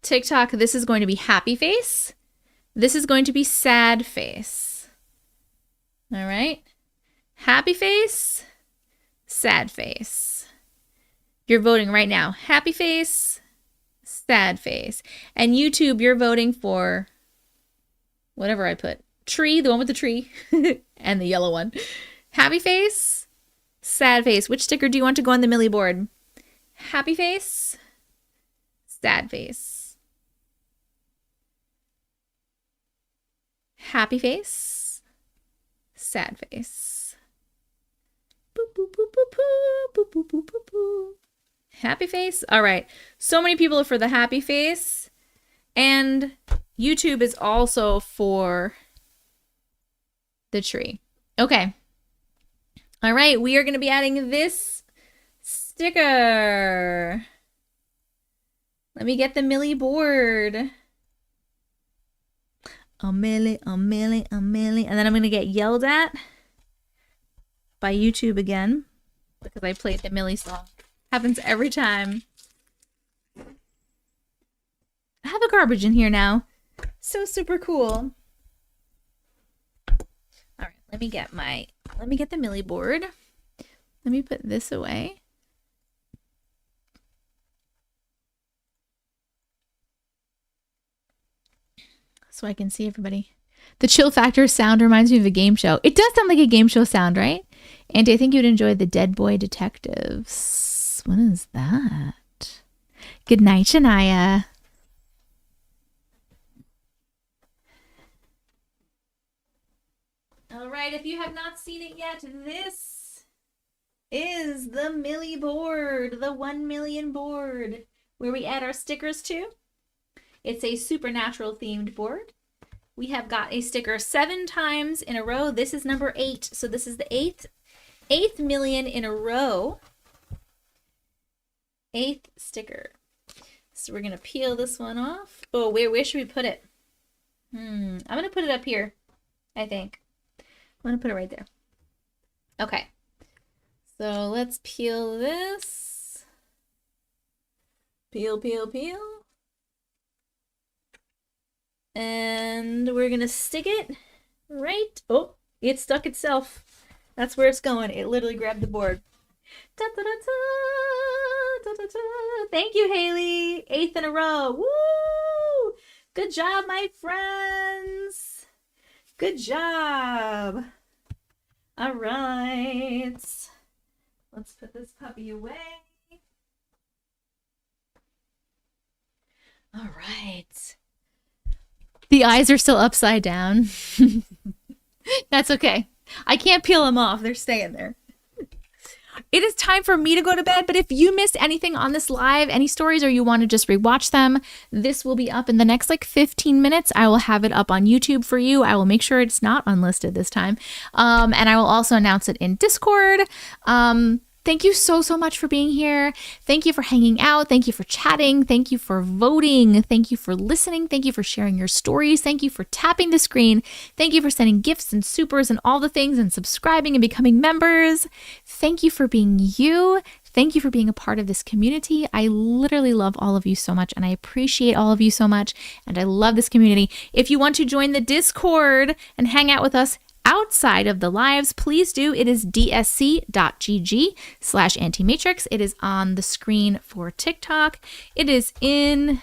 TikTok, this is going to be happy face. This is going to be sad face. All right. Happy face, sad face. You're voting right now. Happy face, sad face. And YouTube, you're voting for whatever I put. Tree, the one with the tree, and the yellow one. Happy face, sad face. Which sticker do you want to go on the Millie board? Happy face, sad face. Happy face, sad face. Boop, boop, boop, boop, boop, boop, boop, boop, boop, boop. Happy face. All right. So many people are for the happy face. And YouTube is also for the tree. Okay. All right. We are going to be adding this sticker. Let me get the Millie board. A Millie. And then I'm going to get yelled at by YouTube again because I played the Millie song. Happens every time. I have a garbage in here now. So super cool. All right, let me get the Millie board. Let me put this away. So I can see everybody. The chill factor sound reminds me of a game show. It does sound like a game show sound, right? And I think you'd enjoy the Dead Boy Detectives. What is that? Good night, Shania. All right, if you have not seen it yet, this is the Millie board, the 1 million board, where we add our stickers to. It's a supernatural themed board. We have got a sticker 7 times in a row. This is number 8. So this is the eighth million in a row. 8th sticker. So we're going to peel this one off. Oh, where should we put it? I'm going to put it up here, I think. I'm going to put it right there. Okay. So let's peel this. Peel. And we're going to stick it right. Oh, it stuck itself. That's where it's going. It literally grabbed the board. Da, da, da, da, da, da, da. Thank you, Haley. 8th in a row. Woo! Good job, my friends. Good job. All right. Let's put this puppy away. All right. The eyes are still upside down. That's okay. I can't peel them off. They're staying there. It is time for me to go to bed, but if you missed anything on this live, any stories, or you want to just rewatch them, this will be up in the next 15 minutes. I will have it up on YouTube for you. I will make sure it's not unlisted this time. And I will also announce it in Discord. Thank you so much for being here. Thank you for hanging out. Thank you for chatting. Thank you for voting. Thank you for listening. Thank you for sharing your stories. Thank you for tapping the screen. Thank you for sending gifts and supers and all the things and subscribing and becoming members. Thank you for being you. Thank you for being a part of this community. I literally love all of you so much, and I appreciate all of you so much, and I love this community. If you want to join the Discord and hang out with us outside of the lives, please do. It is dsc.gg/Auntie Matrix. It is on the screen for TikTok. It is in...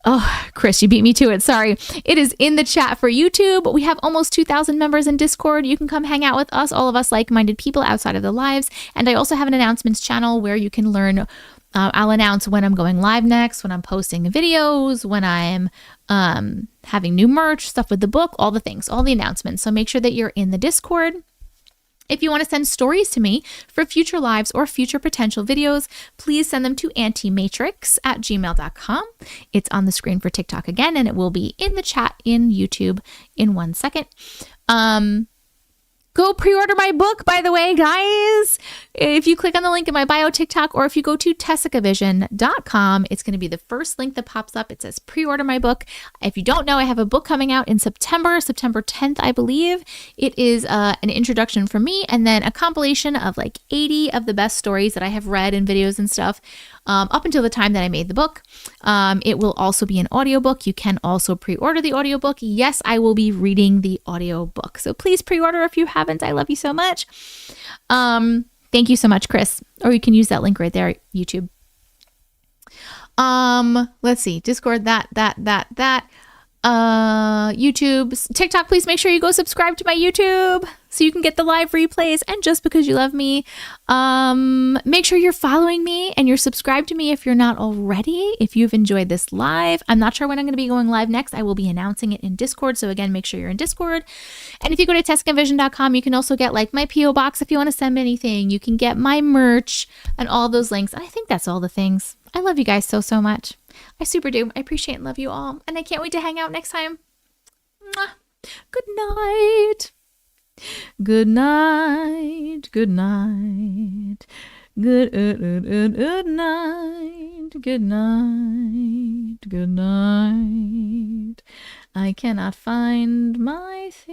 Oh, Chris, you beat me to it. Sorry. It is in the chat for YouTube. We have almost 2,000 members in Discord. You can come hang out with us, all of us like-minded people outside of the lives. And I also have an announcements channel where you can learn. I'll announce when I'm going live next, when I'm posting videos, when I'm having new merch, stuff with the book, all the things, all the announcements. So make sure that you're in the Discord. If you want to send stories to me for future lives or future potential videos, please send them to auntiematrix@gmail.com. It's on the screen for TikTok again, and it will be in the chat in YouTube in 1 second. Go pre-order my book, by the way, guys. If you click on the link in my bio TikTok, or if you go to tessicavision.com, it's going to be the first link that pops up. It says pre-order my book. If you don't know, I have a book coming out in September 10th, I believe. It is an introduction from me, and then a compilation of like 80 of the best stories that I have read in videos and stuff up until the time that I made the book. It will also be an audiobook. You can also pre-order the audiobook. Yes, I will be reading the audiobook. So please pre-order if you haven't. I love you so much. Thank you so much, Chris. Or you can use that link right there, YouTube. Let's see. Discord, that. YouTube, TikTok, please make sure you go subscribe to my YouTube so you can get the live replays. And just because you love me, make sure you're following me and you're subscribed to me if you're not already, if you've enjoyed this live. I'm not sure when I'm going to be going live next. I will be announcing it in Discord. So again, make sure you're in Discord. And if you go to tessicavision.com, you can also get like my PO box if you want to send me anything. You can get my merch and all those links. And I think that's all the things. I love you guys so much. I super do. I appreciate and love you all. And I can't wait to hang out next time. Mwah. Good night. Good night. Good night. Good night. Good night. Good night. I cannot find my thing.